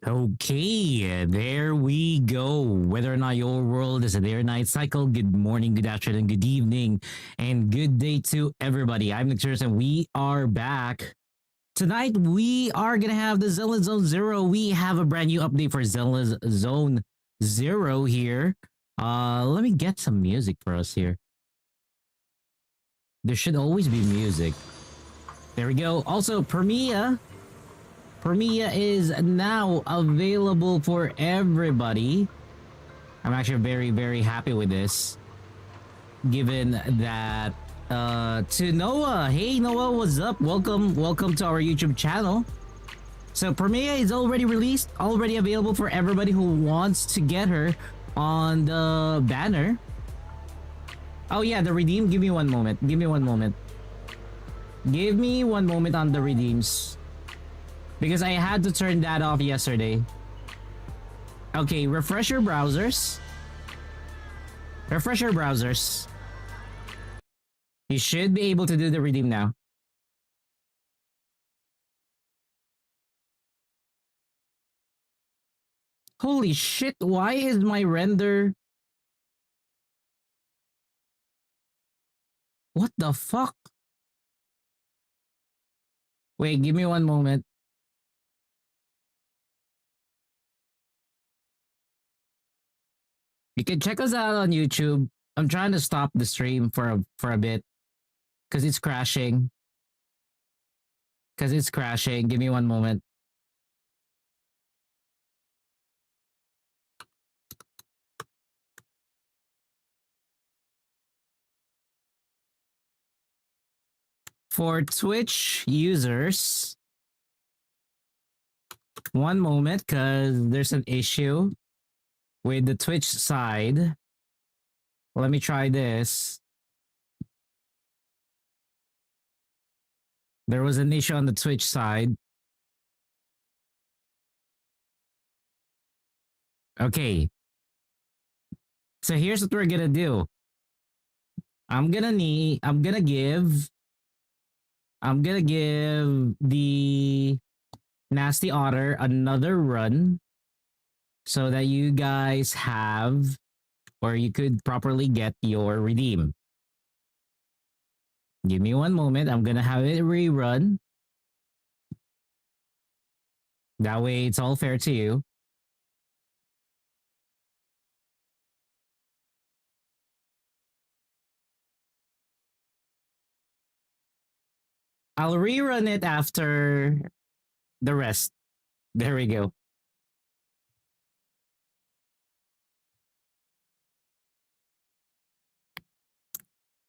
Okay, there we go. Whether or not your world is a day or night cycle, good morning, good afternoon, good evening, and good day to everybody. I'm Nick Sears, and we are back. Tonight, we are going to have the Zelda Zone Zero. We have a brand new update for Zelda Zone Zero here. Let me get some music for us here. There should always be music. There we go. Also, Promeia is now available for everybody. I'm actually very, very happy with this. Given that to Noah. Hey Noah, what's up? Welcome to our YouTube channel. So Promeia is already released, already available for everybody who wants to get her on the banner. Oh yeah, the redeem. Give me one moment. Give me one moment on the redeems. Because I had to turn that off yesterday. Okay, refresh your browsers. You should be able to do the redeem now. Holy shit, why is my render... What the fuck? Wait, give me one moment. You can check us out on YouTube. I'm trying to stop the stream for a bit. Because it's crashing. Give me one moment. For Twitch users, one moment, because there's an issue with the Twitch side. Let me try this. There was an issue on the Twitch side. Okay. So here's what we're gonna do. I'm gonna give the Nasty Otter another run so that you guys have, or you could properly get your redeem. Give me one moment. I'm gonna have it rerun. That way it's all fair to you. I'll rerun it after the rest. There we go.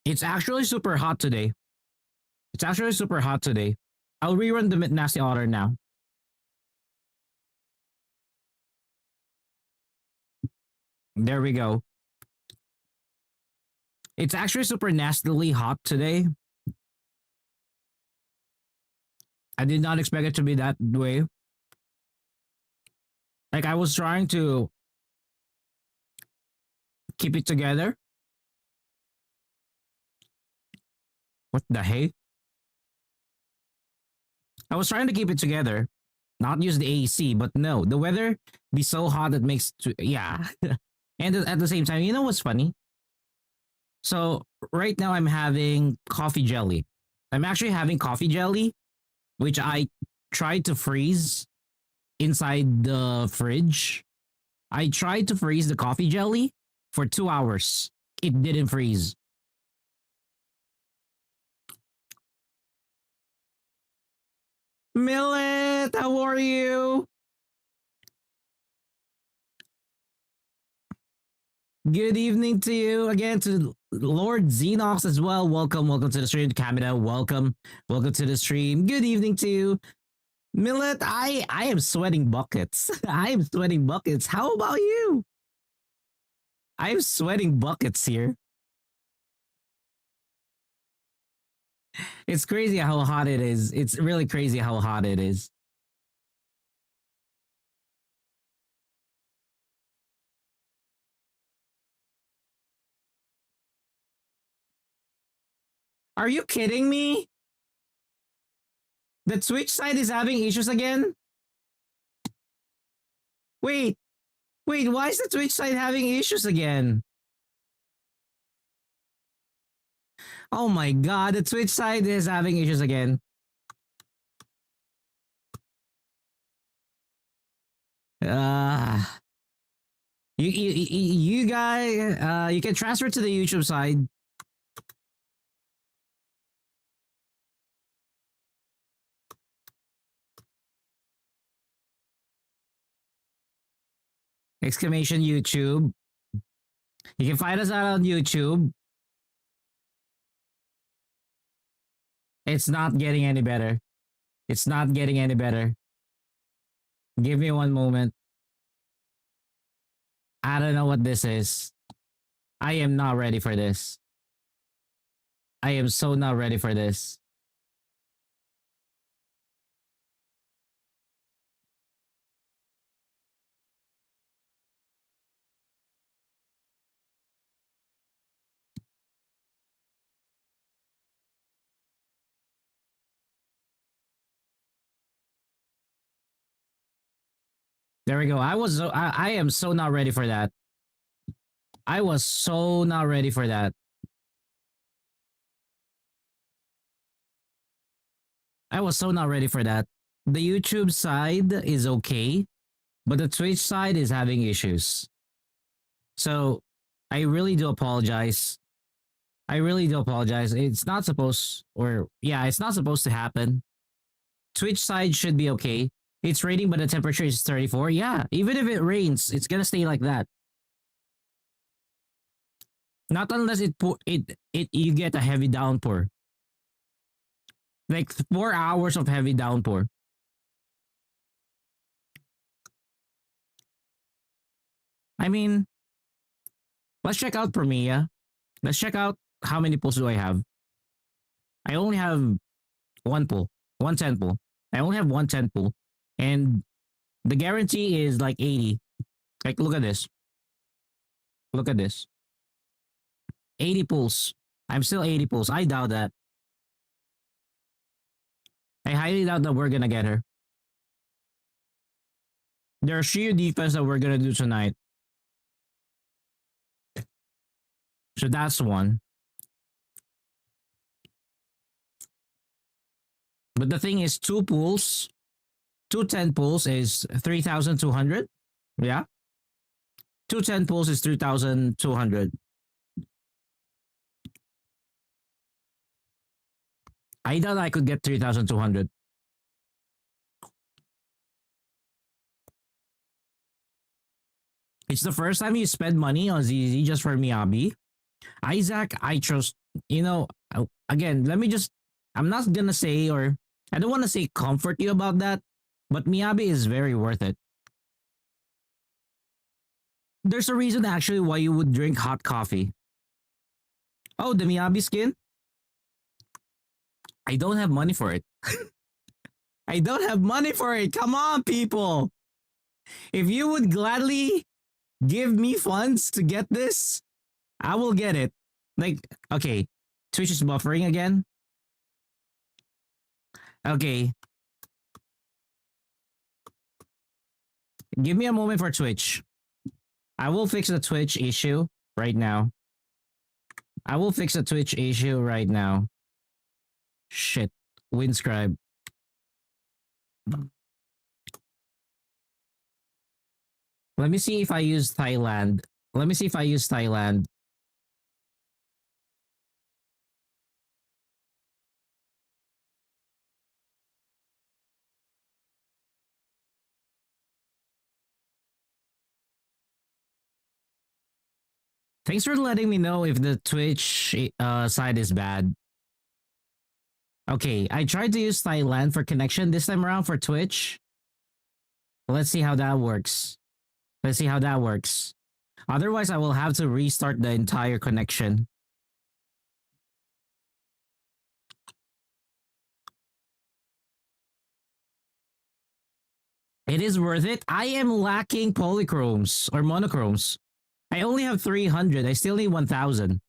It's actually super hot today. I'll rerun the Nasty Otter now. There we go. It's actually super nastily hot today. I did not expect it to be that way. Like, I was trying to keep it together. What the heck? I was trying to keep it together. Not use the AC, but no. The weather be so hot that makes... Yeah. And at the same time, you know what's funny? So, right now I'm having coffee jelly. I'm actually having coffee jelly, which I tried to freeze inside the fridge. I tried to freeze the coffee jelly for 2 hours. It didn't freeze. Millet, how are you? Good evening to you again, to Lord Xenox as well. Welcome to the stream, Kamina. Welcome to the stream. Good evening to you, Millet. I am sweating buckets. I am sweating buckets. How about you? I am sweating buckets here. It's crazy how hot it is. It's really crazy how hot it is. Are you kidding me? The Twitch side is having issues again? Wait, wait, why is the Twitch side having issues again? Oh my god, the Twitch side is having issues again. Uh, you guys, you can transfer to the YouTube side. Exclamation YouTube. You can find us out on YouTube. It's not getting any better. It's not getting any better. Give me one moment. I don't know what this is. I am not ready for this. I am so not ready for this. There we go. I am so not ready for that. I was so not ready for that. I was so not ready for that. The YouTube side is okay, but the Twitch side is having issues. So I really do apologize. I really do apologize. It's not supposed, or yeah, it's not supposed to happen. Twitch side should be okay. It's raining, but the temperature is 34. Yeah, even if it rains, it's gonna stay like that. Not unless it you get a heavy downpour. Like 4 hours of heavy downpour. I mean, let's check out Promeia. Let's check out how many pulls do I have. I only have one pull, 110 pull. I only have 110 pull. And the guarantee is like 80. Like, look at this. Look at this. 80 pulls. I'm still 80 pulls. I doubt that. I highly doubt that we're gonna get her. There's sheer defense that we're gonna do tonight. So that's one. But the thing is, two pulls, 210 pulls is 3,200. Yeah. 210 pulls is 3,200. I thought I could get 3,200. It's the first time you spend money on ZZ just for Miyabi. Isaac, I trust, again, let me just, I'm not gonna say, or I don't want to say comfort you about that, but Miyabi is very worth it. There's a reason actually why you would drink hot coffee. Oh, the Miyabi skin? I don't have money for it. I don't have money for it. Come on, people. If you would gladly give me funds to get this, I will get it. Like, okay, Twitch is buffering again. Okay. Give me a moment for Twitch. I will fix the Twitch issue right now. I will fix the Twitch issue right now. Shit. Winscribe. Let me see if I use Thailand. Let me see if I use Thailand. Thanks for letting me know if the Twitch side is bad. Okay, I tried to use Thailand for connection this time around for Twitch. Let's see how that works. Let's see how that works. Otherwise, I will have to restart the entire connection. It is worth it. I am lacking polychromes or monochromes. I only have 300. I still need 1,000.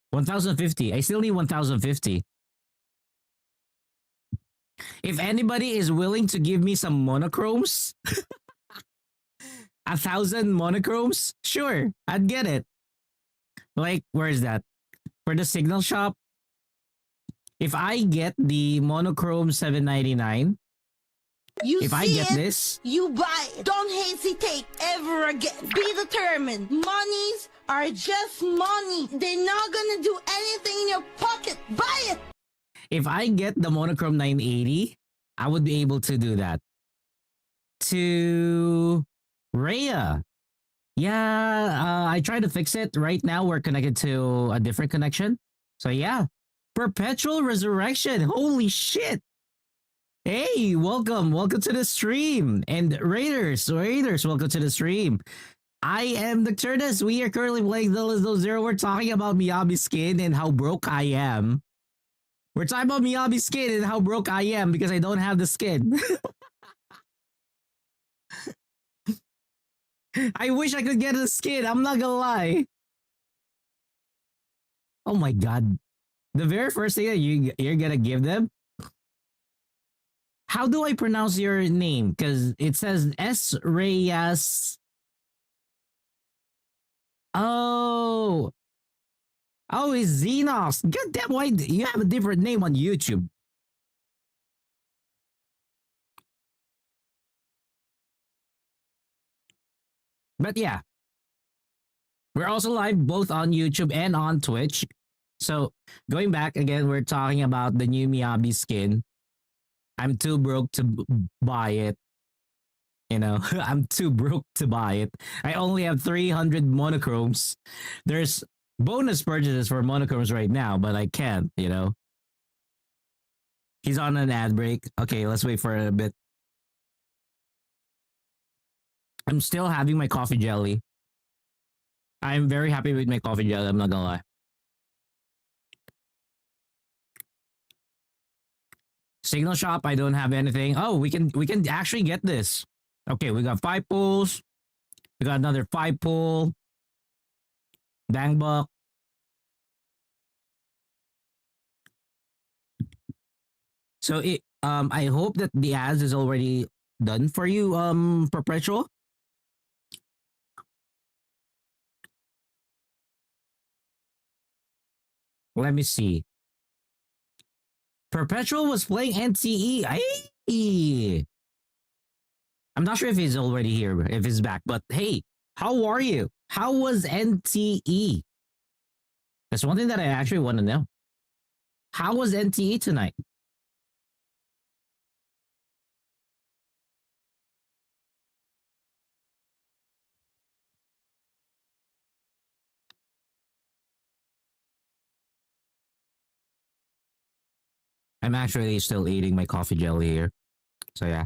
1,050. I still need 1,050. If anybody is willing to give me some monochromes, 1,000 monochromes? Sure, I'd get it. Like, where is that? For the signal shop, if I get the monochrome 799, You if see I get it, this, you buy it. Don't hesitate ever again. Be determined. Monies are just money. They're not gonna do anything in your pocket. Buy it. if I get the monochrome 980, I would be able to do that. To Rhea. Yeah, I tried to fix it. Right now, we're connected to a different connection. So yeah, perpetual resurrection. Holy shit. Hey, welcome to the stream. And Raiders, welcome to the stream. I am Nocturnus. We are currently playing The Lizzo Zero. We're talking about Miyabi skin and how broke I am. We're talking about Miyabi skin and how broke I am because I don't have the skin. I wish I could get the skin. I'm not gonna lie. Oh my god. The very first thing that you're gonna give them. How do I pronounce your name? Because it says S Reyes. Oh. Oh, it's Xenos. God damn, why you have a different name on YouTube? But yeah. We're also live both on YouTube and on Twitch. So going back again, we're talking about the new Miyabi skin. I'm too broke to buy it. You know, I'm too broke to buy it. I only have 300 monochromes. There's bonus purchases for monochromes right now, but I can't, you know. He's on an ad break. Okay, let's wait for a bit. I'm still having my coffee jelly. I'm very happy with my coffee jelly, I'm not gonna lie. Signal shop, I don't have anything. Oh, we can actually get this. Okay, we got 5 pulls. We got another 5 pull. Bang buck. So I hope that the ads is already done for you, Perpetual. Let me see. Perpetual was playing NCE. I'm not sure if he's already here, if he's back, but hey, how are you? How was NTE? That's one thing that I actually want to know. How was NTE tonight? I'm actually still eating my coffee jelly here. So yeah.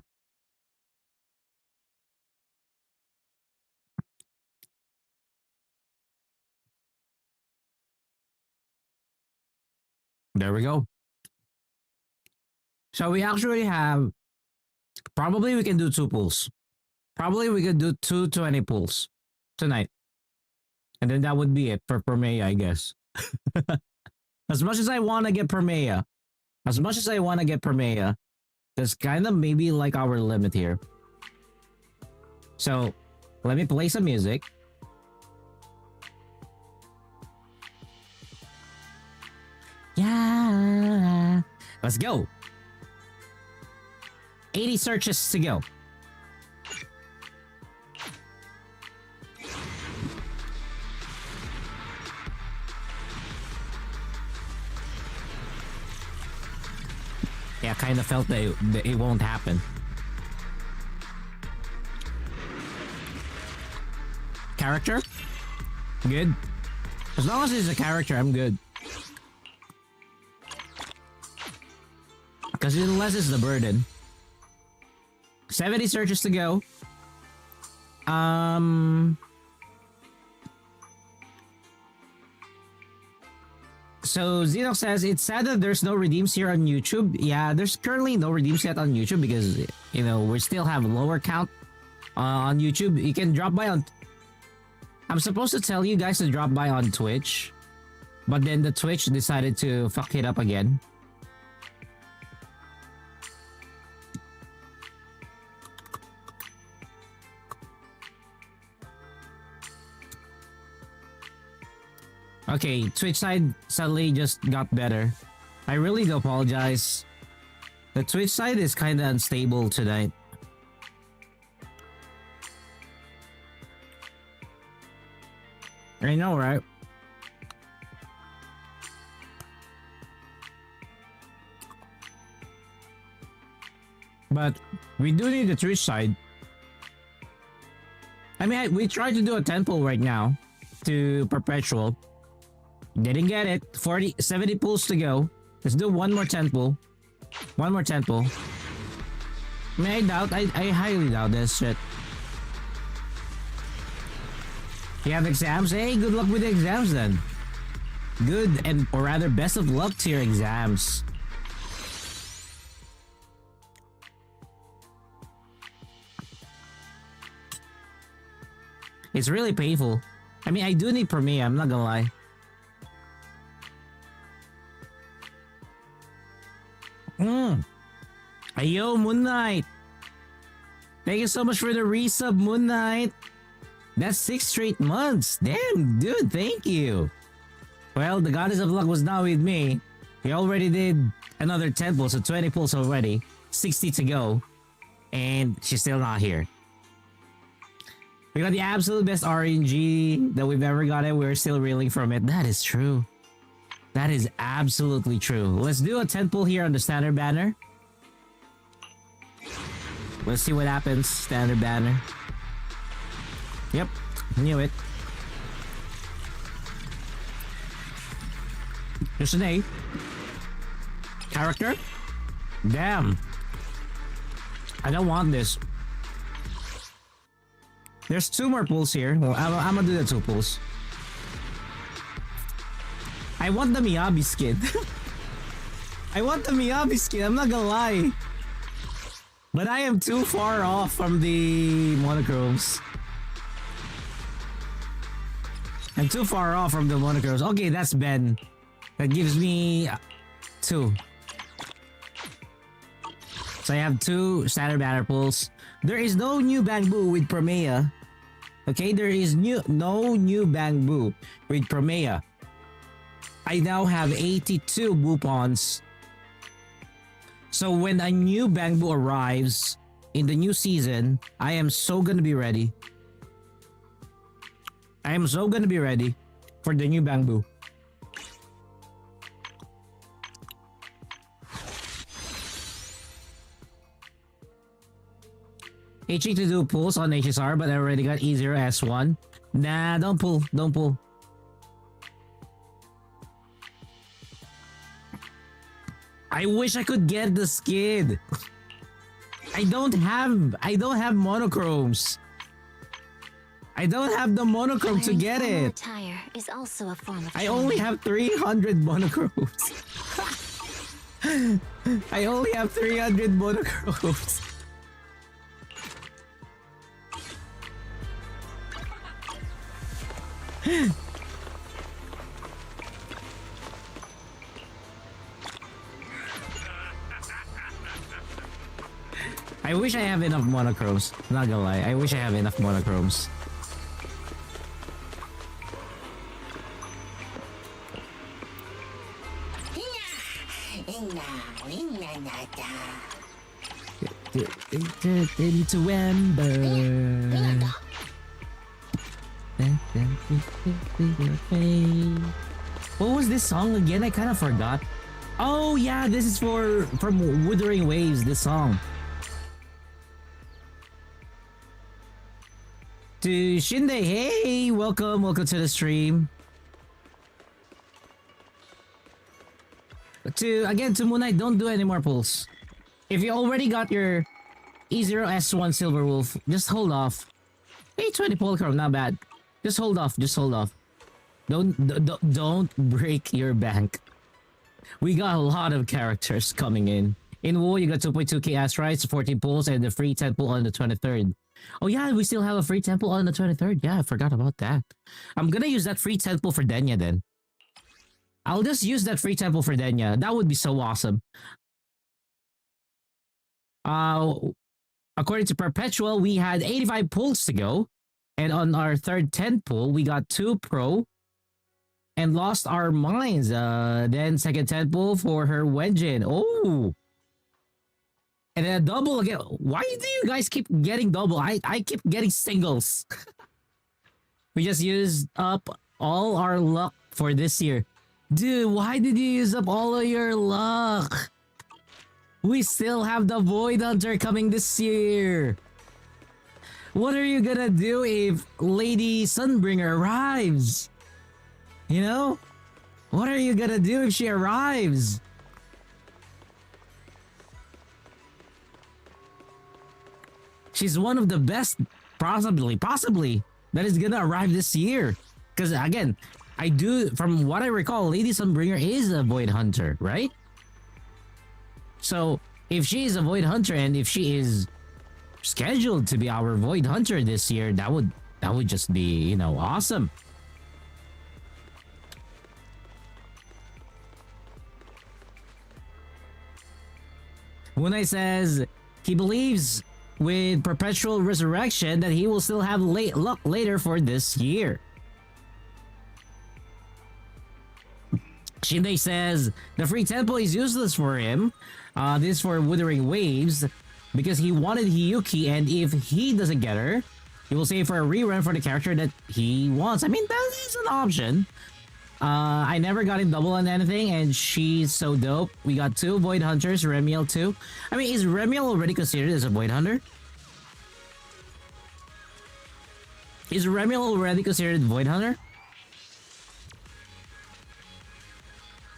There we go. So we actually have, probably we can do 2 pulls. Probably we could do 220 pulls tonight. And then that would be it for Promeia, I guess. As much as I want to get Promeia, that's kind of maybe like our limit here. So let me play some music. Yeah. Let's go. 80 searches to go. Yeah, I kind of felt that it won't happen. Character? Good. As long as it's a character, I'm good. Because unless it's the burden. 70 searches to go. So Zeno says it's sad that there's no redeems here on YouTube. Yeah, there's currently no redeems yet on YouTube because, you know, we still have lower count on YouTube. You can drop by on... I'm supposed to tell you guys to drop by on Twitch, but then the Twitch decided to fuck it up again. Okay, Twitch side suddenly just got better. I really do apologize. The Twitch side is kind of unstable tonight. I know, right? But we do need the Twitch side. I mean, we tried to do a 10 pull right now to Perpetual. Didn't get it. 70 pulls to go. Let's do one more 10 pull. One more 10 pull. I mean, I highly doubt this shit. You have exams? Hey, good luck with the exams then. Good, and or rather best of luck to your exams. It's really painful. I mean, I do need Promeia, I'm not gonna lie. Ayo, Moon Knight. Thank you so much for the resub, Moon Knight. That's 6 straight months. Damn, dude, thank you. Well, the goddess of luck was not with me. We already did another 10 pulls, so 20 pulls already. 60 to go. And she's still not here. We got the absolute best RNG that we've ever gotten. We're still reeling from it. That is true. That is absolutely true. Let's do a 10 pull here on the standard banner. Let's see what happens. Standard banner. Yep, knew it. Just an A. Character? Damn. I don't want this. There's 2 more pulls here. Well, I'm gonna do the 2 pulls. I want the Miyabi skin. I want the Miyabi skin, I'm not gonna lie. But I am too far off from the monochromes. I'm too far off from the monochromes. Okay, that's Ben. That gives me 2. So I have 2 standard banner pulls. There is no new Bamboo with Promeia. Okay, there is no new Bamboo with Promeia. I now have 82 Boopons. So when a new Bamboo arrives in the new season, I am so gonna be ready. I am so gonna be ready for the new Bamboo. Itching to do pulls on HSR, but I already got E0S1. Nah, don't pull, don't pull. I wish I could get the skid. I don't have monochromes. I don't have the monochrome to get it. Attire is also a form of I only have 300 monochromes. I only have 300 monochromes. I wish I have enough monochromes. Not gonna lie, I wish I have enough monochromes. Into Ember. What was this song again? I kind of forgot. Oh yeah, this is from Wuthering Waves, this song. To Shinde, hey, welcome to the stream. To Moon Knight, don't do any more pulls. If you already got your E0S1 Silver Wolf, just hold off. Hey, 20 Polcrom, not bad. Just hold off, Don't break your bank. We got a lot of characters coming in. In WoW, you got 2.2k Astrites, 14 pulls, and the free 10 pull on the 23rd. Oh yeah, we still have a free 10 pull on the 23rd. Yeah, I forgot about that. I'm gonna use that free 10 pull for Denya then. I'll just use that free 10 pull for Denya. That would be so awesome. According to Perpetual, we had 85 pulls to go. And on our third 10 pull, we got 2 pro, and lost our minds. Then second tadpole for her Wenjin. Oh, and then a double again. Why do you guys keep getting double? I keep getting singles. We just used up all our luck for this year. Dude, why did you use up all of your luck? We still have the Void Hunter coming this year. What are you gonna do if Lady Sunbringer arrives? You know? What are you gonna do if she arrives? She's one of the best, possibly, that is gonna arrive this year. Because again, from what I recall, Lady Sunbringer is a Void Hunter, right? So, if she is a Void Hunter and if she is scheduled to be our Void Hunter this year, that would just be, you know, awesome. Unai says he believes with perpetual resurrection that he will still have late luck later for this year. Shinde says the free tempo is useless for him. This is for Withering Waves because he wanted Hiyuki, and if he doesn't get her, he will save for a rerun for the character that he wants. I mean, that is an option. I never got him double on anything, and she's so dope. We got 2 Void Hunters, Remiel too. I mean, is Remiel already considered as a Void Hunter? Is Remiel already considered Void Hunter?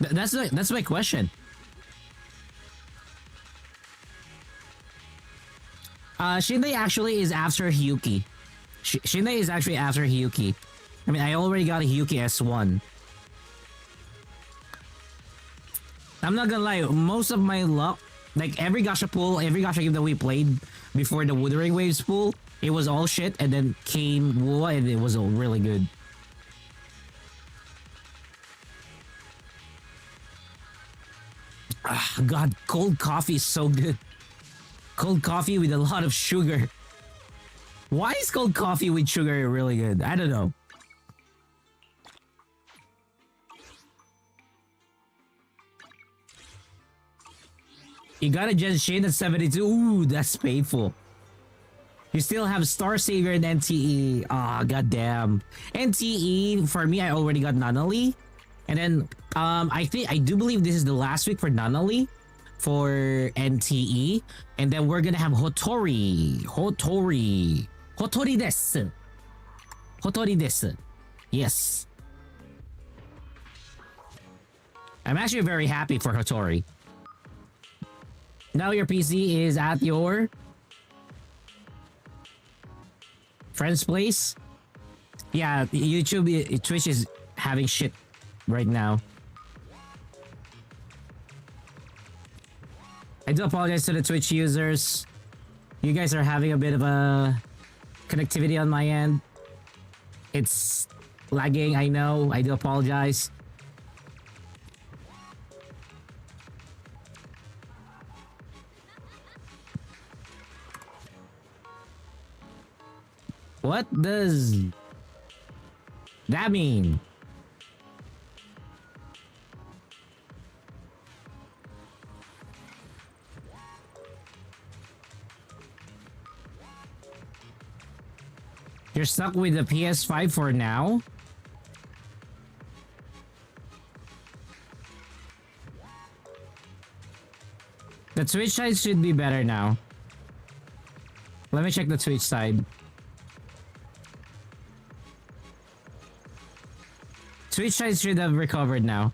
That's my question. Shinde actually is after Hiyuki. Shinde is actually after Hiyuki. I mean, I already got a Hiyuki S1. I'm not gonna lie, most of my luck, like every gacha pool, every gacha game that we played before the Withering Waves pool, it was all shit, and then came Wua and it was all really good. Ah, God, cold coffee is so good. Cold coffee with a lot of sugar. Why is cold coffee with sugar really good? I don't know. You got a Genshin at 72. Ooh, that's painful. You still have Star Savior and NTE. Ah, oh, goddamn. NTE, for me, I already got Nunnally. And then, I do believe this is the last week for Nunnally for NTE. And then we're gonna have Hotori. Hotori desu. Hotori desu. Yes. I'm actually very happy for Hotori. Now your PC is at your friend's place. Yeah, YouTube, Twitch is having shit right now. I do apologize to the Twitch users. You guys are having a bit of a connectivity on my end. It's lagging, I know. I do apologize. What does that mean? You're stuck with the PS5 for now? The Twitch side should be better now. Let me check the Twitch side. Twitch side should have recovered now.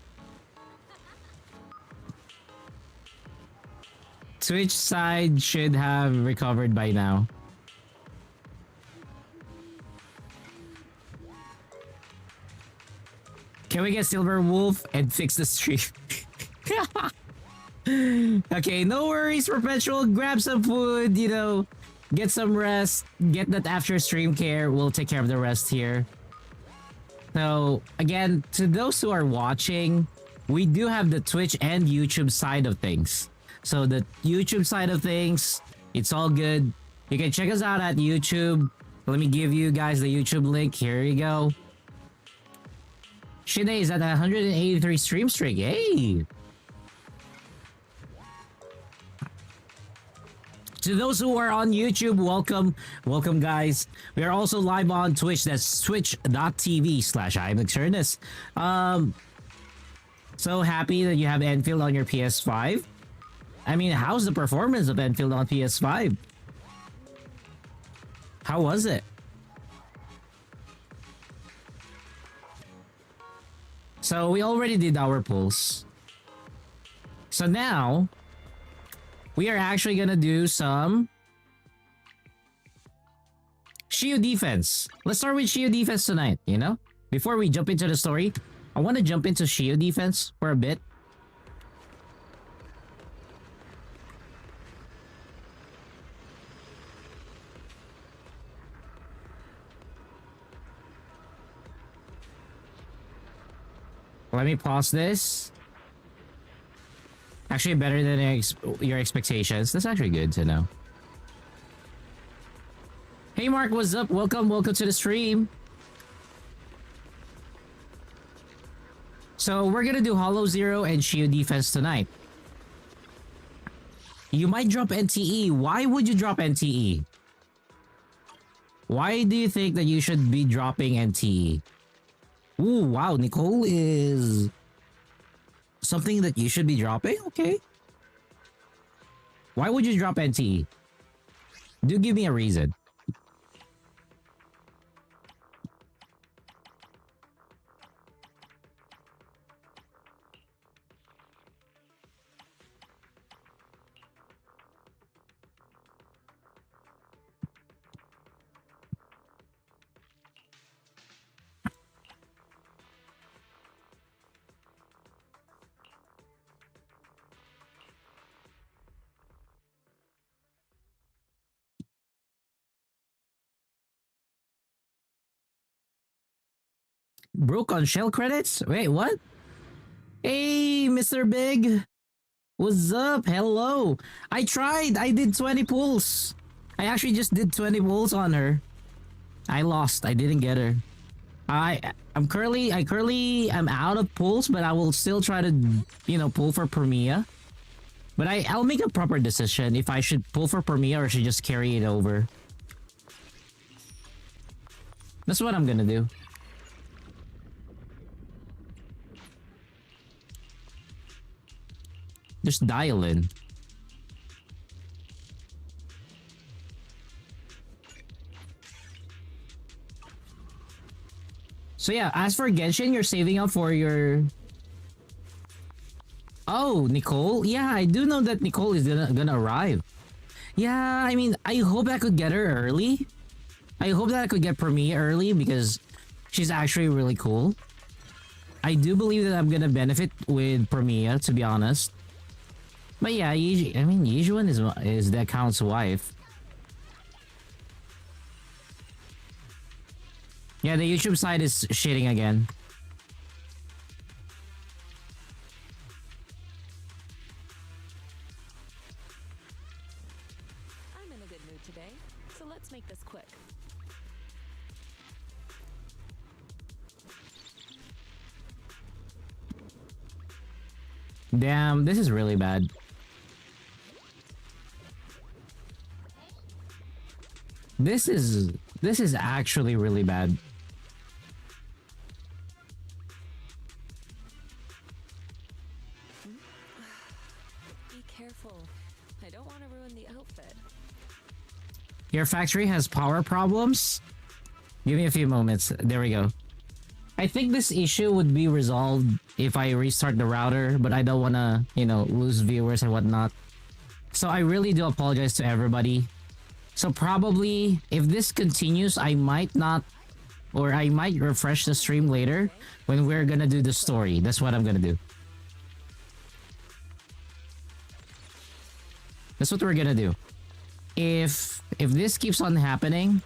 Twitch side should have recovered by now. Can we get Silver Wolf and fix the stream? Okay, no worries, Perpetual. Grab some food, you know, get some rest, get that after stream care. We'll take care of the rest here. So, again, to those who are watching, we do have the Twitch and YouTube side of things. So, the YouTube side of things, it's all good. You can check us out at YouTube. Let me give you guys the YouTube link. Here you go. Shine is at 183 stream streak. Hey! To those who are on YouTube, welcome. Welcome, guys. We are also live on Twitch. That's twitch.tv/IMXernest. So happy that you have Enfield on your PS5. I mean, how's the performance of Enfield on PS5? How was it? So we already did our pulls. So now we are actually gonna do some shield defense. Let's start with shield defense tonight, you know? Before we jump into the story, I want to jump into shield defense for a bit. Let me pause this. Actually, better than your expectations. That's actually good to know. Hey Mark, what's up? Welcome to the stream. So we're gonna do Hollow Zero and Shield Defense tonight. You might drop NTE. Why would you drop NTE? Why do you think that you should be dropping NTE? Ooh, wow, Nicole is something that you should be dropping? Okay. Why would you drop NTE? Do give me a reason. Broke on shell credits? Wait, what? Hey, Mr. Big. What's up? Hello. I tried. I did 20 pulls. I actually just did 20 pulls on her. I lost. I didn't get her. I'm currently I'm out of pulls, but I will still try to, you know, pull for Promeia. But I'll make a proper decision if I should pull for Promeia or should just carry it over. That's what I'm gonna do. Just dial in. So yeah, as for Genshin, you're saving up for your... Oh, Nicole? Yeah, I do know that Nicole is gonna arrive. Yeah, I mean, I hope I could get her early. I hope that I could get Promeia early because she's actually really cool. I do believe that I'm gonna benefit with Promeia, to be honest. But yeah, I mean, Yijuan is the account's wife. Yeah, the YouTube side is shitting again. I'm in a good mood today, so let's make this quick. Damn, this is really bad. This is actually really bad. Be careful. I don't want to ruin the outfit. Your factory has power problems? Give me a few moments. There we go. I think this issue would be resolved if I restart the router, but I don't want to, you know, lose viewers and whatnot. So I really do apologize to everybody. So probably, if this continues, I might not, or I might refresh the stream later when we're gonna do the story. That's what I'm gonna do. That's what we're gonna do. If this keeps on happening,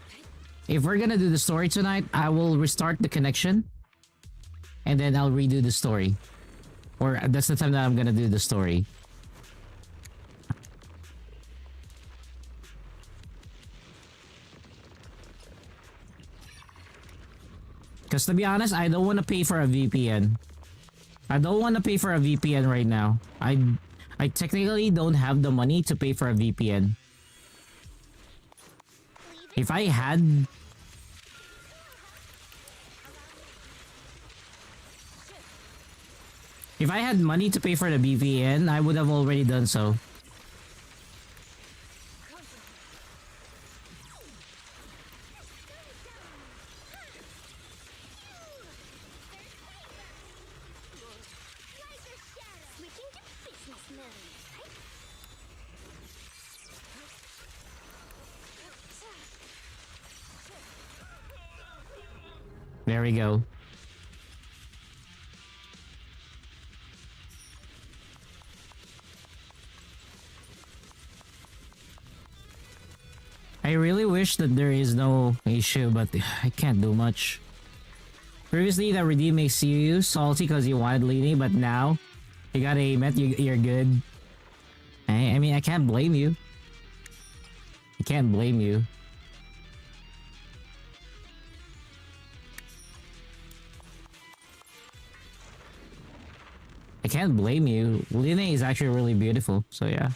if we're gonna do the story tonight, I will restart the connection. And then I'll redo the story. Or that's the time that I'm gonna do the story. Because to be honest, I don't want to pay for a VPN. I don't want to pay for a VPN right now. I technically don't have the money to pay for a VPN. If I had... If I had money to pay for the VPN, I would have already done so. There we go. I really wish that there is no issue, but I can't do much. Previously, the redeem makes you salty because you wanted leading, but now you got a met, you're good. I mean, I can't blame you. I can't blame you. I can't blame you. Lina is actually really beautiful, so yeah.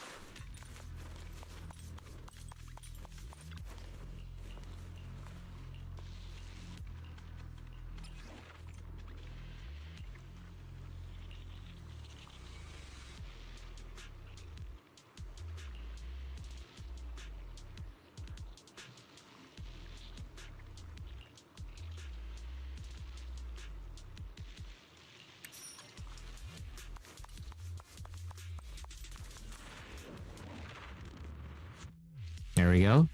There we go.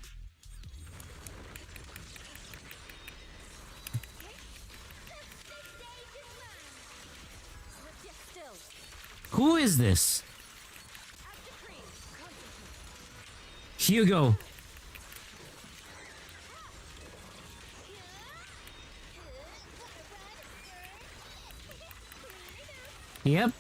Who is this? Hugo. Yep.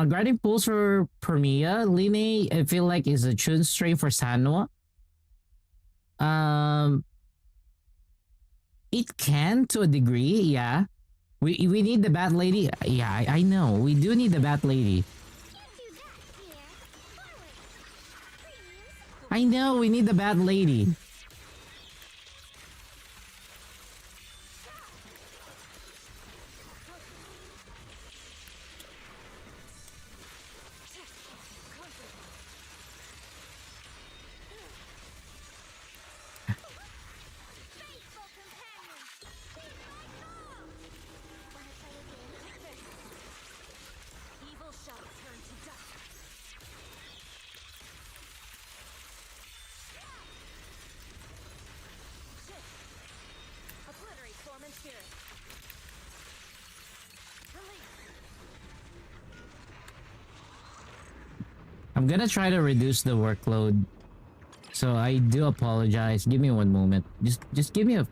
Grinding pools for Promeia. Line, I feel like is a tune strain for Sanwa. It can to a degree, yeah. We need the Bat Lady. Yeah, I know. We do need the Bat Lady. I know, we need the Bat Lady. I'm gonna try to reduce the workload. So I do apologize. Give me one moment. Just give me a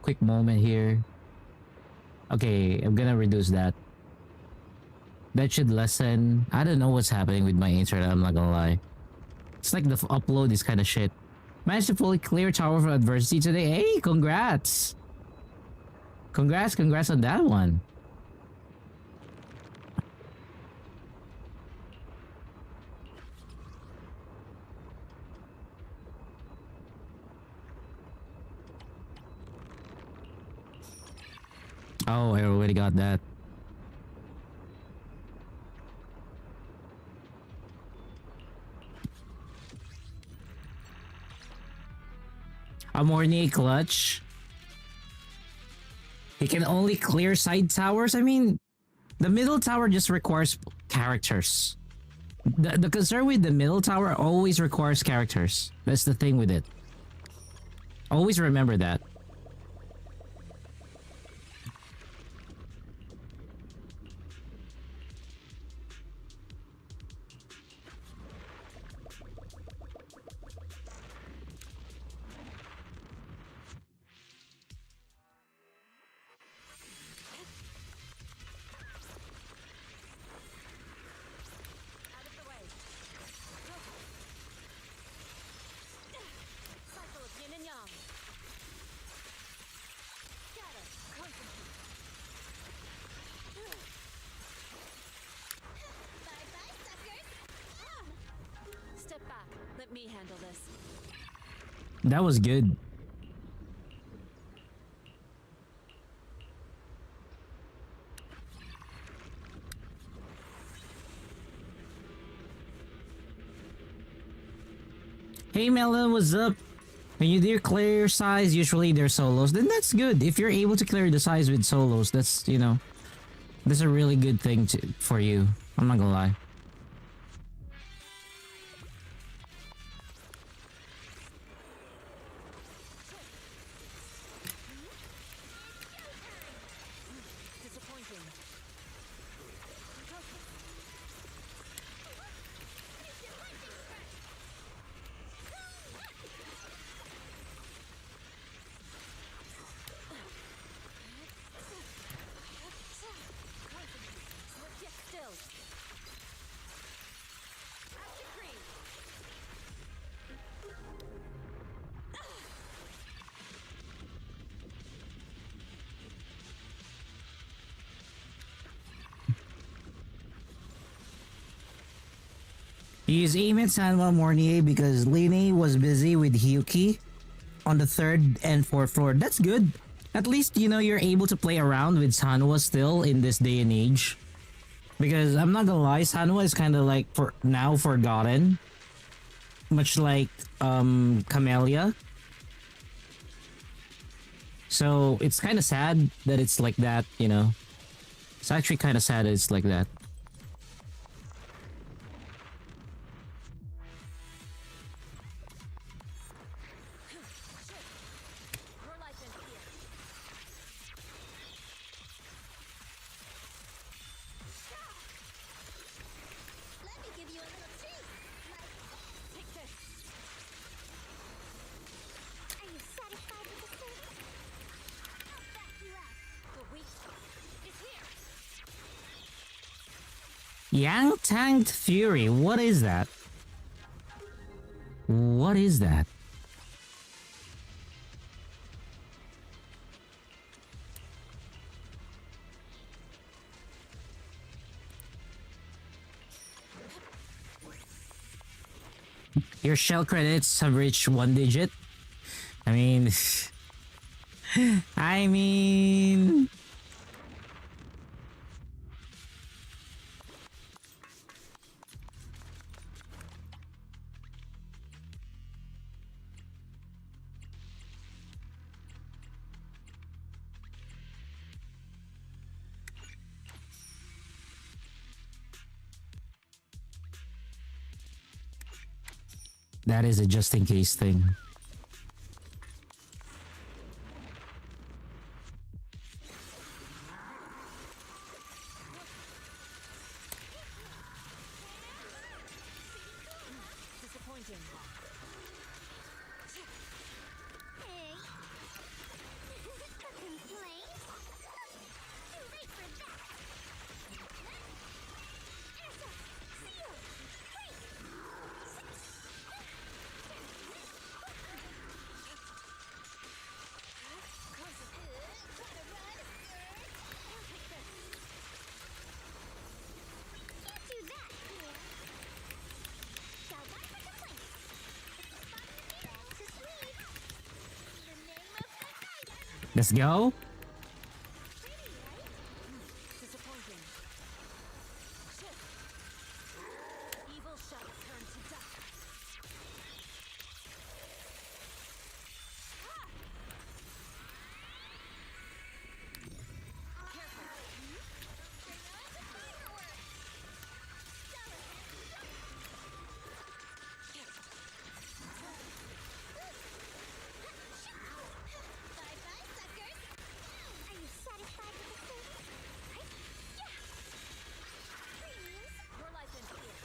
quick moment here. Okay, I'm gonna reduce that. That should lessen. I don't know what's happening with my internet, I'm not gonna lie. It's like the upload is kind of shit. Managed to fully clear Tower of Adversity today. Hey, congrats! Congrats on that one. Oh, I already got that. A Morny clutch. He can only clear side towers. I mean, the middle tower just requires characters. The concern with the middle tower always requires characters. That's the thing with it. Always remember that. me handle this. That was good. Hey Melon, what's up? When you do clear size, usually they're solos. Then that's good. If you're able to clear the size with solos, that's, you know, that's a really good thing for you. I'm not gonna lie. Disappointing. Get still. Action green. He's aiming Sanwa Mornier because Lene was busy with Hyuki on the 3rd and 4th floor. That's good. At least, you know, you're able to play around with Sanwa still in this day and age. Because I'm not gonna lie, Sanwa is kind of like for now forgotten. Much like Camellia. So it's kind of sad that it's like that, you know. It's actually kind of sad that it's like that. Your life ends here. Let me give you a little treat. Take this. Are you satisfied with the service? I'll back you up. The weak spot is here. Yang Tanked Fury, what is that? What is that? Your shell credits have reached 1 digit. I mean... I mean... That is a just in case thing. Disappointing. Hey. A complaint? Too late for that. Essa, seal, wait. Can't do that here. Got one for complaints. To sleep. The name of the night. Let's go. Pretty, right? Disappointing. Shift. Evil shall turn to dust. Bye-bye, suckers. Are you satisfied with the service? Yeah. Dreams. Your life ends here.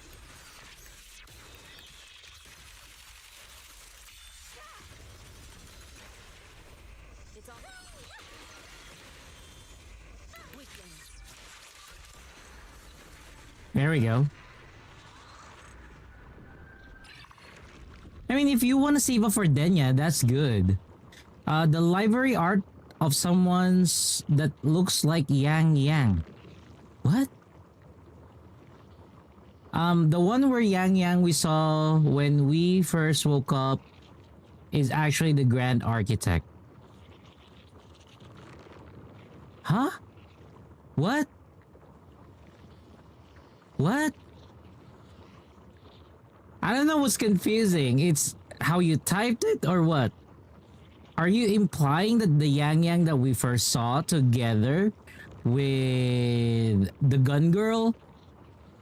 It's on. Weaklings. There we go. I mean, if you want to save up for Denya, that's good. The library art of someone's that looks like Yang Yang. What? The one where Yang Yang we saw when we first woke up is actually the Grand Architect. Huh? What? What? I don't know what's confusing. It's how you typed it or what? Are you implying that the Yang Yang that we first saw together with the gun girl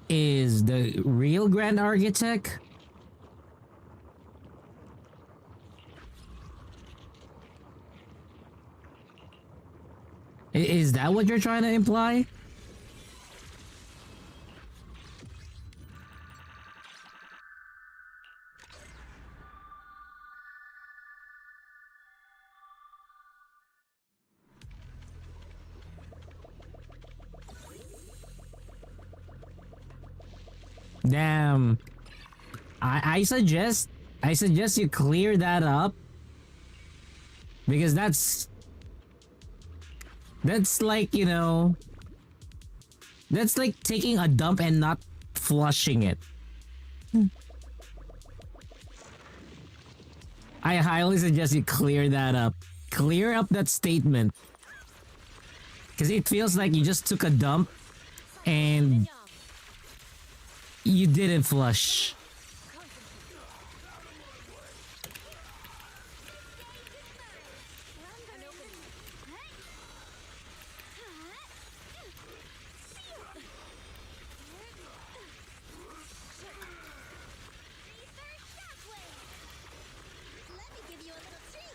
is the real Grand Architect? Is that what you're trying to imply? Damn. I suggest you clear that up, because that's like, you know, that's like taking a dump and not flushing it. I highly suggest you clear that up. Clear up that statement. Because it feels like you just took a dump and you didn't flush. Let me give you a little treat.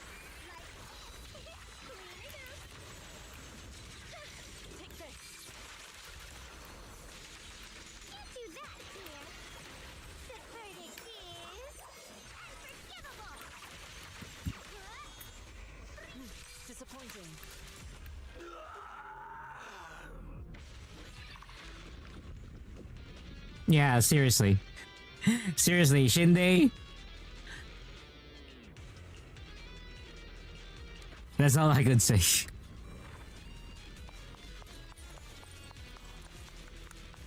Take this. Can't do that, dear. The verdict is unforgivable. Disappointing. Yeah, seriously. Seriously, Shinde. That's all I could say.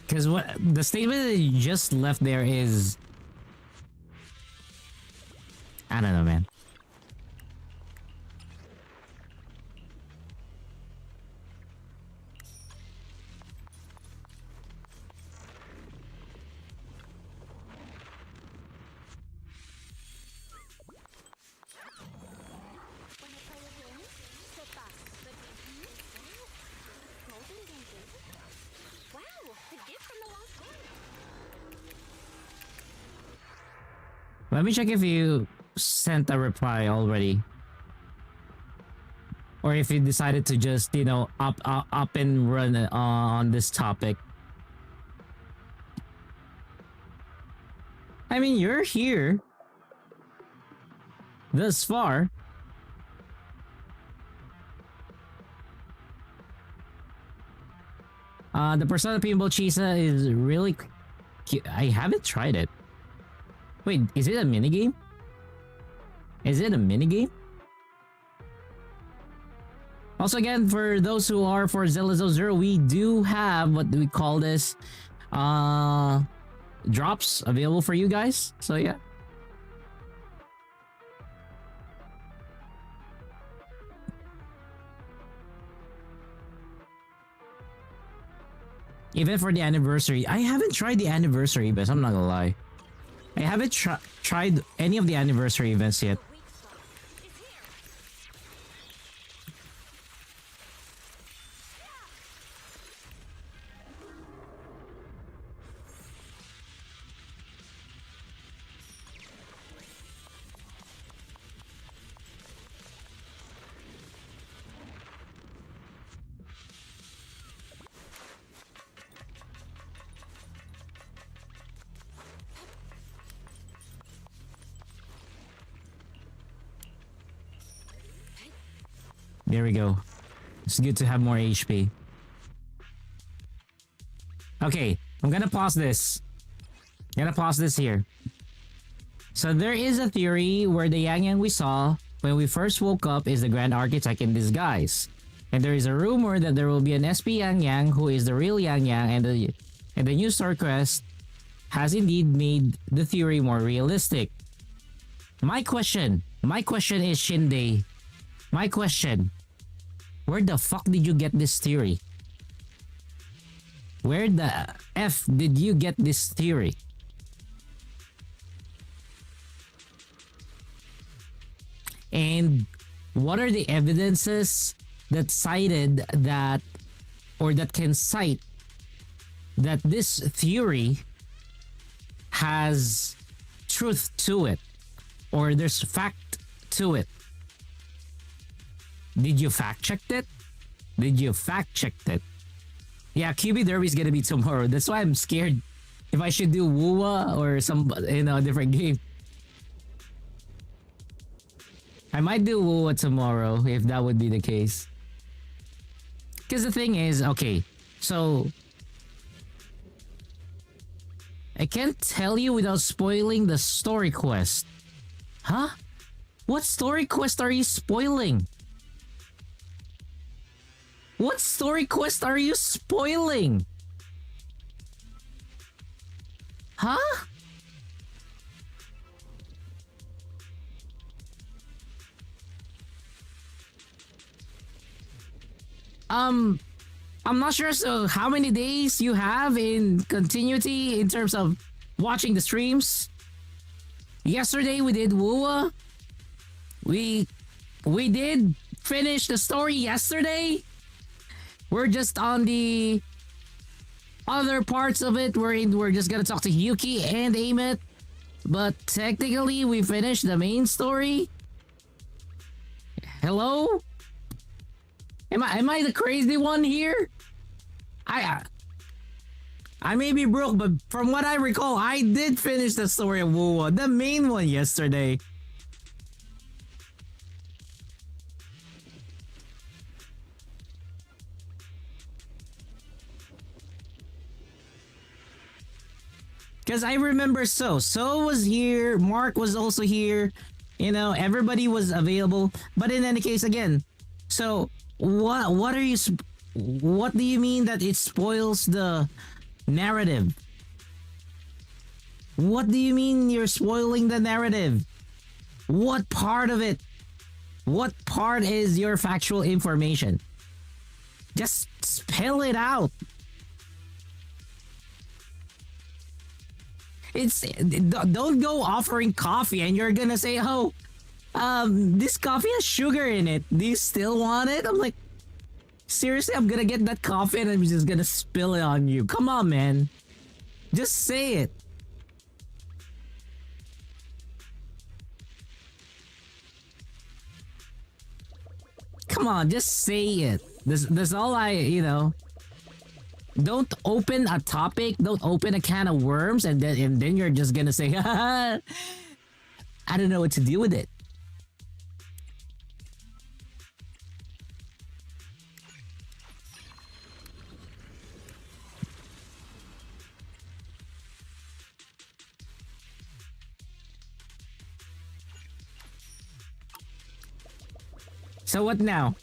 Because what the statement that you just left there is, I don't know, man. Wanna play a game? Sit back. Golden Gated. Wow, the gift from the Lost Boy. Let me check if you sent a reply already. Or if you decided to just, you know, up and run on this topic. I mean, you're here. Thus far. The Persona Pinball Chisa is really cute. I haven't tried it. Wait, is it a minigame? Is it a minigame? Also, again, for those who are for Zilla Zero, we do have what we call this drops available for you guys. So yeah. Even for the anniversary. I haven't tried the anniversary events, I'm not gonna lie. I haven't tried any of the anniversary events yet. There we go. It's good to have more HP. Okay, I'm gonna pause this. I'm gonna pause this here. So there is a theory where the Yang Yang we saw when we first woke up is the Grand Architect in disguise. And there is a rumor that there will be an SP Yang Yang who is the real Yang Yang, and the new story quest has indeed made the theory more realistic. My question is, Shinde, my question, where the fuck did you get this theory? Where the F did you get this theory? And what are the evidences that cited that, or that can cite that this theory has truth to it, or there's fact to it? Did you fact check it? Did you fact check it? Yeah, QB Derby is gonna be tomorrow. That's why I'm scared if I should do Wuwa or some, a different game. I might do Wuwa tomorrow if that would be the case. Because the thing is, okay, so I can't tell you without spoiling the story quest. Huh? What story quest are you spoiling? What story quest are you spoiling? Huh? I'm not sure so how many days you have in continuity in terms of watching the streams. Yesterday we did Wuwa. We did finish the story yesterday. We're just on the other parts of it. We're just gonna talk to Yuki and Amit. But technically we finished the main story. Hello? Am I the crazy one here? I may be broke, but from what I recall, I did finish the story of Wuwa, the main one, yesterday. Because I remember So was here, Mark was also here, everybody was available. But in any case, again, so what do you mean that it spoils the narrative? What do you mean you're spoiling the narrative? What part of it? What part is your factual information? Just spill it out. Don't go offering coffee and you're gonna say, oh, this coffee has sugar in it. Do you still want it? I'm like, seriously, I'm gonna get that coffee and I'm just gonna spill it on you. Come on, man. Just say it. Come on, just say it. That's all Don't open a topic, don't open a can of worms, and then you're just gonna say, I don't know what to do with it. So what now?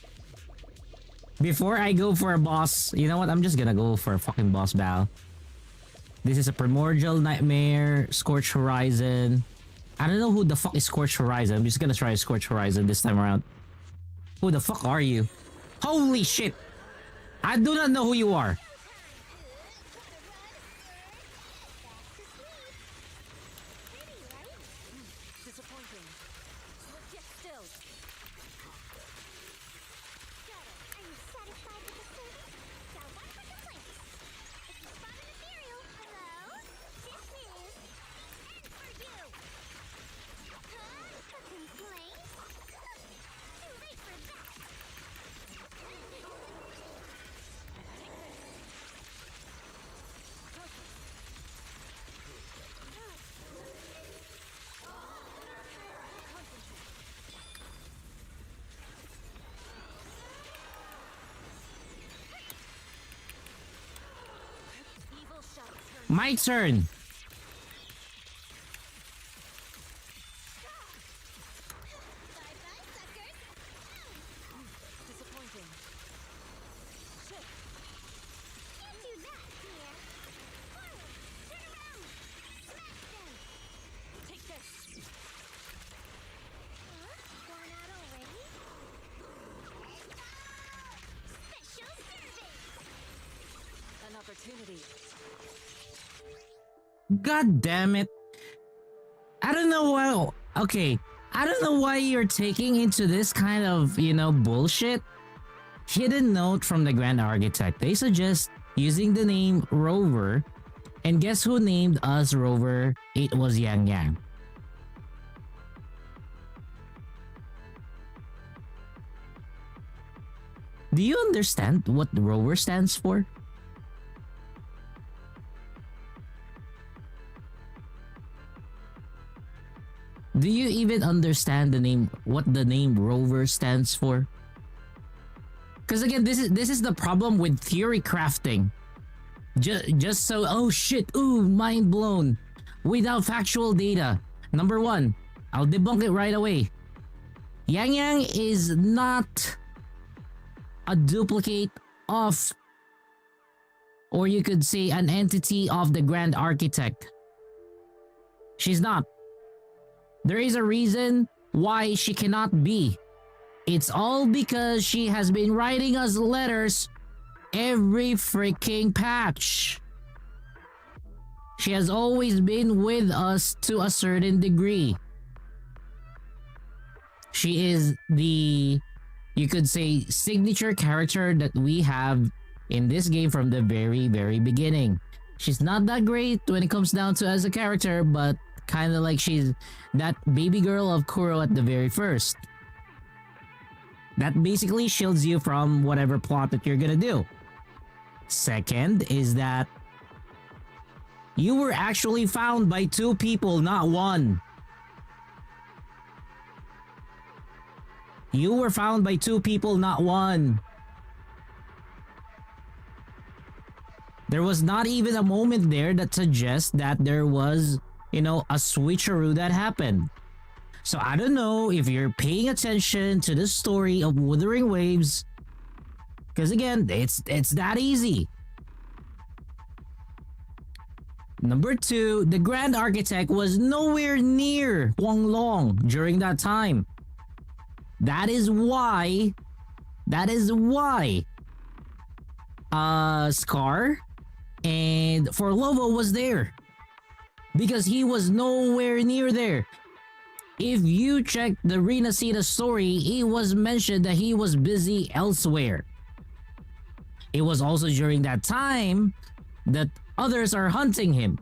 Before I go for a boss, you know what? I'm just gonna go for a fucking boss battle. This is a Primordial Nightmare, Scorched Horizon. I don't know who the fuck is Scorched Horizon. I'm just gonna try Scorched Horizon this time around. Who the fuck are you? Holy shit! I do not know who you are. Disappointing. Get still. Are you satisfied with the service? Got one for complaints. If you spot an ethereal, hello? This is the end for you! Huh? A complaint? Too late for that! Evil shall turn. My turn. Bye-bye, suckers! Disappointing. Shit. Can't do that, dear! Forward! Turn around! God damn it. I don't know why. Okay. I don't know why you're taking into this kind of, bullshit. Hidden note from the Grand Architect. They suggest using the name Rover. And guess who named us Rover? It was Yang Yang. Do you understand what Rover stands for? Do you even understand what the name Rover stands for? Because again, this is the problem with theory crafting. Just so, oh shit, ooh, mind blown. Without factual data. Number one, I'll debunk it right away. Yang Yang is not a duplicate of, or you could say an entity of the Grand Architect. She's not. There is a reason why she cannot be. It's all because she has been writing us letters every freaking patch. She has always been with us to a certain degree. She is the, you could say, signature character that we have in this game from the very, very beginning. She's not that great when it comes down to as a character, but kind of like she's that baby girl of Kuro at the very first. That basically shields you from whatever plot that you're gonna do. Second is that you were actually found by two people, not one. You were found by two people, not one. There was not even a moment there that suggests that there was, a switcheroo that happened. So I don't know if you're paying attention to the story of Wuthering Waves. Because again, it's that easy. Number two, the Grand Architect was nowhere near Huanglong during that time. That is why Scar and Forlovo was there. Because he was nowhere near there. If you check the Rinasita story, it was mentioned that he was busy elsewhere. It was also during that time that others are hunting him.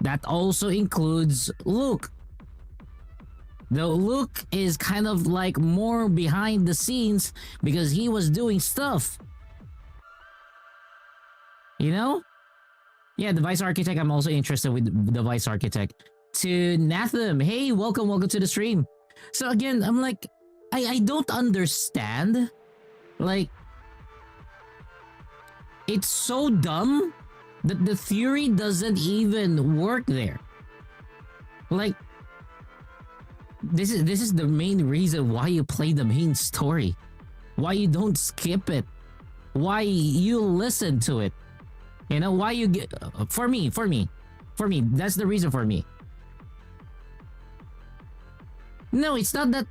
That also includes Luke. Though Luke is kind of like more behind the scenes because he was doing stuff. Yeah, the Vice Architect, I'm also interested with the Vice Architect. To Natham, hey, welcome to the stream. So again, I'm like, I don't understand. Like, it's so dumb that the theory doesn't even work there. Like, this is the main reason why you play the main story. Why you don't skip it. Why you listen to it. Why you get... For me, that's the reason for me. No, it's not that,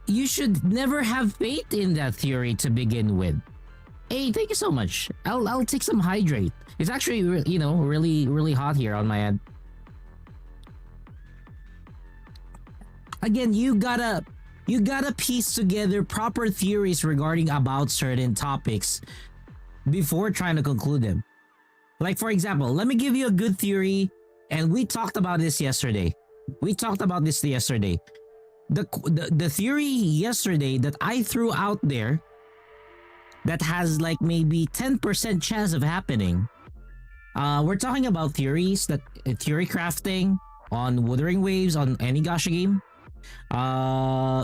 you should never have faith in that theory to begin with. Hey, thank you so much. I'll take some hydrate. It's actually, really, really hot here on my end. Again, you gotta piece together proper theories regarding about certain topics before trying to conclude them. Like, for example, let me give you a good theory, and we talked about this yesterday. The theory yesterday that I threw out there that has like maybe 10% chance of happening. We're talking about theory crafting on Wuthering Waves on any gacha game.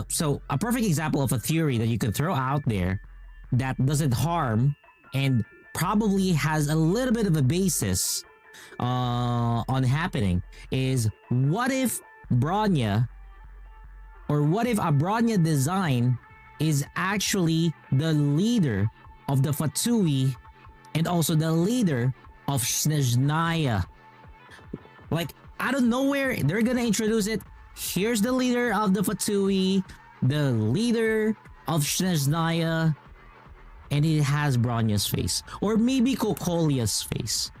So a perfect example of a theory that you can throw out there that doesn't harm and probably has a little bit of a basis on happening is what if Bronya, or what if a Bronya design is actually the leader of the Fatui and also the leader of Snezhnaya. Like, out of nowhere, they're gonna introduce it. Here's the leader of the Fatui, the leader of Snezhnaya. and it has Bronya's face. Or maybe Kokolia's face.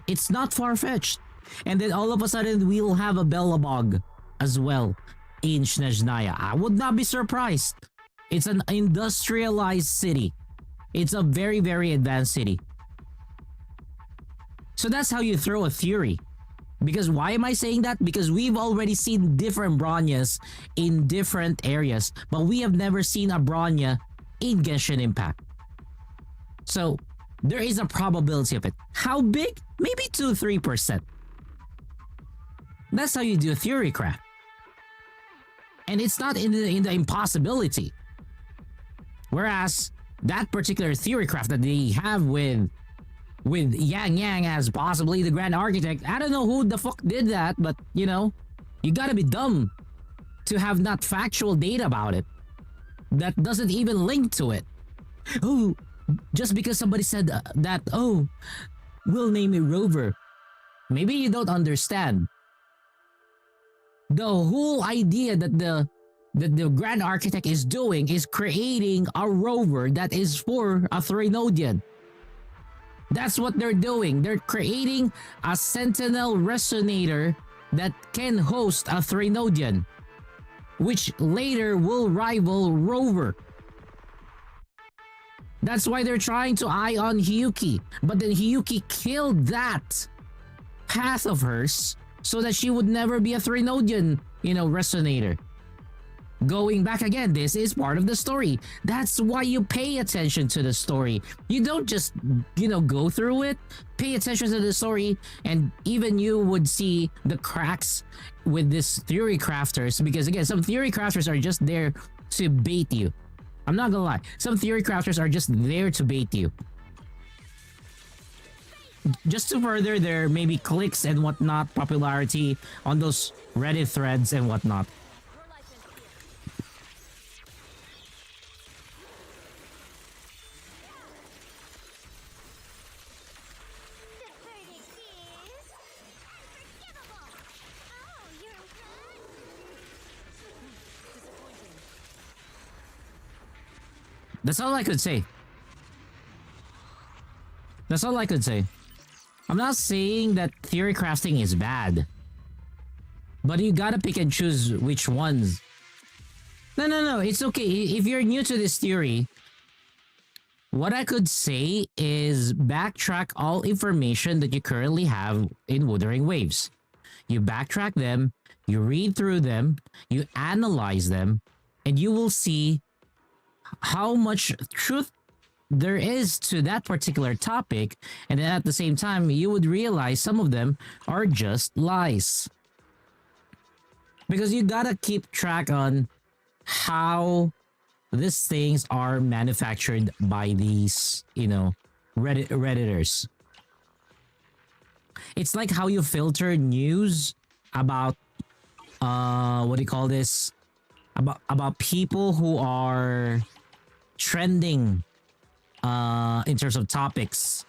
It's not far-fetched. And then all of a sudden, we'll have a Belobog as well in Snezhnaya. I would not be surprised. It's an industrialized city. It's a very, very advanced city. So that's how you throw a theory. Because why am I saying that? Because we've already seen different Bronyas in different areas, but we have never seen a Bronya in Genshin Impact. So there is a probability of it. How big? Maybe 2-3%. That's how you do a theory craft. And it's not in the impossibility. Whereas that particular theory craft that they have with Yang Yang as possibly the Grand Architect, I don't know who the fuck did that, but you know, you gotta be dumb to have not factual data about it that doesn't even link to it. Oh, just because somebody said that, oh, we'll name it Rover. Maybe you don't understand. The whole idea that the Grand Architect is doing is creating a rover that is for a Threnodian. That's what they're doing. They're creating a Sentinel Resonator that can host a Threnodian, which later will rival Rover. That's why they're trying to eye on Hiyuki. But then Hiyuki killed that path of hers so that she would never be a Threnodian, Resonator. Going back again, this is part of the story. That's why you pay attention to the story. You don't just, go through it. Pay attention to the story, and even you would see the cracks with this theory crafters. Because again, some theory crafters are just there to bait you. I'm not gonna lie. Some theory crafters are just there to bait you. Just to further their maybe clicks and whatnot, popularity on those Reddit threads and whatnot. That's all I could say. That's all I could say. I'm not saying that theory crafting is bad. But you gotta pick and choose which ones. No, it's okay. If you're new to this theory, what I could say is backtrack all information that you currently have in Wuthering Waves. You backtrack them, you read through them, you analyze them, and you will see how much truth there is to that particular topic, and then at the same time you would realize some of them are just lies. Because you gotta keep track on how these things are manufactured by these, Redditors. It's like how you filter news about what do you call this? About people who are trending in terms of topics.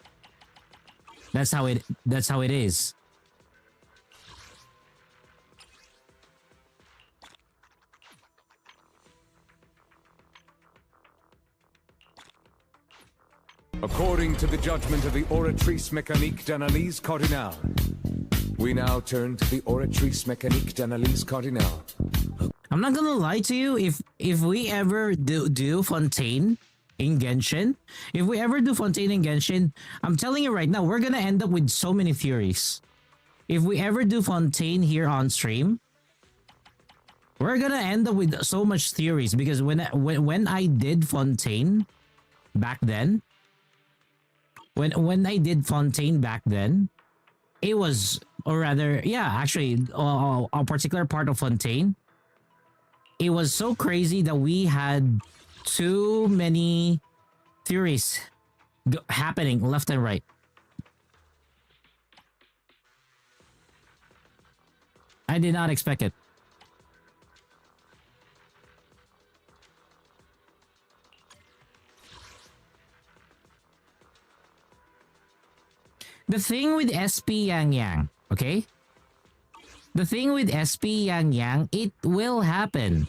That's how it is. According to the judgment of the Oratrice Mécanique d'Analyse Cardinale, we now turn to the Oratrice Mécanique d'Analyse Cardinale. I'm not gonna lie to you, if we ever do Fontaine in Genshin, I'm telling you right now, we're gonna end up with so many theories. If we ever do Fontaine here on stream, we're gonna end up with so much theories, because when I did Fontaine back then, when I did Fontaine back then, it was, or rather, yeah, actually, a particular part of Fontaine, it was so crazy that we had too many theories happening left and right. I did not expect it. The thing with SP Yang Yang, okay? The thing with SP Yang Yang, it will happen.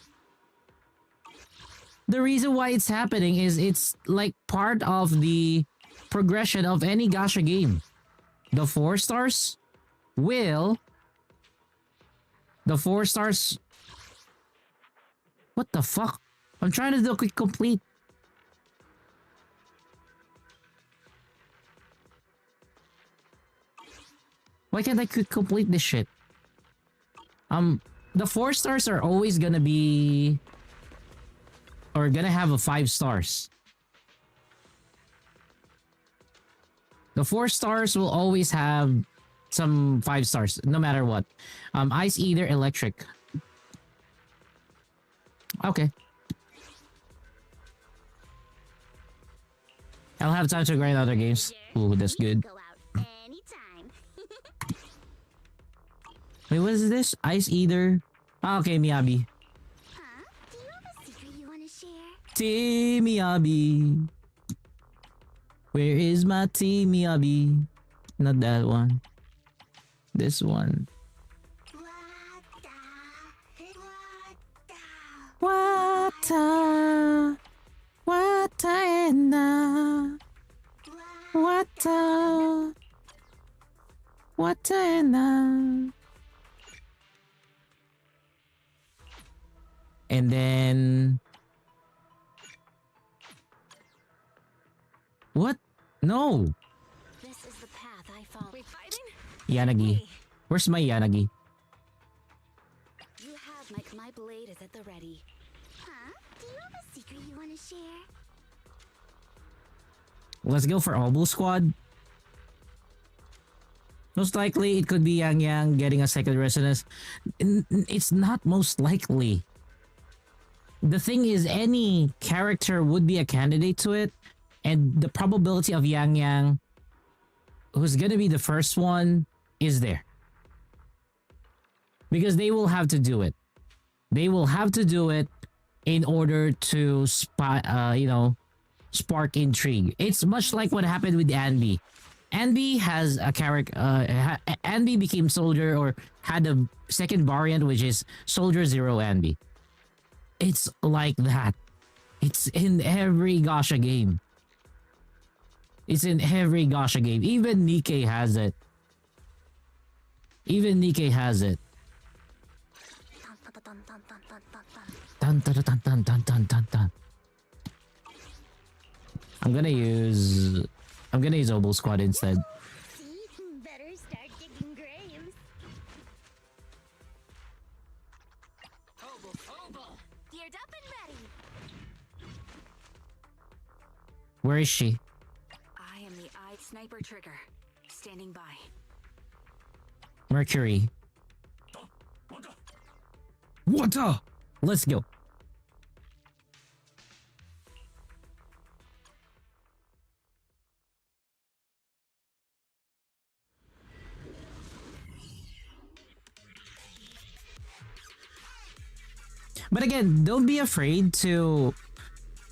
The reason why it's happening is it's like part of the progression of any gacha game. The 4 stars will... The 4 stars... What the fuck? I'm trying to do a quick complete. Why can't I quick complete this shit? The 4 stars are always gonna be... Or gonna have a 5 stars. The 4 stars will always have some 5 stars, no matter what. Ice, either electric. Okay. I'll have time to grind other games. Ooh, that's good. Go out anytime. Wait, what is this? Ice Eater. Ah, okay, Miyabi. Huh? Do you have a secret you want to share? Team Miyabi. Where is my Team Miyabi? Not that one. This one. Wata. Wataena. Wata. Wataena. And then... What? No! This is the path I followed. We fighting? Yanagi. Where's my Yanagi? You have my blade is at the ready. Huh? Do you have a secret you want to share? Let's go for Obel Squad. Most likely, it could be Yang Yang getting a second resonance. It's not most likely. The thing is, any character would be a candidate to it. And the probability of Yang Yang, who's gonna be the first one, is there. Because they will have to do it. They will have to do it in order to spark intrigue. It's much like what happened with Anby. Anby has a character. Anby became Soldier, or had a second variant, which is Soldier Zero Anby. It's like that. It's in every gacha game. It's in every gacha game. Even Nikkei has it. Even Nikkei has it. Dun, dun, dun, dun, dun, dun, dun, dun. I'm gonna use Obel Squad instead. See? Better start digging graves. Geared up and ready. Where is she? I am the eyed sniper trigger. Standing by. Mercury. Water! Let's go. But again, don't be afraid to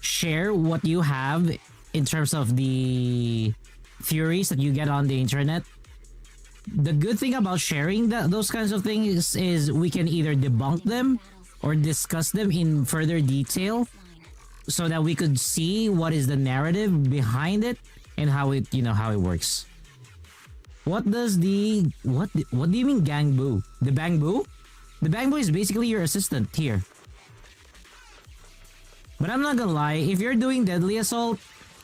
share what you have in terms of the theories that you get on the internet. The good thing about sharing those kinds of things is we can either debunk them or discuss them in further detail so that we could see what is the narrative behind it and how it works. What does what do you mean gang boo? The bang boo? The bang boo is basically your assistant here. But I'm not gonna lie, if you're doing Deadly Assault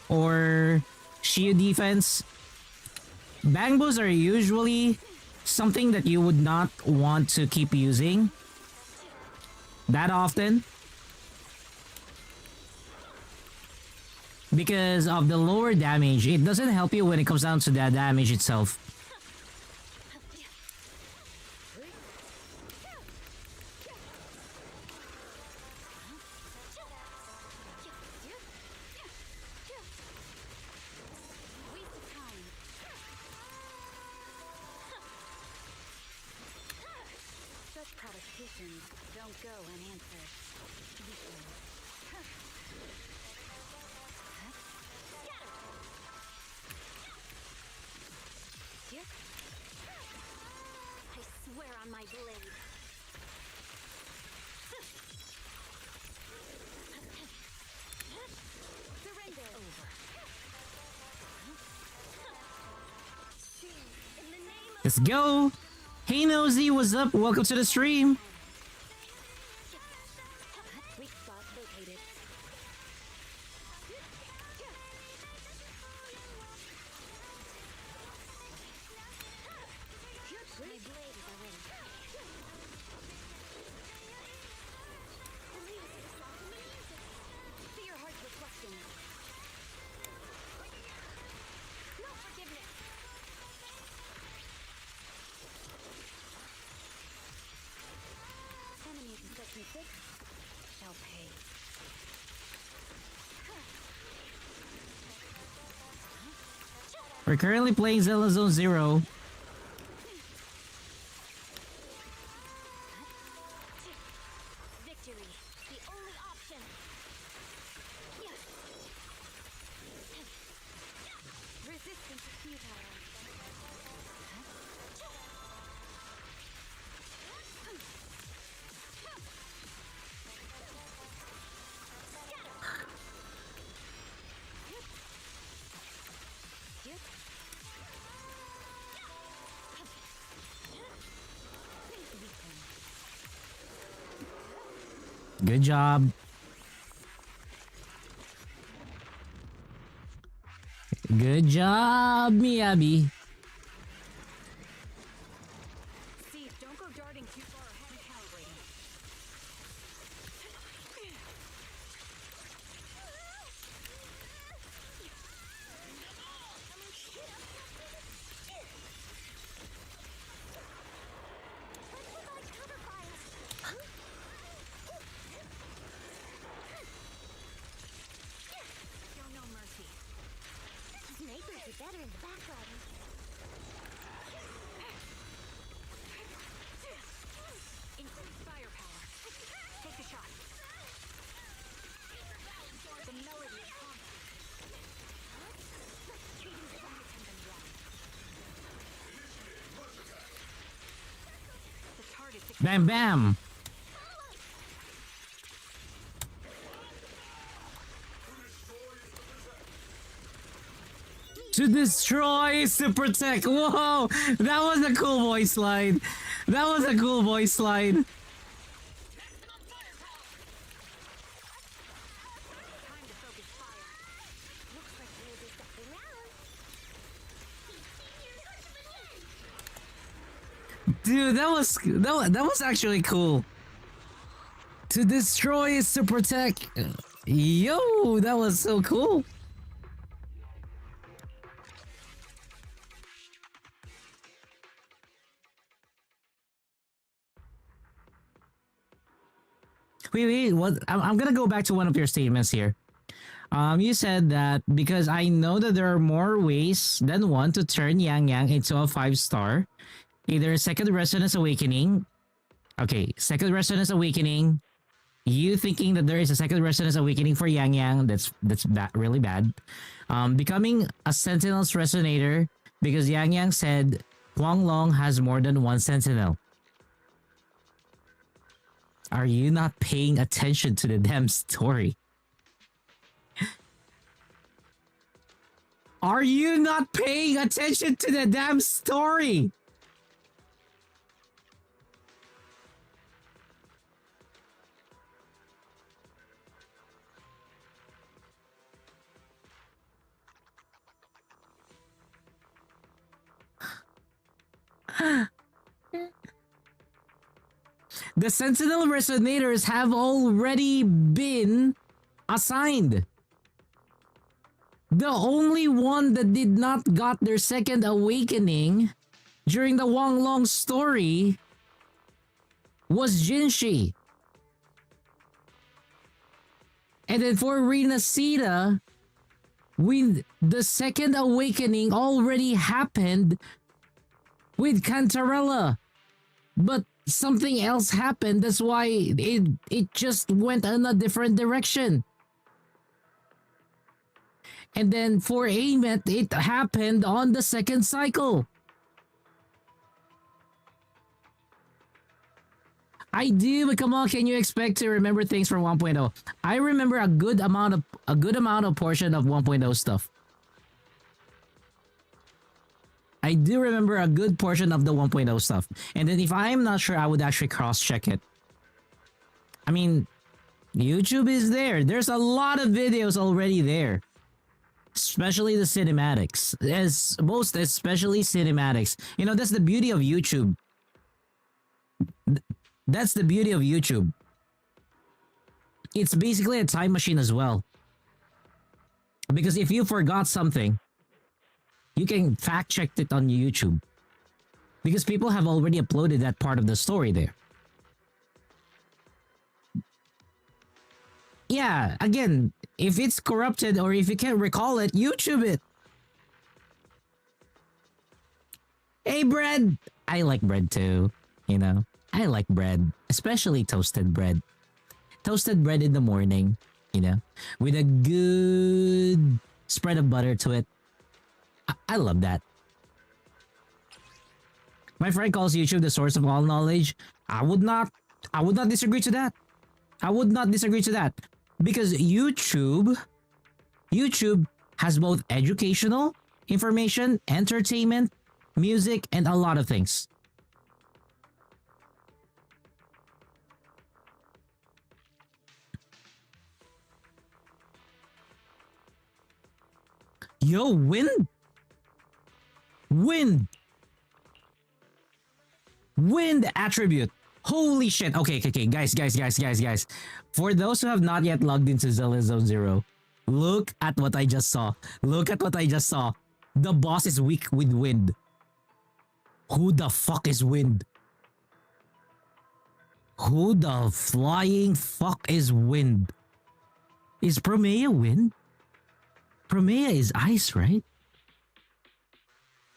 or Shield Defense, bang boos are usually something that you would not want to keep using that often. Because of the lower damage, it doesn't help you when it comes down to the damage itself. Such provocations don't go unanswered. I swear on my blade. Let's go. Hey Nosy, what's up? Welcome to the stream. Weak spot located. My blade is already. See your heart's reflection. No forgiveness. Enemy who sets me sick shall pay. We're currently playing Zelda Zone Zero. Victory, the only option. Resistance is futile. Good job. Good job, Miyabi. Steve, don't go darting too far ahead of calibrating. Show no mercy. Snipers are better in the background. Increase firepower. Take the shot. The melody is calm. Treating the zombies has been wrong. The target is Bam bam. To destroy is to protect. Whoa, that was a cool voice line. That was a cool voice line. time to focus fire. Looks like Rose is stepping around. Dude, that was actually cool. To destroy is to protect. Yo, that was so cool. Wait, what? I'm gonna go back to one of your statements here. You said that because I know that there are more ways than one to turn Yang Yang into a 5-star. Either Second Resonance Awakening. Okay, Second Resonance Awakening. You thinking that there is a Second Resonance Awakening for Yang Yang, that's really bad. Becoming a Sentinel's Resonator because Yang Yang said Huang Long has more than one Sentinel. Are you not paying attention to the damn story? Are you not paying attention to the damn story? The Sentinel Resonators have already been assigned. The only one that did not got their second awakening during the Wang Long story was Jinshi. And then for Renacida, the second awakening already happened with Cantarella. But something else happened. That's why it just went in a different direction. And then for Amet, it happened on the second cycle. I do, but come on, can you expect to remember things from 1.0? I remember a good amount of portion of 1.0 stuff. I do remember a good portion of the 1.0 stuff. And then if I'm not sure, I would actually cross-check it. I mean, YouTube is there. There's a lot of videos already there. Especially the cinematics. Especially cinematics. You know, that's the beauty of YouTube. That's the beauty of YouTube. It's basically a time machine as well. Because if you forgot something, you can fact check it on YouTube. Because people have already uploaded that part of the story there. Yeah, again, if it's corrupted or if you can't recall it, YouTube it. Hey, bread! I like bread too, you know. I like bread, especially toasted bread. Toasted bread in the morning, you know, with a good spread of butter to it. I love that. My friend calls YouTube the source of all knowledge. I would not disagree to that. I would not disagree to that. Because YouTube has both educational, information, entertainment, music, and a lot of things. Yo, wind? Wind attribute. Holy shit. Okay, guys. For those who have not yet logged into Zelda Zone Zero, look at what I just saw. The boss is weak with wind. Who the fuck is wind? Who the flying fuck is wind? Is Promeia wind? Promeia is ice, right?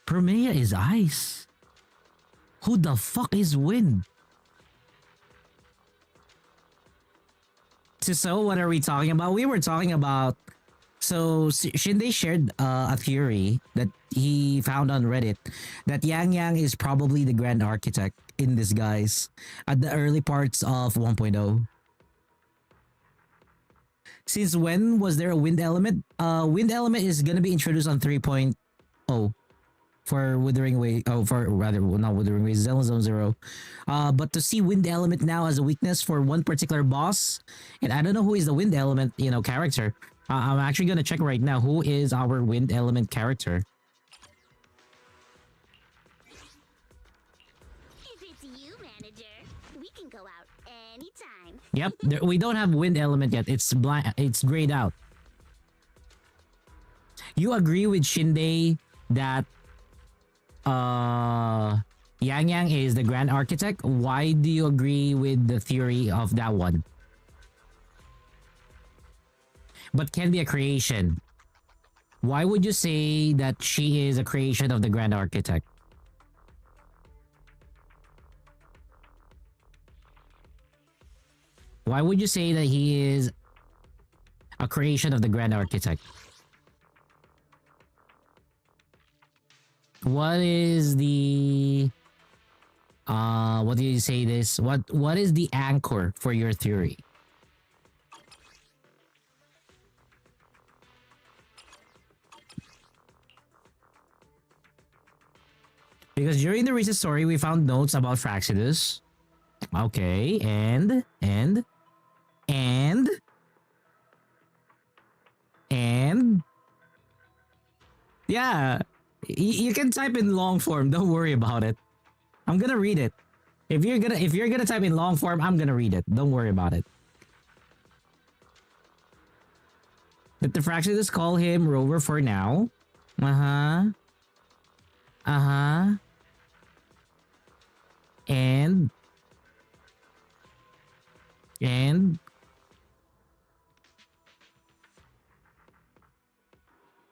Promeia is ice. Who the fuck is wind? So what are we talking about? We were talking about... So Shinde shared a theory that he found on Reddit that Yang Yang is probably the Grand Architect in disguise at the early parts of 1.0. Since when was there a wind element? Wind element is gonna be introduced on 3.0 for Withering Way. Oh, for rather not Withering Way, Zelda Zone Zero. But to see wind element now as a weakness for one particular boss, and I don't know who is the wind element, you know, character. I'm actually gonna check right now who is our wind element character. If it's you, manager, we can go out anytime. Yep, we don't have wind element yet. It's blind. It's grayed out. You agree with Shinde that Yang Yang is the Grand Architect? Why do you agree with the theory of that one? But can be a creation. Why would you say that she is a creation of the Grand Architect? Why would you say that he is a creation of the Grand Architect? What is the... what do you say this? What is the anchor for your theory? Because during the recent story, we found notes about Fraxidus. Okay, and... Yeah, you can type in long form. Don't worry about it. I'm gonna read it. If you're gonna type in long form, I'm gonna read it. Don't worry about it. Did the Fraxidus call him Rover for now? And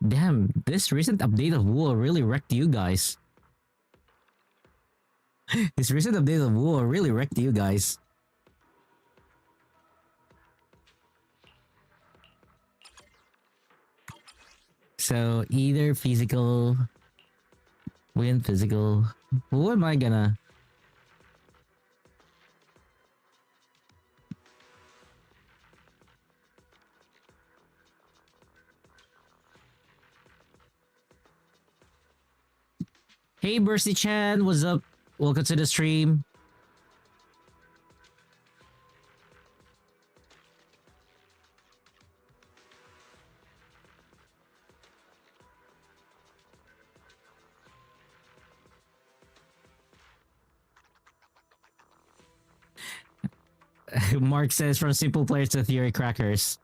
damn, this recent update of Wool really wrecked you guys. This recent update of Wool really wrecked you guys. So either physical, wind physical. Who am I gonna? Hey, Bursty Chan, what's up? Welcome to the stream. Mark says from simple players to theory crackers.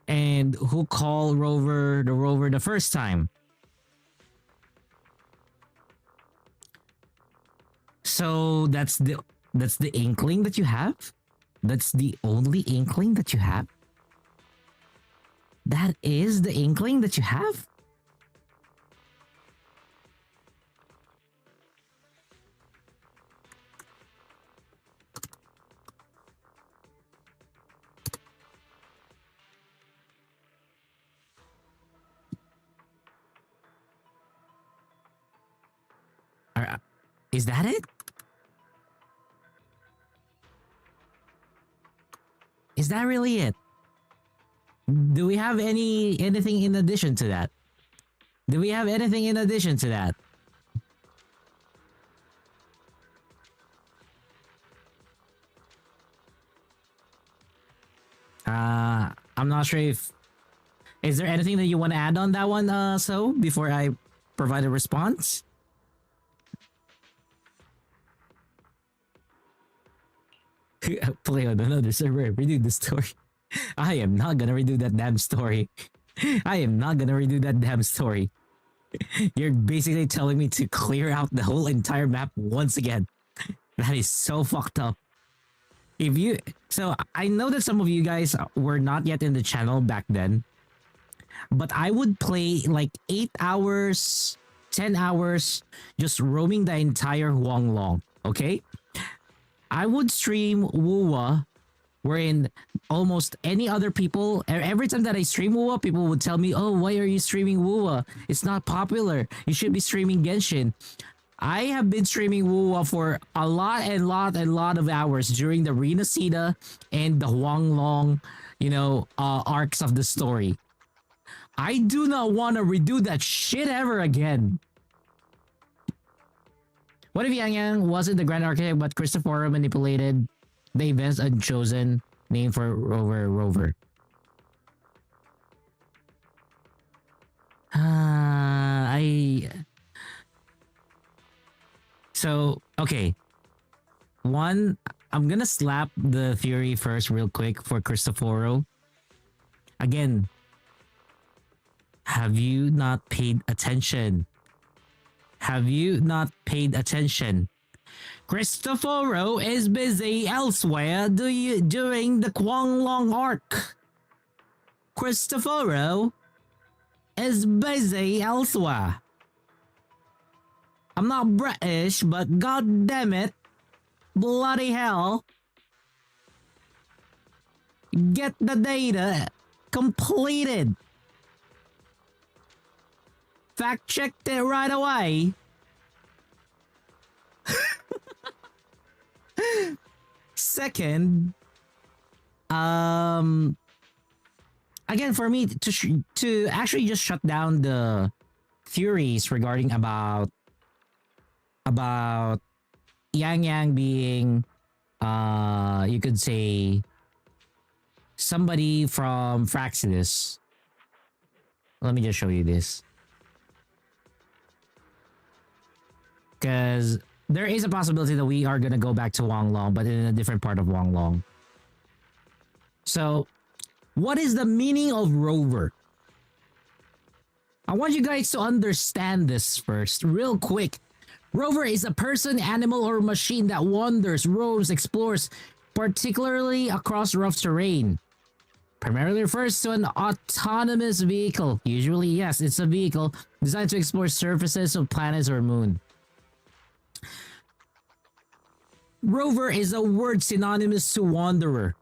And who called Rover the first time? So that's the inkling that you have? That's the only inkling that you have? That is the inkling that you have? Is that it? Is that really it? Do we have anything in addition to that? Do we have anything in addition to that? I'm not sure if... Is there anything that you want to add on that one, so, before I provide a response? Play on another server, redo the story. I am not gonna redo that damn story. I am not gonna redo that damn story. You're basically telling me to clear out the whole entire map once again. That is so fucked up. If you... So, I know that some of you guys were not yet in the channel back then. But I would play like 8 hours, 10 hours, just roaming the entire Huanglong, okay? I would stream Wuwa, wherein almost any other people, every time that I stream Wuwa, people would tell me, oh, why are you streaming Wuwa? It's not popular. You should be streaming Genshin. I have been streaming Wuwa for a lot of hours during the Renacida and the Huanglong, arcs of the story. I do not want to redo that shit ever again. What if Yang Yang wasn't the Grand Architect, but Christopher manipulated the events and chosen name for Rover? So, okay. One, I'm gonna slap the theory first real quick for Cristoforo. Again, have you not paid attention? Have you not paid attention? Cristoforo is busy elsewhere doing the Huanglong arc. Cristoforo is busy elsewhere. I'm not British, but god damn it, bloody hell. Get the data completed. Fact checked it right away. Second, again, for me to actually just shut down the theories regarding about Yang Yang being, you could say, somebody from Fraxidus. Let me just show you this. Because there is a possibility that we are going to go back to Huanglong, but in a different part of Huanglong. So, what is the meaning of Rover? I want you guys to understand this first, real quick. Rover is a person, animal, or machine that wanders, roams, explores, particularly across rough terrain. Primarily refers to an autonomous vehicle. Usually, yes, it's a vehicle designed to explore surfaces of planets or moon. Rover is a word synonymous to wanderer.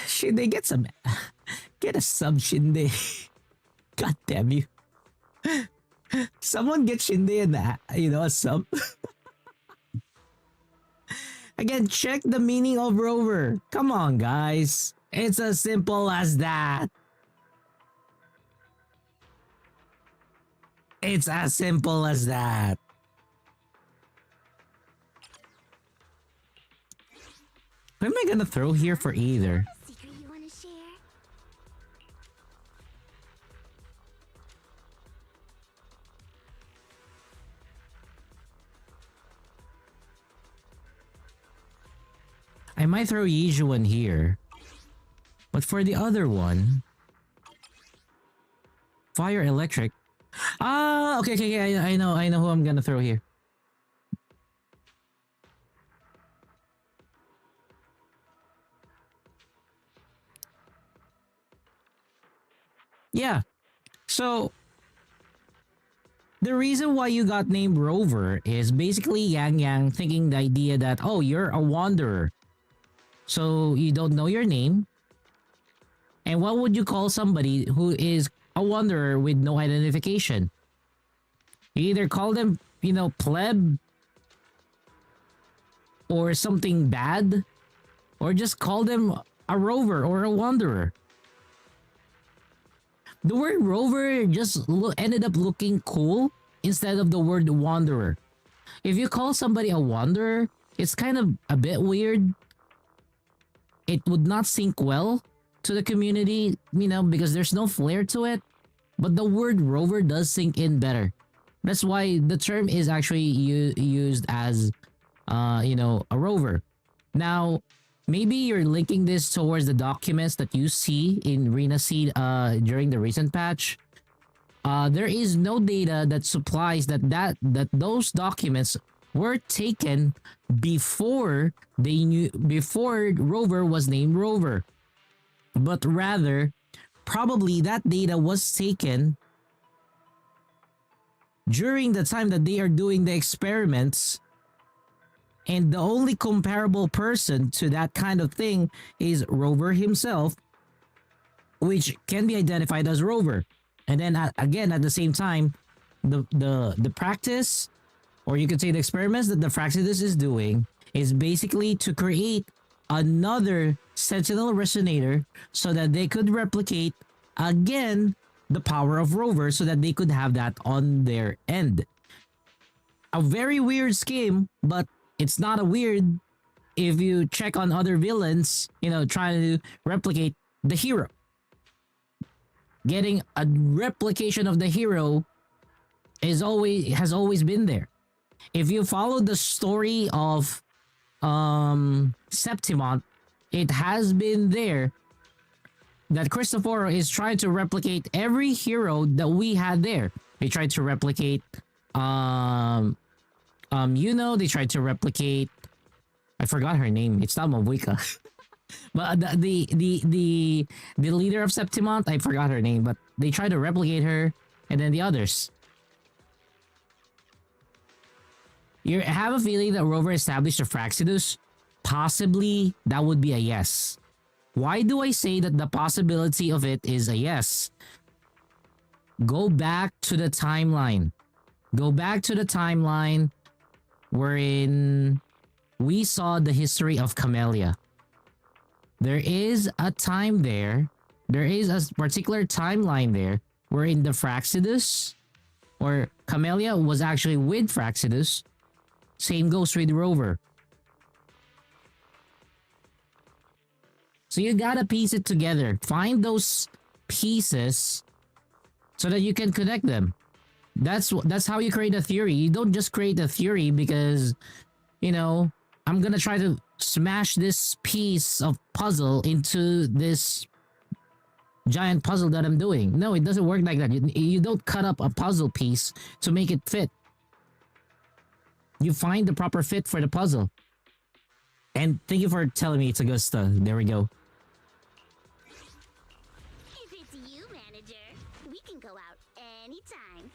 Should they get some... Get a sub, Shinde. God damn you. Someone get Shinde and a sub. Again, check the meaning of rover. Come on, guys. It's as simple as that. It's as simple as that. What am I gonna throw here for either? A secret you want to share? I might throw Yijuan here. But for the other one... Fire electric. Ah, okay. I know who I'm gonna throw here. Yeah. So the reason why you got named Rover is basically Yang Yang thinking the idea that, oh, you're a wanderer. So you don't know your name. And what would you call somebody who is a wanderer with no identification? You either call them, pleb or something bad, or just call them a rover or a wanderer. The word rover just ended up looking cool instead of the word wanderer. If you call somebody a wanderer, it's kind of a bit weird. It would not sync well to the community, because there's no flair to it. But the word rover does sink in better. That's why the term is actually used as, a rover. Now, maybe you're linking this towards the documents that you see in Rena Seed during the recent patch. There is no data that supplies that those documents were taken before Rover was named Rover. But rather, probably that data was taken during the time that they are doing the experiments, and the only comparable person to that kind of thing is Rover himself, which can be identified as Rover. And then again, at the same time, the practice, or you could say the experiments that the Fraxidus is doing, is basically to create another Sentinel Resonator so that they could replicate again the power of Rover, so that they could have that on their end. A very weird scheme, but it's not a weird if you check on other villains, trying to replicate the hero. Getting a replication of the hero has always been there. If you follow the story of Septimont, it has been there that Cristoforo is trying to replicate every hero that we had there. They tried to replicate they tried to replicate, I forgot her name. It's not Mavuika. But the leader of Septimont, I forgot her name, but they tried to replicate her, and then the others. You have a feeling that Rover established a Fraxidus? Possibly, that would be a yes. Why do I say that the possibility of it is a yes? Go back to the timeline. Go back to the timeline wherein we saw the history of Camellia. There is a time there, there is a particular timeline there wherein the Fraxidus, or Camellia was actually with Fraxidus. Same goes with Rover. So you gotta piece it together. Find those pieces so that you can connect them. That's how you create a theory. You don't just create a theory because, I'm gonna try to smash this piece of puzzle into this giant puzzle that I'm doing. No, it doesn't work like that. You don't cut up a puzzle piece to make it fit. You find the proper fit for the puzzle. And thank you for telling me it's Augusta. There we go. If it's you, manager, we can go out anytime.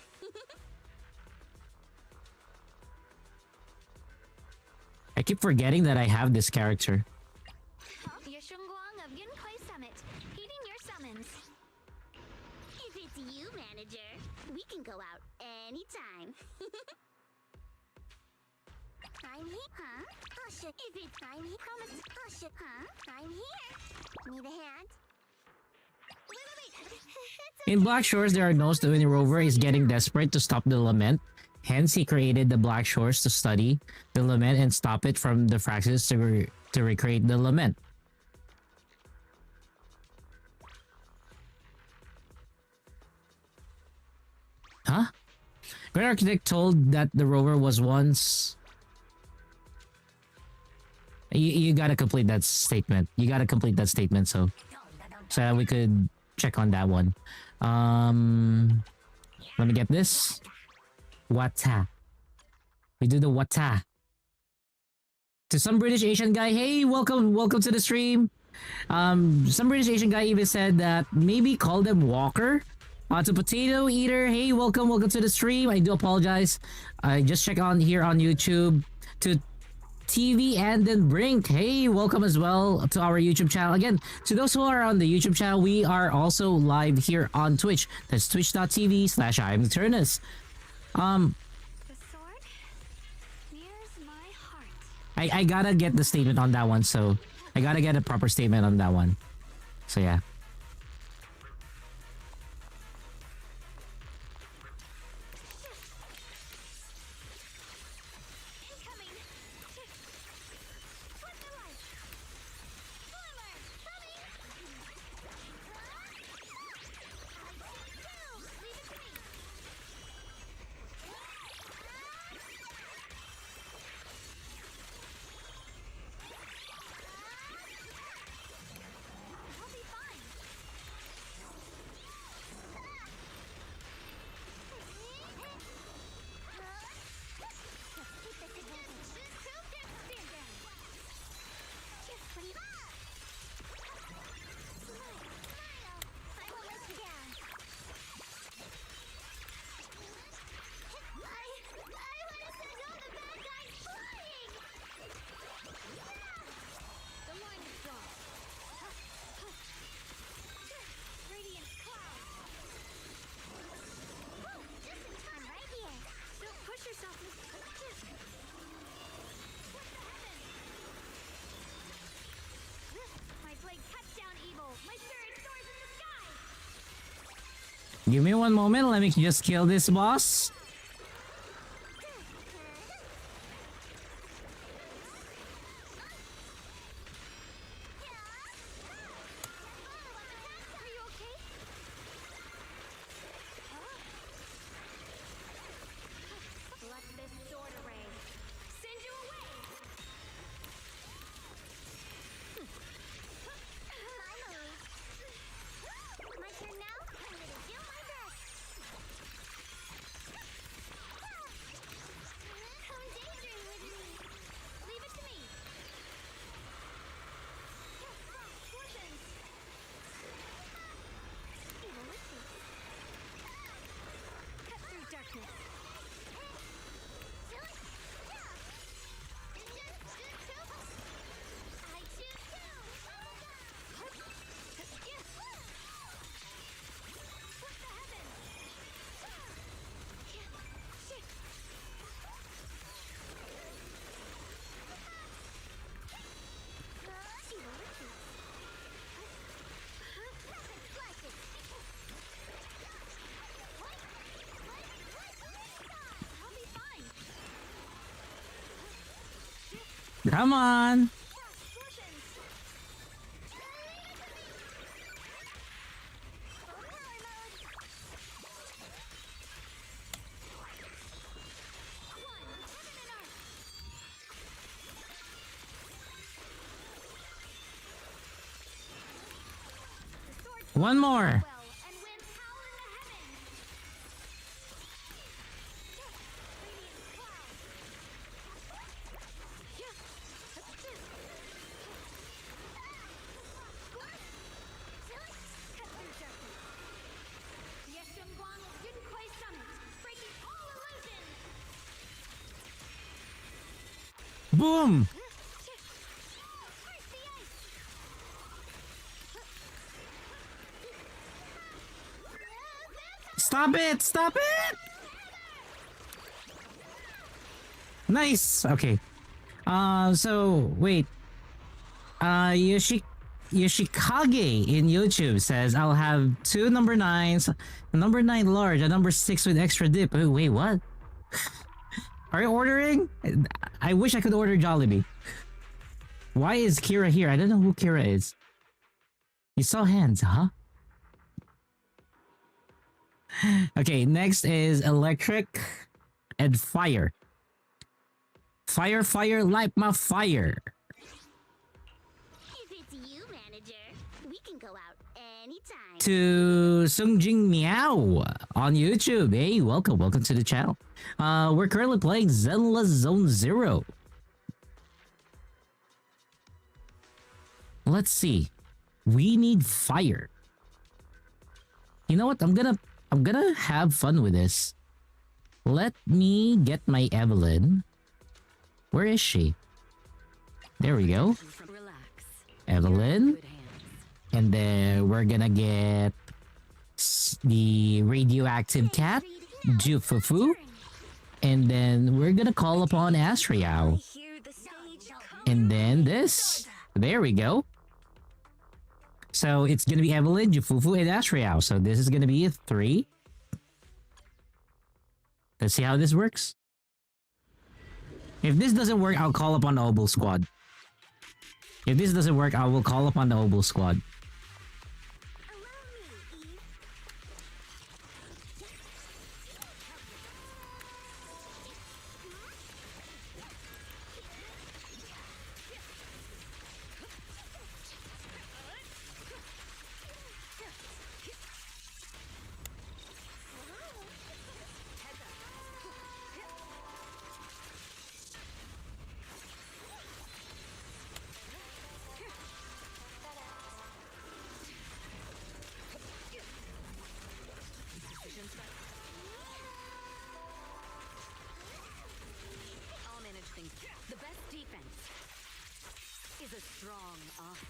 I keep forgetting that I have this character. Yashungguang of Yunkai Summit, heeding your summons. If it's you, manager, we can go out anytime. I'm here, huh? Oh shit, if it's I'm here, promise. Oh shit, huh? I'm here. Need a hand? Wait. In Black Shores, there are notes that when the rover is getting desperate to stop the lament. Hence, he created the Black Shores to study the lament and stop it from the fractures to recreate the lament. Huh? Great Architect told that the rover was once... You gotta complete that statement. You gotta complete that statement so that we could check on that one. Let me get this. Wata. We do the wata. To some British Asian guy, hey, welcome to the stream. Some British Asian guy even said that maybe call them Walker. To Potato Eater, hey, welcome to the stream. I do apologize. I just checked on here on YouTube. To TV and then Brink, hey, welcome as well to our YouTube channel. Again, to those who are on the YouTube channel, we are also live here on Twitch. That's twitch.tv/IamEternus. The sword mirrors my heart. I gotta get the statement on that one, so I gotta get a proper statement on that one. So yeah. Incoming! Flip the light! Spoiler! Coming! Leave it to me! I'll be fine! Radiant cloud! Whoa, just in time, right here! Don't push yourself. My blade cuts down evil. My spirit soars in the sky. Give me one moment, let me just kill this boss. Are you okay? Let this sword array send you away. My turn now. I'm gonna do my best. Come daydream with me. Leave it to me. Portions. Evil witches. Cut through darkness. I choose to. Flip the heavens. Evil witches. Rapid flashes. I'll be fine. Come on. Portions. Full power mode. One, heaven and earth. The sword One more. well and winds howl in the heavens. Radiant cloud. Cut through darkness. Yeshunguang Yunquay Summit, breaking all illusions. Boom. Curse the ice. Stop it! Stop it! Nice. Okay. So wait. Yoshikage in YouTube says I'll have 2 number 9s, a number 9 large, a number 6 with extra dip. Oh, wait, what? Are you ordering? I wish I could order Jollibee. Why is Kira here? I don't know who Kira is. You saw hands, huh? Okay, next is electric and fire. Fire, fire, light my fire. If it's you, manager, we can go out anytime. To Sungjing Meow on YouTube. Hey, welcome to the channel. We're currently playing Zenless Zone Zero. Let's see. We need fire. You know what? I'm gonna have fun with this. Let me get my Evelyn. Where is she? There we go. Relax. Evelyn. Good hands. And then we're gonna get the radioactive cat, Jufufu. And then we're gonna call upon Asriao. Hear the stage And then this. There we go. So it's gonna be Evelyn, Jufufu, and Asriao. So this is gonna be a 3. Let's see how this works. If this doesn't work, I'll call upon the Obel Squad. If this doesn't work, I will call upon the Obel Squad. I'll manage things. The best defense is a strong offense.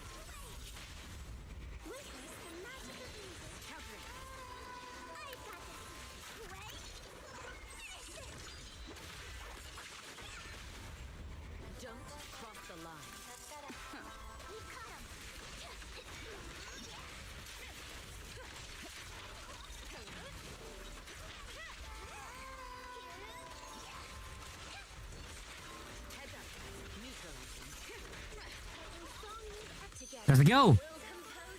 Witness the magic of music. Countering. I've got this. Wait. Finish it. Don't cross the line. We caught him. Heads up. Neutralizing. Together. Let's go. We'll compose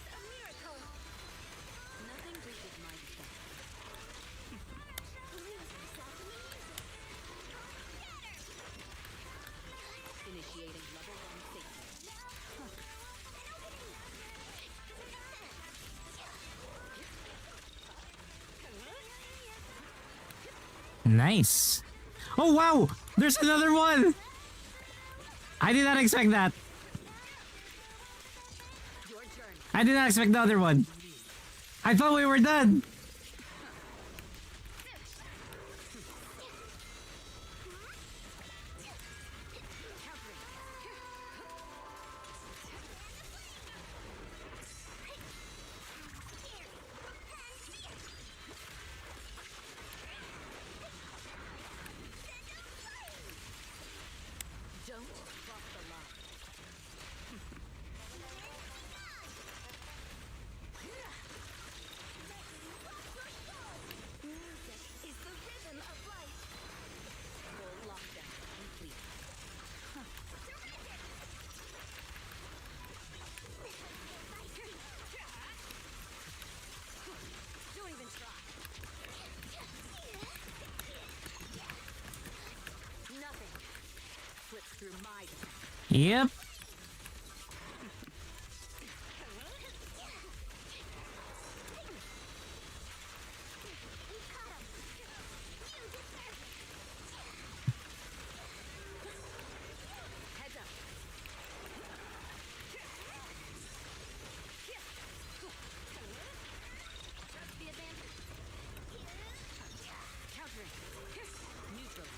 a miracle. Nothing reaches my defense. Lose yourself in the music. Initiating level 1 safety. Nice. Oh, wow. There's another one. I did not expect that. Your turn. I did not expect the other one. I thought we were done. Don't cross the line. Music is the rhythm of life. Full lockdown complete. Don't even try. Nothing slips through my defense. Yep. Heads up. Trust the advantage. Countering. Neutral.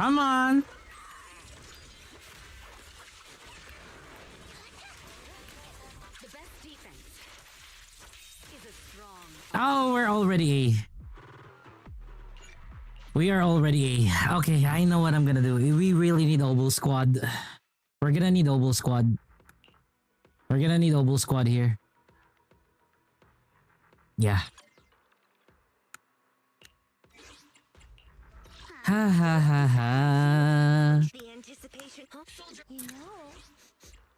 Come on. The best defense is a strong. Oh, we're already A. We are already A. Okay, I know what I'm gonna do. We really need Oboe Squad. We're gonna need Oboe Squad. We're gonna need Oboe Squad here. Yeah. Ha ha ha ha. The anticipation. Huh? You know,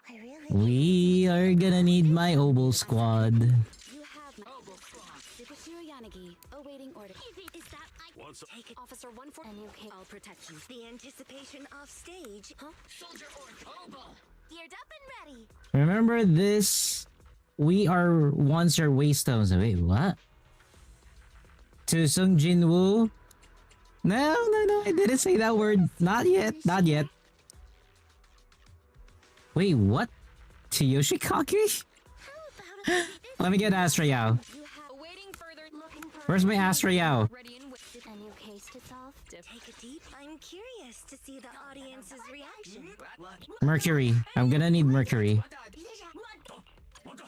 I really. We are gonna need my Oboe Squad. You have mobile squad. Superhero Yanagi awaiting order. Is that I take it? Officer 14. And you can. I'll protect you. The anticipation off stage. Huh? Soldier or Oboe. Geared up and ready. Remember this? We are once your waystones. Wait, what? To Sung Jin Woo? No, I didn't say that word. Not yet, not yet. Wait, what? To Yoshikage? How about Let me get Astra Yao. You have awaiting further. looking for Where's my Astra Yao? Ready and a new case to solve? Take a deep. I'm curious to see the audience's reaction. Mercury. I'm gonna need Mercury.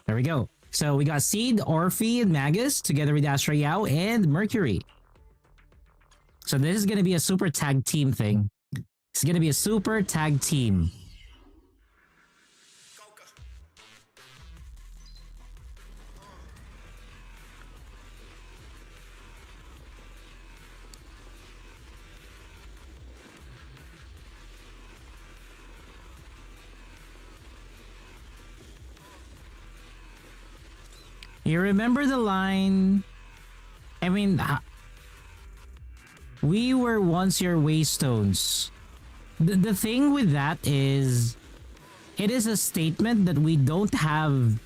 There we go. So we got Seed, Orphe, and Magus together with Astra Yao and Mercury. So this is gonna be a super tag team thing. It's gonna be a super tag team. You remember the line? I mean, we were once your waystones. The thing with that is, it is a statement that we don't have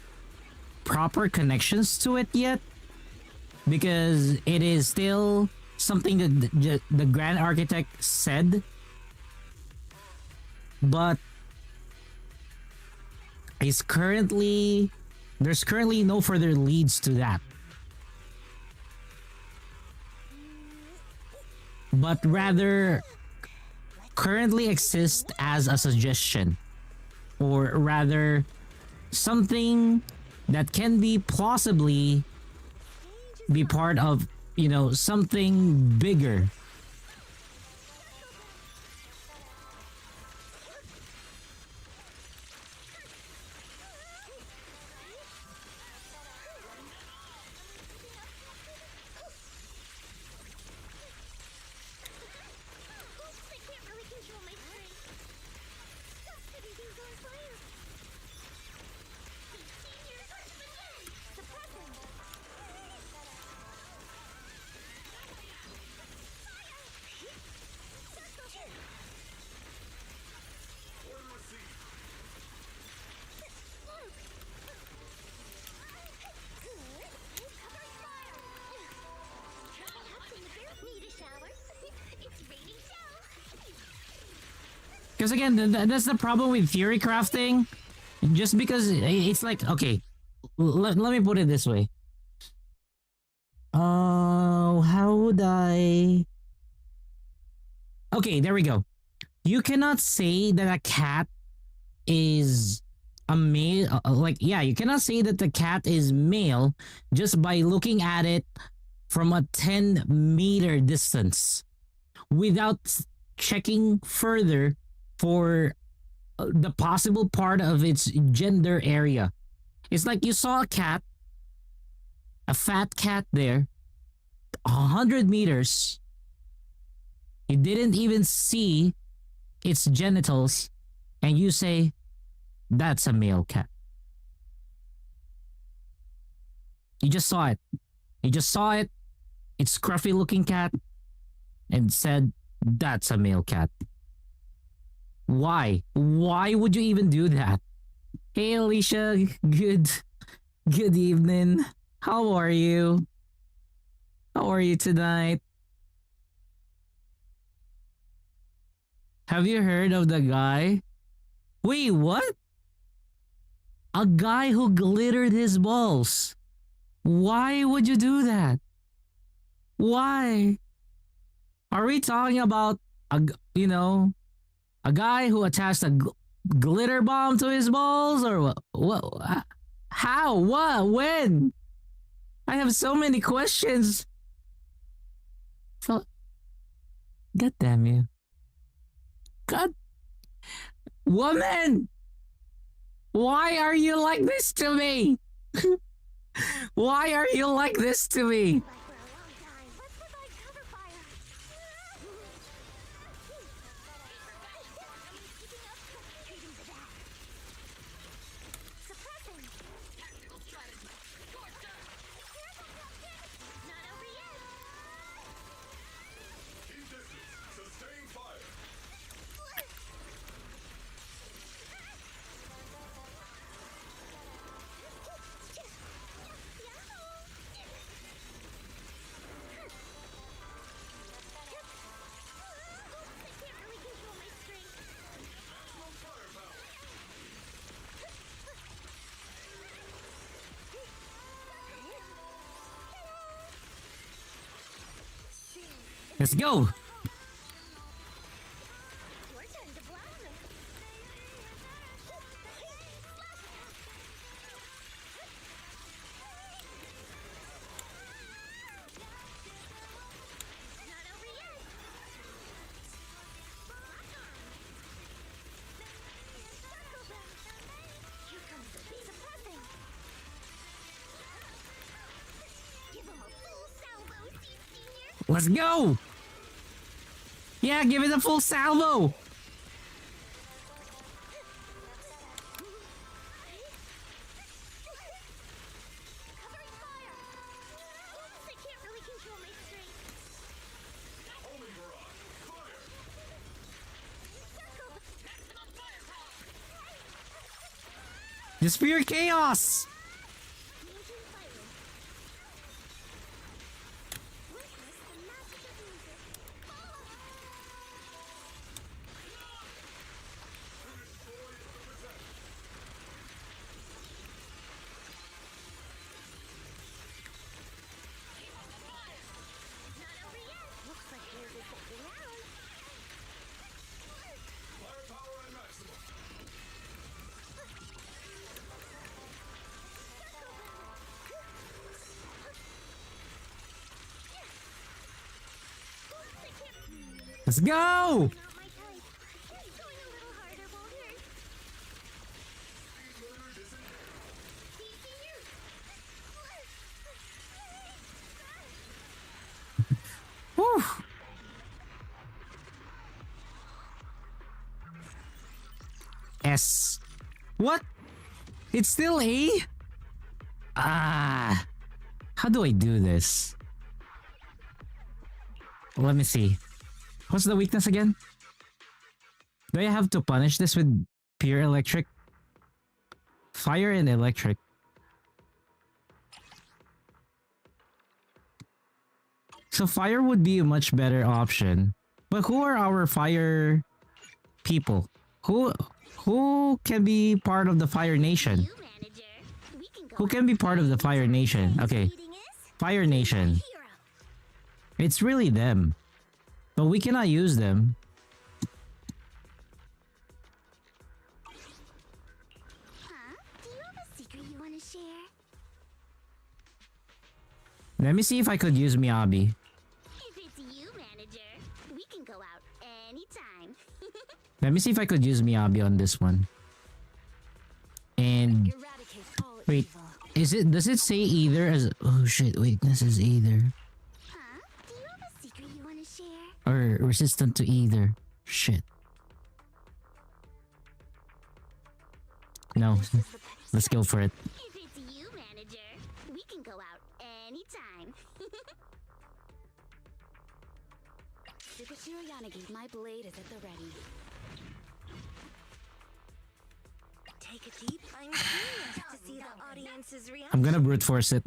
proper connections to it yet. Because it is still something that the Grand Architect said. But is currently... There's currently no further leads to that. But rather currently exists as a suggestion. Or rather something that can be plausibly be part of, you know, something bigger. I can't really control my strength. Everything's on fire. Seniors, suppress him. Need a shower? It's raining show. Because again, that's the problem with theory crafting. Just because it's like, okay, let me put it this way. Oh, how would I... Okay, there we go. You cannot say that a cat is a male. Yeah, you cannot say that the cat is male just by looking at it from a 10-meter distance without checking further for the possible part of its gender area. It's like you saw a cat, a fat cat there, 100 meters. You didn't even see its genitals, and you say, that's a male cat. You just saw it. You just saw it. It's scruffy looking cat, and said, that's a male cat. Why? Why would you even do that? Hey Alicia, good evening. How are you? How are you tonight? Have you heard of the guy? Wait, what? A guy who glittered his balls. Why would you do that? Why? Are we talking about you know, a guy who attached a glitter bomb to his balls, or what? What? How? What? When? I have so many questions. God damn you. God. Woman! Why are you like this to me? Why are you like this to me? For a long time. Let's provide cover fire. Keeping up to that. Suppressing. Tactical strategy. Not over yet. Keep distance. Sustain fire. I can't really control my strength. Maximum firepower. Let's go. Your turn to blow. Not over yet. Here comes the beat. Suppressing. Give him a full salvo, Steve Senior. Let's go. Yeah, give it a full salvo. Covering fire. Oops, I can't really control my strength. Homing barrage. Fire. Circle. Maximum firepower. Just pure chaos. Maintain fighting. Witness the magic of music. Follow. Not over yet. Looks like there's a second round. Firepower and maximum. Let's go. Not my type. Going a little harder won't hurt. Steve Senior. Whew. S. What? It's still A? Ah. How do I do this? Let me see. What's the weakness again? Do I have to punish this with pure electric? Fire and electric. So fire would be a much better option. But who are our fire people? Who can be part of the Fire Nation? You manager. We can go Who can be part of the Fire Nation? Okay, Leading us. Fire Nation. Hero. It's really them. But we cannot use them. Huh? Do you have a secret you want to share? Let me see if I could use Miyabi. If it's you, manager, we can go out anytime. Let me see if I could use Miyabi on this one. And Eradicate all wait, evil. does it say either as oh shit, weakness is either Huh? Do you have a secret you want to share? or resistant to either? Shit. No. Let's go for it. If it's you, manager, we can go out anytime. Sukashiro Yanagi, my blade is at the ready. Take a deep. I'm curious to see the audience's reaction. I'm gonna brute force it.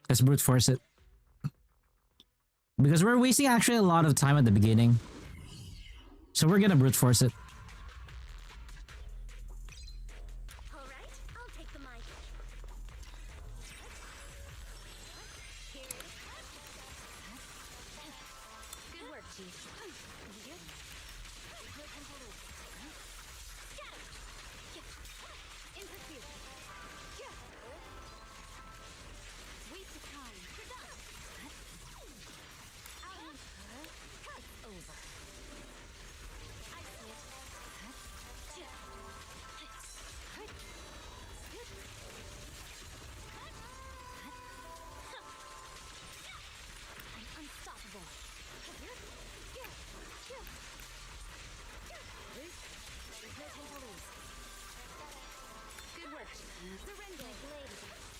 Let's brute force it. Because we're wasting actually a lot of time at the beginning. So we're gonna brute force it. All right, I'll take the mic. Here. Good work, Chief.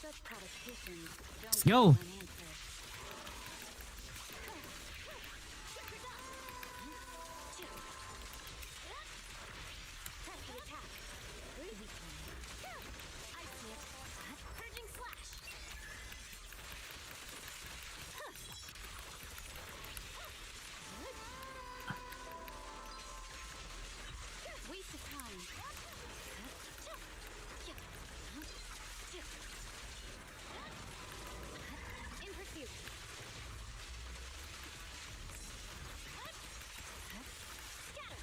Such provocations Let's don't go. go unanswered. Press the attack. I see it. Purging slash. Waste of time. In pursuit. Scatter.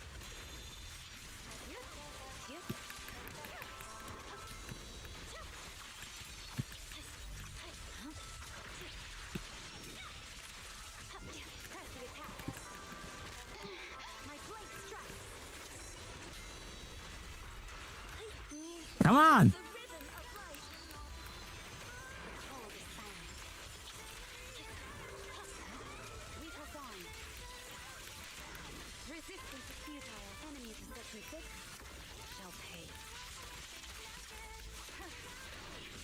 Press the attack. My blade strikes. Come on. The rhythm of life. The cold is silent. We press on. Resistance is futile. Enemy possession 6 shall pay.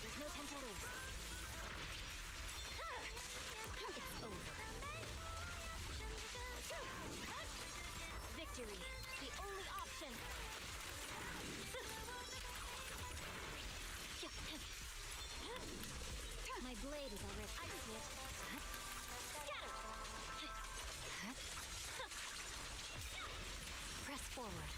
There's no time to lose. It's over. Victory, the only option. My blade is already. I see it. Scatter. Press forward.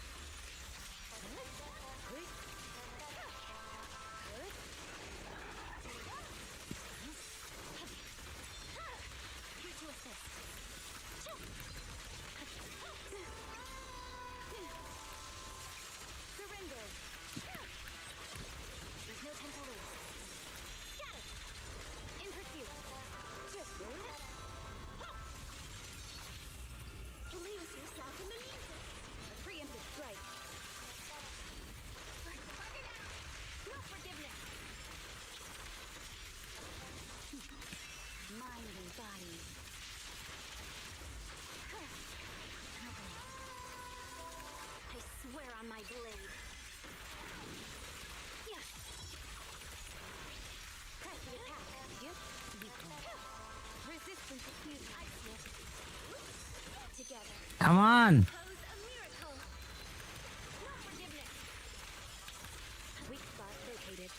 Here to assist. Surrender. There's no time to lose. Scatter. In pursuit. Lose yourself in the music. A preemptive strike. No forgiveness. Mind and body. I swear on my blade. Yes. Press the attack. Yep. Resistance is futile. I see it. Together. Come on. Pose a miracle. No forgiveness. Weak spot located.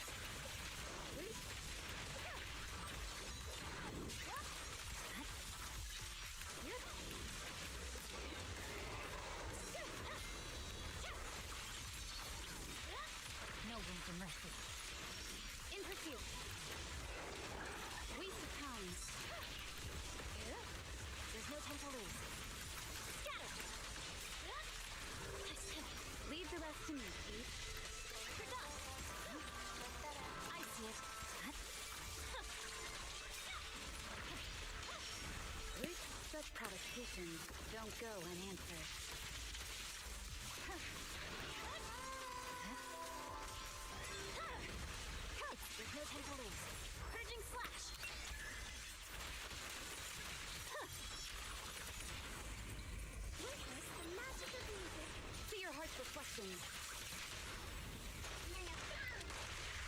No room for mercy. In pursuit. Waste of time. There's no time to lose. Scatter. Leave the rest to me, please. I see it. Such provocations don't go unanswered. There's no time to lose. Purging slash. Witness the magic of music. See your heart's reflections.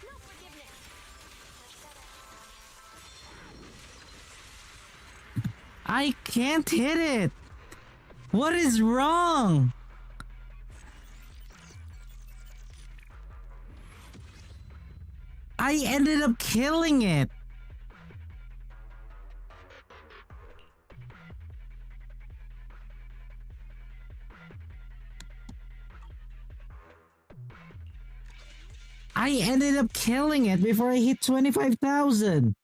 No forgiveness. I can't hit it. What is wrong? I ended up killing it. I ended up killing it before I hit 25,000.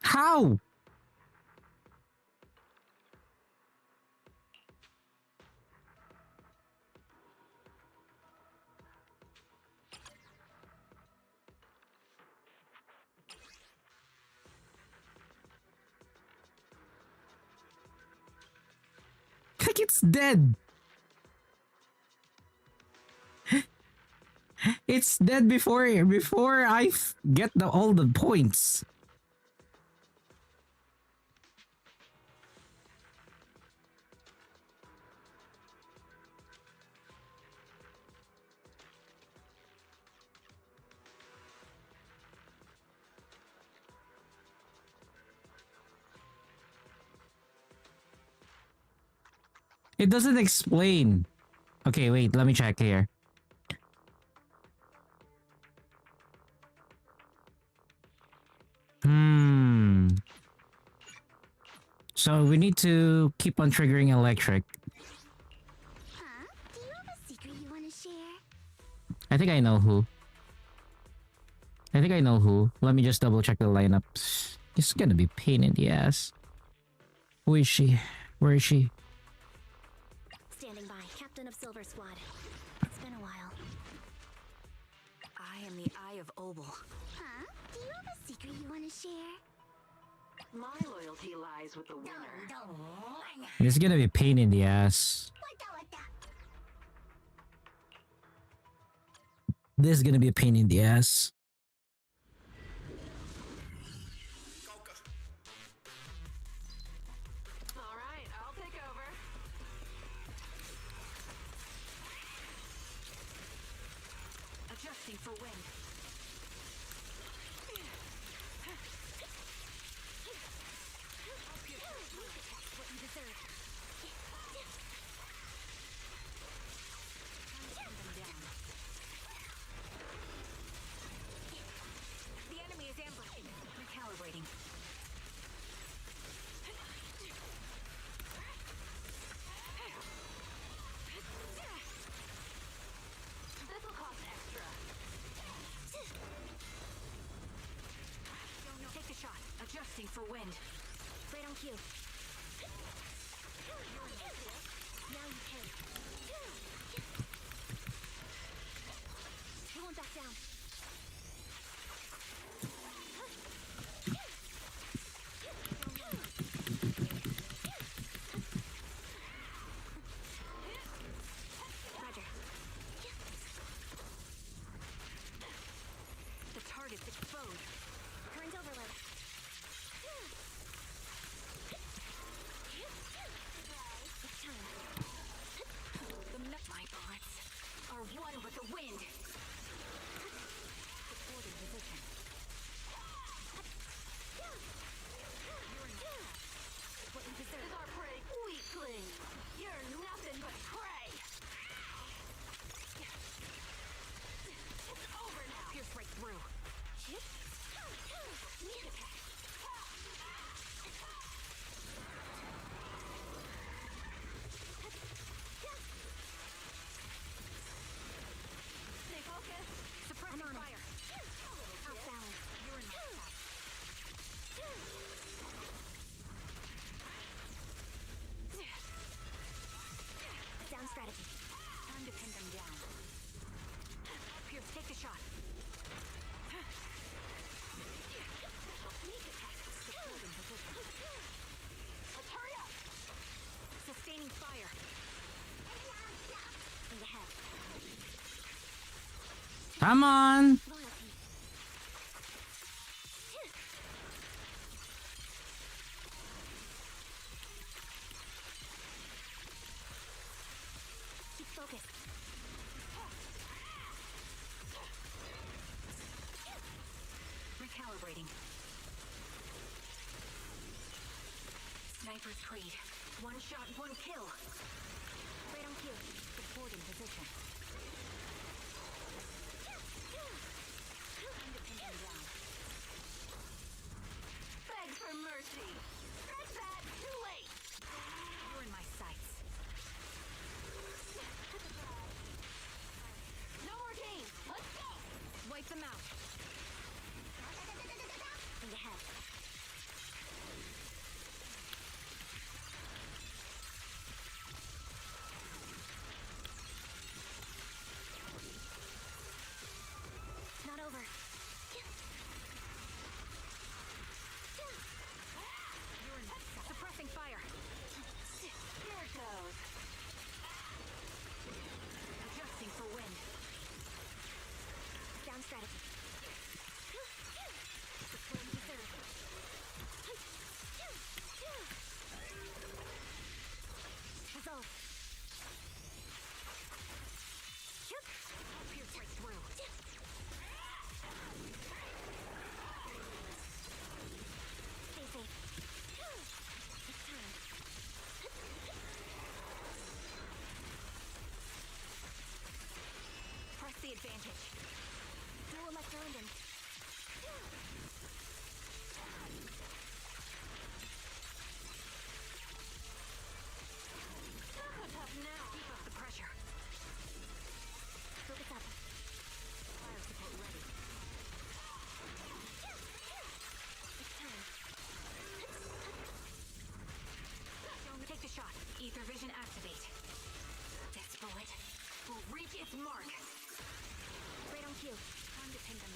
How? Like it's dead. It's dead before I get all the points. It doesn't explain. Okay, wait, let me check here. Hmm. So we need to keep on triggering electric. Huh? Do you have a secret you want to share? I think I know who. I think I know who. Let me just double check the lineup. It's gonna be pain in the ass. Who is she? Where is she? Standing by, Captain of Silver Squad. It's been a while. I am the Eye of Obel. Huh? Do you have a secret you want to share? My loyalty lies with the winner. This is gonna be pain in the ass. This is gonna be a pain in the ass. All right, I'll take over. Adjusting for wind. What you deserve. Pin them down. The enemy is ambushing. Recalibrating. This'll cost extra. Take the shot. Adjusting for wind. Right on cue. Now you can. You won't back down. Roger. The target's exposed. Current overload. It's time. My bullets are one with the wind. Supporting position. What you This deserve. is our prey. Weakling. You're nothing but prey. It's over now. Pierce right through. Stay focused. Suppressing I'm on it. fire. Off balance. You're in my sight. Sound strategy. Time to pin them down. Pierce, take the shot. Supporting position. Let's hurry up. Sustaining fire. In the head. Come on! Loyalty. Keep focused. Recalibrating. Sniper's creed. One shot, one kill. Right on cue. Supporting position. Time to pin them down. Beg for mercy. Scratch that. Too late. You're in my sights. No more games. Let's go. Wipe them out. In the head.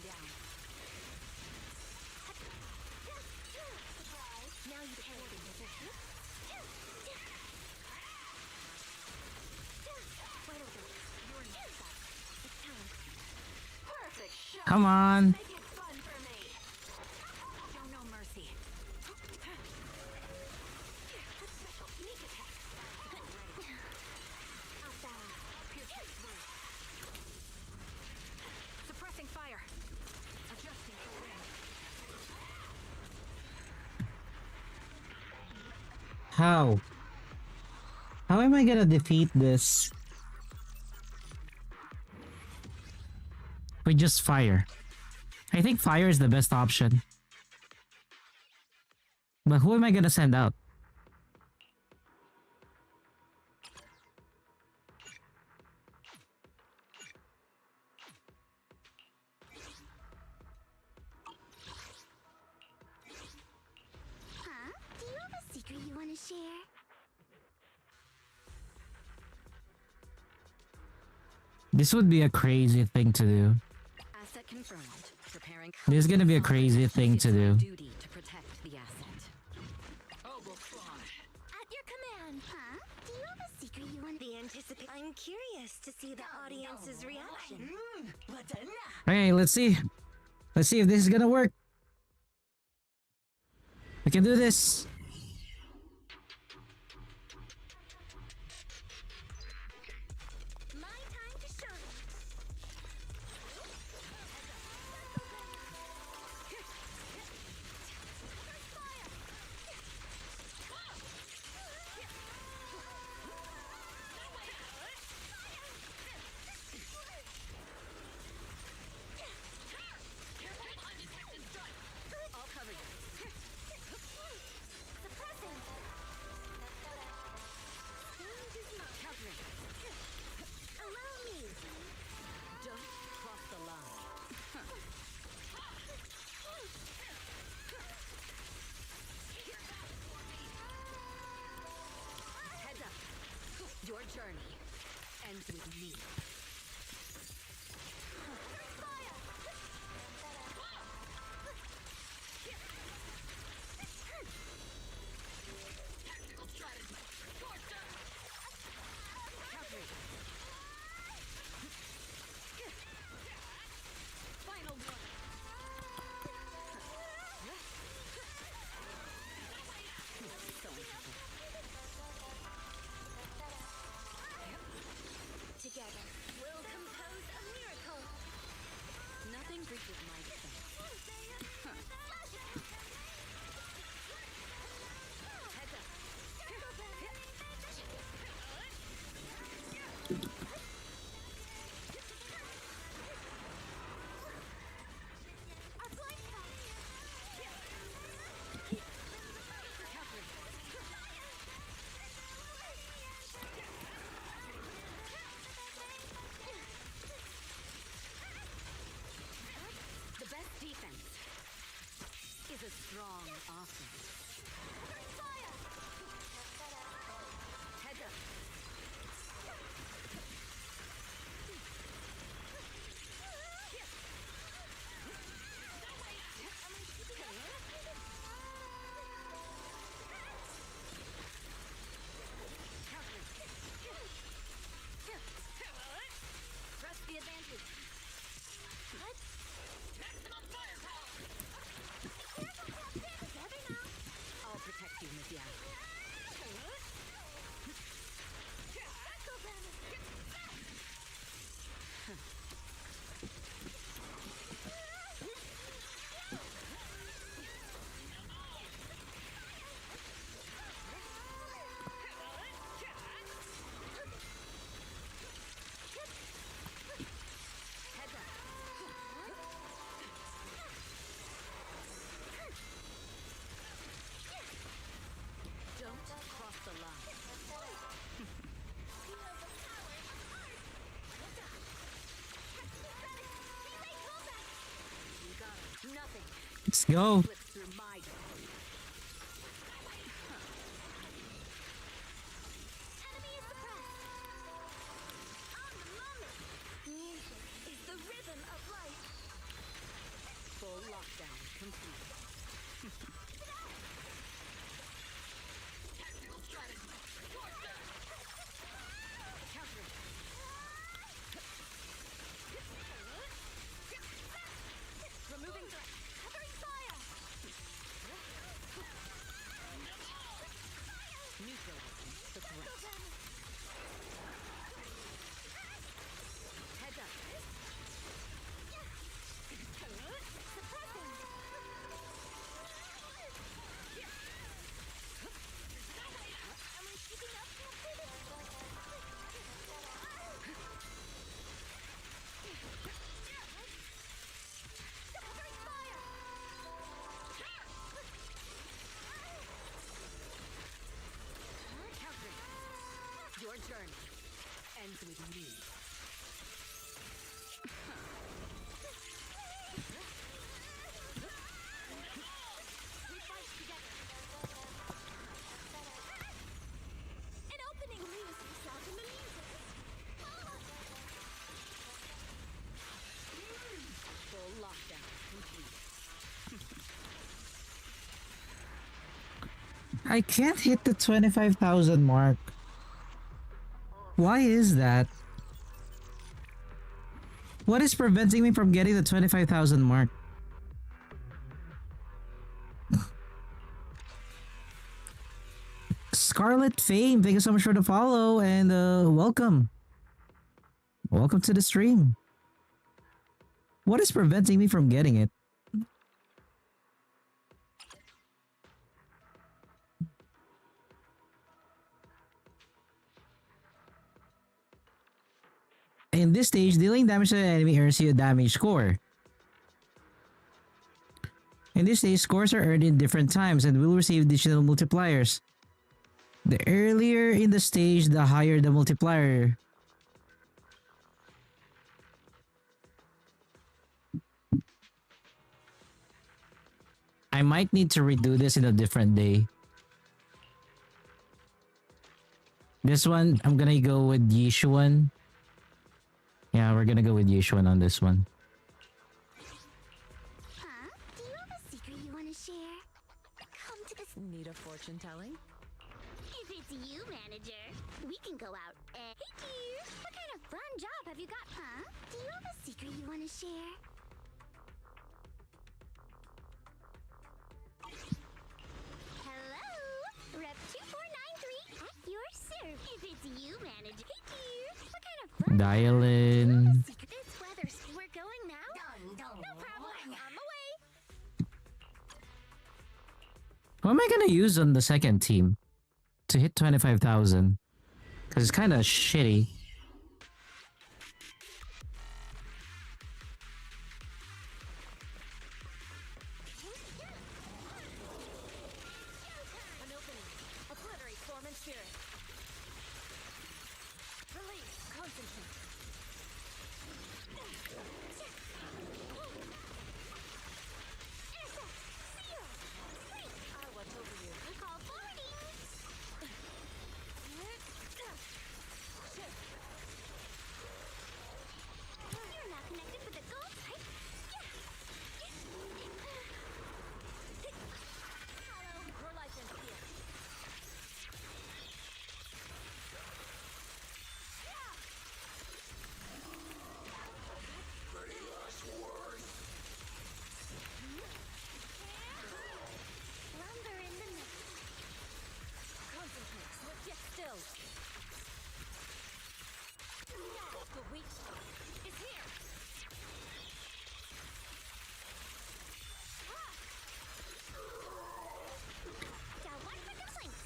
down. Surprise. Now you can hold in position. Final dose. You're next up. It's time. Perfect shot. Come on. Make it fun for me. Show no mercy. Special sneak attack. Pierce through. Suppressing fire. Adjusting for wind. How? How am I gonna defeat this? We just fire. I think fire is the best option. But who am I gonna send out? Huh? Do you have a secret you want to share? This would be a crazy thing to do. Asset confirmed. Preparing. This is gonna be a crazy thing to do. Duty to protect the asset. At your command. Huh? Do you have a secret you want? The anticipate. I'm curious to see the audience's reaction. Okay, let's see. Let's see if this is gonna work. We can do this. My time to shine. I'll cover you. Suppressing. Covering. Allow me. Don't cross the line. Heads up. Your journey ends with me. Covering. Final one. So interesting. Together, we'll compose a miracle. Nothing breaches my defense. Heads up. A flight path. Covering. The best defense is a strong offense. Heads up. Press the advantage. Together now. I'll protect you, Miss Yao. Heads up. Don't cross the line. You got it. Nothing Let's go. slips through my door. Enemy is suppressed. On the moment. Music is the rhythm of life. An opening. Lose yourself in the music. Full lockdown complete. I can't hit the 25,000 mark. Why is that? What is preventing me from getting the 25,000 mark? Scarlet Fame, thank you so much for the follow and welcome. Welcome to the stream. What is preventing me from getting it? In this stage, dealing damage to an enemy earns you a damage score. In this stage, scores are earned in different times and will receive additional multipliers. The earlier in the stage, the higher the multiplier. I might need to redo this in a different day. This one, I'm gonna go with Yishuan. Yeah, we're gonna go with Yishuan on this one. Huh? Do you have a secret you want to share? Come to this. Need a fortune telling? If it's you, manager, we can go out and. Hey, dear, what kind of fun job have you got? Huh? Do you have a secret you want to share? Hello, Rep 2493 at your service. If it's you, manager. Hey, dear, what kind of fun? Dial in. Secret. This weather's. We're going now. No problem. On the way. What am I gonna use on the second team to hit 25,000? Because it's kind of shitty. An opening. Obliterate form and spirit. Release. Concentrate. I watch over you. Call forwarding. You're not connected with the gold type. Your life ends here. Lumber in the mix. Concentrate. Yet still. The weak spot is here. Got one for complaints.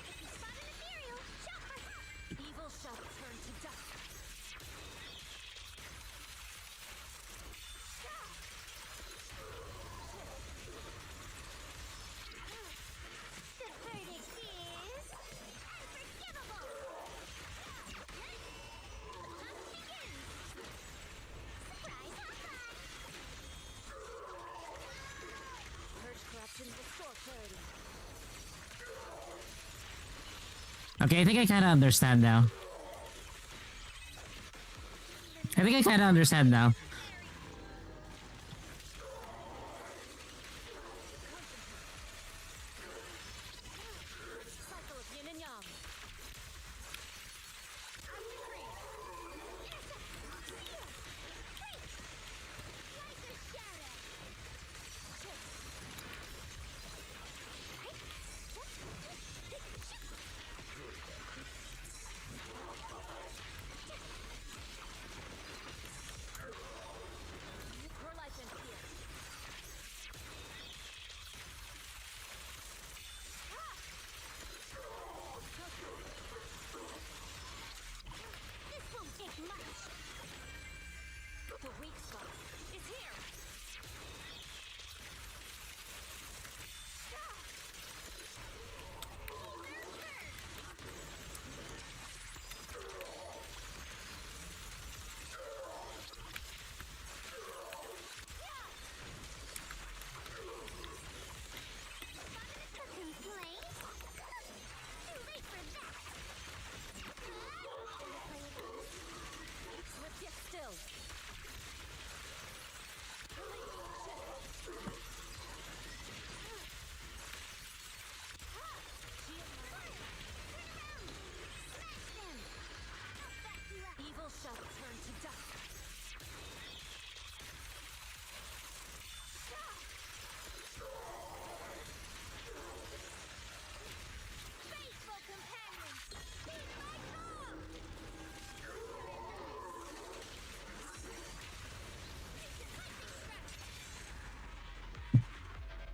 If you spot an ethereal, shout for help. Evil shall turn to dust. The verdict is unforgivable. The hunt begins. Surprise, surprise. Purge corruption, restore clarity. Okay, I think I kind of understand now. Cycle of yin and yang.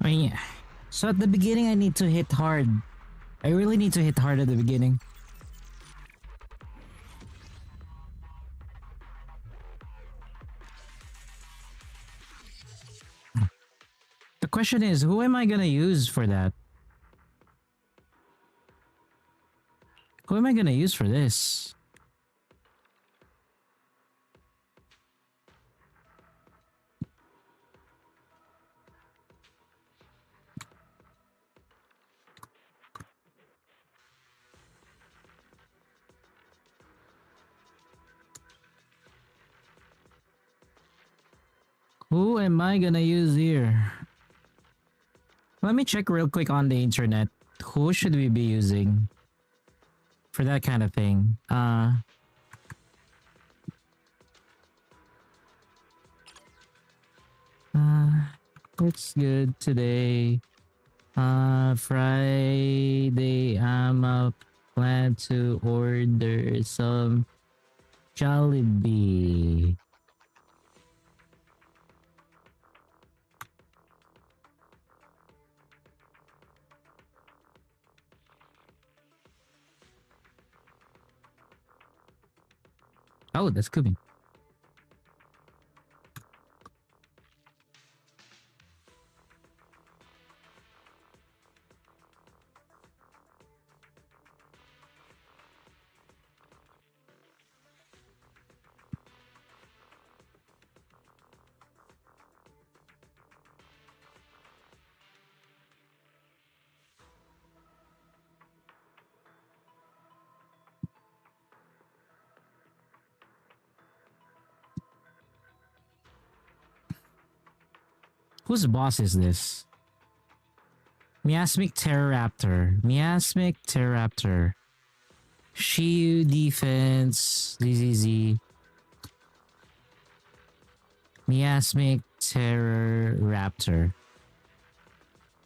I, so at the beginning, I need to hit hard. I really need to hit hard at the beginning. The question is, who am I gonna use for that? Who am I gonna use for this? Who am I gonna use here? Let me check real quick on the internet. Who should we be using for that kind of thing? Looks good today. Friday, I'm plan to order some Jollibee. Oh, that's cooking. Whose boss is this? Miasmic Pteroraptor. Miasmic Pteroraptor. Shiyu defense. ZZZ. Miasmic Pteroraptor.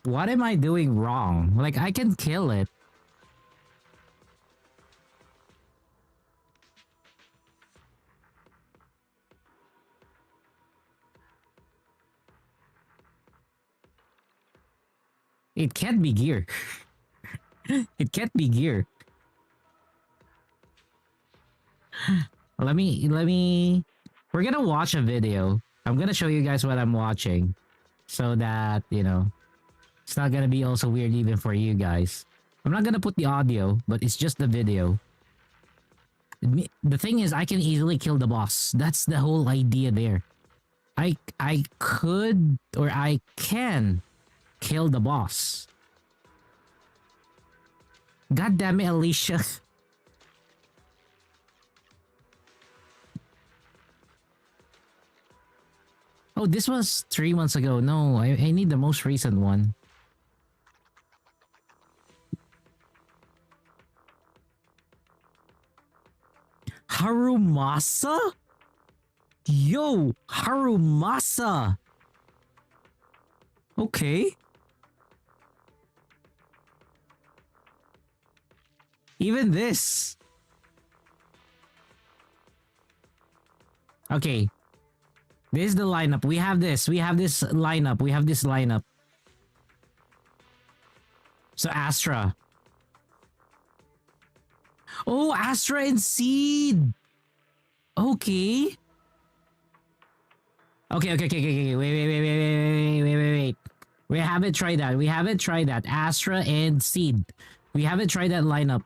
What am I doing wrong? Like, I can kill it. It can't be gear. It can't be gear. Let me... We're gonna watch a video. I'm gonna show you guys what I'm watching. So that, you know, it's not gonna be also weird even for you guys. I'm not gonna put the audio, but it's just the video. The thing is, I can easily kill the boss. That's the whole idea there. I could, or I can kill the boss. God damn it, Alicia. Oh, this was 3 months ago. No, I need the most recent one. Harumasa? Yo, Harumasa. Okay. Even this. Okay. This is the lineup. We have this. We have this lineup. We have this lineup. So Astra. Oh, Astra and Seed. Okay. Okay. Wait. We haven't tried that. We haven't tried that. Astra and Seed. We haven't tried that lineup.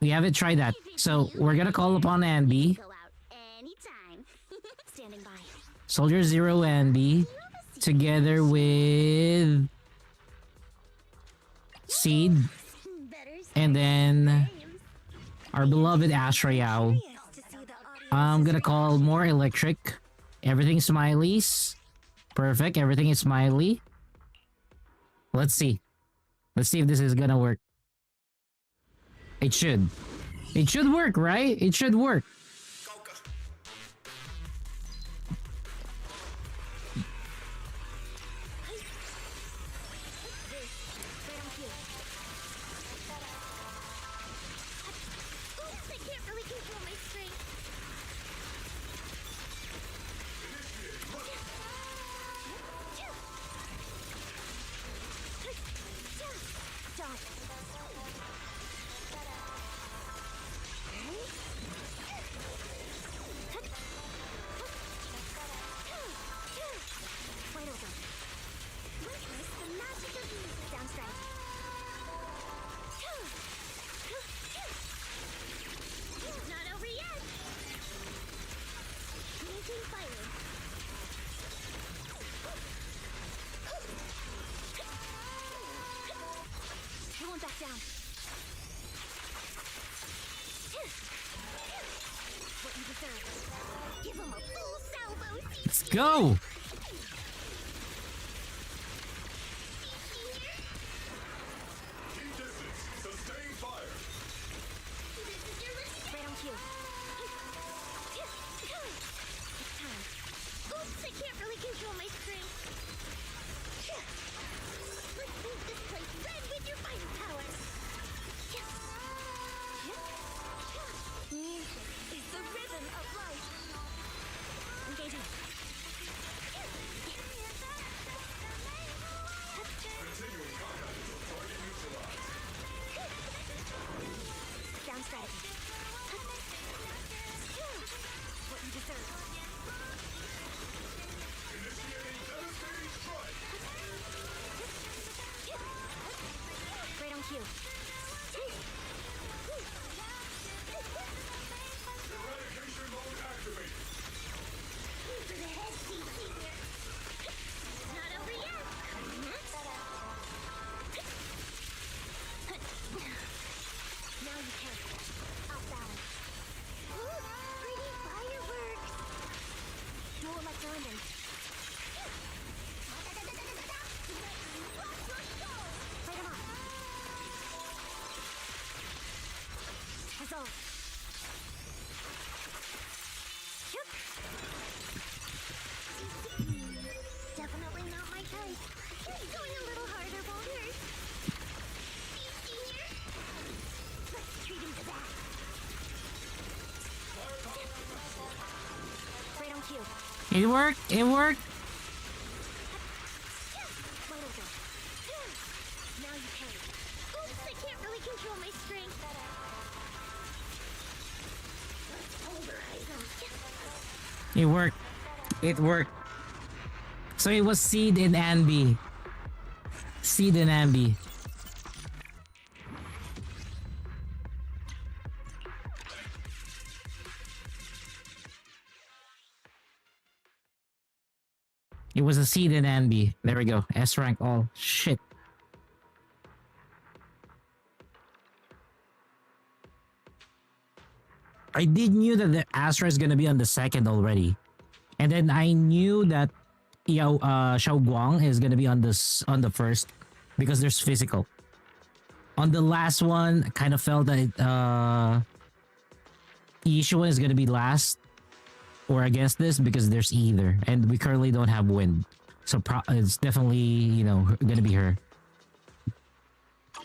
We haven't tried that. So we're gonna call upon Andy. Go out anytime. Standing by. Soldier Zero Andy. Together with Seed. And then our beloved Astra Yao. I'm gonna call more electric. Everything smileys. Perfect. Everything is smiley. Let's see. Let's see if this is gonna work. It should. It should work, right? It should work. Oops, I can't really control my strength. Give him a full salvo. Let's go. Right on cue. It's time. Oops, I can't really control my strength. Let's paint this place red with your fire power. Music is the rhythm of life. Engaging. Down strategy. What you deserve. Right on cue. Not over yet. Now you can. Off balance. Ooh, pretty fireworks. Dual electro-engine. Light 'em up. Resolve. Shook. Definitely not my type. Going a little harder won't hurt. Let's treat him to that. Right on cue. It worked. It worked. Light over. Now you can. Oops, I can't really control my strength. Let's pulverize him. It worked. It worked. So it was Seed and Anby. Seed and Anby. It was a Seed and Anby. There we go. S rank all. Shit. I did knew that the Astra is gonna be on the second already. And then I knew that Xiao Guang is gonna be on the first because there's physical. On the last one, I kind of felt that Yishuan is gonna be last or against this because there's either, and we currently don't have wind, so it's definitely gonna be her.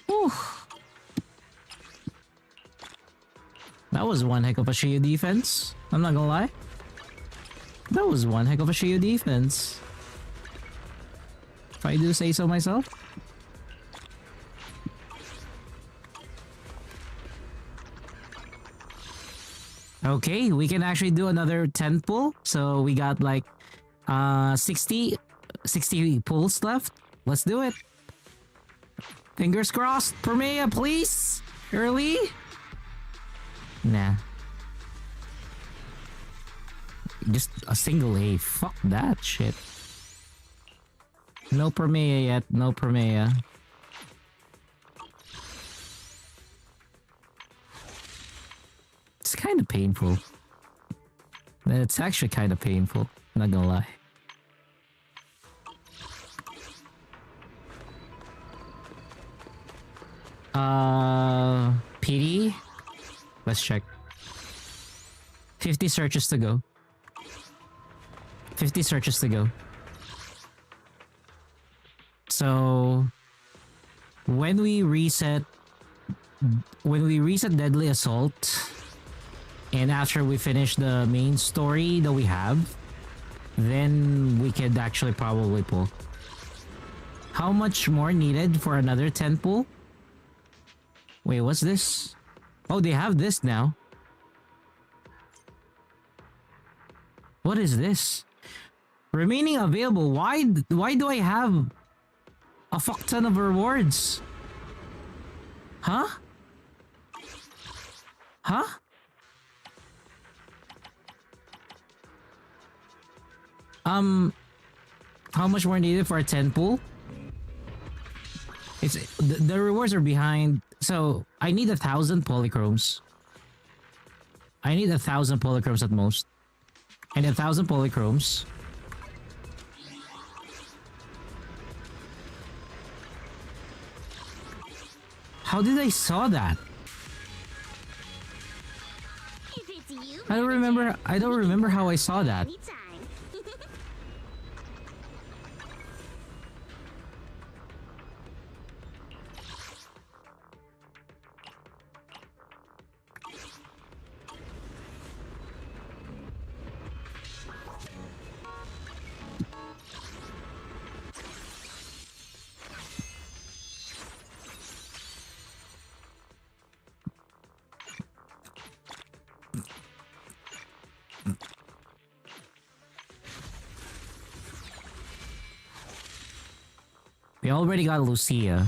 Whew. That was one heck of a Shio defense. I'm not gonna lie. That was one heck of a Shio defense. If I do say so myself. Okay, we can actually do another 10 pull. So we got like 60 pulls left. Let's do it. Fingers crossed. Promeia, please. Early. Nah. Just a single A. Fuck that shit. No Promeia yet. No Promeia. It's kind of painful. It's actually kind of painful. Not gonna lie. PD? Let's check. 50 searches to go. 50 searches to go. So when we reset Deadly Assault, and after we finish the main story that we have, then we could actually probably pull. How much more needed for another 10 pull? Wait, what's this? Oh, they have this now. What is this? Remaining available. Why do I have a fuck ton of rewards? Huh? Huh? How much more needed for a 10 pool? It's the rewards are behind. So I need 1,000 polychromes. I need 1,000 polychromes at most. And 1,000 polychromes. How did I saw that? If it's you, I don't remember. I don't remember how I saw that. anytime. We already got Lucia.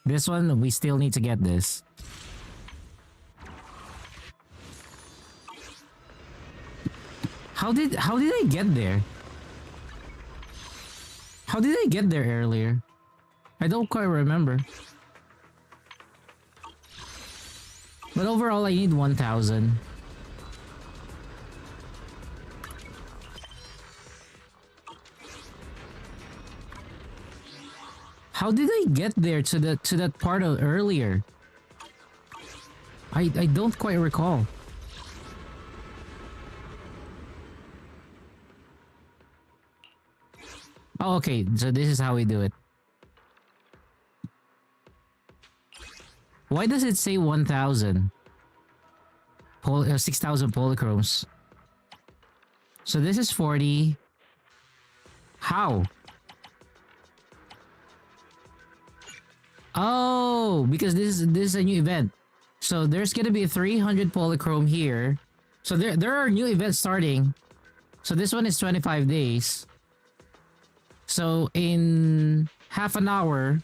This one, we still need to get this. How did I get there? How did I get there earlier? I don't quite remember. But overall, I need 1,000. How did I get there to that part of earlier? I don't quite recall. Oh, okay. So this is how we do it. Why does it say 1,000? 6,000 polychromes. So this is 40. How? Oh, because this is a new event. So there's gonna be 300 polychrome here. So there are new events starting. So this one is 25 days. So in half an hour,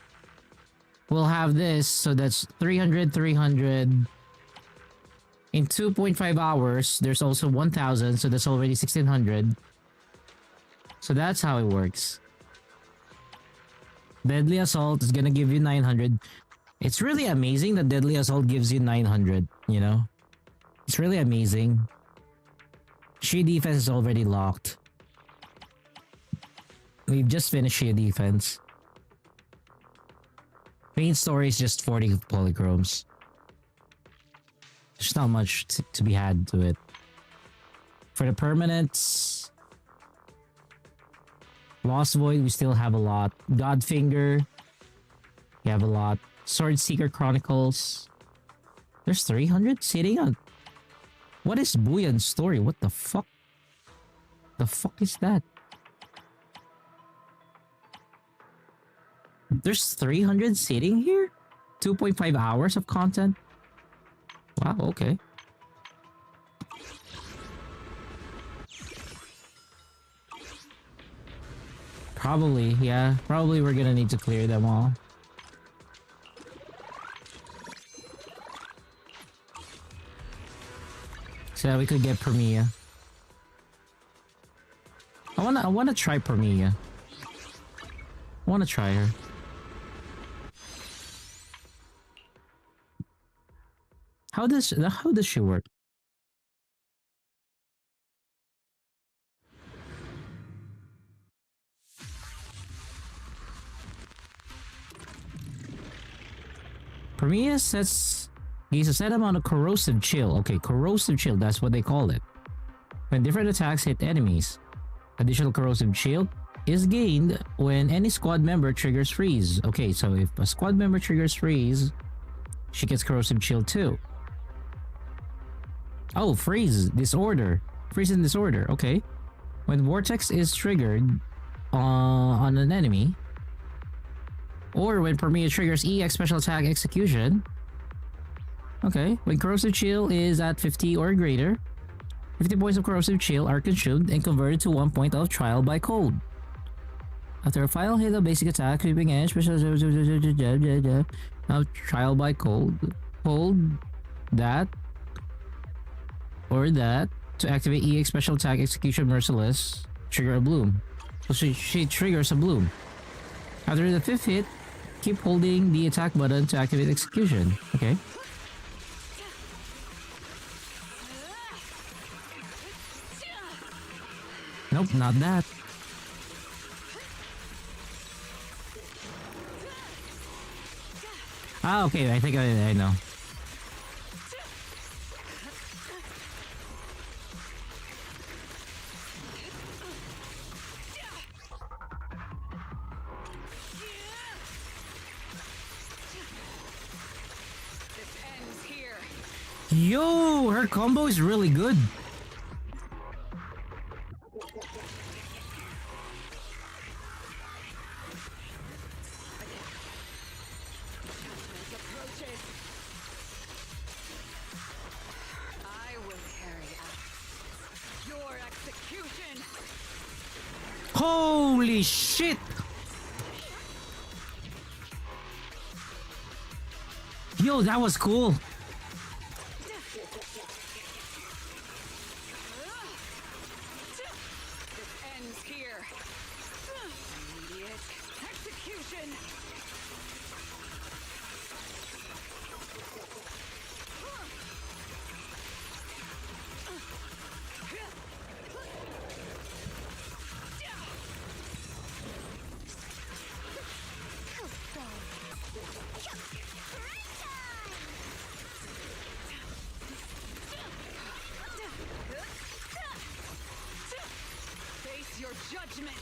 we'll have this. So that's 300, 300. In 2.5 hours, there's also 1,000. So that's already 1,600. So that's how it works. Deadly Assault is gonna give you 900. It's really amazing that Deadly Assault gives you 900, you know? It's really amazing. Sheer Defense is already locked. We've just finished Sheer Defense. Main story is just 40 polychromes. There's not much to be had to it. For the permanents... Lost Void, we still have a lot. Godfinger, we have a lot. Sword Seeker Chronicles. There's 300 sitting on. What is Buyan's story? What the fuck? The fuck is that? There's 300 sitting here? 2.5 hours of content? Wow, okay. Probably, yeah. Probably we're gonna need to clear them all. So that we could get Promeia. I wanna try Promeia. I wanna try her. How does she work? Promeia gives a set amount of corrosive chill. Okay, corrosive chill, that's what they call it. When different attacks hit enemies. Additional corrosive chill is gained when any squad member triggers freeze. Okay, so if a squad member triggers freeze, she gets corrosive chill too. Oh, freeze, disorder. Freeze and disorder, okay. When vortex is triggered on an enemy, or when Promeia triggers EX special attack execution. Okay, when corrosive chill is at 50 or greater, 50 points of corrosive chill are consumed and converted to 1 point of trial by cold. After a final hit of basic attack, creeping edge, special trial by cold. Hold that or that to activate EX special attack execution merciless. Trigger a bloom. So she triggers a bloom. After the 5th hit, keep holding the attack button to activate execution. Okay. Nope, not that. Ah, okay, I think I know. This ends here. Yo, her combo is really good. Approaches. I will carry out your execution. Holy shit! Yo, that was cool. This ends here. Immediate execution. Face your judgment.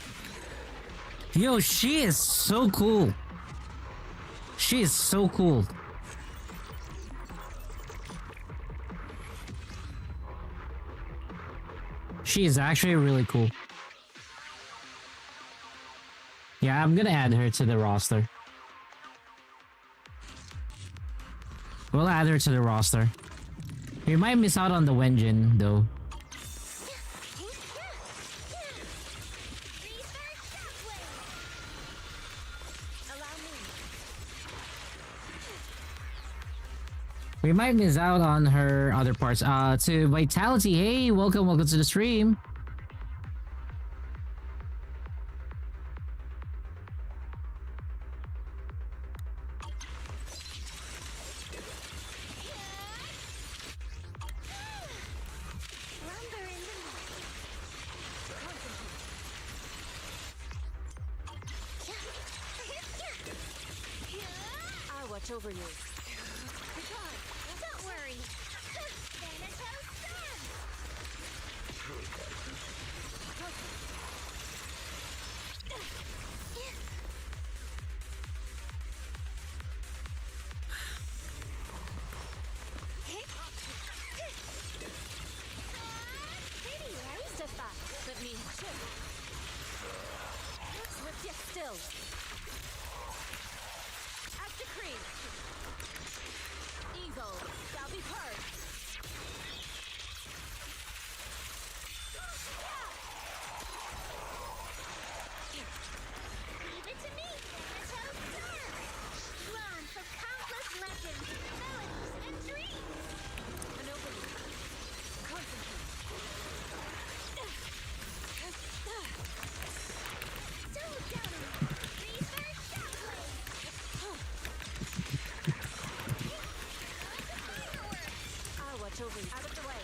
Yo, she is so cool. She is so cool. She is actually really cool. Yeah, I'm gonna add her to the roster. We'll add her to the roster. We might miss out on the Wenjin, though. We might miss out on her other parts. To Vitality, hey, welcome to the stream. I'll watch over you. Don't worry. Thanatos Sun! Pretty, right? Stefan, let me check. Sit still. As decreed. Evil shall be purged. Leave it to me, Thanatos Sun! Drawn from countless legends, melodies, and dreams! Monopoly. Concentrate. Double down on me! Reaper Shockwave! I'll watch over you. Out of the way.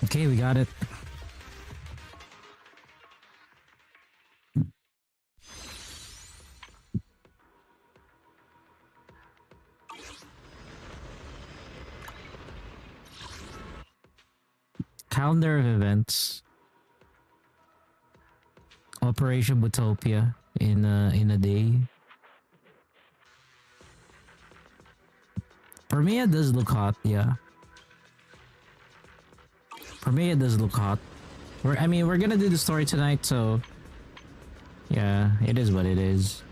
Okay, we got it. Calendar of events. Operation Butopia in a day. Promeia does look hot, yeah. Promeia does look hot. We're gonna do the story tonight, so yeah, it is what it is.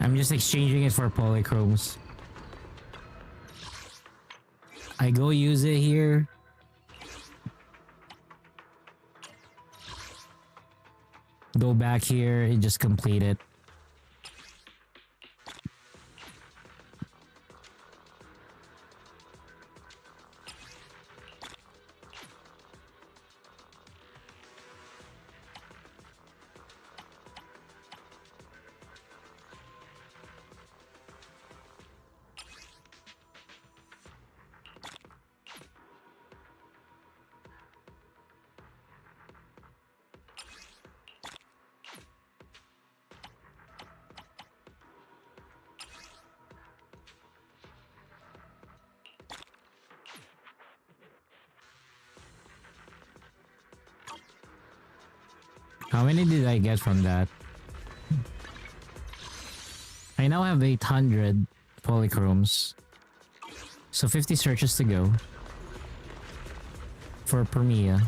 I'm just exchanging it for polychromes. I go use it here. Go back here and just complete it. How many did I get from that? I now have 800 polychromes. So 50 searches to go. For Promeia.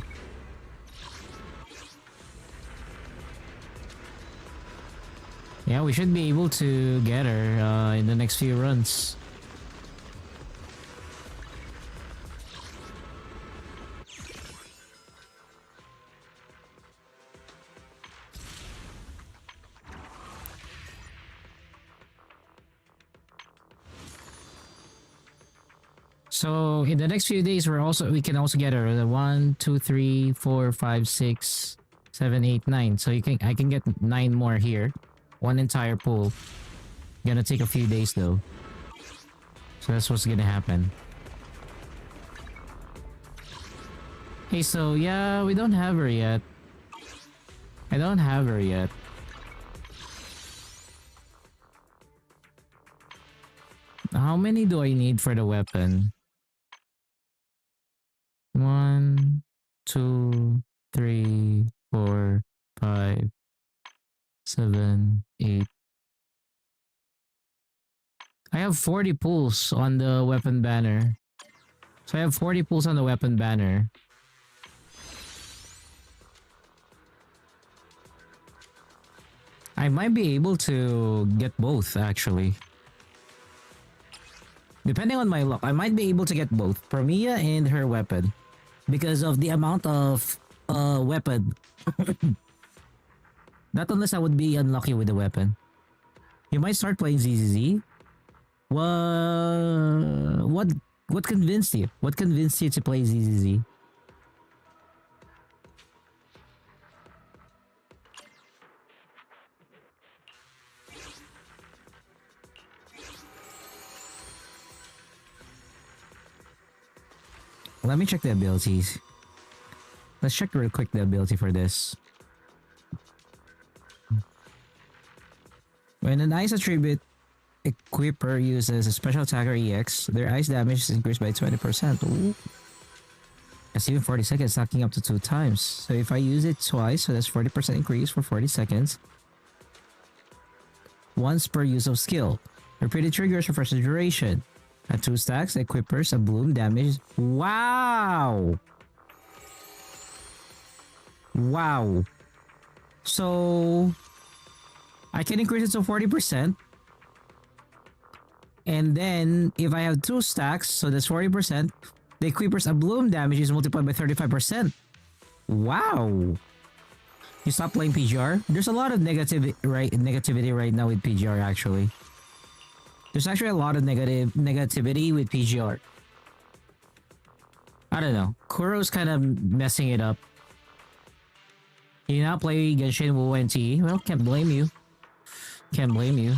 Yeah, we should be able to get her in the next few runs. So in the next few days, we can also get her the 1, 2, 3, 4, 5, 6, 7, 8, 9. So I can get 9 more here, one entire pool. Gonna take a few days though. So that's what's gonna happen. Hey, so yeah, we don't have her yet. I don't have her yet. How many do I need for the weapon? 1, 2, 3, 4, 5, 7, 8. I have 40 pulls on the weapon banner. So I have 40 pulls on the weapon banner. I might be able to get both actually. Depending on my luck, I might be able to get both Promeia and her weapon. Because of the amount of weapon. Not unless I would be unlucky with the weapon. You might start playing ZZZ. What convinced you? What convinced you to play ZZZ? Let me check the abilities. Let's check real quick the ability for this. When an ice attribute equipper uses a special attacker EX, their ice damage is increased by 20%. Ooh. That's even 40 seconds, stacking up to 2 times. So if I use it twice, so that's 40% increase for 40 seconds. Once per use of skill. Repeated triggers for first duration. At 2 stacks, equippers a bloom damage. Wow! Wow. So I can increase it to 40%. And then if I have 2 stacks, so that's 40%, the equippers a bloom damage is multiplied by 35%. Wow. You stop playing PGR? There's a lot of negativity right now with PGR actually. There's actually a lot of negativity with PGR. I don't know. Kuro's kind of messing it up. You now play Genshin Wu NT. Well, can't blame you. Can't blame you.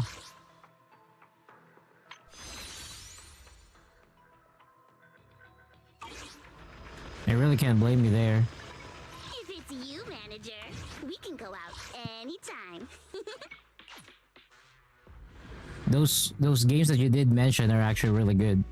I really can't blame you there. If it's you, manager, we can go out anytime. Those games that you did mention are actually really good.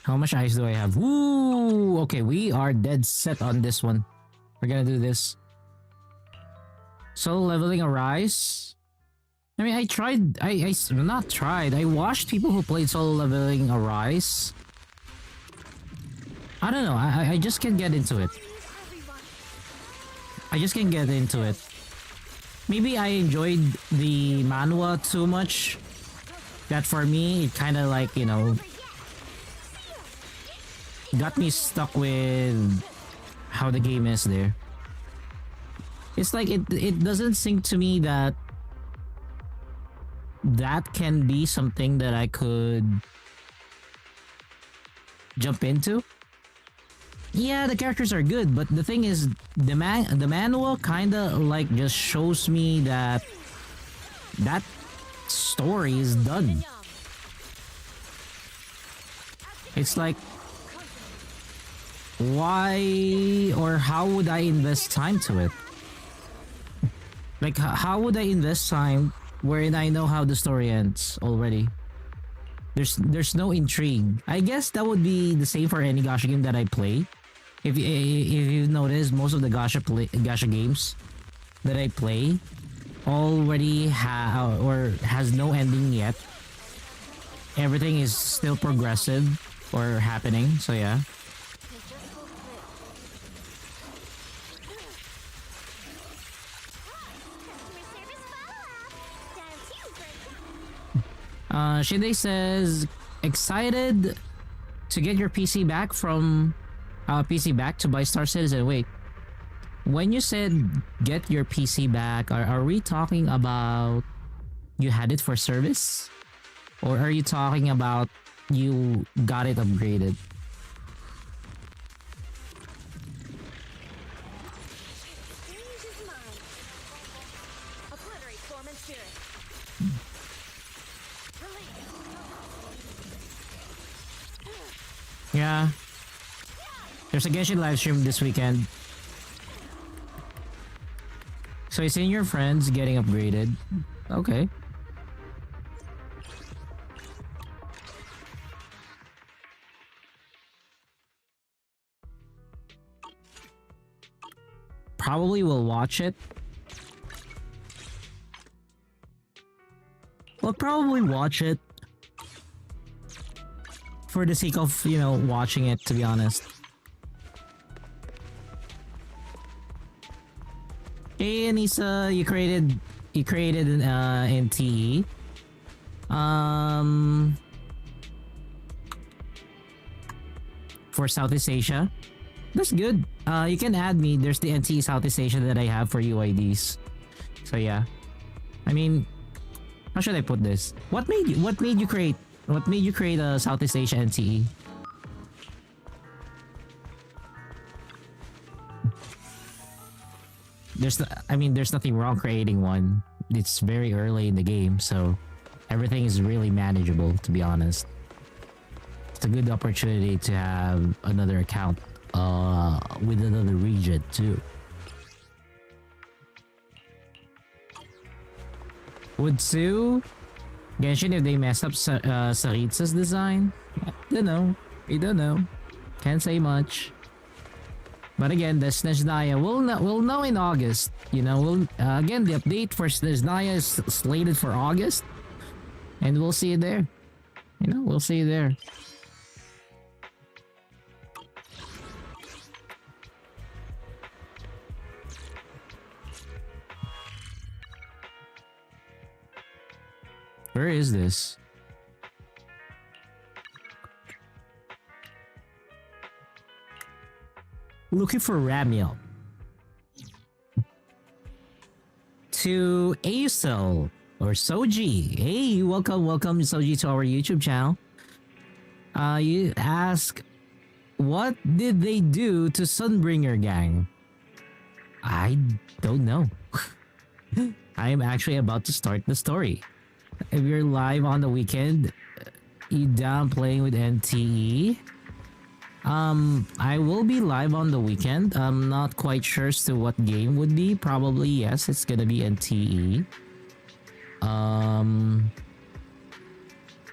How much ice do I have? Woo! Okay, we are dead set on this one. We're gonna do this. Solo leveling Arise. I mean, I tried. Not tried. I watched people who played solo leveling Arise. I don't know. I just can't get into it. I just can't get into it. Maybe I enjoyed the manhwa too much. That for me, it kind of like, you know, got me stuck with how the game is there. It's like it doesn't sink to me that that can be something that I could jump into. Yeah, the characters are good, but the thing is, the manual kind of like just shows me that that story is done. It's like, why or how would I invest time to it? Like, how would I invest time wherein I know how the story ends already? There's no intrigue. I guess that would be the same for any gacha game that I play. If you've noticed, most of the gacha games that I play already has no ending yet. Everything is still progressive or happening. So yeah. Shinde says, excited to get your PC back from PC back to buy Star Citizen. Wait, when you said get your PC back, are we talking about you had it for service? Or are you talking about you got it upgraded? Yeah. There's a Genshin live stream this weekend. So you're seeing your friends getting upgraded. Okay. Probably will watch it. We'll probably watch it. For the sake of, you know, watching it, to be honest. Hey Anissa, you created an NTE. For Southeast Asia. That's good. You can add me. There's the NTE Southeast Asia that I have for UIDs. So yeah. I mean, how should I put this? What made you create a Southeast Asia NTE? There's nothing wrong creating one. It's very early in the game, so everything is really manageable, to be honest. It's a good opportunity to have another account with another region too. Would sue Genshin if they mess up Saritsa's design? I don't know. We don't know. Can't say much. But again, the Snezhnaya we'll know in August. You know, again, the update for Snezhnaya is slated for August, and we'll see it there. You know, we'll see it there. Where is this? Looking for Ramiel. To Aesel or Soji. Hey, welcome Soji to our YouTube channel. You ask, what did they do to Sunbringer Gang? I don't know. I am actually about to start the story. If you're live on the weekend, you down playing with NTE? I will be live on the weekend. I'm not quite sure as to what game would be. Probably yes, it's gonna be NTE.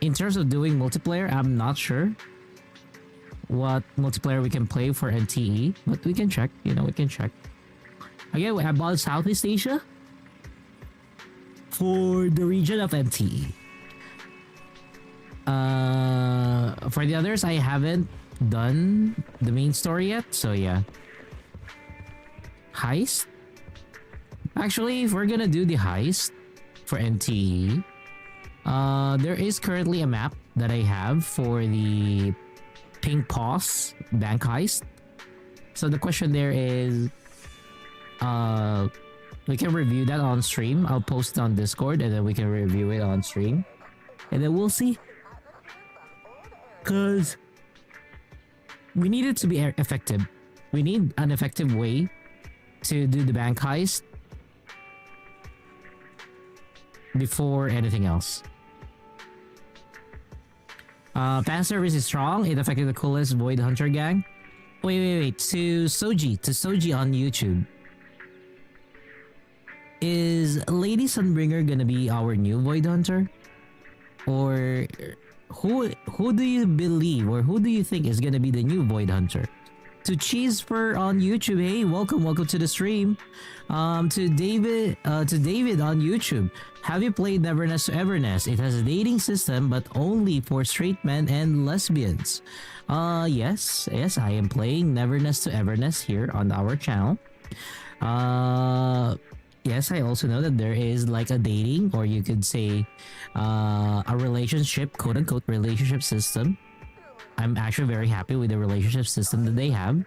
In terms of doing multiplayer, I'm not sure. what multiplayer we can play for NTE, but we can check. You know, we can check. Again, we have about Southeast Asia for the region of NTE. For the others, I haven't done the main story yet, so yeah. Heist? Actually, if we're gonna do the heist for NTE, there is currently a map that I have for the Pink Paws bank heist. So the question there is, we can review that on stream. I'll post it on Discord and then we can review it on stream. And then we'll see. Because we need it to be effective. We need an effective way to do the bank heist before anything else. Fan service is strong. It affected the coolest Void Hunter gang. Wait. To Soji on YouTube. Is Lady Sunbringer gonna be our new Void Hunter? Or who do you believe or who do you think is gonna be the new Void Hunter? To Cheesefur on YouTube, hey, welcome to the stream. To David on YouTube, have you played Neverness to Everness? It has a dating system, but only for straight men and lesbians. Yes, I am playing Neverness to Everness here on our channel. Yes, I also know that there is like a dating, or you could say a relationship, quote unquote relationship system. I'm actually very happy with the relationship system that they have.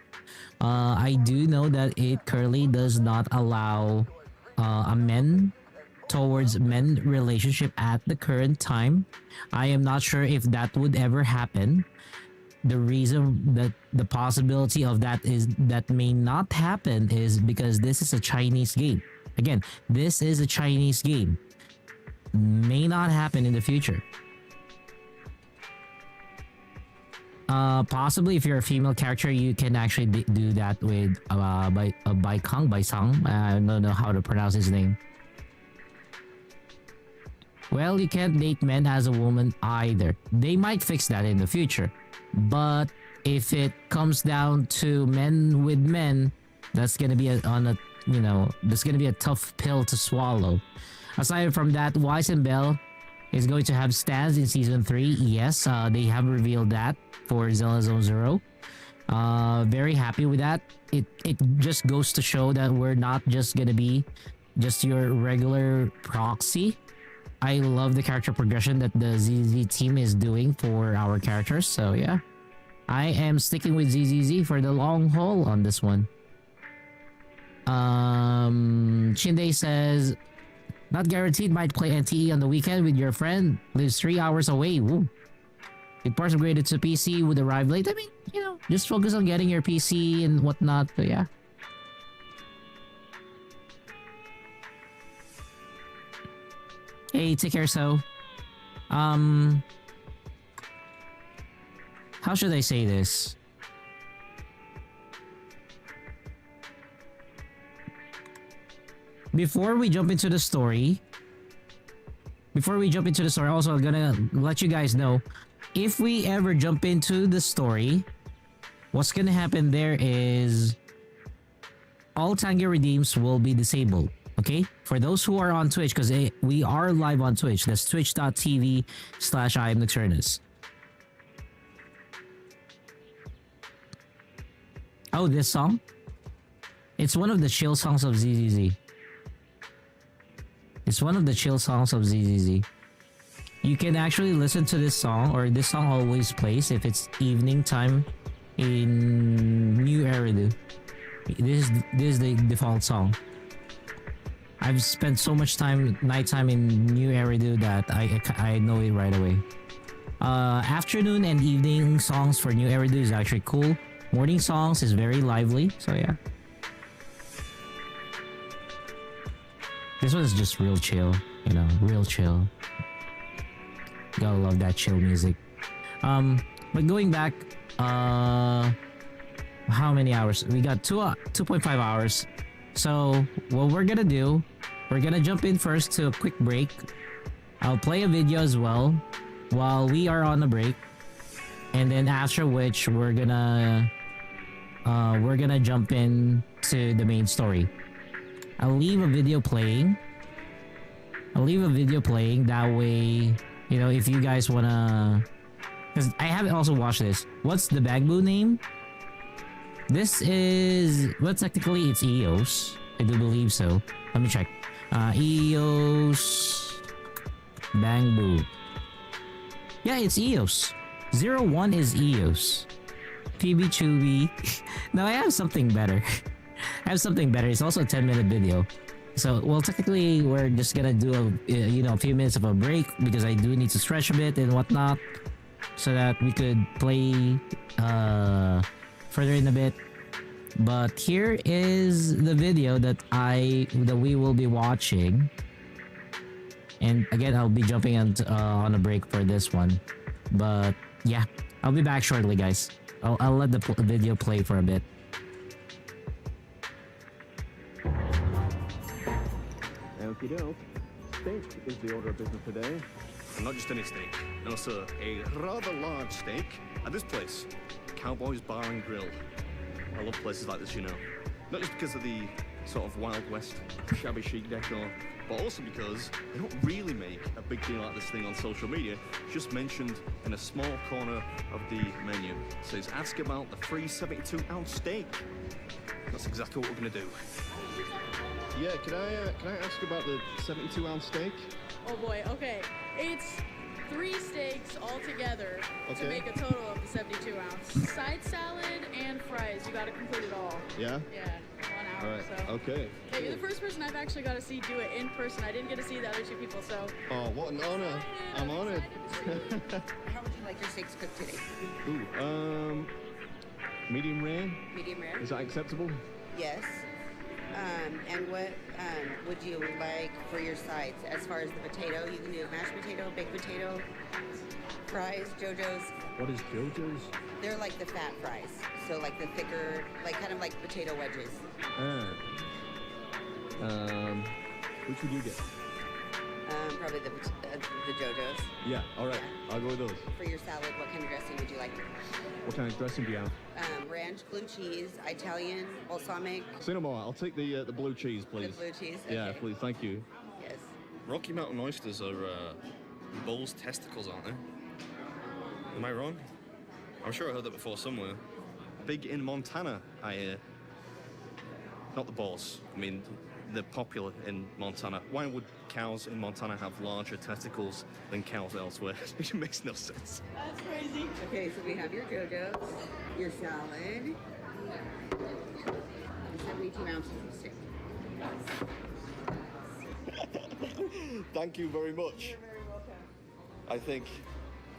I do know that it currently does not allow a men towards men relationship at the current time. I am not sure if that would ever happen. The reason that the possibility of that is that may not happen is because this is a Chinese game. Again, this is a Chinese game. May not happen in the future. Possibly if you're a female character, you can actually do that with Baisang. I don't know how to pronounce his name. Well, you can't date men as a woman either. They might fix that in the future. But if it comes down to men with men, that's gonna be that's gonna be a tough pill to swallow. Aside from that, Wise and Bell is going to have stands in season 3. Yes, they have revealed that for Zelda Zone Zero. Very happy with that. It just goes to show that we're not just gonna be just your regular proxy. I love the character progression that the ZZ team is doing for our characters. So yeah, I am sticking with ZZZ for the long haul on this one. Shinde says, not guaranteed, might play NTE on the weekend with your friend, lives 3 hours away. Woo. If parts upgraded to PC would arrive late. I mean, just focus on getting your PC and whatnot, but yeah. Hey, take care, so. How should I say this? Before we jump into the story, also I'm gonna let you guys know, if we ever jump into the story, what's gonna happen there is all Tangia redeems will be disabled. Okay, for those who are on Twitch, because we are live on Twitch. That's twitch.tv/IamNocturnus. Oh, this song? It's one of the chill songs of ZZZ. It's one of the chill songs of ZZZ. You can actually listen to this song, or this song always plays if it's evening time in New Eridu. This is the default song. I've spent so much time nighttime in New Eridu that I know it right away. Afternoon and evening songs for New Eridu is actually cool. Morning songs is very lively, so yeah. This one is just real chill, real chill. Gotta love that chill music. But going back, how many hours? We got 2.5 hours. So what we're gonna do, we're gonna jump in first to a quick break. I'll play a video as well while we are on a break. and then after which we're gonna jump in to the main story. I'll leave a video playing. That way, you know, if you guys wanna, because I haven't also watched this. What's the Bagbu name? This is, well, technically it's EOS. I do believe so. Let me check. EOS Bangbu. Yeah, it's EOS. 01 is EOS. PB Chubby. No, I have something better. It's also a 10-minute video. So, well, technically, we're just gonna do a few minutes of a break because I do need to stretch a bit and whatnot, so that we could play further in a bit. But here is the video that we will be watching. And again, I'll be jumping on a break for this one. But yeah, I'll be back shortly, guys. I'll let the video play for a bit. Okie doke. Steak is the order of business today. And not just any steak. No, sir. A rather large steak. At this place, Cowboys Bar and Grill. I love places like this, you know. Not just because of the sort of Wild West, shabby chic decor, but also because they don't really make a big deal out of this thing on social media. It's just mentioned in a small corner of the menu. It says, ask about the free 72-ounce steak. That's exactly what we're gonna do. Yeah, can I ask about the 72-ounce steak? Oh boy, okay. It's 3 steaks all together to Okay. make a total of the 72 ounce. Side salad and fries, you gotta complete it all. Yeah? Yeah, 1 hour, All right, so. okay. Yeah, you're the first person I've actually got to see do it in person. I didn't get to see the other 2 people, so. Oh, what an honor. I'm honored. How would you like your steaks cooked today? Ooh, medium rare? Medium rare? Is that acceptable? Yes. And what would you like for your sides? As far as the potato, you can do mashed potato, baked potato, fries, JoJo's. What is JoJo's? They're like the fat fries. So like the thicker, like kind of like potato wedges. Which would you get? Probably the JoJo's. Yeah, all right. I'll go with those. For your salad, what kind of dressing would you like? What kind of dressing do you have? Ranch, blue cheese, Italian, balsamic. Say no more. I'll take the blue cheese, please. The blue cheese. Yeah, okay. please. Thank you. Yes. Rocky Mountain oysters are bull's testicles, aren't they? Am I wrong? I'm sure I heard that before somewhere. Big in Montana, I hear. Not the balls. I mean, they're popular in Montana. Why would cows in Montana have larger testicles than cows elsewhere? It makes no sense. That's crazy. Okay, so we have your JoJo's, your salad, and 72 ounces of steak. Thank you very much. You're very welcome. I think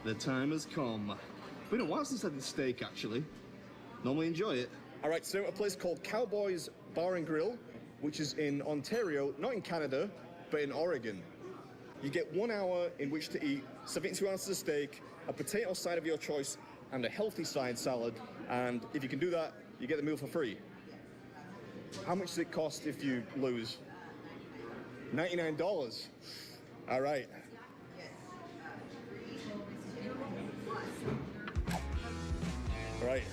the time has come. Been a while since I did steak, actually. Normally enjoy it. All right, so a place called Cowboys Bar and Grill, which is in Ontario, not in Canada, but in Oregon. You get 1 hour in which to eat 72 ounces of steak, a potato side of your choice, and a healthy side salad. And if you can do that, you get the meal for free. How much does it cost if you lose? $99. All right. All right.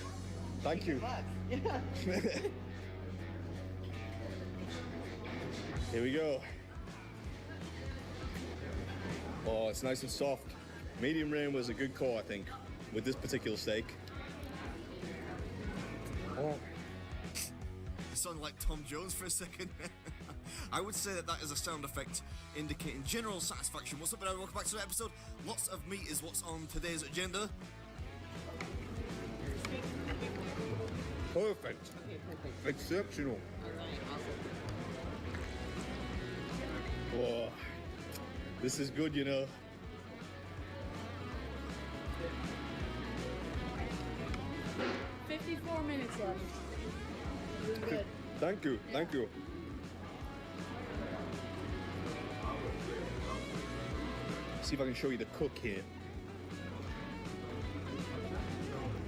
Thank you. Here we go. Oh, it's nice and soft. Medium rare was a good call, I think, with this particular steak. Oh. You sound like Tom Jones for a second. I would say that is a sound effect indicating general satisfaction. What's up, everyone? Welcome back to the episode. Lots of meat is what's on today's agenda. Perfect. Exceptional. Oh, this is good, you know. $54 minutes left. Doing good. Thank you. Thank you. See if I can show you the cook here.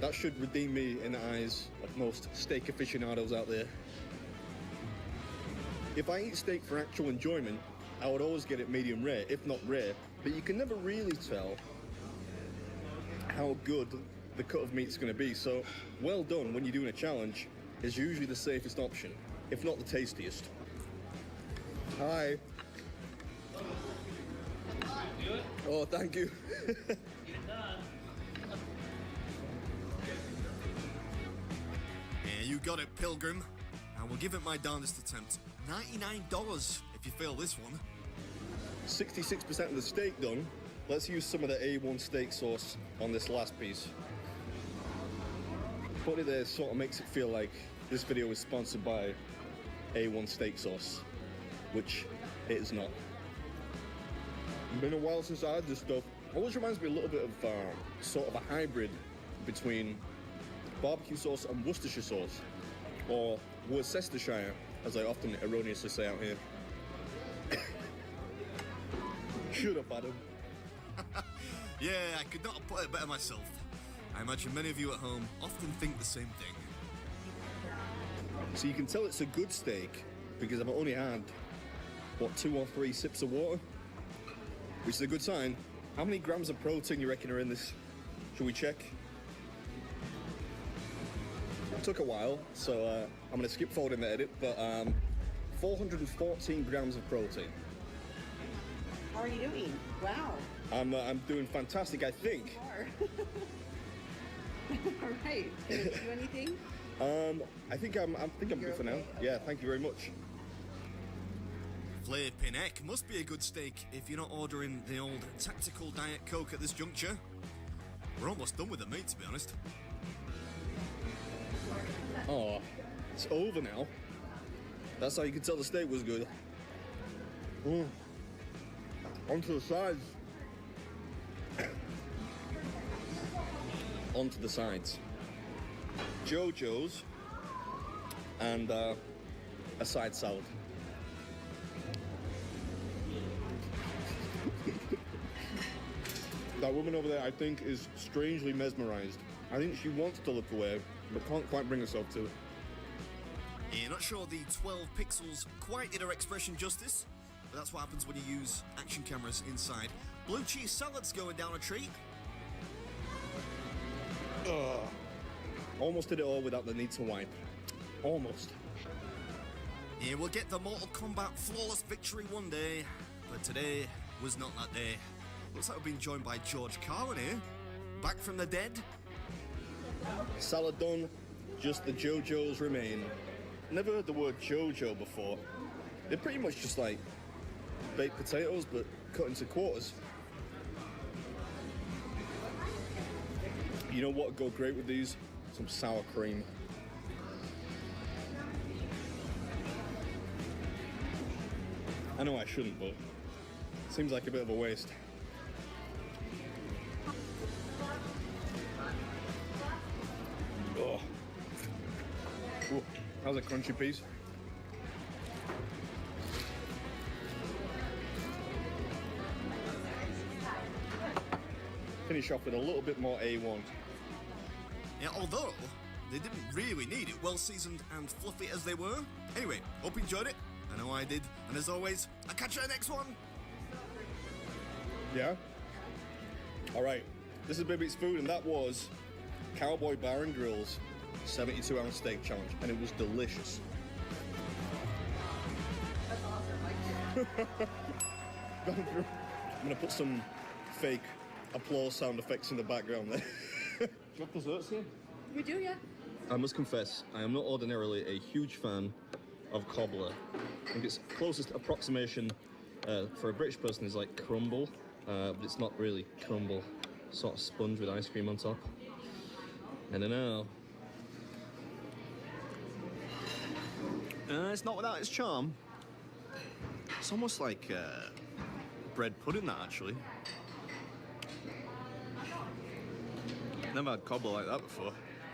That should redeem me in the eyes of most steak aficionados out there. If I eat steak for actual enjoyment, I would always get it medium rare, if not rare, but you can never really tell how good the cut of meat's going to be. So, well done when you're doing a challenge is usually the safest option, if not the tastiest. Hi. Oh, thank you. Yeah, you got it, Pilgrim. I will give it my darndest attempt. $99 if you fail this one. 66% of the steak done. Let's use some of the A1 steak sauce on this last piece. Putting it there sort of makes it feel like this video is sponsored by A1 steak sauce, which it is not. Been a while since I had this stuff. Always reminds me a little bit of sort of a hybrid between barbecue sauce and Worcestershire sauce, or Worcestershire, as I often erroneously say out here. Shut up, Adam. Yeah, I could not have put it better myself. I imagine many of you at home often think the same thing. So you can tell it's a good steak because I've only had, what, 2 or 3 sips of water? Which is a good sign. How many grams of protein you reckon are in this? Should we check? It took a while, so I'm going to skip forward in the edit, but 414 grams of protein. How are you doing? Wow. I'm doing fantastic, I think. All right. Can I do anything? I think I'm good for now. Okay. Yeah, thank you very much. Flippin' heck, must be a good steak if you're not ordering the old tactical Diet Coke at this juncture. We're almost done with the meat, to be honest. Oh, it's over now. That's how you can tell the steak was good. Onto the sides. Onto the sides. JoJo's and a side salad. That woman over there, I think, is strangely mesmerized. I think she wants to look away, but can't quite bring herself to it. You're not sure the 12 pixels quite did her expression justice, but that's what happens when you use action cameras inside. Blue cheese salad's going down a treat. Ugh. Almost did it all without the need to wipe. Almost. Yeah, we'll get the Mortal Kombat flawless victory one day, but today was not that day. Looks like we've been joined by George Carlin here, back from the dead. Salad done, just the JoJo's remain. Never heard the word JoJo before. They're pretty much just like baked potatoes, but cut into quarters. You know what would go great with these? Some sour cream. I know I shouldn't, but it seems like a bit of a waste. Oh. Ooh, that was a crunchy piece. Finish off with a little bit more A1. Yeah, although they didn't really need it, well seasoned and fluffy as they were. Anyway, hope you enjoyed it. I know I did. And as always, I'll catch you in the next one. Yeah? Alright, this is Big Beats Food, and that was Cowboy Bar and Grill's 72-ounce steak challenge, and it was delicious. I'm gonna put some fake applause sound effects in the background there. Do you have desserts here? We do, yeah. I must confess, I am not ordinarily a huge fan of cobbler. I think its closest approximation for a British person is like crumble, but it's not really crumble. Sort of sponge with ice cream on top. I don't know. It's not without its charm. It's almost like bread pudding, that, actually. Never had cobbler like that before.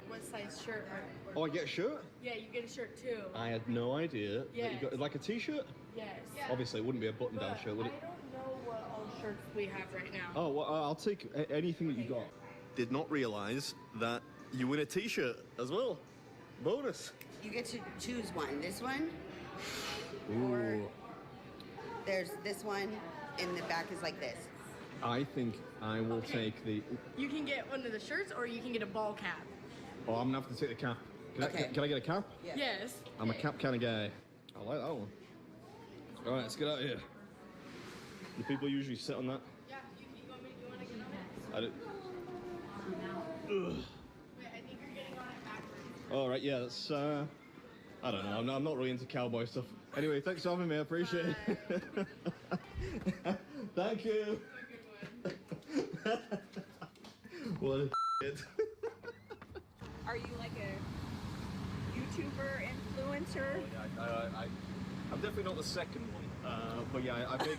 What size shirt? Oh, I get a shirt? Yeah, you get a shirt too. I had no idea that Yeah. you got like a t-shirt? Yes. Obviously, it wouldn't be a button-down shirt, would it? I don't know what all shirts we have right now. Oh, well, I'll take anything that you got. Did not realise that you win a t-shirt as well. Bonus. You get to choose one. This one, Ooh. there's this one, and the back is like this. I think I will Okay. take the. You can get one of the shirts or you can get a ball cap. Oh, I'm gonna have to take the cap. Okay. Can I get a cap? Yeah. Yes. I'm a Okay. cap kind of guy. I like that one. All right, let's get out of here. Do people usually sit on that? Yeah, you want to get on it? I don't. Wait, I think you're getting on it backwards. All right, yeah, that's. I don't know. I'm not really into cowboy stuff. Anyway, thanks for having me. I appreciate it. Thank you. What a shit. Are you like a YouTuber, influencer? I'm definitely not the second one, but yeah, I make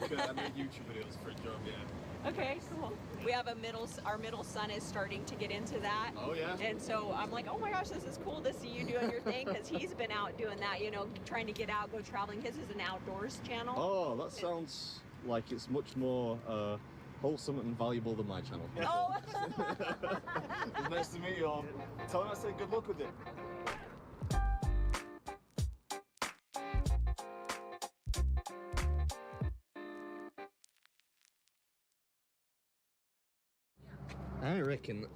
YouTube videos for a job. Yeah. Okay, cool. We have our middle son is starting to get into that. Oh yeah. And so I'm like, oh my gosh, this is cool to see you doing your thing, because he's been out doing that, you know, trying to get out, go traveling. His is an outdoors channel. Oh, that sounds like it's much more wholesome and valuable than my channel. Oh. It's nice to meet you all. Tell him I said good luck with it. I reckon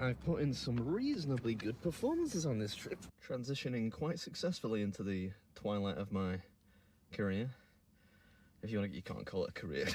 I've put in some reasonably good performances on this trip, transitioning quite successfully into the twilight of my career. If you want to, you can't call it a career.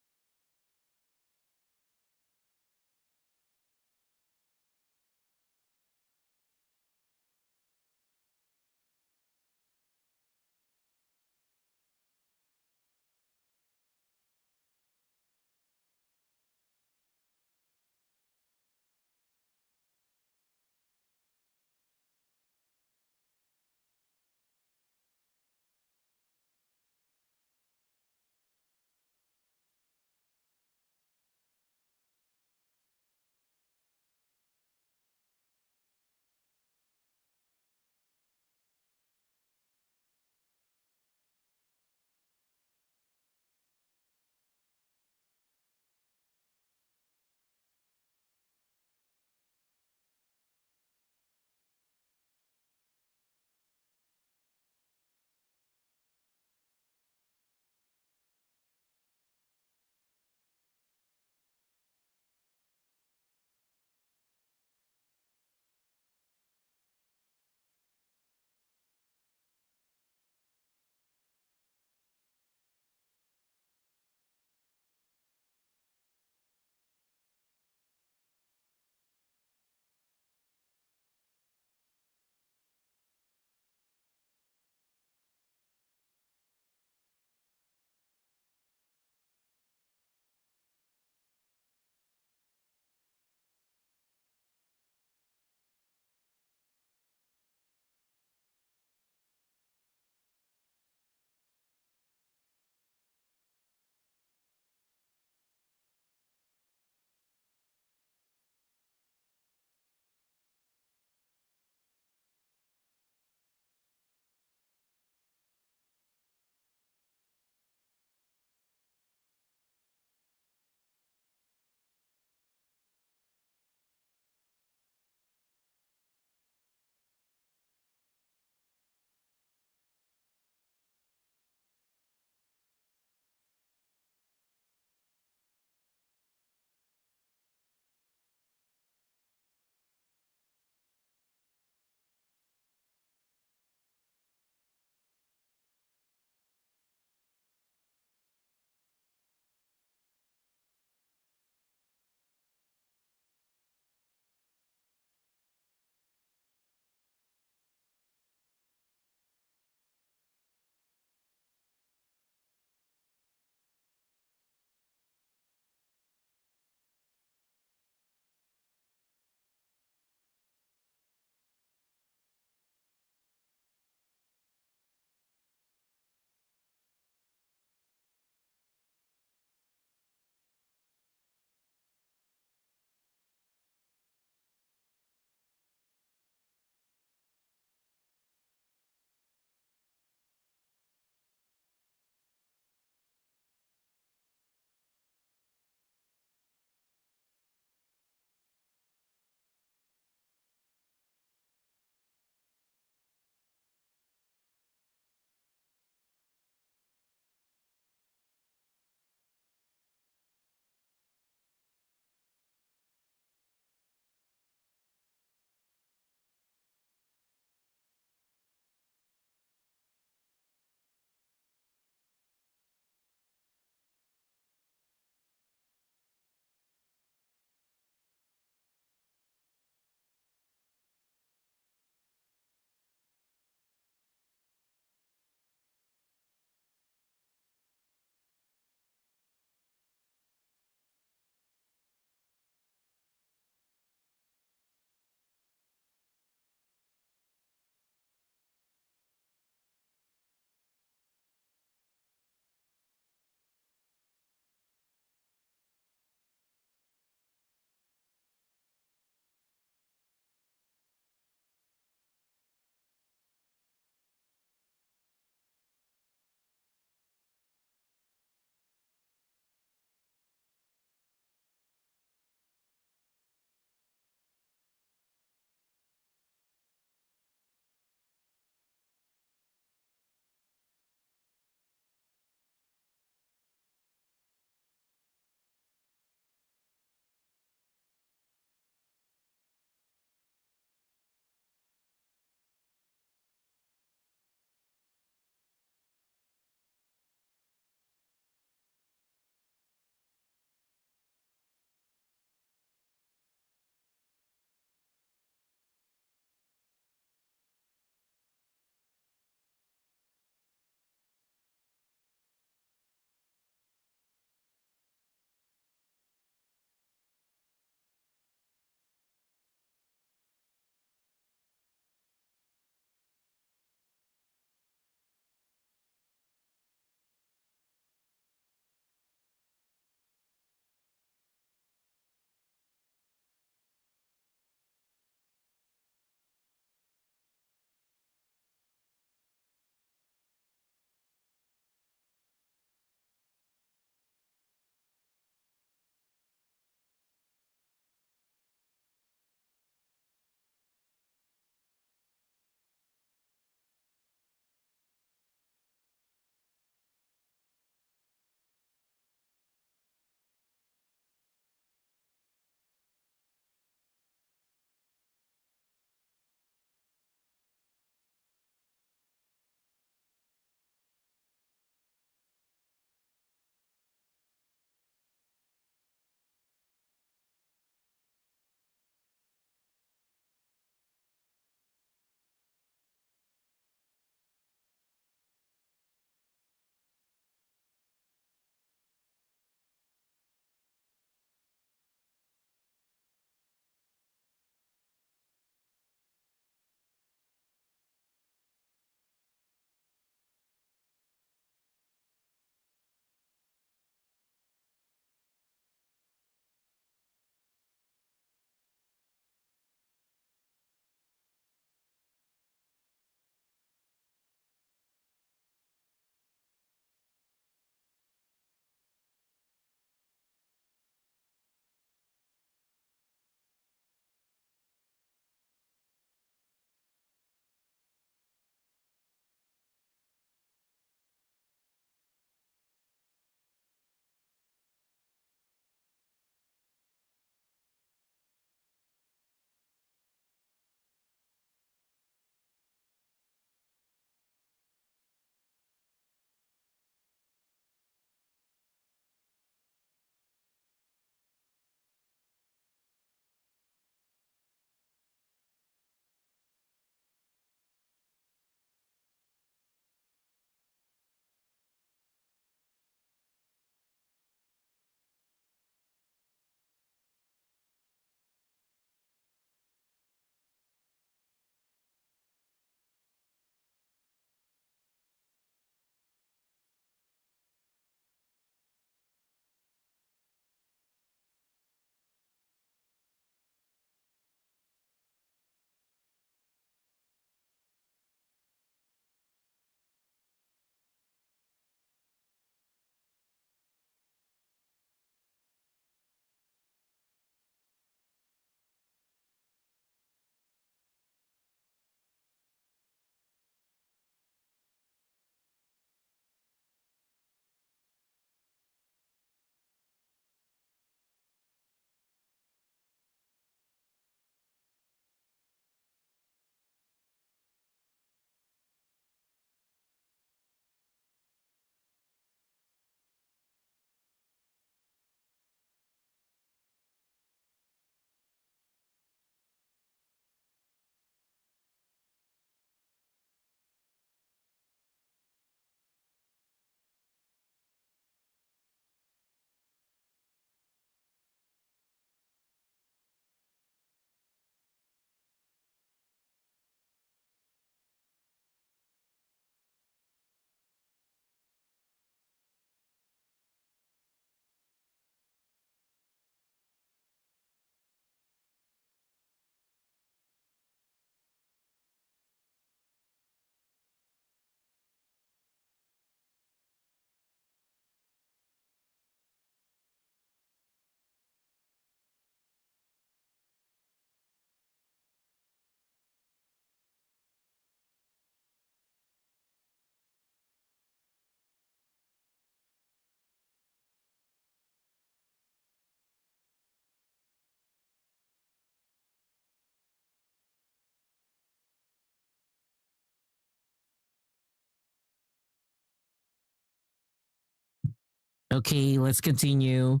Okay, let's continue.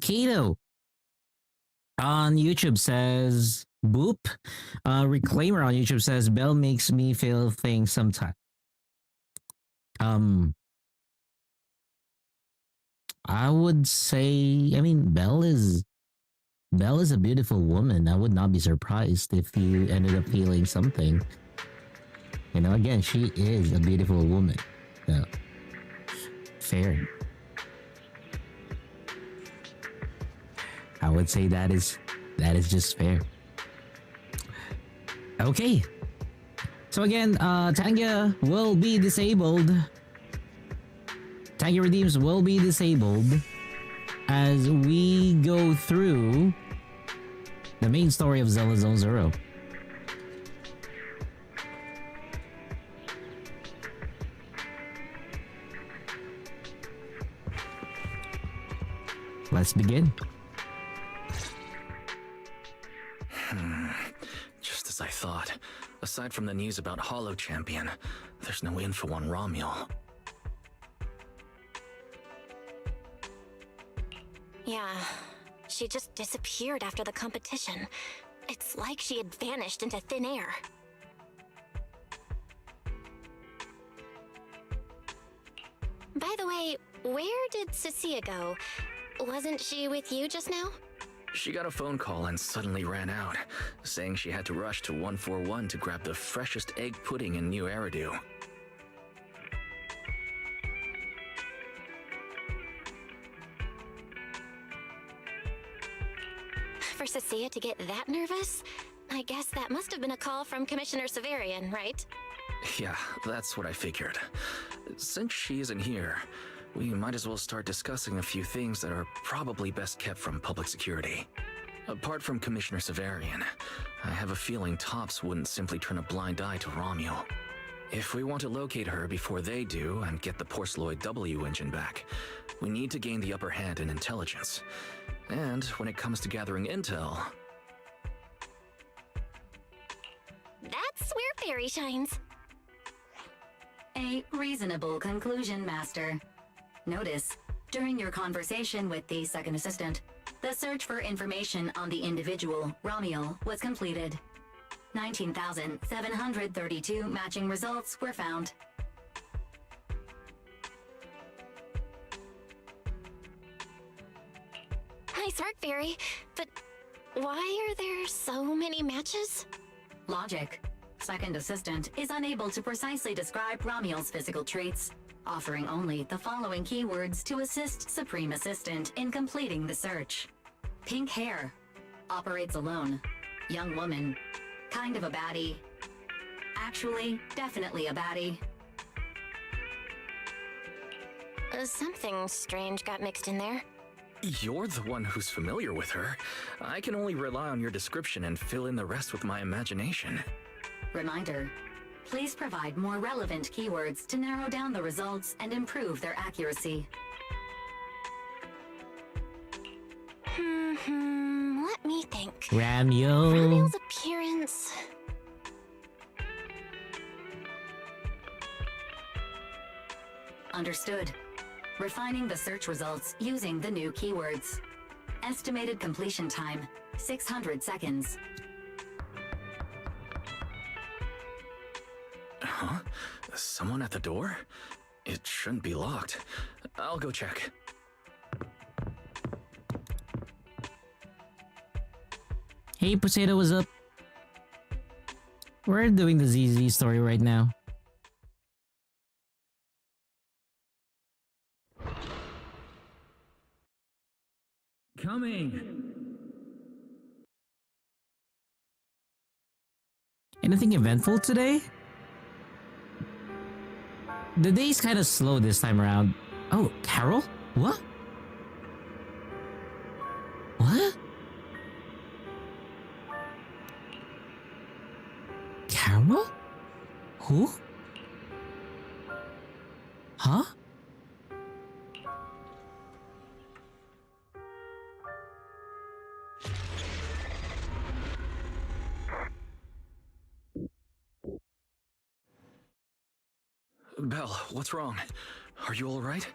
Kato on YouTube says boop. Reclaimer on YouTube says Belle makes me feel things sometimes. Um, I would say, I mean, Belle is a beautiful woman. I would not be surprised if you ended up feeling something. You know, again, she is a beautiful woman. So, fair. I would say that is just fair. Okay. So again, Tanya will be disabled. Tanya Redeems will be disabled as we go through the main story of Zelda Zone Zero. Let's begin. Just as I thought. Aside from the news about Hollow Champion, there's no info on Romuel. Yeah, she just disappeared after the competition. It's like she had vanished into thin air. By the way, where did Cecilia go? Wasn't she with you just now? She got a phone call and suddenly ran out, saying she had to rush to 141 to grab the freshest egg pudding in New Eridu. For Cecilia to get that nervous? I guess that must have been a call from Commissioner Severian, right? Yeah, that's what I figured. Since she isn't here, we might as well start discussing a few things that are probably best kept from public security. Apart from Commissioner Severian, I have a feeling Tops wouldn't simply turn a blind eye to Romuel. If we want to locate her before they do and get the Porceloid W engine back, we need to gain the upper hand in intelligence. And when it comes to gathering intel... That's where Fairy shines. A reasonable conclusion, Master. Notice, during your conversation with the second assistant, the search for information on the individual, Romuel, was completed. 19,732 matching results were found. Nice work, Fairy. But why are there so many matches? Logic. Second assistant is unable to precisely describe Romuel's physical traits, offering only the following keywords to assist Supreme Assistant in completing the search. Pink hair. Operates alone. Young woman. Kind of a baddie. Actually, definitely a baddie. Something strange got mixed in there. You're the one who's familiar with her. I can only rely on your description and fill in the rest with my imagination. Reminder. Please provide more relevant keywords to narrow down the results and improve their accuracy. Let me think. Romuel. Romuel's appearance... Understood. Refining the search results using the new keywords. Estimated completion time, 600 seconds. Huh? Someone at the door? It shouldn't be locked. I'll go check. Hey, Potato, what's up? We're doing the ZZ story right now. Coming! Anything eventful today? The day's kind of slow this time around. Oh, Carol? What? What? Carol? Who? Huh? Belle, what's wrong? Are you all right?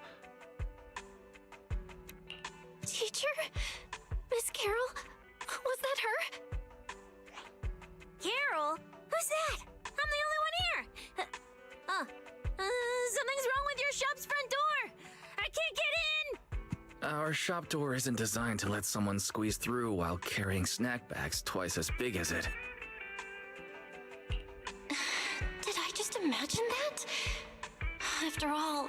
Our shop door isn't designed to let someone squeeze through while carrying snack bags twice as big as it. Did I just imagine that? After all,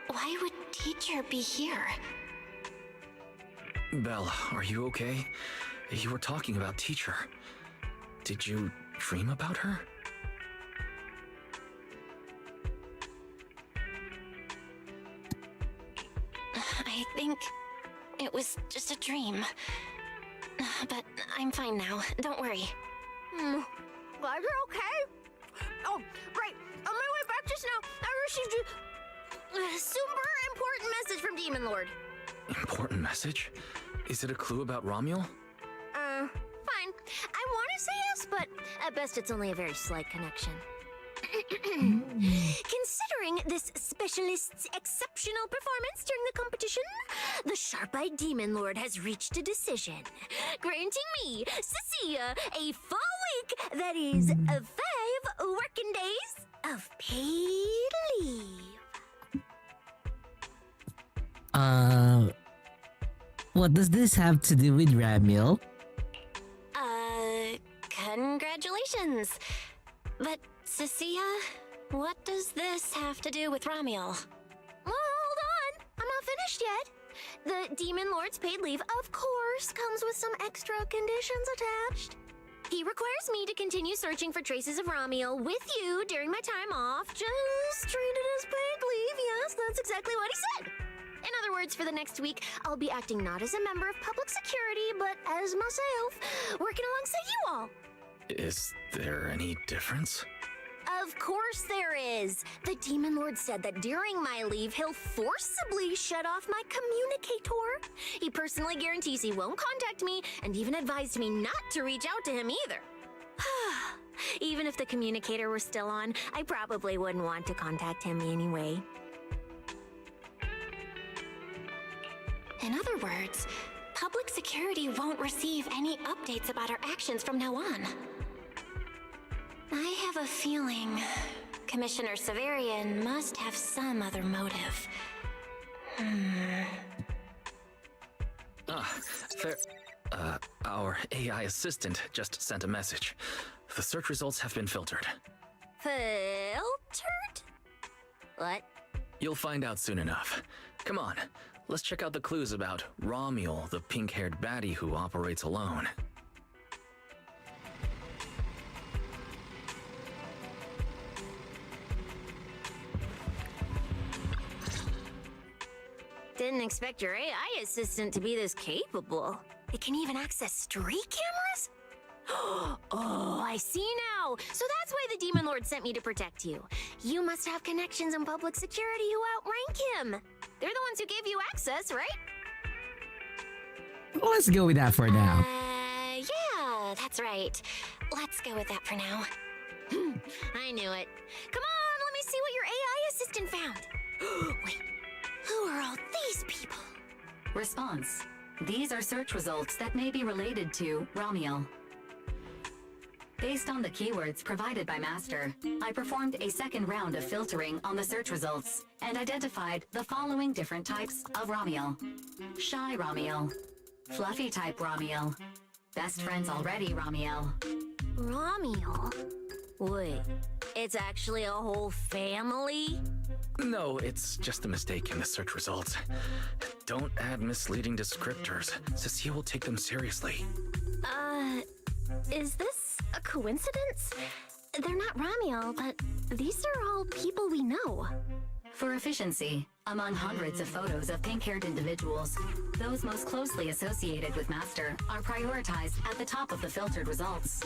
why would teacher be here? Belle, are you okay? You were talking about teacher. Did you dream about her? I think it was just a dream. But I'm fine now. Don't worry. Glad you're okay. Oh, right. On my way back just now, I received a super important message from Demon Lord. Important message? Is it a clue about Romuel? Fine. I want to say yes, but at best it's only a very slight connection. Considering this specialist's exceptional performance during the competition, the sharp-eyed Demon Lord has reached a decision, granting me, Cecilia, a full week, that is, 5 working days of paid leave. What does this have to do with Ramiel? Congratulations. But, Cecilia, what does this have to do with Ramiel? Well, hold on. I'm not finished yet. The Demon Lord's paid leave, of course, comes with some extra conditions attached. He requires me to continue searching for traces of Ramiel with you during my time off. Just treat it as paid leave. Yes, that's exactly what he said. In other words, for the next week, I'll be acting not as a member of public security, but as myself, working alongside you all. Is there any difference? Of course there is. The Demon Lord said that during my leave, he'll forcibly shut off my communicator. He personally guarantees he won't contact me, and even advised me not to reach out to him either. Even if the communicator were still on, I probably wouldn't want to contact him anyway. In other words, public security won't receive any updates about our actions from now on. I have a feeling Commissioner Severian must have some other motive. Our AI assistant just sent a message. The search results have been filtered. Filtered? What? You'll find out soon enough. Come on, let's check out the clues about Romuel, the pink-haired baddie who operates alone. Didn't expect your AI assistant to be this capable. It can even access street cameras? Oh, I see now. So that's why the Demon Lord sent me to protect you. You must have connections in public security who outrank him. They're the ones who gave you access, right? Let's go with that for now. Yeah, that's right. Let's go with that for now. I knew it. Come on, let me see what your AI assistant found. Wait, who are all these people? Response. These are search results that may be related to Romuel. Based on the keywords provided by Master, I performed a second round of filtering on the search results and identified the following different types of Romuel. Shy Romuel, Fluffy type Romuel, Best Friends Already Romuel. Romuel? Wait, it's actually a whole family? No, it's just a mistake in the search results. Don't add misleading descriptors. Cecile will take them seriously. Is this a coincidence? They're not Romuel, but these are all people we know. For efficiency, among hundreds of photos of pink-haired individuals, those most closely associated with Master are prioritized at the top of the filtered results.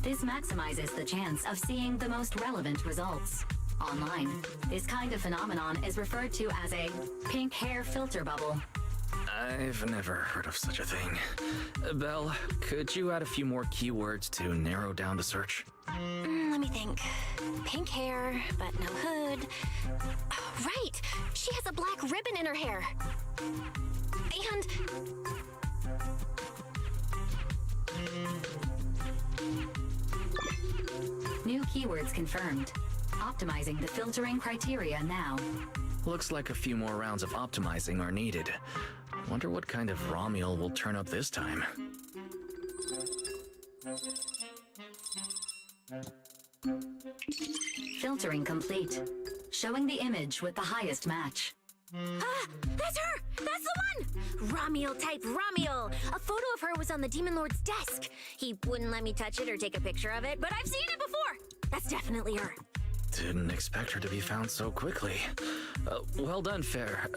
This maximizes the chance of seeing the most relevant results. Online, this kind of phenomenon is referred to as a pink hair filter bubble. I've never heard of such a thing. Belle, could you add a few more keywords to narrow down the search? Let me think. Pink hair, but no hood. Oh, right! She has a black ribbon in her hair. And... New keywords confirmed. Optimizing the filtering criteria now. Looks like a few more rounds of optimizing are needed. Wonder what kind of Romuel will turn up this time. Filtering complete. Showing the image with the highest match. Ah, that's her! That's the one! Romuel type Romuel! A photo of her was on the Demon Lord's desk. He wouldn't let me touch it or take a picture of it, but I've seen it before! That's definitely her. Didn't expect her to be found so quickly. Well done, fair,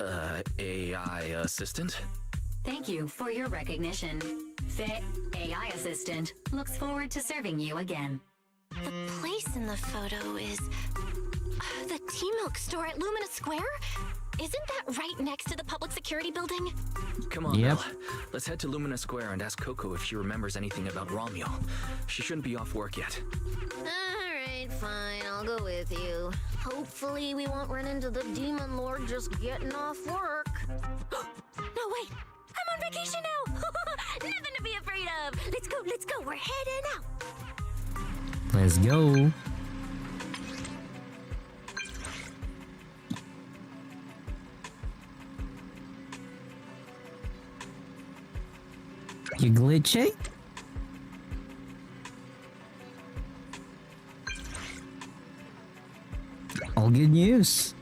AI assistant. Thank you for your recognition. Fit AI assistant looks forward to serving you again. The place in the photo is... the T-Milk store at Lumina Square? Isn't that right next to the public security building? Come on, Bill. Let's head to Lumina Square and ask Coco if she remembers anything about Romuel. She shouldn't be off work yet. Alright, fine, I'll go with you. Hopefully we won't run into the Demon Lord just getting off work. No, wait! I'm on vacation now! Nothing to be afraid of! Let's go, we're heading out! Let's go. You glitching? All good news.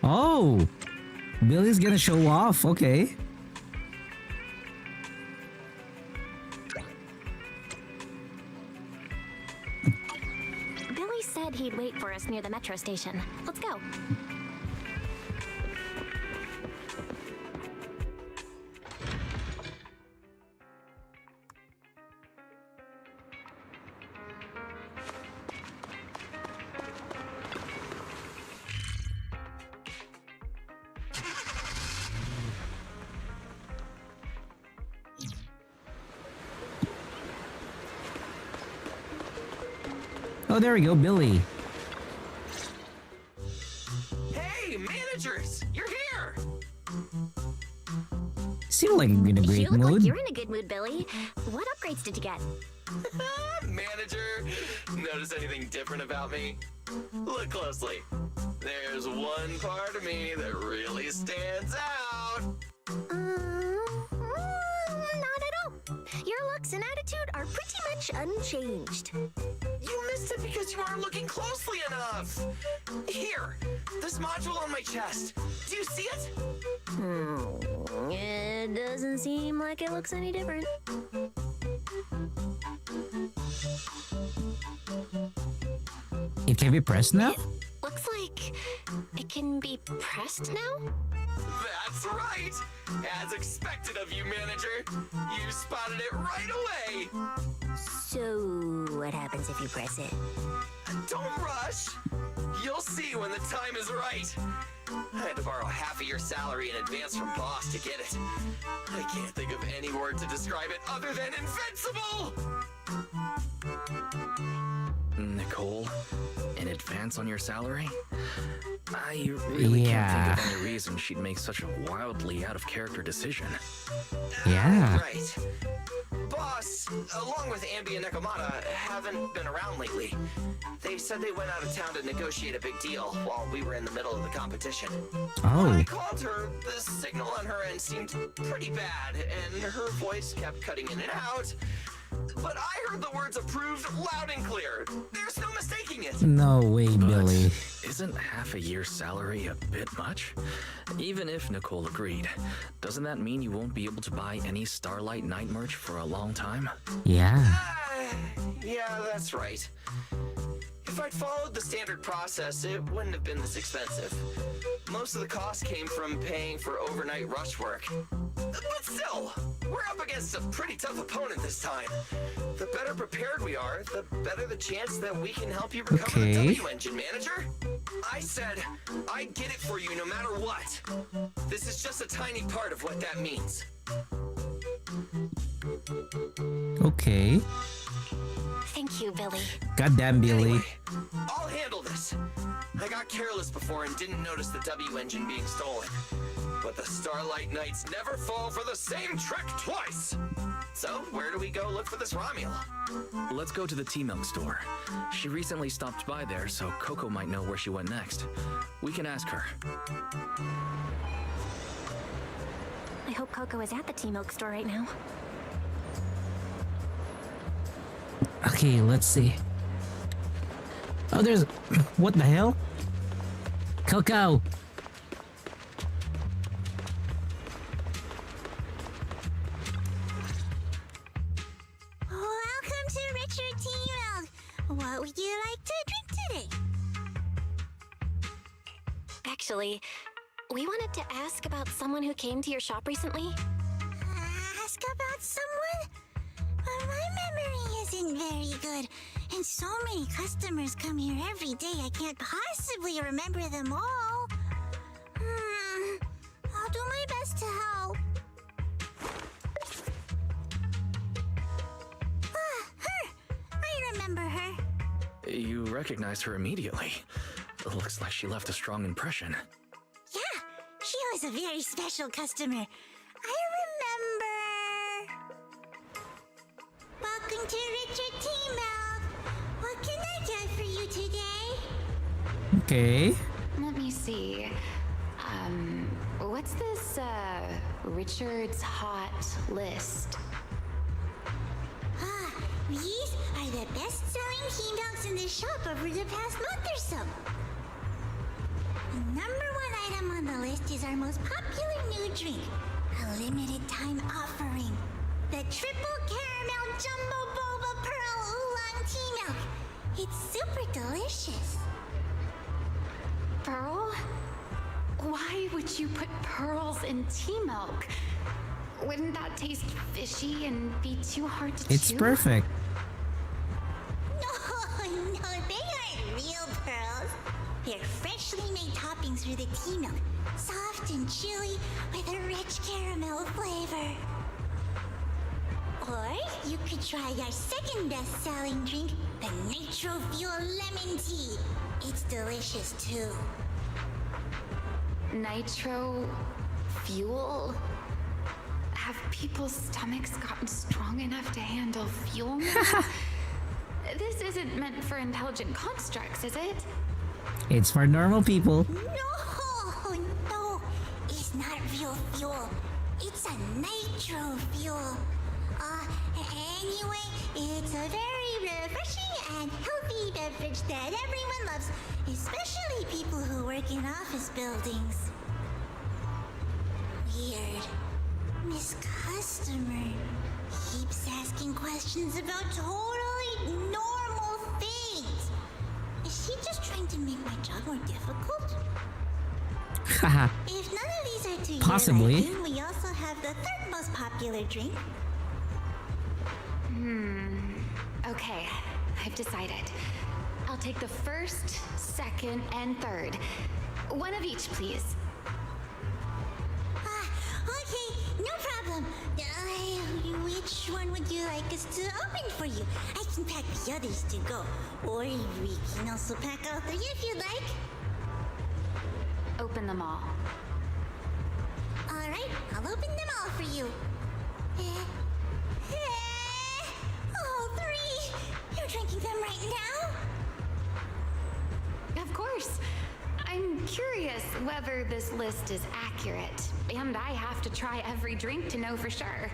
Oh, Billy's gonna show off. Okay. Billy said he'd wait for us near the metro station. Let's go. Oh, there we go, Billy. Hey, managers! You're here! Seem like you're in a great You look mood. like you're in a good mood, Billy. What upgrades did you get? Manager, notice anything different about me? Look closely. There's one part of me that really stands out. Not at all. Your looks and attitude are pretty much unchanged. You missed it because you aren't looking closely enough. Here, this module on my chest. Do you see it? It doesn't seem like it looks any different. It can be pressed now? Looks like it can be pressed now? That's right! As expected of you, manager. You spotted it right away. So, what happens if you press it? Don't rush. You'll see when the time is right. I had to borrow half of your salary in advance from boss to get it. I can't think of any word to describe it other than invincible! Nicole, in advance on your salary? I really can't think of any reason she'd make such a wildly out-of-character decision. Yeah. Right. Boss, along with Ambi and Nekomata, haven't been around lately. They said they went out of town to negotiate a big deal while we were in the middle of the competition. Oh. When I called her, the signal on her end seemed pretty bad, and her voice kept cutting in and out. But I heard the words approved loud and clear. There's no mistaking it. No way, Billy. Isn't half a year's salary a bit much? Even if Nicole agreed, doesn't that mean you won't be able to buy any Starlight Night merch for a long time? Yeah. Yeah, that's right. If I'd followed the standard process, it wouldn't have been this expensive. Most of the cost came from paying for overnight rush work. But still, we're up against a pretty tough opponent this time. The better prepared we are, the better the chance that we can help you recover the W engine, manager. I said I'd get it for you no matter what. This is just a tiny part of what that means. Okay. Thank you, Billy. Goddamn, Billy. Anyway, I'll handle this. I got careless before and didn't notice the W engine being stolen. But the Starlight Knights never fall for the same trick twice! So, where do we go look for this Romuel? Let's go to the T-Milk store. She recently stopped by there, so Coco might know where she went next. We can ask her. I hope Coco is at the T-Milk store right now. Okay, let's see. Oh, there's... What the hell? Coco! Welcome to Richard T-Milk. What would you like to drink today? Actually, we wanted to ask about someone who came to your shop recently. Ask about someone? But my memory isn't very good. And so many customers come here every day, I can't possibly remember them all. I'll do my best to help. Her! I remember her. You recognize her immediately. Looks like she left a strong impression. Yeah, she was a very special customer. I remember. Welcome to Richard T-Milk. What can I get for you today? Okay. Let me see. What's this, Richard's Hot List? These are the best-selling T-Milks in the shop over the past month or so. The #1 item on the list is our most popular new drink, a limited-time offering. The Triple Caramel Jumbo Boba Pearl Oolong T-Milk. It's super delicious. Pearl? Why would you put pearls in tea milk? Wouldn't that taste fishy and be too hard to chew? It's perfect. No, they aren't real pearls. They're freshly made toppings for the tea milk, soft and chewy with a rich caramel flavor. Or you could try our second best-selling drink, the Nitro Fuel Lemon Tea. It's delicious too. Nitro fuel? Have people's stomachs gotten strong enough to handle fuel now? This isn't meant for intelligent constructs, is it? It's for normal people. No, it's not real fuel. It's a nitro fuel. Anyway, it's a very refreshing and healthy beverage that everyone loves, especially people who work in office buildings. Weird. Miss Customer keeps asking questions about totally normal things. Is she just trying to make my job more difficult? Haha. If none of these are too Possibly. your liking, we also have the third most popular drink. Okay, I've decided. I'll take the first, second, and third. One of each, please. Okay, no problem. Which one would you like us to open for you? I can pack the others to go. Or we can also pack all three if you'd like. Open them all. Alright, I'll open them all for you. All three! You're drinking them right now? Of course. I'm curious whether this list is accurate, and I have to try every drink to know for sure.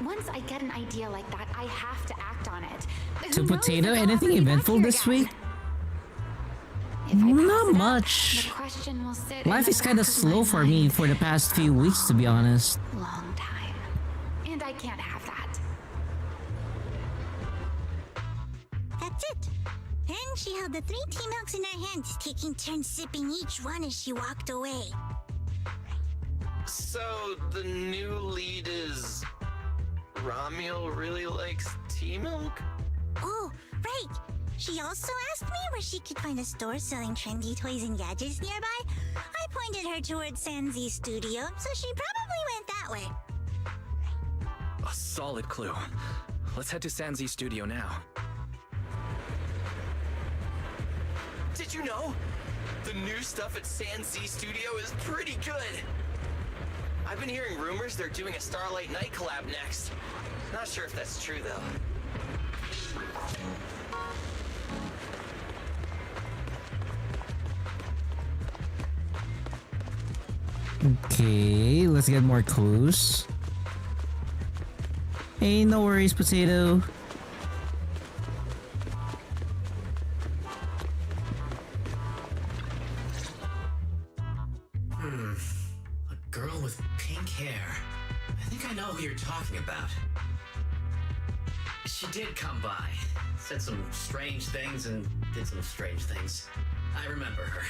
Once I get an idea like that, I have to act on it. To Potato, anything eventful this week? Not much. The question will sit Life is kind of slow for me for the past few weeks, to be honest. Long time. And I can't have that. That's it. Then she held the 3 tea milks in her hands, taking turns sipping each one as she walked away. So, the new lead is... Romuel really likes tea milk? Oh, right. She also asked me where she could find a store selling trendy toys and gadgets nearby. I pointed her towards Sanzi's studio, so she probably went that way. A solid clue. Let's head to Sanzi's studio now. Did you know? The new stuff at San Z Studio is pretty good. I've been hearing rumors they're doing a Starlight Night collab next. Not sure if that's true, though. Okay, let's get more clues. Hey, no worries, Potato. A girl with pink hair. I think I know who you're talking about. She did come by, said some strange things and did some strange things. I remember her.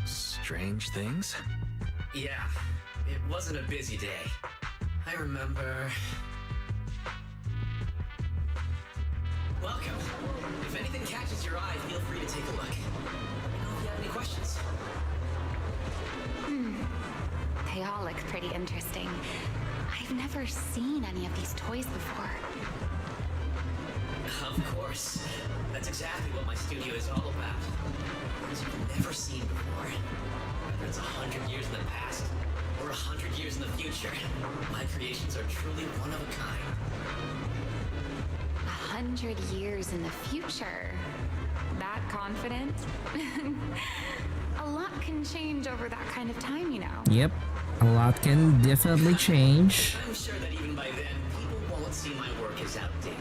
Strange things? Yeah, it wasn't a busy day. I remember... Welcome. If anything catches your eye, feel free to take a look. Let me know if you have any questions. They all look pretty interesting. I've never seen any of these toys before. Of course. That's exactly what my studio is all about. Things you've never seen before. Whether it's 100 years in the past or 100 years in the future, my creations are truly one of a kind. 100 years in the future. That confident? A lot can change over that kind of time, you know. Yep, a lot can definitely change. I'm sure that even by then, people won't see my work as outdated.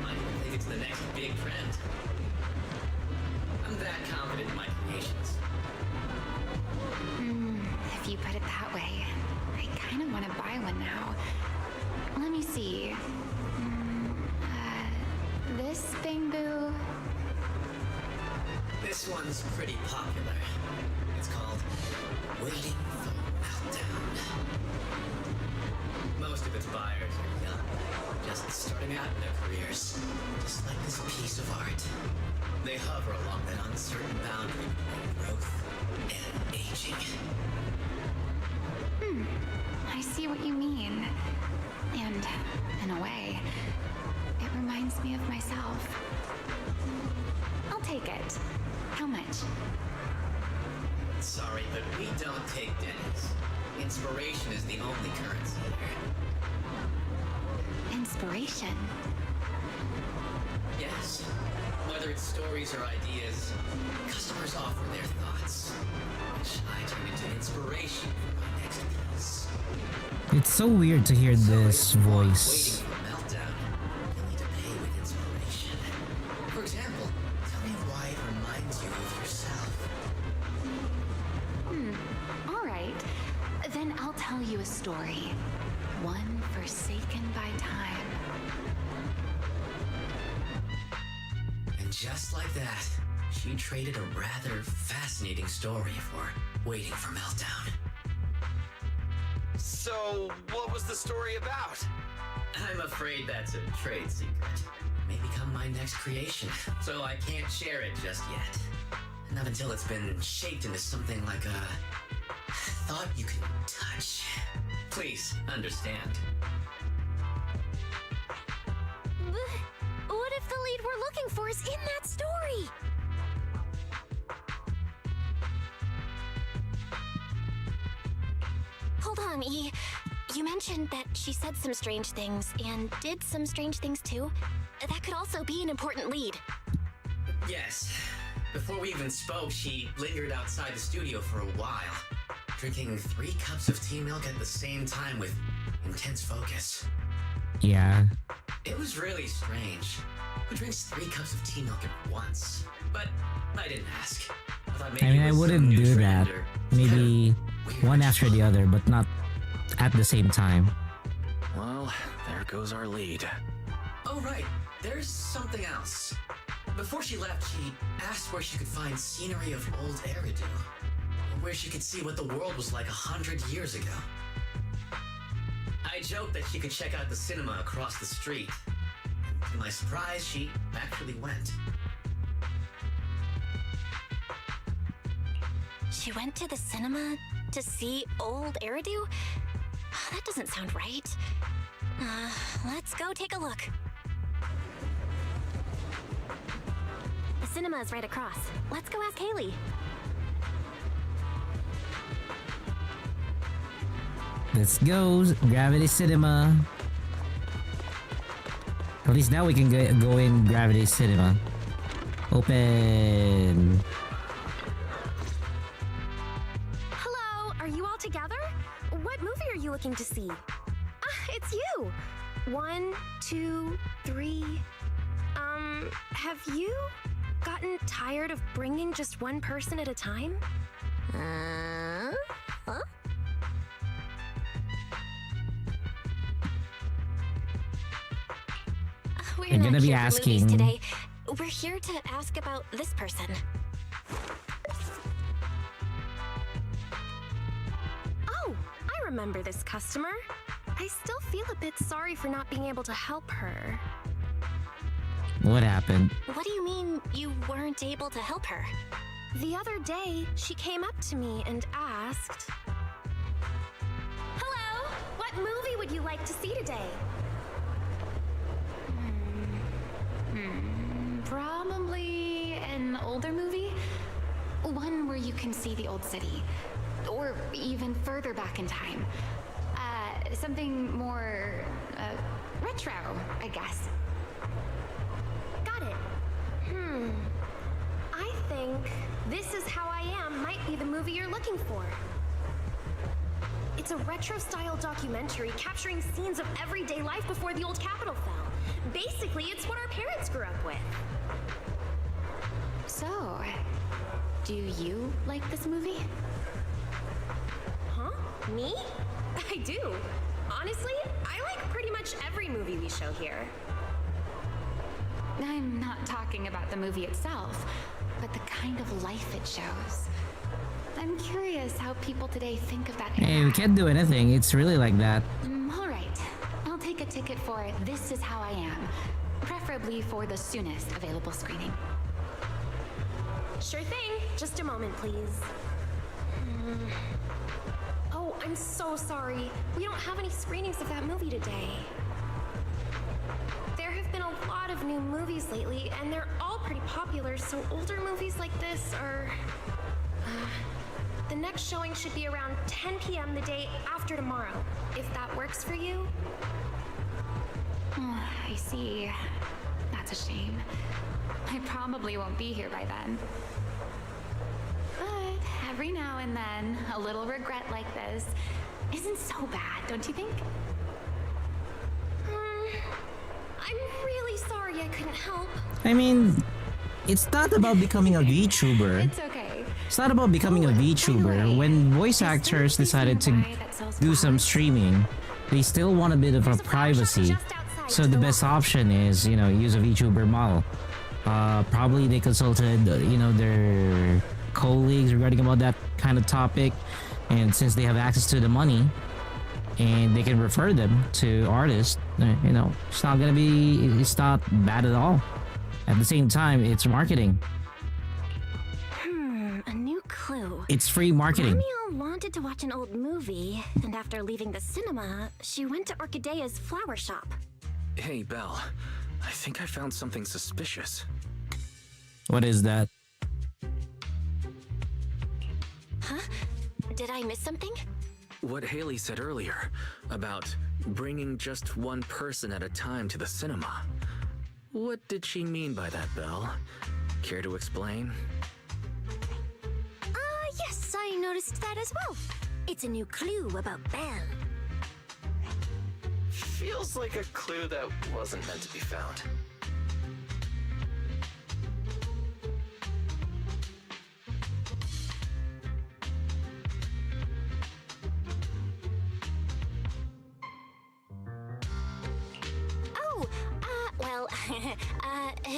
I think it's the next big trend. I'm that confident in my creations. If you put it that way, I kind of want to buy one now. Let me see. This bamboo. This one's pretty popular. It's called Waiting for Meltdown. Most of its buyers are young, just starting out in their careers, just like this piece of art. They hover along that uncertain boundary between growth and aging. I see what you mean. And, in a way, it reminds me of myself. I'll take it. How much? Sorry, but we don't take pennies. Inspiration is the only currency here. Inspiration? Yes. Whether it's stories or ideas, customers offer their thoughts, which I turn into inspiration for my next piece. It's so weird to hear this voice. Waiting for a meltdown, you'll need to pay with inspiration. For example, tell me why it reminds you of yourself. All right. Then I'll tell you a story. One forsaken by time. And just like that, she traded a rather fascinating story for Waiting for Meltdown. So, what was the story about? I'm afraid that's a trade secret. It may become my next creation, so I can't share it just yet. Not until it's been shaped into something like a thought you can touch. Please, understand. What if the lead we're looking for is in that story? Hold on, E. You mentioned that she said some strange things and did some strange things too. That could also be an important lead. Yes. Before we even spoke, she lingered outside the studio for a while, drinking 3 cups of tea milk at the same time with intense focus. Yeah. It was really strange. Who drinks 3 cups of tea milk at once? But I didn't ask. I thought maybe I mean, it I was wouldn't some new do trend that. or Maybe one after the other, but not at the same time. Well, there goes our lead. Oh, right. There's something else. Before she left, she asked where she could find scenery of old Eridu. Where she could see what the world was like 100 years ago. I joked that she could check out the cinema across the street. And to my surprise, she actually went. She went to the cinema to see old Eridu? That doesn't sound right. Let's go take a look. The cinema is right across. Let's go ask Haley. Let's go, Gravity Cinema. At least now we can go in Gravity Cinema. Open. Hello, are you all together? What movie are you looking to see? It's you. 1, 2, 3. Have you gotten tired of bringing just one person at a time? Huh? We're I'm not gonna be here for movies asking. today. We're here to ask about this person. Oh, I remember this customer. I still feel a bit sorry for not being able to help her. What happened? What do you mean you weren't able to help her? The other day, she came up to me and asked, "Hello, what movie would you like to see today?" Probably an older movie. One where you can see the old city. Or even further back in time. Something more, retro, I guess. Got it. I think This Is How I Am might be the movie you're looking for. It's a retro-style documentary capturing scenes of everyday life before the old Capitol fell. Basically, it's what our parents grew up with. So, do you like this movie? Huh? Me? I do. Honestly, I like pretty much every movie we show here. I'm not talking about the movie itself, but the kind of life it shows. I'm curious how people today think of that era. Hey, we can't do anything. It's really like that. All right. I'll take a ticket for This Is How I Am, preferably for the soonest available screening. Sure thing. Just a moment, please. Oh, I'm so sorry. We don't have any screenings of that movie today. There have been a lot of new movies lately, and they're all pretty popular, so older movies like this are... the next showing should be around 10 p.m. the day after tomorrow, if that works for you. I see. That's a shame. I probably won't be here by then. But every now and then, a little regret like this isn't so bad, don't you think? I'm really sorry I couldn't help. I mean, it's not about becoming a VTuber. It's okay. It's not about becoming a VTuber. When voice actors decided to do some streaming, they still want a bit of a privacy. So the best option is, you know, use a VTuber model. Probably they consulted, you know, their colleagues regarding about that kind of topic. And since they have access to the money, and they can refer them to artists, you know, it's not bad at all. At the same time, it's marketing. A new clue. It's free marketing. Romeo wanted to watch an old movie, and after leaving the cinema, she went to Orchidea's flower shop. Hey, Belle. I think I found something suspicious. What is that? Huh? Did I miss something? What Haley said earlier about bringing just one person at a time to the cinema. What did she mean by that, Belle? Care to explain? Yes, I noticed that as well. It's a new clue about Belle. Feels like a clue that wasn't meant to be found.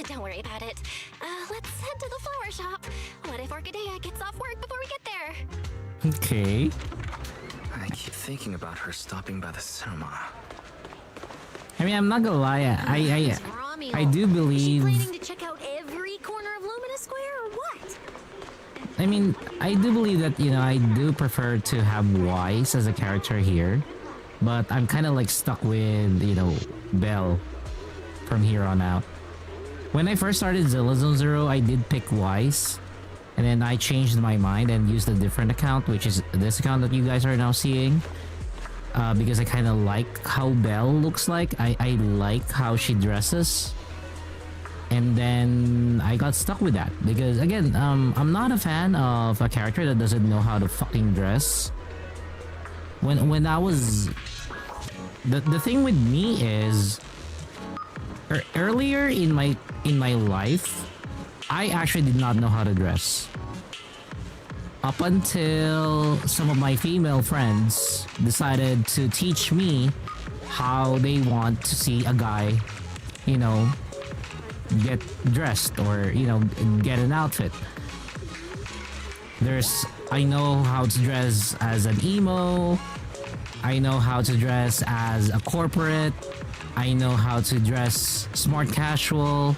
Don't worry about it. Let's head to the flower shop. What if Orchidea gets off work before we get there? Okay. I keep thinking about her stopping by the cinema. I mean, I'm not gonna lie. I do believe. Is she planning to check out every corner of Lumina Square or what? I mean, I do believe that, you know, I do prefer to have Wise as a character here, but I'm kind of like stuck with, you know, Belle from here on out. When I first started Zillazone Zero, I did pick Wise. And then I changed my mind and used a different account, which is this account that you guys are now seeing. Because I kind of like how Belle looks like. I like how she dresses. And then I got stuck with that. Because again, I'm not a fan of a character that doesn't know how to fucking dress. When I was... The thing with me is... Earlier in my life, I actually did not know how to dress. Up until some of my female friends decided to teach me how they want to see a guy, you know, get dressed or, you know, get an outfit. I know how to dress as an emo. I know how to dress as a corporate. I know how to dress smart casual,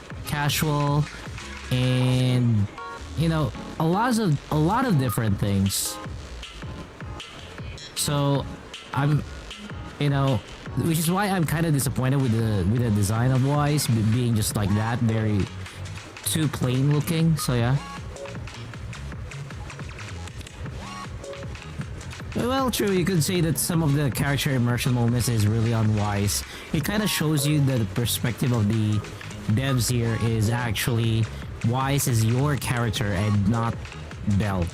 and you know, a lot of different things. So I'm, you know, which is why I'm kind of disappointed with the design of Wise being just like that, very too plain looking. So yeah. Well, true, you could say that some of the character immersion moments is really on Wise. It kind of shows you that the perspective of the devs here is actually Wise is your character and not Belle.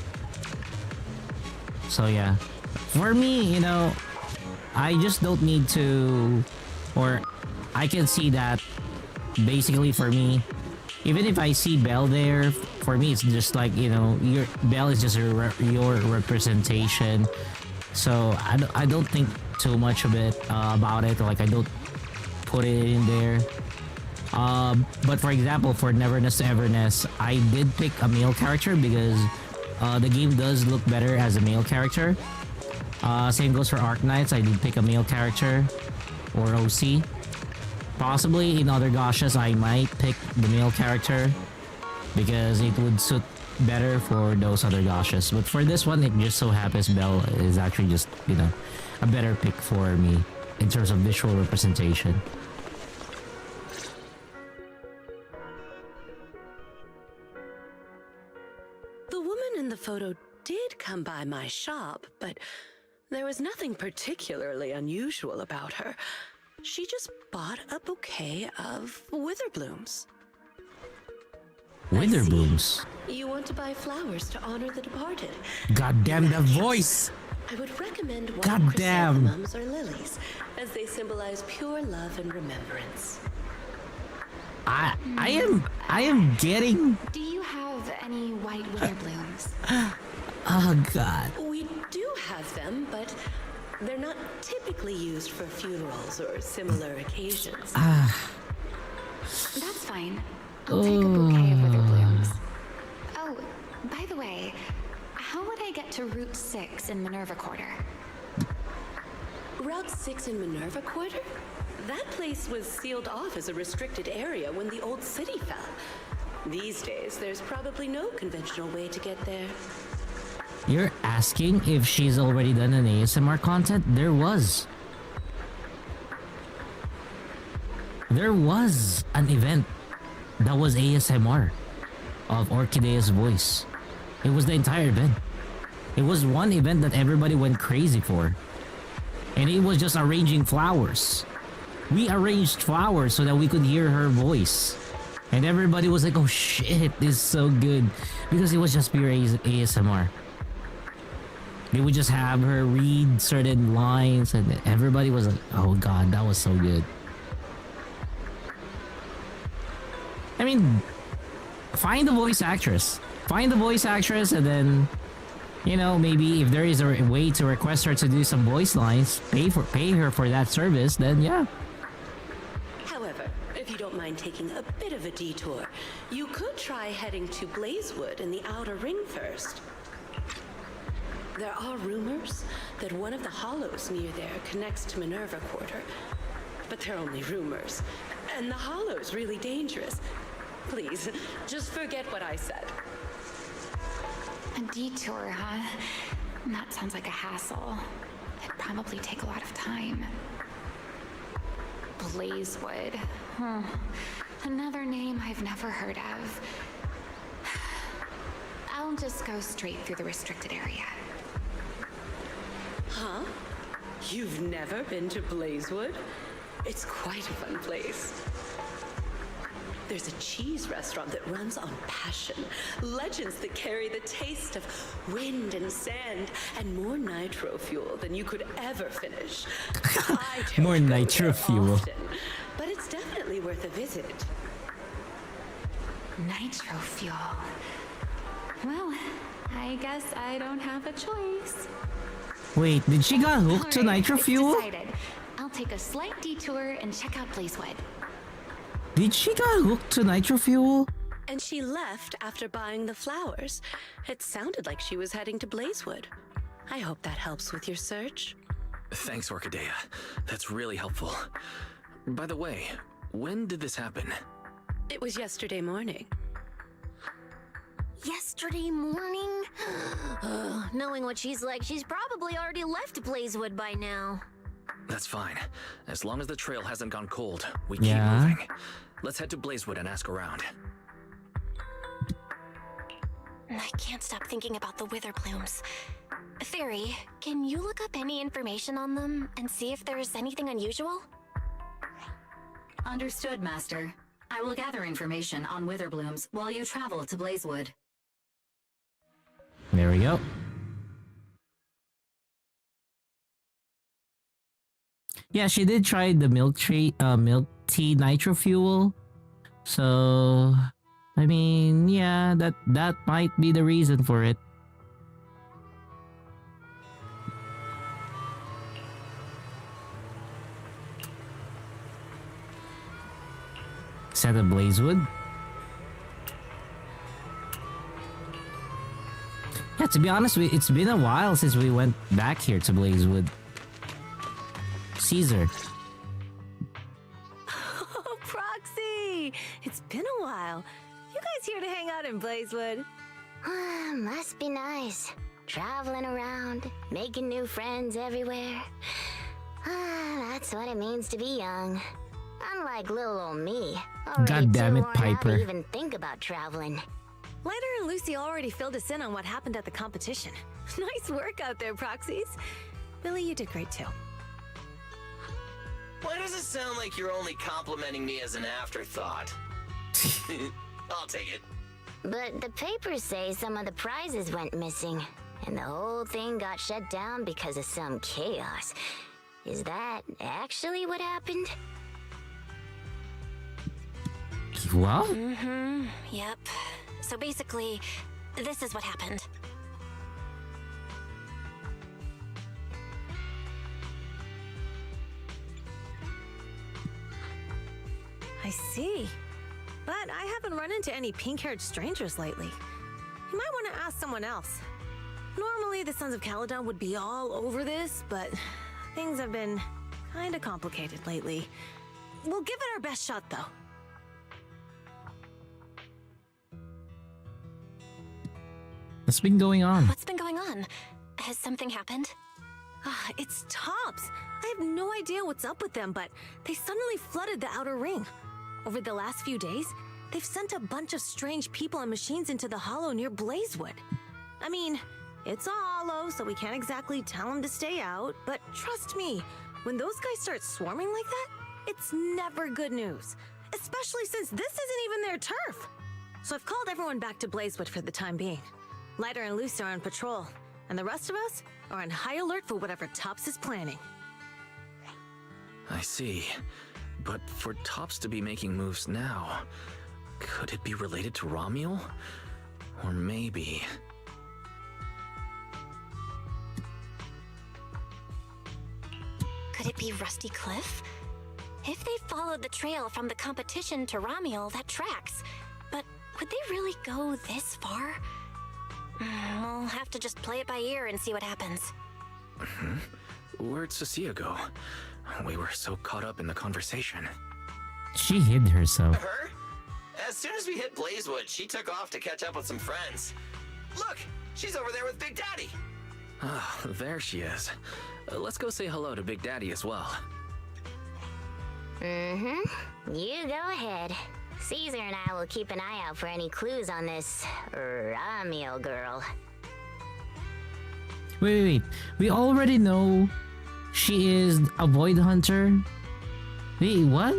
So yeah. For me, you know, I just don't need to... Or I can see that basically for me, even if I see Belle there, for me it's just like, you know, Belle is just your representation. So I don't think too much of it about it. Like I don't put it in there. But for example, for Neverness to Everness, I did pick a male character because the game does look better as a male character. Same goes for Arknights. I did pick a male character or OC. Possibly in other gashas, I might pick the male character because it would suit better for those other gashas. But for this one, it just so happens Belle is actually just, you know, a better pick for me in terms of visual representation. The woman in the photo did come by my shop, but there was nothing particularly unusual about her. She just bought a bouquet of witherblooms. Witherblooms? You want to buy flowers to honor the departed. God damn the voice! I would recommend white God damn. chrysanthemums or lilies, as they symbolize pure love and remembrance. I am getting... Do you have any white witherblooms? Oh god. We do have them, but they're not typically used for funerals or similar occasions. That's fine. I'll take a bouquet of witherblooms. Oh, by the way, how would I get to Route 6 in Minerva Quarter? Route 6 in Minerva Quarter? That place was sealed off as a restricted area when the old city fell. These days, there's probably no conventional way to get there. You're asking if she's already done an ASMR content? There was. There was an event that was ASMR of Orchidea's voice. It was the entire event. It was one event that everybody went crazy for. And it was just arranging flowers. We arranged flowers so that we could hear her voice. And everybody was like, oh shit, this is so good. Because it was just pure ASMR. They would just have her read certain lines and everybody was like, oh god, that was so good. I mean, find the voice actress. Find the voice actress and then, you know, maybe if there is a way to request her to do some voice lines, pay her for that service, then yeah. However, if you don't mind taking a bit of a detour, you could try heading to Blazewood in the Outer Ring first. There are rumors that one of the hollows near there connects to Minerva Quarter, but they're only rumors, and the hollow's really dangerous. Please, just forget what I said. A detour, huh? That sounds like a hassle. It'd probably take a lot of time. Blazewood. Another name I've never heard of. I'll just go straight through the restricted area. Huh? You've never been to Blazewood? It's quite a fun place. There's a cheese restaurant that runs on passion, legends that carry the taste of wind and sand, and more nitro fuel than you could ever finish. I don't More go nitro there fuel. often, but it's definitely worth a visit. Nitro fuel. Well, I guess I don't have a choice. Wait, did she got hooked to Alright, nitro it's fuel? decided. I'll take a slight detour and check out Blazewood. Did she got hooked to nitro fuel? And she left after buying the flowers. It sounded like she was heading to Blazewood. I hope that helps with your search. Thanks, Orchidea. That's really helpful. By the way, when did this happen? It was yesterday morning. Yesterday morning? Knowing what she's like, she's probably already left Blazewood by now. That's fine. As long as the trail hasn't gone cold, we Yeah. keep moving. Let's head to Blazewood and ask around. I can't stop thinking about the wither blooms. Fairy, can you look up any information on them and see if there's anything unusual? Understood, Master. I will gather information on wither blooms while you travel to Blazewood. There we go. Yeah, she did try the milk tea nitro fuel. So, I mean, yeah, that might be the reason for it. Is that a Blazewood? Yeah, to be honest, it's been a while since we went back here to Blazewood. Caesar. Oh, Proxy! It's been a while. You guys here to hang out in Blazewood? Must be nice. Traveling around, making new friends everywhere. That's what it means to be young. Unlike little old me. God damn it, too worn out Piper. to even think about traveling. Lighter and Lucy already filled us in on what happened at the competition. Nice work out there, Proxies. Billy, you did great too. Why does it sound like you're only complimenting me as an afterthought? I'll take it. But the papers say some of the prizes went missing, and the whole thing got shut down because of some chaos. Is that actually what happened? What? Mm-hmm. Yep. So basically, this is what happened. I see. But I haven't run into any pink-haired strangers lately. You might want to ask someone else. Normally, the Sons of Caledon would be all over this, but things have been kinda complicated lately. We'll give it our best shot, though. What's been going on? What's been going on? Has something happened? It's Tops. I have no idea what's up with them, but they suddenly flooded the outer ring. Over the last few days, they've sent a bunch of strange people and machines into the hollow near Blazewood. I mean, it's a hollow, so we can't exactly tell them to stay out, but trust me, when those guys start swarming like that, it's never good news. Especially since this isn't even their turf. So I've called everyone back to Blazewood for the time being. Lighter and Lucy are on patrol, and the rest of us are on high alert for whatever Tops is planning. I see. But for Tops to be making moves now, could it be related to Romuel? Or maybe... Could it be Rusty Cliff? If they followed the trail from the competition to Romuel, that tracks. But would they really go this far? We'll have to just play it by ear and see what happens. Where'd Cecilia go? We were so caught up in the conversation. She hid herself. Her? As soon as we hit Blazewood, she took off to catch up with some friends. Look, she's over there with Big Daddy. Ah, there she is. Let's go say hello to Big Daddy as well. Mm-hmm. You go ahead. Caesar and I will keep an eye out for any clues on this Ramiel girl. Wait. We already know she is a Void Hunter. Wait, what?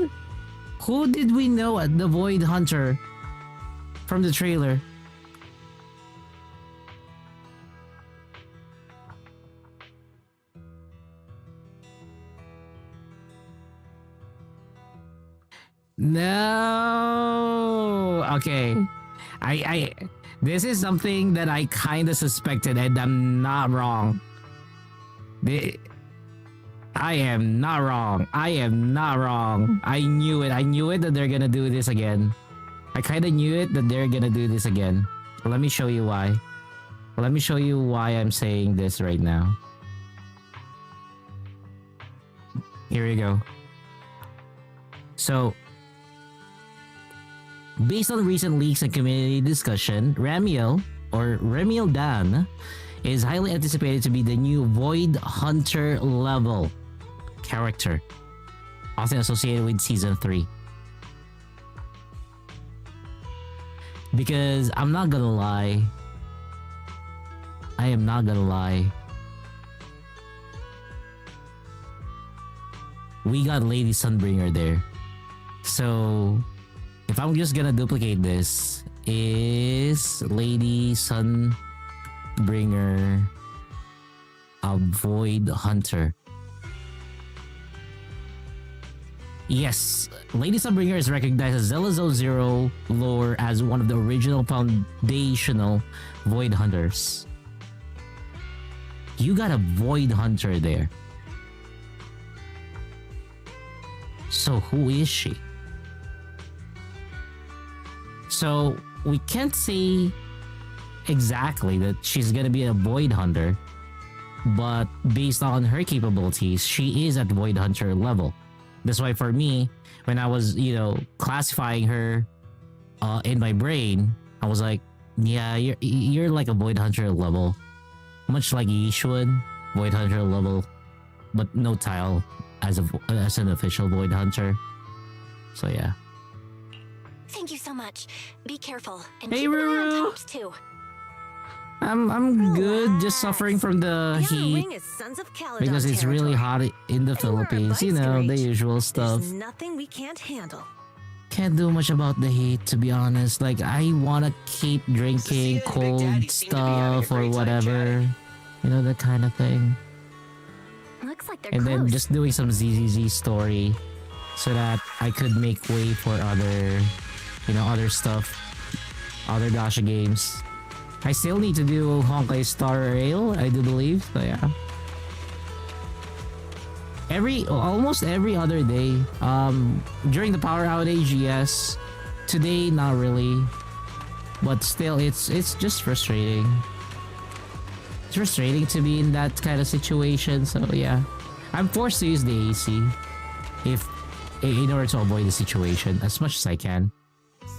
Who did we know at the Void Hunter from the trailer? No. Okay. I this is something that I kind of suspected, and I'm not wrong. I am not wrong. I am not wrong. I knew it. I knew it that they're gonna do this again. I kind of knew it that they're gonna do this again. Let me show you why. Let me show you why I'm saying this right now. Here we go. So, based on recent leaks and community discussion, Ramiel, or Ramiel Dan, is highly anticipated to be the new Void Hunter level character, often associated with Season 3. Because I'm not gonna lie, I am not gonna lie, we got Lady Sunbringer there. So if I'm just gonna duplicate this, is Lady Sunbringer a Void Hunter? Yes, Lady Sunbringer is recognized as Zelazone Zero lore as one of the original foundational Void Hunters. You got a Void Hunter there. So who is she? So we can't say exactly that she's gonna be a Void Hunter, but based on her capabilities, she is at Void Hunter level. That's why for me, when I was, classifying her in my brain, I was like, yeah, you're like a Void Hunter level. Much like Yishun, Void Hunter level, but no tile as an official Void Hunter. So yeah. Thank you so much. Be careful. And Hey, keep an eye on Ruru. Tops too. I'm good, just suffering from the heat Ring is Sons of Caledon because it's really hot in the Philippines. You know, the usual stuff. There's nothing we can't handle. Can't do much about the heat, to be honest. Like, I wanna keep drinking cold stuff or whatever. You know, that kind of thing. Looks like they're And close. then just doing some ZZZ story so that I could make way for other, other stuff. Other Gacha games. I still need to do Honkai Star Rail, I do believe. So yeah. Almost every other day. During the power outage, yes. Today, not really. But still, it's just frustrating. It's frustrating to be in that kind of situation. So yeah, I'm forced to use the AC in order to avoid the situation as much as I can.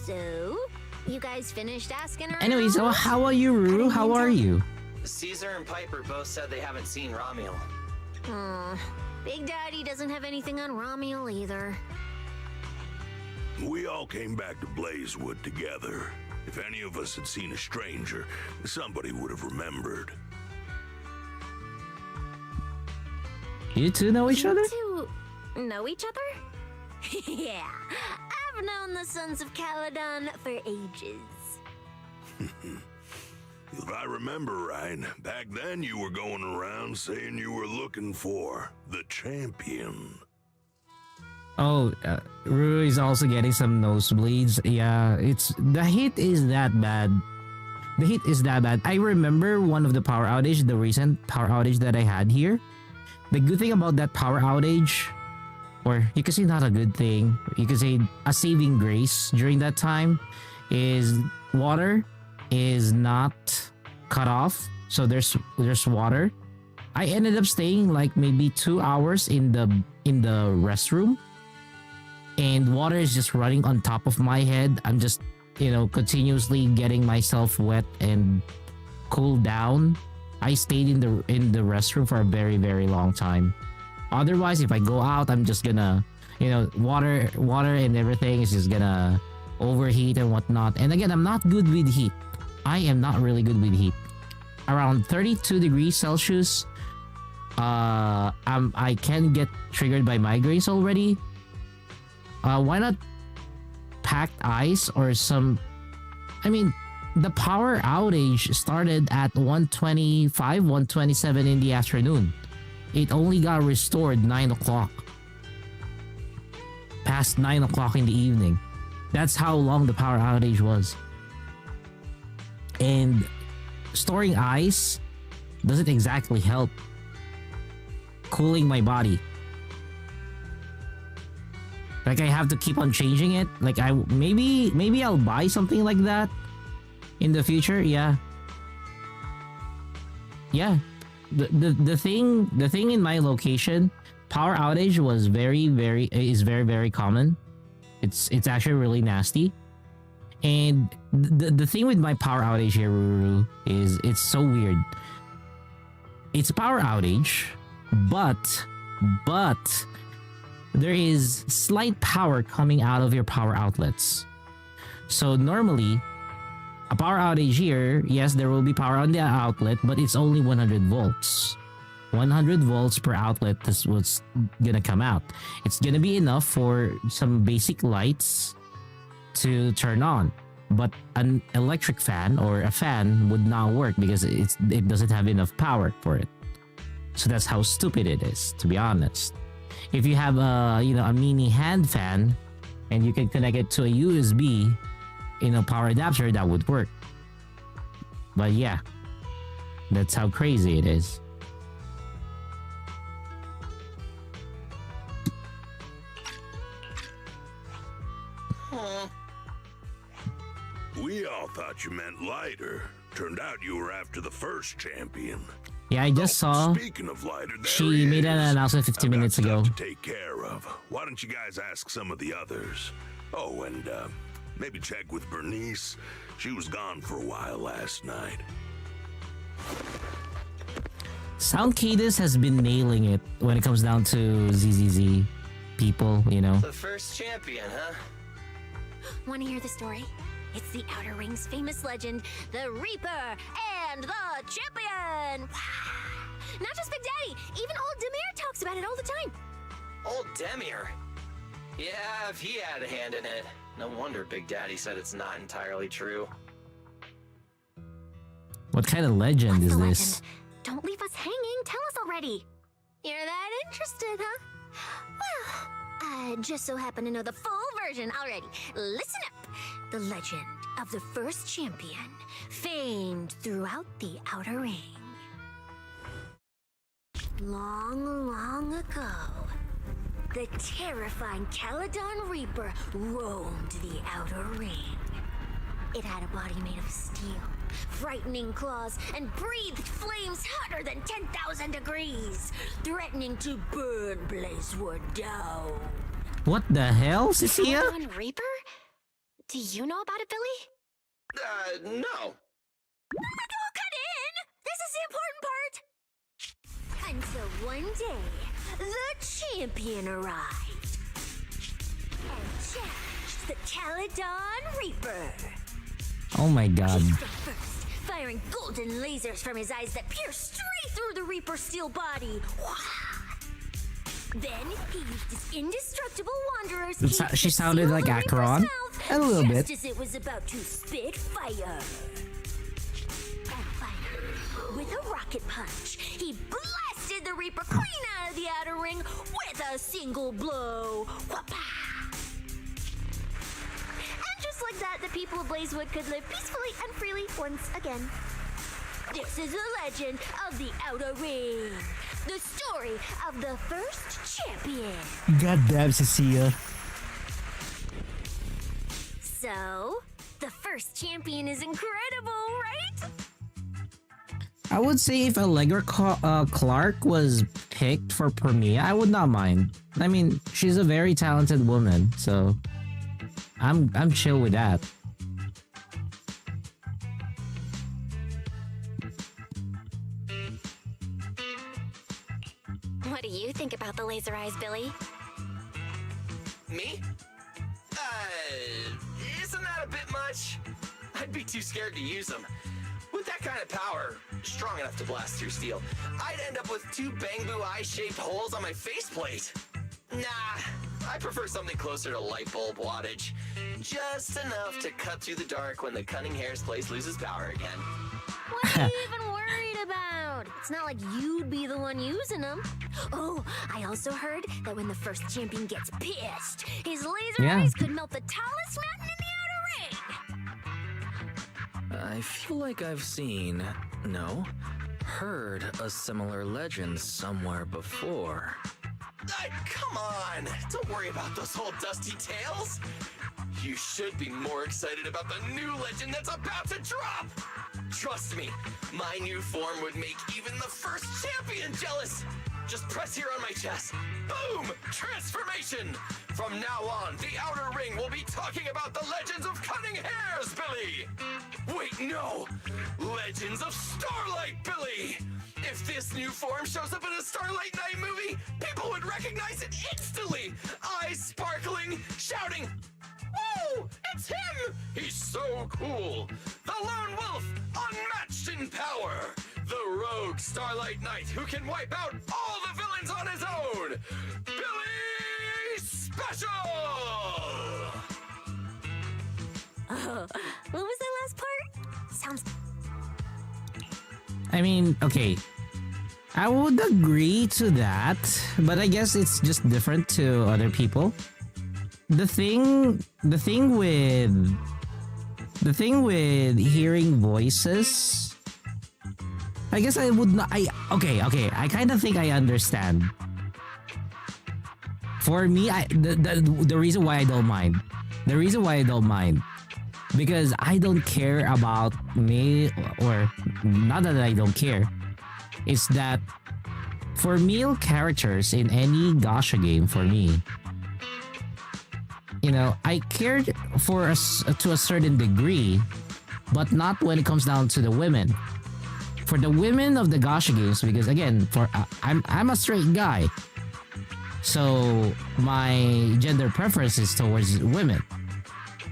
So, you guys finished asking her? Anyways, so how are you, Ruru? How are you? Caesar and Piper both said they haven't seen Ramiel. Big Daddy doesn't have anything on Ramiel either. We all came back to Blazewood together. If any of us had seen a stranger, somebody would have remembered. You two know each other? You two know each other? Yeah, I've known the Sons of Caledon for ages. If I remember right, back then you were going around saying you were looking for the champion. Oh, Ruru is also getting some nosebleeds. Yeah, the heat is that bad. The heat is that bad. I remember one of the power outage, the recent power outage that I had here. The good thing about that power outage, or you could say not a good thing, you could say a saving grace during that time, is water is not cut off. So there's water. I ended up staying like maybe 2 hours in the restroom, and water is just running on top of my head. I'm just continuously getting myself wet and cooled down. I stayed in the restroom for a very, very long time. Otherwise, if I go out, I'm just gonna, water and everything is just gonna overheat and whatnot. And again, I'm not good with heat. I am not really good with heat. Around 32 degrees Celsius, I can get triggered by migraines already. Why not packed ice or some... I mean, the power outage started at 1:25, 1:27 in the afternoon. It only got restored 9 o'clock. Past 9 o'clock in the evening. That's how long the power outage was. And storing ice doesn't exactly help cooling my body. Like, I have to keep on changing it. Like, maybe I'll buy something like that in the future. Yeah. The thing in my location, power outage was very common. It's actually really nasty. And the thing with my power outage here, Ruru, is it's so weird. It's a power outage, but there is slight power coming out of your power outlets. So normally, a power outage here, yes, there will be power on the outlet, but it's only 100 volts. 100 volts per outlet is what's gonna come out. It's gonna be enough for some basic lights to turn on. But an electric fan or a fan would not work because it doesn't have enough power for it. So that's how stupid it is, to be honest. If you have a mini hand fan and you can connect it to a USB power adapter, that would work. But yeah, that's how crazy it is. We all thought you meant lighter. Turned out you were after the first champion. Yeah, I just saw. Speaking of lighter, she made an announcement 15 minutes ago. To take care of. Why don't you guys ask some of the others? Oh, and maybe check with Bernice. She was gone for a while last night. Sound Cadis has been nailing it when it comes down to ZZZ people, The first champion, huh? Want to hear the story? It's the Outer Ring's famous legend, the Reaper and the Champion! Not just Big Daddy, even old Demir talks about it all the time. Old Demir? Yeah, if he had a hand in it. No wonder Big Daddy said it's not entirely true. What kind of legend is this? Don't leave us hanging, tell us already. You're that interested, huh? Well, I just so happen to know the full version already. Listen up. The legend of the first champion, famed throughout the Outer Ring. Long ago, the terrifying Caledon Reaper roamed the Outer Ring. It had a body made of steel, frightening claws, and breathed flames hotter than 10,000 degrees, threatening to burn Blazewood down. What the hell, Cecilia? Caledon Reaper? Do you know about it, Billy? No. Don't cut in! This is the important part! Until one day, the champion arrived and challenged the Caledon Reaper. Oh my god. He struck first, firing golden lasers from his eyes that pierced straight through the Reaper's steel body. Then he used his indestructible wanderer's key She to sounded seal like the Acheron. Reaper's mouth A little bit. just as it was about to spit fire. And finally, with a rocket punch, he blasted the Reaper clean out of the Outer Ring with a single blow. Whapa! And just like that, the people of Blazewood could live peacefully and freely once again. This is the legend of the Outer Ring. The story of the first champion. Goddamn, Cecilia. So, the first champion is incredible, right? I would say if Allegra Clark was picked for Promeia, I would not mind. I mean, she's a very talented woman, so I'm chill with that. What do you think about the laser eyes, Billy? Me? It's a that a bit much? I'd be too scared to use them. With that kind of power, strong enough to blast through steel, I'd end up with 2 bamboo eye-shaped holes on my faceplate. Nah, I prefer something closer to light bulb wattage. Just enough to cut through the dark when the cunning hair's place loses power again. What are you even worried about? It's not like you'd be the one using them. Oh, I also heard that when the first champion gets pissed, his laser eyes could melt the tallest mountain in the outer ring. I feel like I've seen, no, heard a similar legend somewhere before. Come on! Don't worry about those old dusty tales! You should be more excited about the new legend that's about to drop! Trust me, my new form would make even the first champion jealous! Just press here on my chest. Boom! Transformation! From now on, the Outer Ring will be talking about the legends of Cunning Hairs, Billy! Wait, no! Legends of Starlight, Billy! If this new form shows up in a Starlight Night movie, people would recognize it instantly! Eyes sparkling, shouting, "Whoa! It's him! He's so cool! The Lone Wolf, unmatched in power! The rogue Starlight Knight who can wipe out all the villains on his own! Billy Special!" What was that last part? Sounds... I mean, okay. I would agree to that, but I guess it's just different to other people. The thing with hearing voices, I guess I would not. Okay. I kind of think I understand. For me, the reason why I don't mind, because I don't care about me, or not that I don't care. It's that for male characters in any gacha game, for me, you know, I cared for us to a certain degree, but not when it comes down to the women. For the women of the gacha games, because again, I'm a straight guy, so my gender preference is towards women.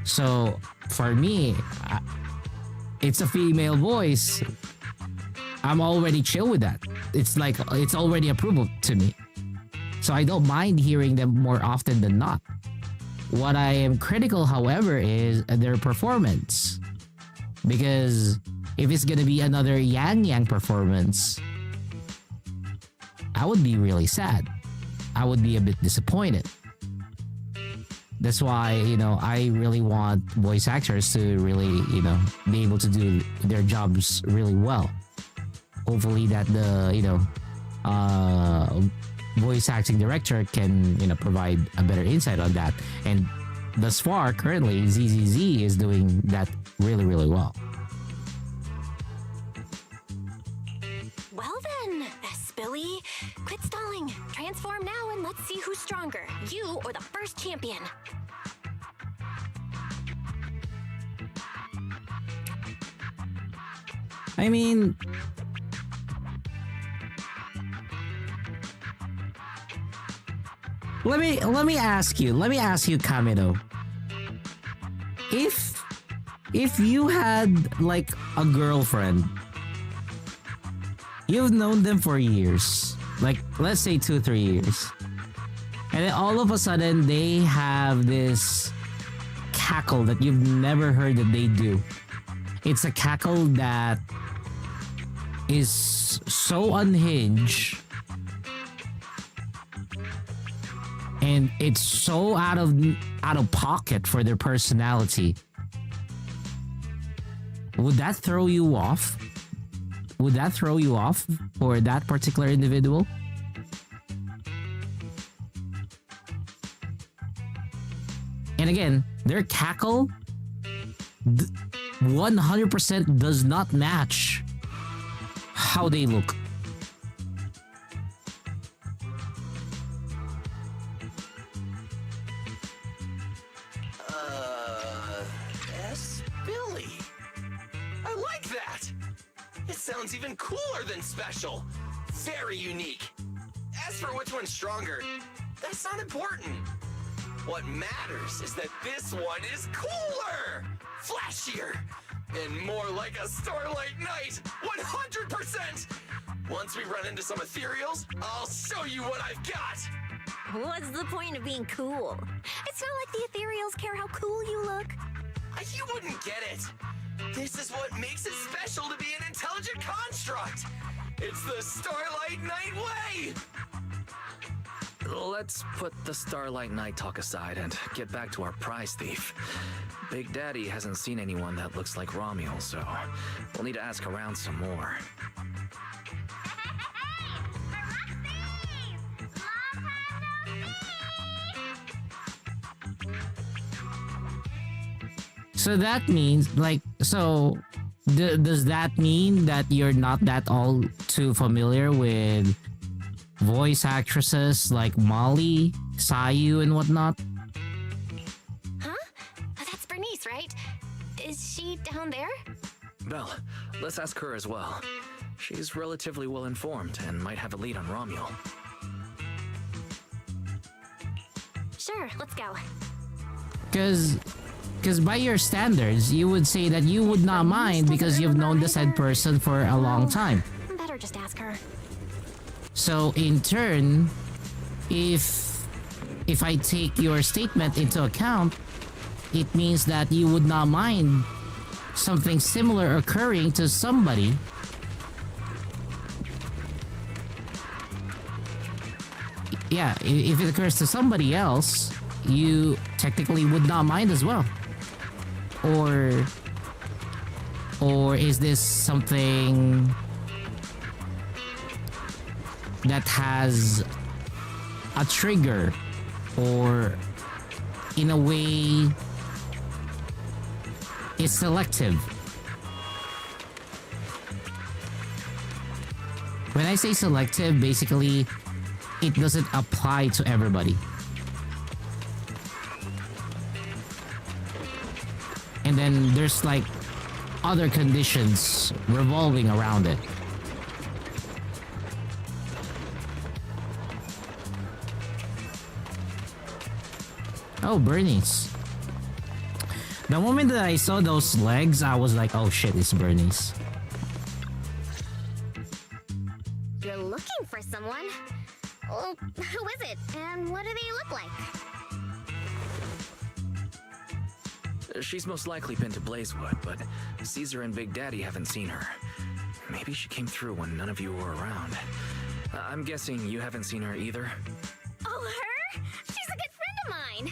So for me, it's a female voice. I'm already chill with that. It's like, it's already approvable to me. So I don't mind hearing them more often than not. What I am critical, however, is their performance. Because if it's gonna be another Yang performance, I would be really sad. I would be a bit disappointed. That's why, you know, I really want voice actors to really, you know, be able to do their jobs really well. Hopefully that the, you know, voice acting director can, you know, provide a better insight on that. And thus far, currently, ZZZ is doing that really, really well. Well then, Billy, quit stalling. Transform now and let's see who's stronger, you or the first champion. I mean, let me ask you, Kamino. If you had like a girlfriend, you've known them for years, like let's say 2-3 years, and then all of a sudden they have this cackle that you've never heard that they do. It's a cackle that is so unhinged and it's so out of pocket for their personality. Would that throw you off? Would that throw you off for that particular individual? And again, their cackle 100% does not match how they look. Yes, Billy. I like that. It sounds even cooler than special. Very unique. As for which one's stronger, that's not important. What matters is that this one is cooler, flashier, and more like a Starlight Knight, 100%! Once we run into some ethereals, I'll show you what I've got! What's the point of being cool? It's not like the ethereals care how cool you look. You wouldn't get it. This is what makes it special to be an intelligent construct. It's the Starlight Knight way! Let's put the Starlight Knight talk aside and get back to our prize thief. Big Daddy hasn't seen anyone that looks like Romuald, so we'll need to ask around some more. So that means, like, does that mean that you're not that all too familiar with voice actresses like Molly, Sayu, and whatnot? Huh? That's Bernice, right? Is she down there? Belle, let's ask her as well. She's relatively well informed and might have a lead on Romuald. Sure, let's go. Because by your standards, you would say that you would not mind because you've known the said person for a long time. Better just ask her. So in turn, if I take your statement into account, it means that you would not mind something similar occurring to somebody. Yeah, if it occurs to somebody else, you technically would not mind as well. Or is this something that has a trigger, or in a way is selective? When I say selective, basically it doesn't apply to everybody. And then there's like other conditions revolving around it. Oh, Bernice. The moment that I saw those legs, I was like, oh shit, it's Bernice. You're looking for someone? Well, who is it? And what do they look like? She's most likely been to Blazewood, but Caesar and Big Daddy haven't seen her. Maybe she came through when none of you were around. I'm guessing you haven't seen her either? Oh, her? She's a good friend of mine!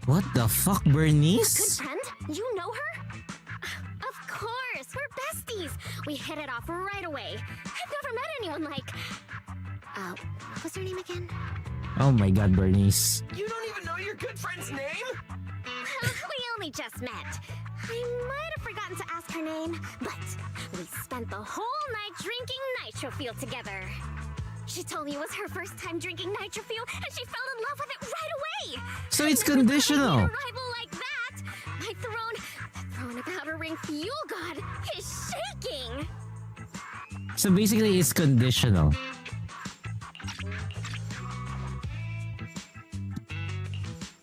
What the fuck, Bernice? Good friend? You know her? Of course, we're besties! We hit it off right away. I've never met anyone like... what was her name again? Oh my god, Bernice. You don't even know your good friend's name? We only just met. I might have forgotten to ask her name, but we spent the whole night drinking Nitro Fuel together. She told me it was her first time drinking Nitro Fuel, and she fell in love with it right away. So it's conditional. A rival like that. My throne, the throne of Outer Ring Fuel God, is shaking. So basically, it's conditional.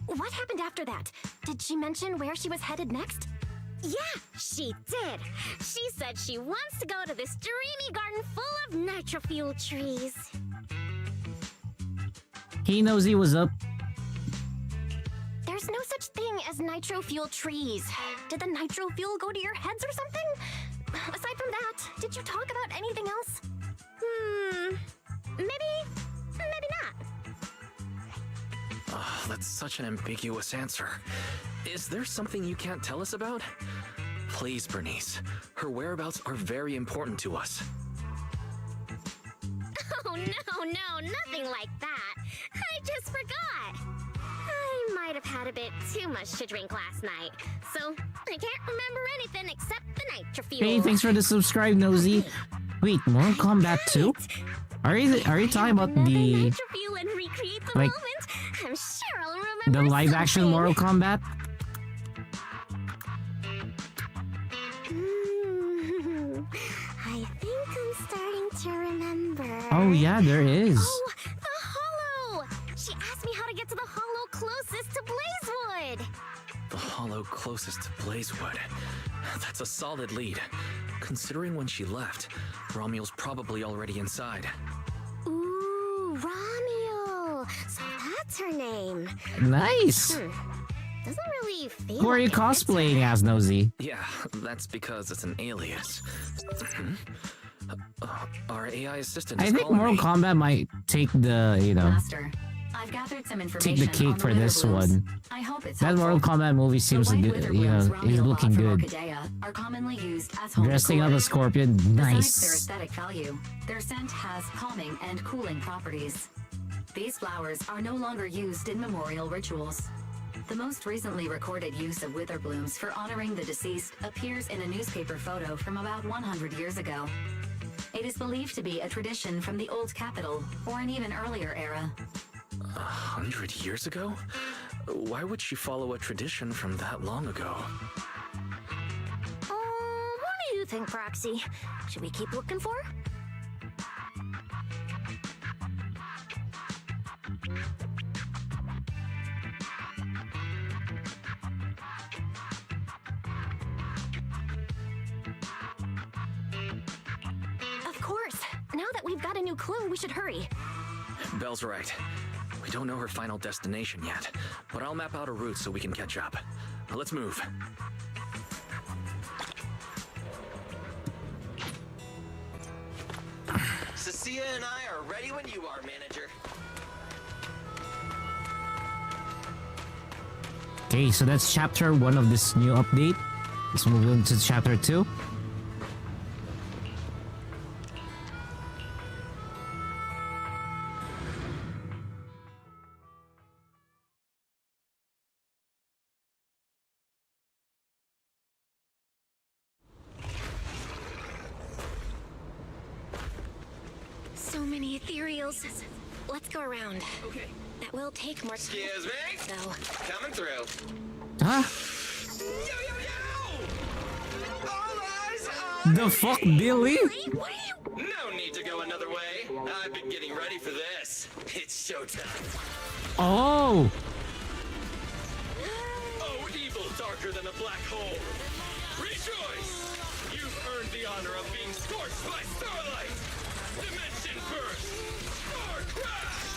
What happened after that? Did she mention where she was headed next? Yeah, she did. She said she wants to go to this dreamy garden full of nitro fuel trees. He knows he was up. There's no such thing as nitro fuel trees. Did the nitro fuel go to your heads or something? Aside from that, did you talk about anything else? Maybe not. Oh, that's such an ambiguous answer. Is there something you can't tell us about? Please, Bernice. Her whereabouts are very important to us. Oh, no, nothing like that. I just forgot. I might have had a bit too much to drink last night, so I can't remember anything except the nitro fuel. Hey, thanks for the subscribe, Nosy. Wait, Mortal Kombat 2? Are you talking about the... like, I'm sure I'll remember the live-action something. Mortal Kombat? Oh yeah, there is. Oh, the hollow! She asked me how to get to the hollow closest to Blazewood. The hollow closest to Blazewood. That's a solid lead. Considering when she left, Romual's probably already inside. Ooh, Romual. So that's her name. Nice. Doesn't really feel Who are you like it. cosplaying as, Nosy? Yeah, that's because it's an alias. Our AI assistant is I think calling Mortal me. Kombat might take the, you know, Master, I've gathered some information take the cake on for the this Wither Blooms. one. I hope it's That Mortal helpful. Kombat movie seems The like, white wither you know, blooms he's Romual looking bought from good. Orchidea are commonly used as home Dressing decor. up a scorpion, Besides their nice. aesthetic value, their scent has calming and cooling properties. These flowers are no longer used in memorial rituals. The most recently recorded use of wither blooms for honoring the deceased appears in a newspaper photo from about 100 years ago. It is believed to be a tradition from the Old Capital or an even earlier era. 100 years ago? Why would she follow a tradition from that long ago? What do you think, Proxy? Should we keep looking for her? Of course. Now that we've got a new clue, we should hurry. Belle's right. We don't know her final destination yet, but I'll map out a route so we can catch up. Let's move. Cecilia and I are ready when you are, manager. Okay, so that's chapter 1 of this new update. Let's move on to chapter 2. So many ethereals. Let's go around. Okay. That will take more time. Excuse me? Though. Coming through. Huh? All eyes on The fuck, Billy? No need to go another way. I've been getting ready for this. It's showtime. Oh! Oh, evil darker than a black hole. Rejoice! You've earned the honor of being scorched by starlight. Dimension burst. Star crash.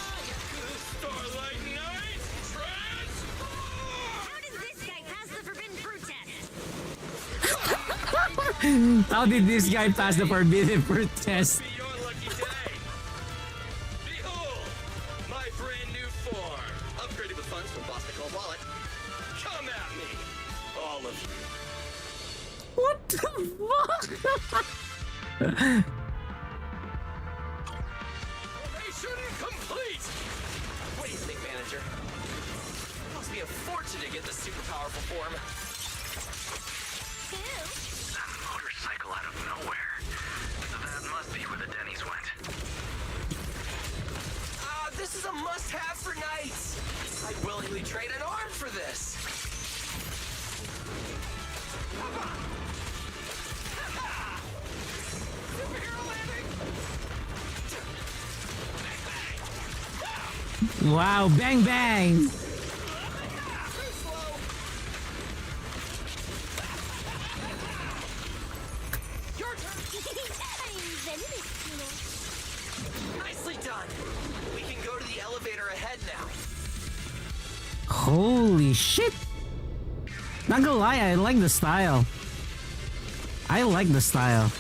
Starlight night. Transform! How does this guy pass the forbidden fruit test? How did this guy pass the forbidden fruit test? Be your lucky day. Behold, my brand new form. Upgraded with funds from Boss Nicole's wallet. Come at me, all of you. What the fuck? Formation complete! What do you think, manager? Cost me a fortune to get this super powerful form. That motorcycle out of nowhere. That must be where the Denny's went. This is a must-have for knights. I'd willingly trade an arm for this. Wow, bang bang! Your turn. Nicely done. We can go to the elevator ahead now. Holy shit! Not gonna lie, I like the style. I like the style.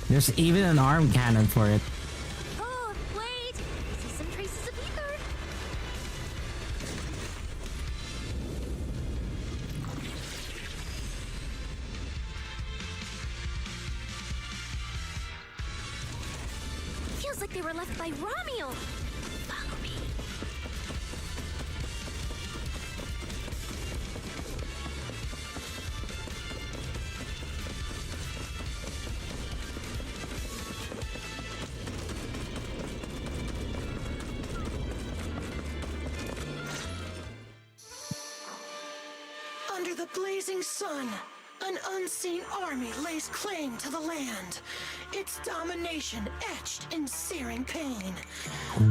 There's even an arm cannon for it. Oh, wait! I see some traces of ether. Feels like they were left by Romual. Follow me. Under the blazing sun, an unseen army lays claim to the land. Its domination etched in searing pain.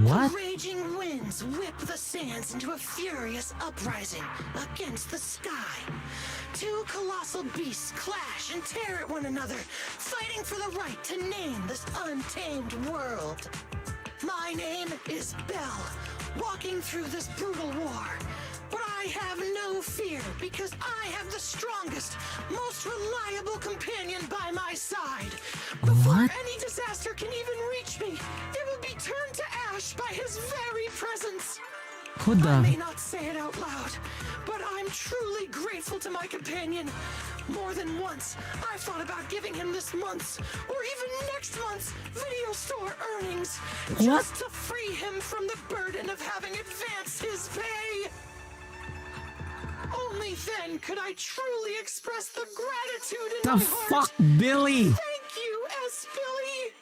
What? The raging winds whip the sands into a furious uprising against the sky. Two colossal beasts clash and tear at one another, fighting for the right to name this untamed world. My name is Belle, walking through this brutal war. But I have no fear because I have the strongest, most reliable companion by my side. Before any disaster can even reach me, it will be turned to ash by his very presence. I may not say it out loud, but I'm truly grateful to my companion. More than once, I've thought about giving him this month's, or even next month's, video store earnings, just to free him from the burden of having advanced his pay. Only then could I truly express the gratitude in my heart. The fuck, Billy? Thank you, S. Billy.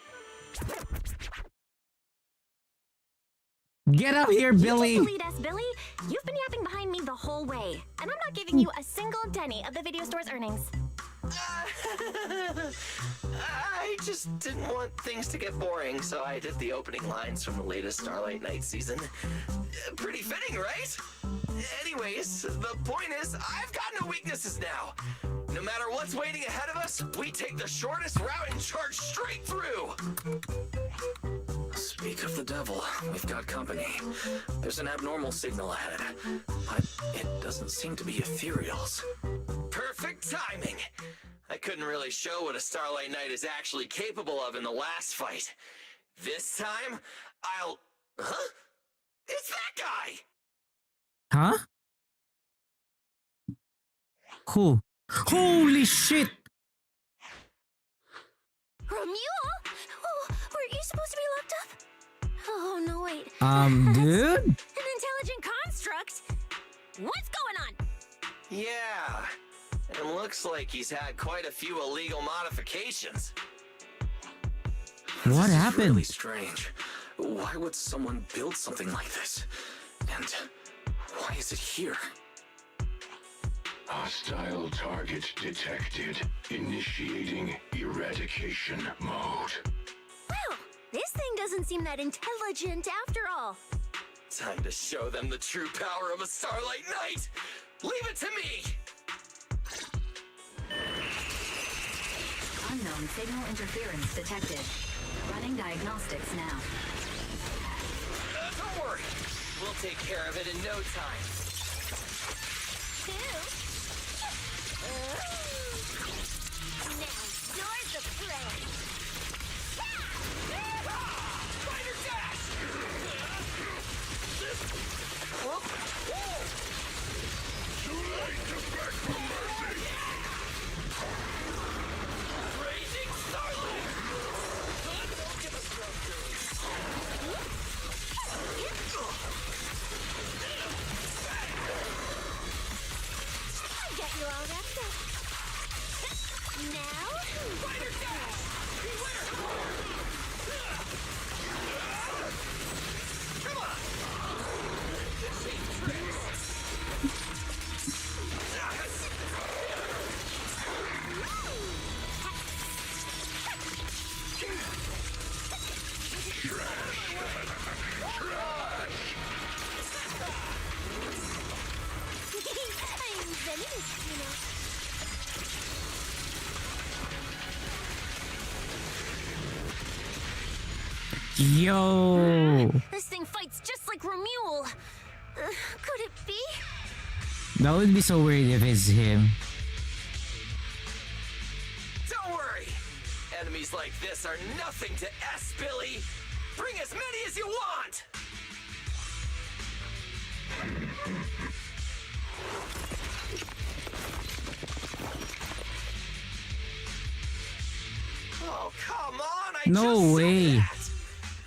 Get up here, Billy! You just bullied us, Billy. You've been yapping behind me the whole way, and I'm not giving you a single penny of the video store's earnings. I just didn't want things to get boring, so I did the opening lines from the latest Starlight Night season. Pretty fitting, right? Anyways, the point is, I've got no weaknesses now. No matter what's waiting ahead of us, we take the shortest route and charge straight through. Speak of the devil, we've got company. There's an abnormal signal ahead, but it doesn't seem to be ethereals. Perfect timing! I couldn't really show what a Starlight Knight is actually capable of in the last fight. This time, I'll... Huh? It's that guy! Huh? Who? Holy shit! Romuald? Oh, were you supposed to be locked up? Oh, no, wait. Dude? An intelligent construct? What's going on? Yeah, and looks like he's had quite a few illegal modifications. What This is happened? really strange. Why would someone build something like this? And why is it here? Hostile target detected. Initiating eradication mode. Well, this thing doesn't seem that intelligent after all. Time to show them the true power of a Starlight Knight! Leave it to me! Unknown signal interference detected. Running diagnostics now. Don't worry. We'll take care of it in no time. Now you're the prey. Spider dash! Too late to beg for mercy. Raging Starlight! Don't give us I'll get you all wrapped up. Now, Spider dash! Beware! Come on! Same tricks! I'm venomous, you know. Yo! This thing fights just like Romuald. Could it be? That would be so weird if it's him. Don't worry! Enemies like this are nothing to S, Billy! Bring as many as you want! Oh, come on! I No just way. said that.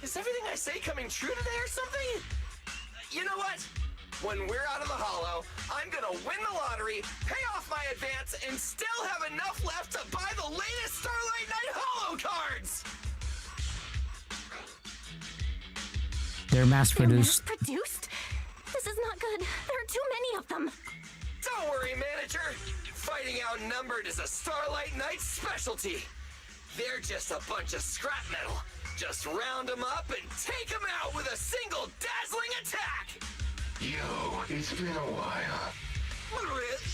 Is everything I say coming true today or something? You know what? When we're out of the hollow, I'm gonna win the lottery, pay off my advance, and still have enough left to buy the latest Starlight Night hollow cards! They're mass produced. Produced? This is not good. There are too many of them. Don't Don't worry, manager. Fighting outnumbered is a Starlight Knight's specialty. They're just a bunch of scrap metal. Just round them up and take them out with a single dazzling attack. Yo, it's been a while.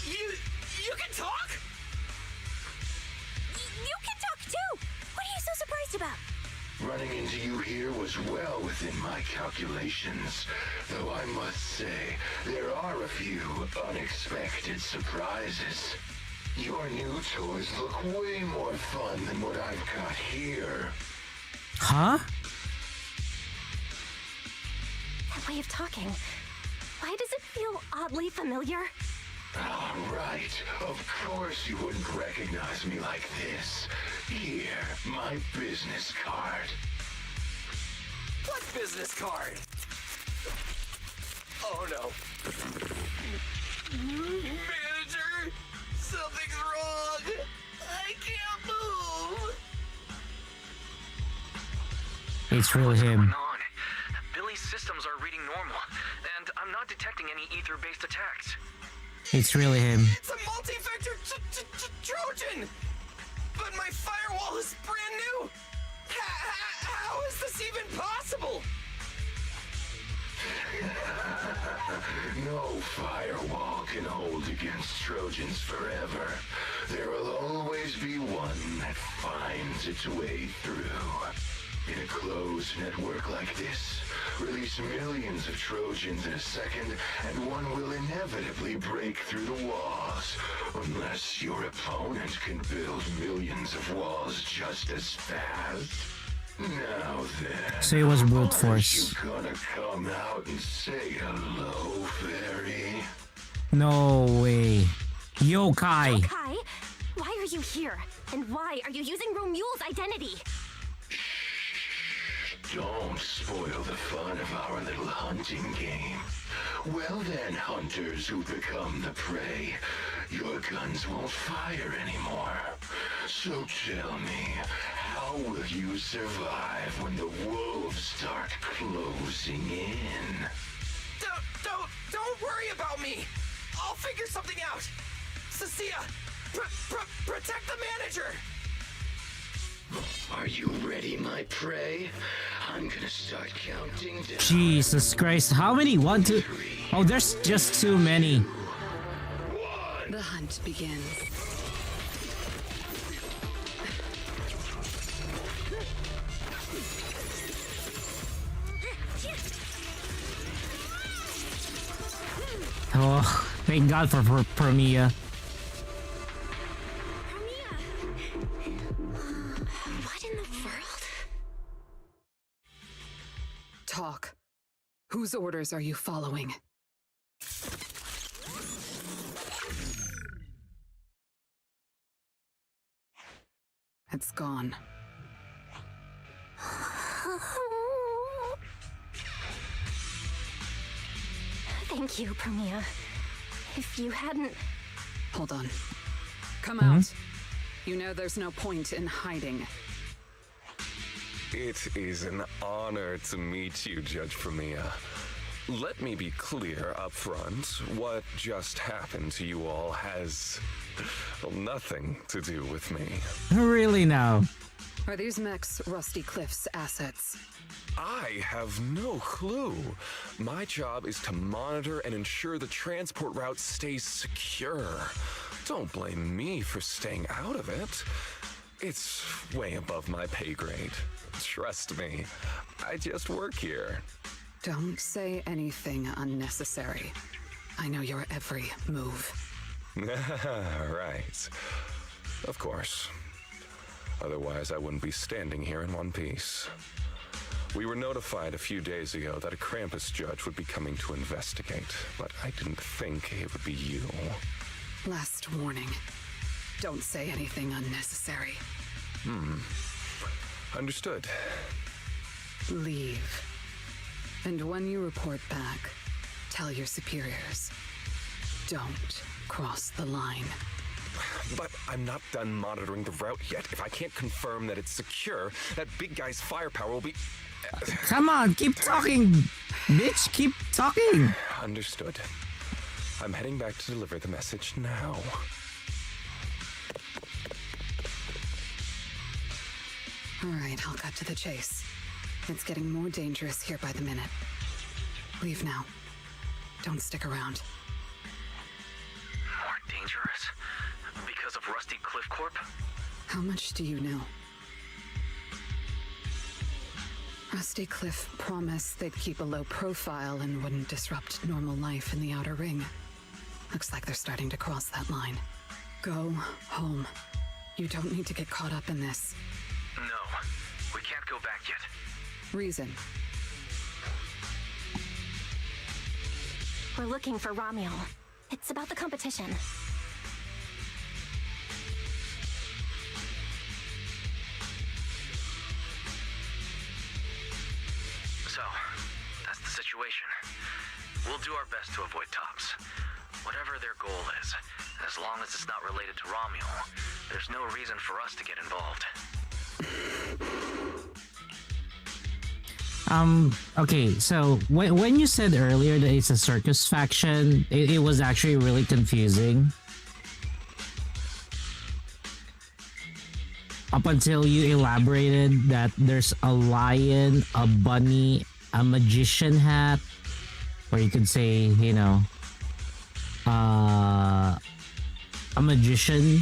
You can talk? You can talk too! What are you so surprised about? Running into you here was well within my calculations, though I must say, there are a few unexpected surprises. Your new toys look way more fun than what I've got here. Huh? That way of talking. Why does it feel oddly familiar? All right, of course you wouldn't recognize me like this. Here, my business card. What business card? Oh no. Manager, something's wrong. I can't move. It's really him. Billy's systems are reading normal, and I'm not detecting any ether-based attacks. It's really him. It's a multi-vector Trojan! But my firewall is brand new! How is this even possible? No firewall can hold against Trojans forever. There will always be one that finds its way through. In a closed network like this, release millions of Trojans in a second, and one will inevitably break through the walls. Unless your opponent can build millions of walls just as fast. Now then, So it was brute force. you gonna come out and say hello, fairy? No way. Yokai. Kai, why are you here? And why are you using Romule's identity? Don't spoil the fun of our little hunting game. Well then, hunters who become the prey, your guns won't fire anymore. So tell me, how will you survive when the wolves start closing in? Don't worry about me. I'll figure something out. Cecilia, protect the manager. Are you ready, my prey? I'm gonna start counting down. Jesus Christ, how many? 1, 2. Oh, there's just too many. The hunt begins. Oh, thank God for Promeia. What in the world? Talk. Whose orders are you following? It's gone. Thank you, Promeia. If you hadn't... Hold on. Come out. You know there's no point in hiding. It is an honor to meet you, Judge Promeia. Let me be clear up front. What just happened to you all has nothing to do with me. Really now? Are these mechs Rusty Cliff's assets? I have no clue. My job is to monitor and ensure the transport route stays secure. Don't blame me for staying out of it. It's way above my pay grade. Trust me, I just work here. Don't say anything unnecessary. I know your every move. Right. Of course. Otherwise, I wouldn't be standing here in one piece. We were notified a few days ago that a Krampus judge would be coming to investigate, but I didn't think it would be you. Last warning. Don't say anything unnecessary. Understood. Leave. And when you report back, tell your superiors. Don't cross the line. But I'm not done monitoring the route yet. If I can't confirm that it's secure, that big guy's firepower will be... Come on, keep talking, bitch. Keep talking. Understood. I'm heading back to deliver the message now. Alright, I'll cut to the chase. It's getting more dangerous here by the minute. Leave now. Don't stick around. More dangerous? Because of Rusty Cliff Corp? How much do you know? Rusty Cliff promised they'd keep a low profile and wouldn't disrupt normal life in the Outer Ring. Looks like they're starting to cross that line. Go home. You don't need to get caught up in this. No, we can't go back yet. Reason. We're looking for Romuel. It's about the competition. So, that's the situation. We'll do our best to avoid Tops. Whatever their goal is, as long as it's not related to Romuel, there's no reason for us to get involved. Okay, so when you said earlier that it's a circus faction, it was actually really confusing. Up until you elaborated that there's a lion, a bunny, a magician hat, or you could say, you know, a magician,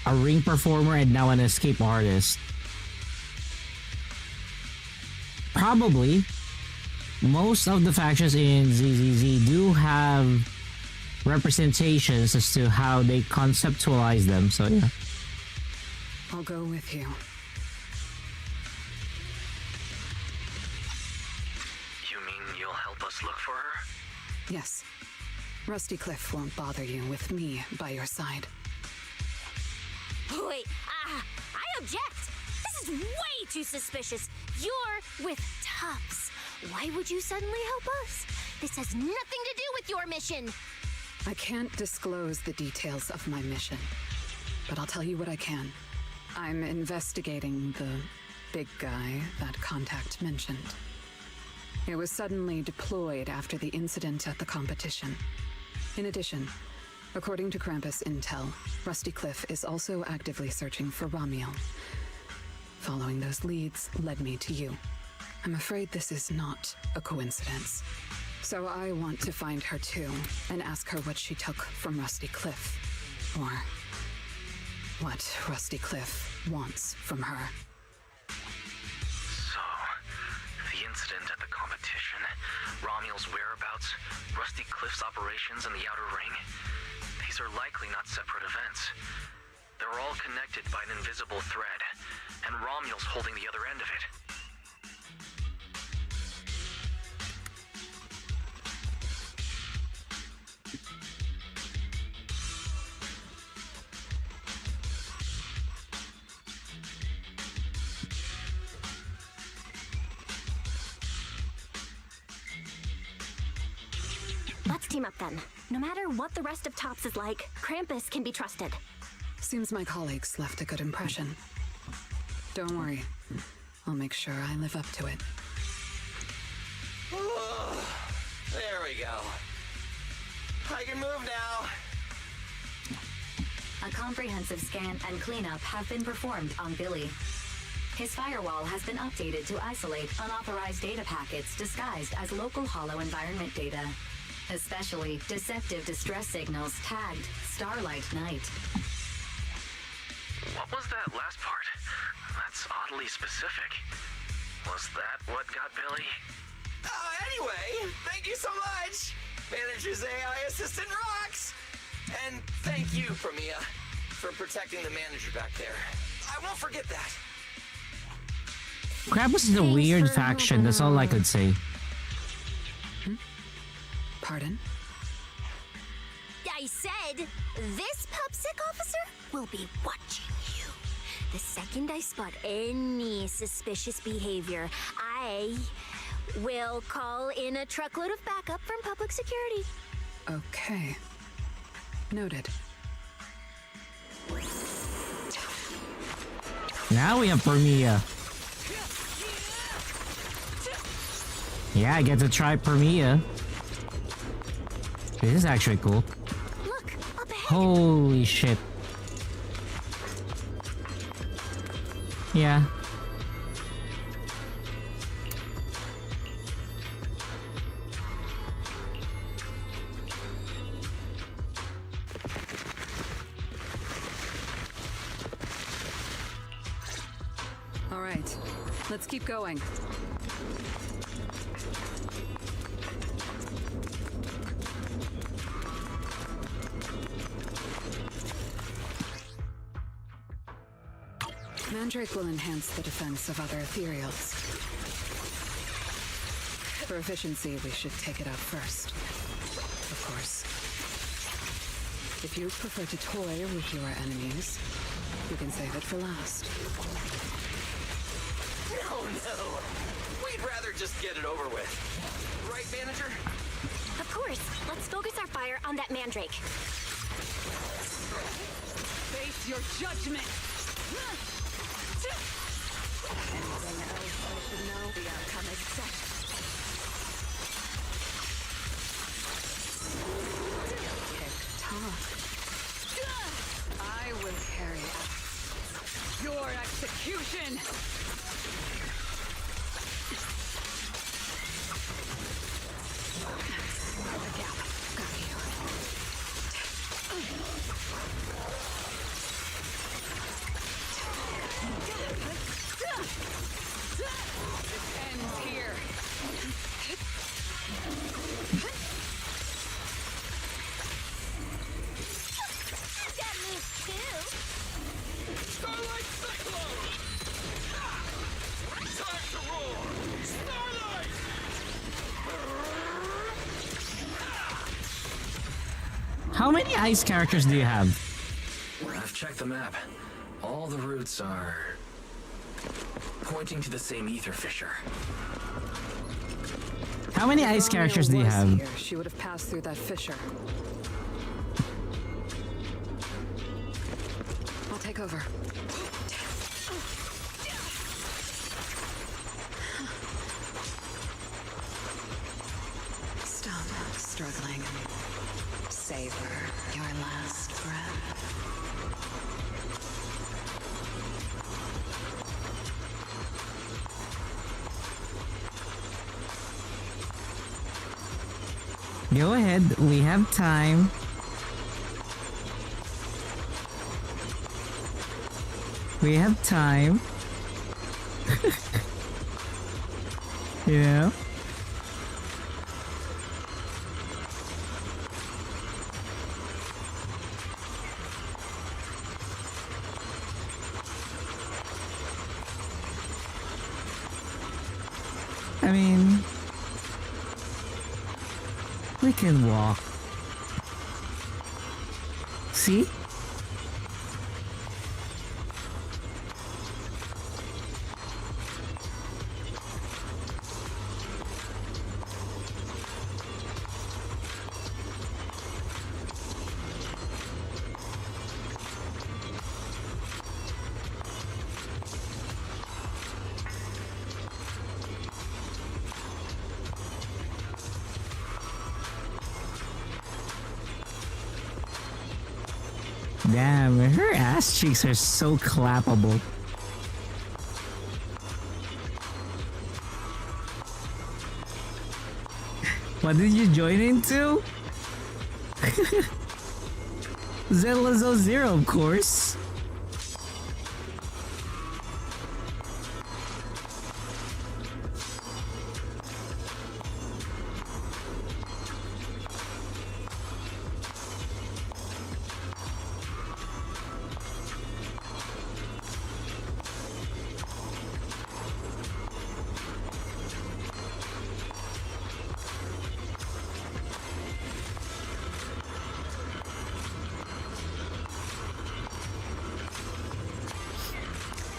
a ring performer, and now an escape artist. Probably most of the factions in ZZZ do have representations as to how they conceptualize them, so yeah. I'll go with you. You mean you'll help us look for her? Yes. Rusty Cliff won't bother you with me by your side. Wait, I object! This is way too suspicious. You're with Tops. Why would you suddenly help us? This has nothing to do with your mission. I can't disclose the details of my mission, but I'll tell you what I can. I'm investigating the big guy that Contact mentioned. It was suddenly deployed after the incident at the competition. In addition, according to Krampus intel, Rusty Cliff is also actively searching for Romuel. Following those leads led me to you. I'm afraid this is not a coincidence. So I want to find her too, and ask her what she took from Rusty Cliff. Or what Rusty Cliff wants from her. So, the incident at the competition, Romuel's whereabouts, Rusty Cliff's operations in the Outer Ring, these are likely not separate events. They're all connected by an invisible thread, and Romuel's holding the other end of it. Let's team up then. No matter what the rest of Tops is like, Krampus can be trusted. Seems my colleagues left a good impression. Don't worry. I'll make sure I live up to it. There we go. I can move now. A comprehensive scan and cleanup have been performed on Billy. His firewall has been updated to isolate unauthorized data packets disguised as local hollow environment data, especially deceptive distress signals tagged Starlight Night. What was that last part? That's oddly specific. Was that what got Billy? Anyway, thank you so much. Manager's AI assistant rocks. And thank you, Promeia, for protecting the manager back there. I won't forget that. Krampus is a weird faction, that's all I could say. Pardon? I said, this PubSec officer will be watching you. The second I spot any suspicious behavior, I will call in a truckload of backup from public security. Okay. Noted. Now we have Promeia. Yeah, I get to try Promeia. This is actually cool. Look, up ahead. Holy shit. Yeah. All right, let's keep going. Mandrake will enhance the defense of other ethereals. For efficiency, we should take it out first. Of course. If you prefer to toy with your enemies, you can save it for last. No, no. We'd rather just get it over with. Right, manager? Of course. Let's focus our fire on that mandrake. Face your judgment! Anything else I should know? The outcome is set. TikTok. I will carry out your execution! The gap. Got you. This ends here. That moves too. Starlight Cyclone! Time to roar! Starlight! How many ice characters do you have? I've checked the map. All the routes are pointing to the same ether fissure. How many ice characters do you have? Here, she would have passed through that fissure. I'll take over. Stop struggling and savor your last breath. Go ahead, we have time. We have time. You know? I mean, we can walk. See? Damn, her ass cheeks are so clappable. What did you join into? Zelazo Zero, of course.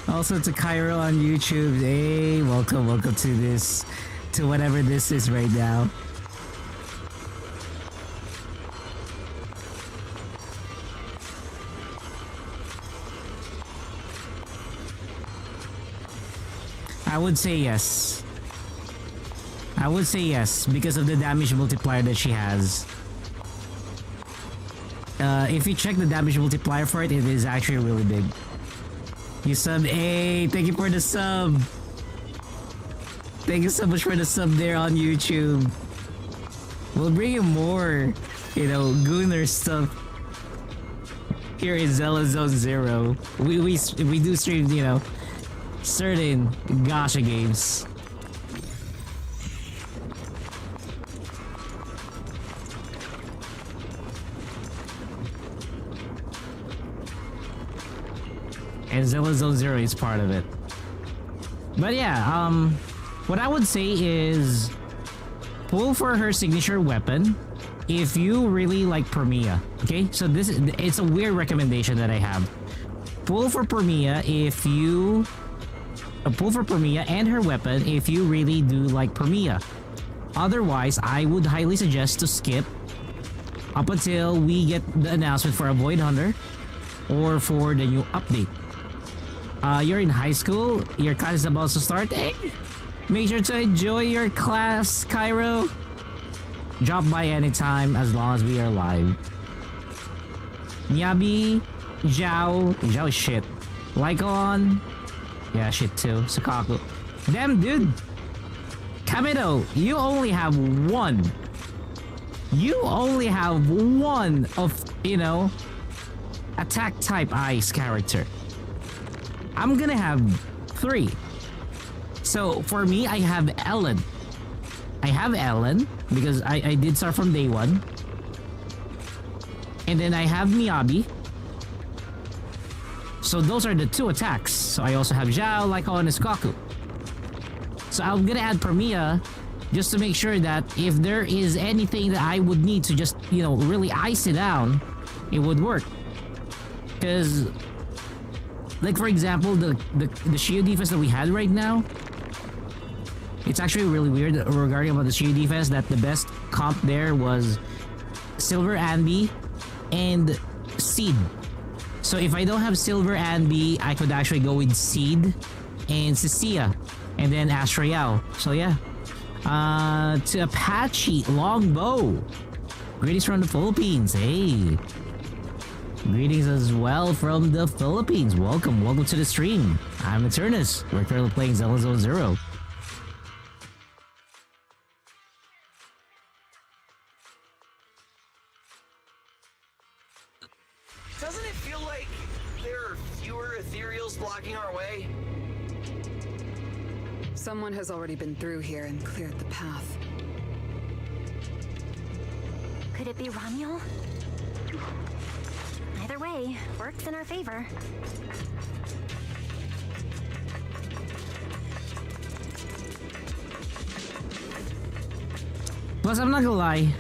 Also to Cairo on YouTube, hey, welcome to this, to whatever this is right now. I would say yes. I would say yes, because of the damage multiplier that she has. if you check the damage multiplier for it, it is actually really big. You sub, hey, thank you for the sub. Thank you so much for the sub there on YouTube. We'll bring you more, you know, Gooner stuff. Here is Zelda Zone Zero. We do stream, you know, certain gacha games. And Zelda Zone Zero is part of it. But yeah, what I would say is pull for her signature weapon if you really like Promeia. Okay, so it's a weird recommendation that I have. Pull for Promeia if you pull for Promeia and her weapon if you really do like Promeia. Otherwise, I would highly suggest to skip up until we get the announcement for a Void Hunter or for the new update. You're in high school, your class is about to start. Hey, make sure to enjoy your class, Cairo. Drop by anytime as long as we are live. Nyabi, Zhao is shit. Lycon, yeah, shit too. Sukaku. Damn, dude. Kamedo, you only have one. You only have one of, you know, attack type ice character. I'm gonna have 3. So for me, I have Ellen. I have Ellen because I did start from day 1. And then I have Miyabi. So those are the 2 attacks. So I also have Zhao, Lycon, and Sukaku. So I'm gonna add Promeia just to make sure that if there is anything that I would need to just, you know, really ice it down, it would work. Because, like for example, the shield defense that we had right now, it's actually really weird regarding about the shield defense that the best comp there was Silver Anby and Seed. So if I don't have Silver Anby, I could actually go with Seed and Cecilia and then Astrael. So yeah. To Apache Longbow. Greetings from the Philippines. Hey. Greetings as well from the Philippines. Welcome to the stream. I'm Eternus. We're currently playing Zelda Zone Zero. Doesn't it feel like there are fewer ethereals blocking our way? Someone has already been through here and cleared the path. Could it be Romuald? Either way, works in our favor. Plus, I'm not gonna lie,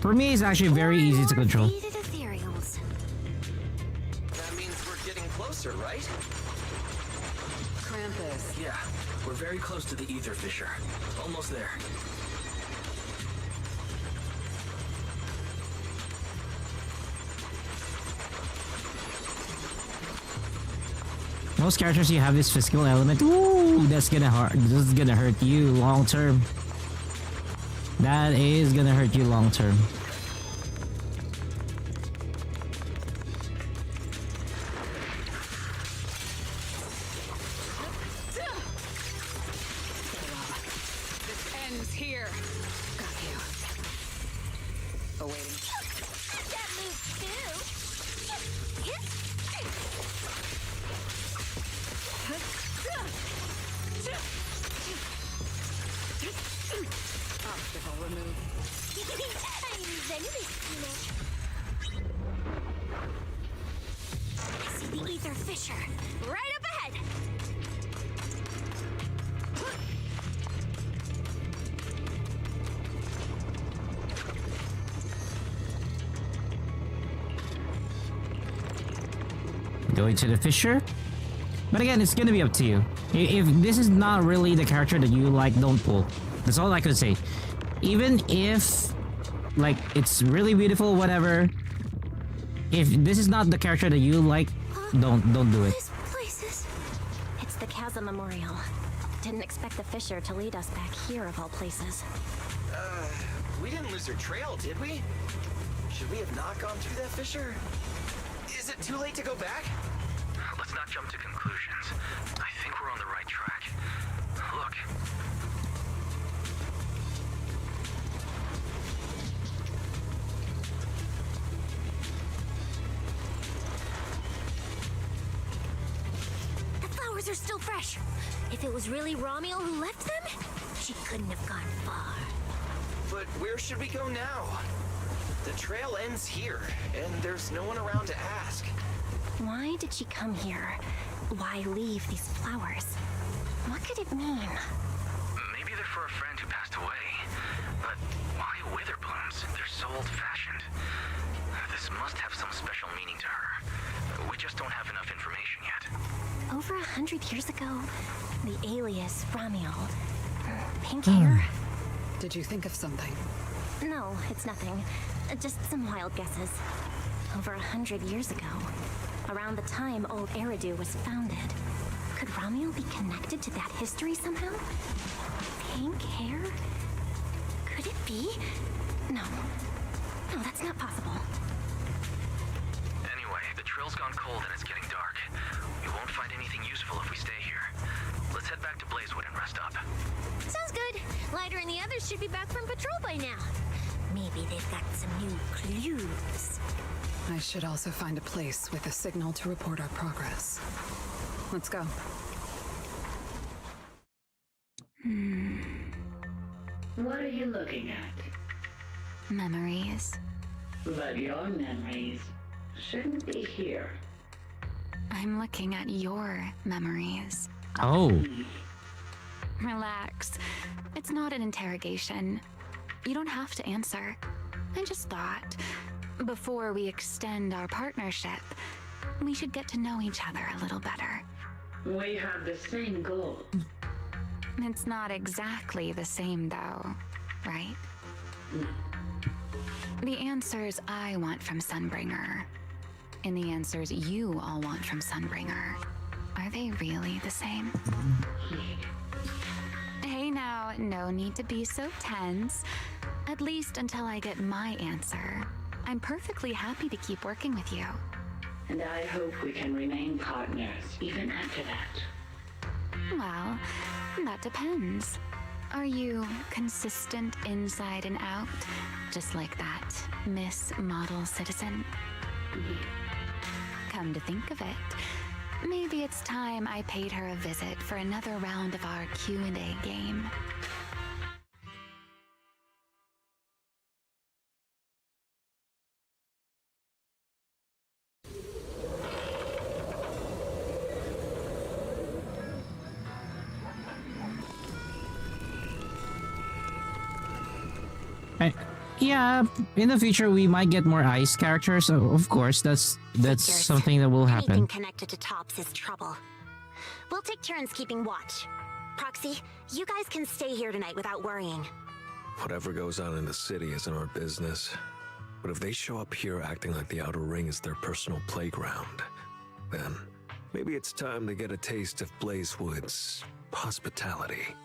for me, it's actually very easy to control. Ethereals. That means we're getting closer, right? Krampus. Yeah, we're very close to the ether fissure. Almost there. Most characters you have this physical element. Ooh, that's gonna hurt. This is gonna hurt you long term. That is gonna hurt you long term. This ends here. Got you. Awaiting. That moves too. Obstacle removed. I'm venomous, you know. I see the ether fissure. Right up ahead. Going to the fissure. But again, it's gonna be up to you. If this is not really the character that you like, don't pull. That's all I could say. Even if, like, it's really beautiful, whatever. If this is not the character that you like, don't do it. This places. It's the Chasm Memorial. Didn't expect the fissure to lead us back here of all places. We didn't lose her trail, did we? Should we have not gone through that fissure? Is it too late to go back? Let's not jump to conclusions. I think we're on the right track. Look. The flowers are still fresh. If it was really Romuald who left them, she couldn't have gone far. But where should we go now? The trail ends here, and there's no one around to ask. Why did she come here? Why leave these flowers? What could it mean? Maybe they're for a friend who passed away. But why wither blooms? They're so old-fashioned. This must have some special meaning to her. We just don't have enough information yet. Over 100 years ago, the alias Romuald. Pink hair? Did you think of something? No, it's nothing. Just some wild guesses. Over 100 years ago, around the time Old Eridu was founded, could Romuald be connected to that history somehow? Pink hair? Could it be? No. No, that's not possible. Anyway, the trail's gone cold and it's getting dark. We won't find anything useful if we stay here. Let's head back to Blazewood and rest up. Sounds good. Lighter and the others should be back from patrol by now. Maybe they've got some new clues. I should also find a place with a signal to report our progress. Let's go. What are you looking at? Memories. But your memories shouldn't be here. I'm looking at your memories. Oh. Relax. It's not an interrogation. You don't have to answer. I just thought, before we extend our partnership, we should get to know each other a little better. We have the same goal. It's not exactly the same, though, right? The answers I want from Sunbringer, and the answers you all want from Sunbringer, are they really the same? Hey now, no need to be so tense. At least until I get my answer. I'm perfectly happy to keep working with you. And I hope we can remain partners even after that. Well, that depends. Are you consistent inside and out, just like that Miss Model Citizen? Come to think of it, maybe it's time I paid her a visit for another round of our Q&A game. Yeah, in the future we might get more ice characters. So of course, that's Figures. something that will happen. Anything connected to Tops is trouble. We'll take turns keeping watch. Proxy, you guys can stay here tonight without worrying. Whatever goes on in the city isn't our business. But if they show up here acting like the Outer Ring is their personal playground, then maybe it's time to get a taste of Blazewood's hospitality.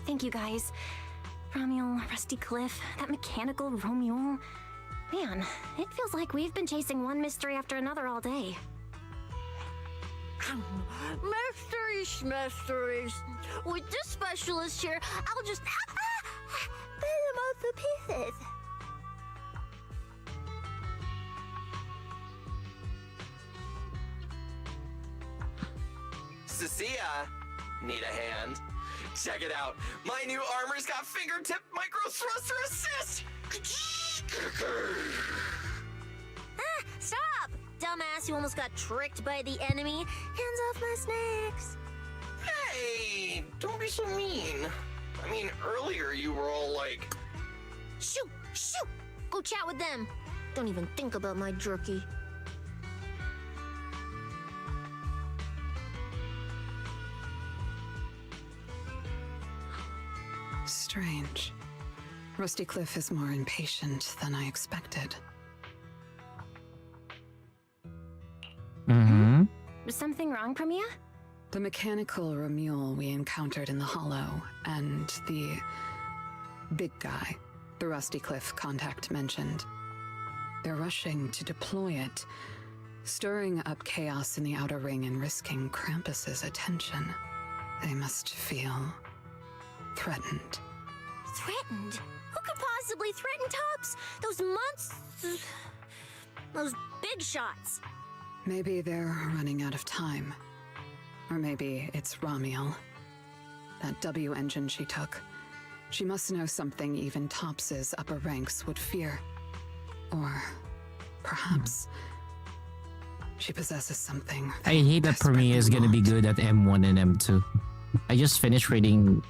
Thank you guys. Romuald, Rusty Cliff, that mechanical Romuald. Man, it feels like we've been chasing one mystery after another all day. Mysteries. With this specialist here, I'll just put them all to pieces. Cecilia, need a hand? Check it out. My new armor's got fingertip micro thruster assist. Stop! Dumbass, you almost got tricked by the enemy. Hands off my snacks. Hey, don't be so mean. I mean, earlier you were all like... Shoo! Shoo! Go chat with them. Don't even think about my jerky. Strange. Rusty Cliff is more impatient than I expected. Mm-hmm. Was something wrong, Promeia? The mechanical Ramule we encountered in the Hollow, and the big guy the Rusty Cliff contact mentioned. They're rushing to deploy it, stirring up chaos in the Outer Ring and risking Krampus's attention. They must feel threatened. Threatened? Who could possibly threaten Tops? Those monsters... Those big shots. Maybe they're running out of time. Or maybe it's Ramiel. That W engine she took. She must know something even Tops's upper ranks would fear. Or perhaps she possesses something. I hate that Promeia is gonna be good at M1 and M2. I just finished reading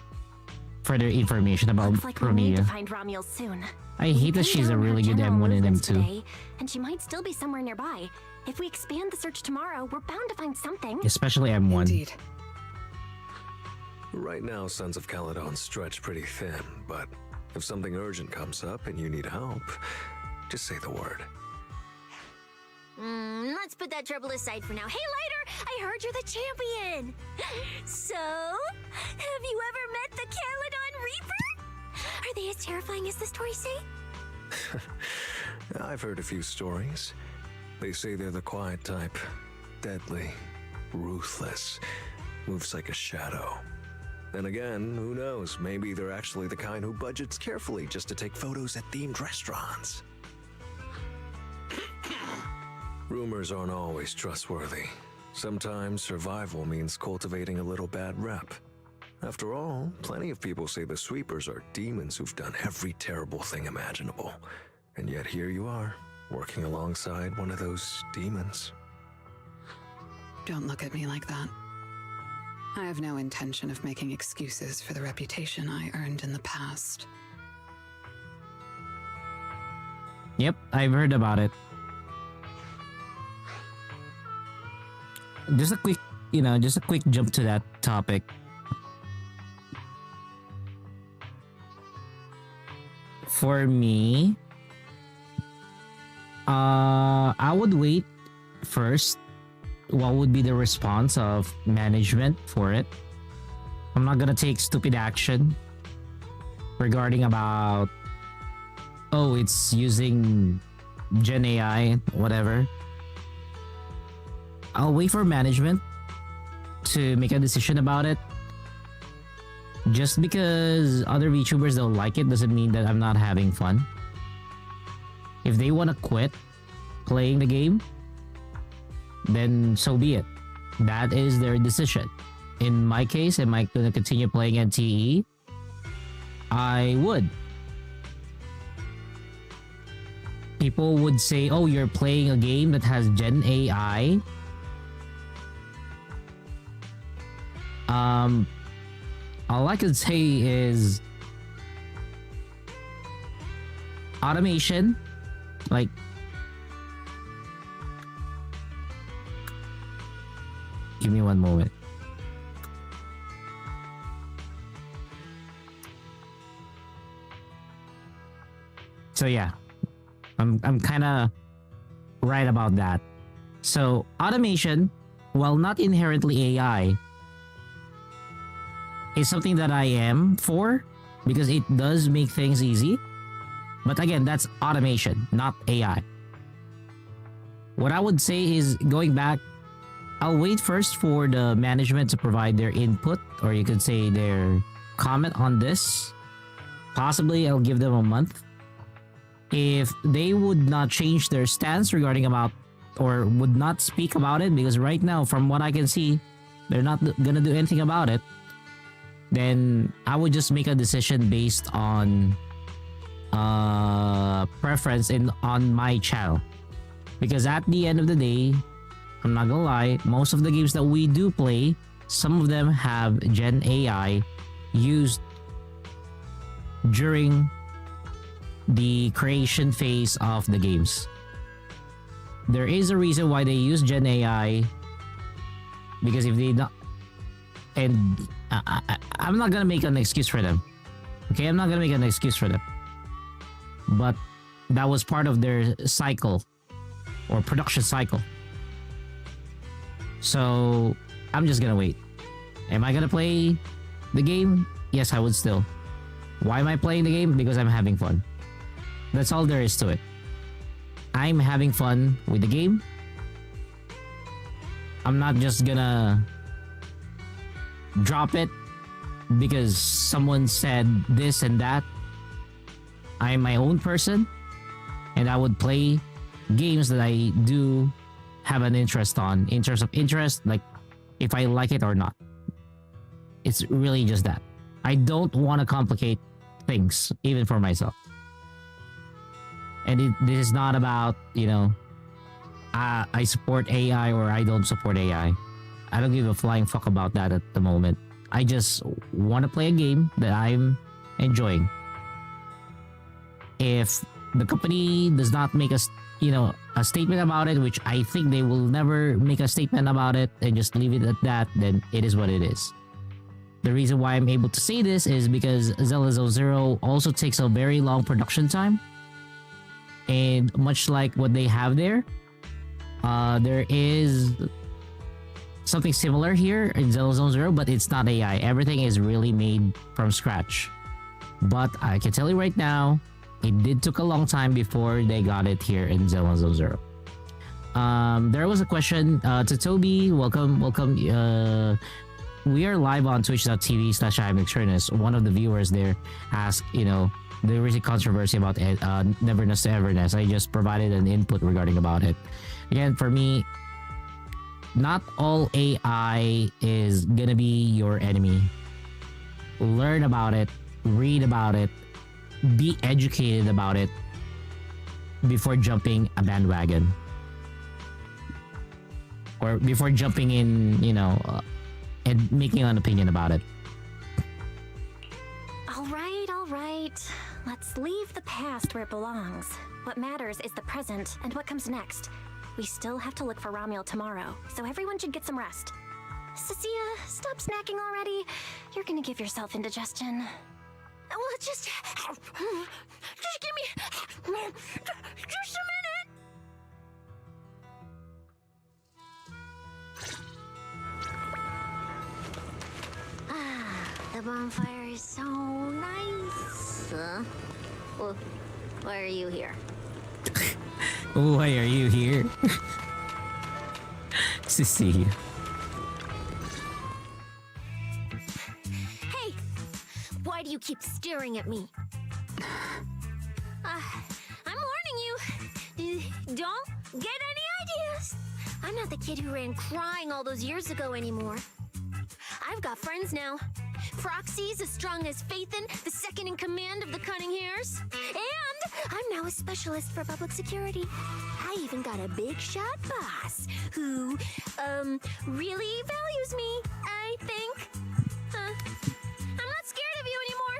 further information about Looks like we need to Promeia. find Ramiel soon. I hate that she's a really good M1 and M2. Today, and she might still be somewhere nearby. If we expand the search tomorrow, we're bound to find something. Especially M1. Indeed. Right now, Sons of Caledon's stretched pretty thin, but if something urgent comes up and you need help, just say the word. Let's put that trouble aside for now. Hey, Lighter! I heard you're the champion! So, have you ever met the Caledon Reaper? Are they as terrifying as the stories say? I've heard a few stories. They say they're the quiet type. Deadly, ruthless, moves like a shadow. Then again, who knows? Maybe they're actually the kind who budgets carefully just to take photos at themed restaurants. Rumors aren't always trustworthy. Sometimes survival means cultivating a little bad rep. After all, plenty of people say the sweepers are demons who've done every terrible thing imaginable. And yet here you are, working alongside one of those demons. Don't look at me like that. I have no intention of making excuses for the reputation I earned in the past. Yep, I've heard about it. Just a quick, just a quick jump to that topic. For me, I would wait first. What would be the response of management for it? I'm not gonna take stupid action regarding about, oh, it's using Gen AI, whatever. I'll wait for management to make a decision about it. Just because other VTubers don't like it doesn't mean that I'm not having fun. If they want to quit playing the game, then so be it. That is their decision. In my case, am I going to continue playing NTE? I would. People would say, oh, you're playing a game that has Gen AI. All I can say is automation, like give me one moment. So yeah, I'm kind of right about that. So automation, while not inherently AI, is something that I am for because it does make things easy. But again, that's automation, not AI. What I would say is, going back, I'll wait first for the management to provide their input, or you could say their comment on this. Possibly I'll give them a month. If they would not change their stance regarding about, or would not speak about it, because right now from what I can see, they're not gonna do anything about it, then I would just make a decision based on preference on my channel. Because at the end of the day, I'm not gonna lie, most of the games that we do play, some of them have Gen AI used during the creation phase of the games. There is a reason why they use Gen AI, because if they not, and I'm not gonna make an excuse for them. Okay, I'm not gonna make an excuse for them. But that was part of their cycle, or production cycle. So I'm just gonna wait. Am I gonna play the game? Yes, I would still. Why am I playing the game? Because I'm having fun. That's all there is to it. I'm having fun with the game. I'm not just gonna drop it because someone said this and that. I am my own person, and I would play games that I do have an interest on. In terms of interest, like if I like it or not. It's really just that. I don't want to complicate things, even for myself. And this is not about, you know, I support AI or I don't support AI. I don't give a flying fuck about that at the moment. I just want to play a game that I'm enjoying. If the company does not make a statement about it, which I think they will never make a statement about it and just leave it at that, then it is what it is. The reason why I'm able to say this is because Zelda Zone Zero also takes a very long production time. And much like what they have there is something similar here in Zelda Zone Zero, but it's not AI. Everything is really made from scratch. But I can tell you right now, it did took a long time before they got it here in Zelda Zone Zero. There was a question to Toby. Welcome. We are live on twitch.tv/IamExternus. One of the viewers there asked, there is a controversy about Neverness to Everness. I just provided an input regarding about it. Again, for me, not all AI is gonna be your enemy. Learn about it, read about it, be educated about it before jumping a bandwagon. Or before jumping in, and making an opinion about it. All right. Let's leave the past where it belongs. What matters is the present and what comes next. We still have to look for Ramiel tomorrow, so everyone should get some rest. Cecilia, stop snacking already. You're gonna give yourself indigestion. Well, just give me just a minute. The bonfire is so nice. Well, why are you here? Why are you here? Sissy. Hey! Why do you keep staring at me? I'm warning you. Don't get any ideas. I'm not the kid who ran crying all those years ago anymore. I've got friends now. Proxy's as strong as Faithin, the second in command of the Cunning Hares. And I'm now a specialist for public security. I even got a big shot boss who, really values me, I think. I'm not scared of you anymore.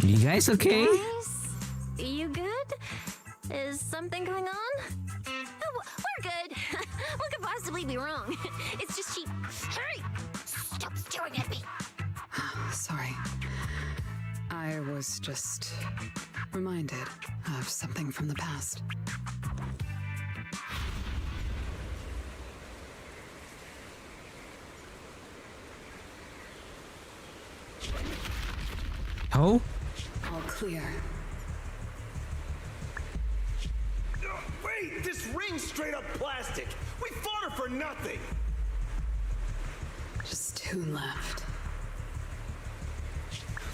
You guys okay? Guys, you good? Is something going on? We're good. What could possibly be wrong? It's just she... Hurry! Stop staring at me! Sorry. I was just reminded of something from the past. Oh? All clear. Wait! This ring's straight up plastic! We fought her for nothing! Just 2 left.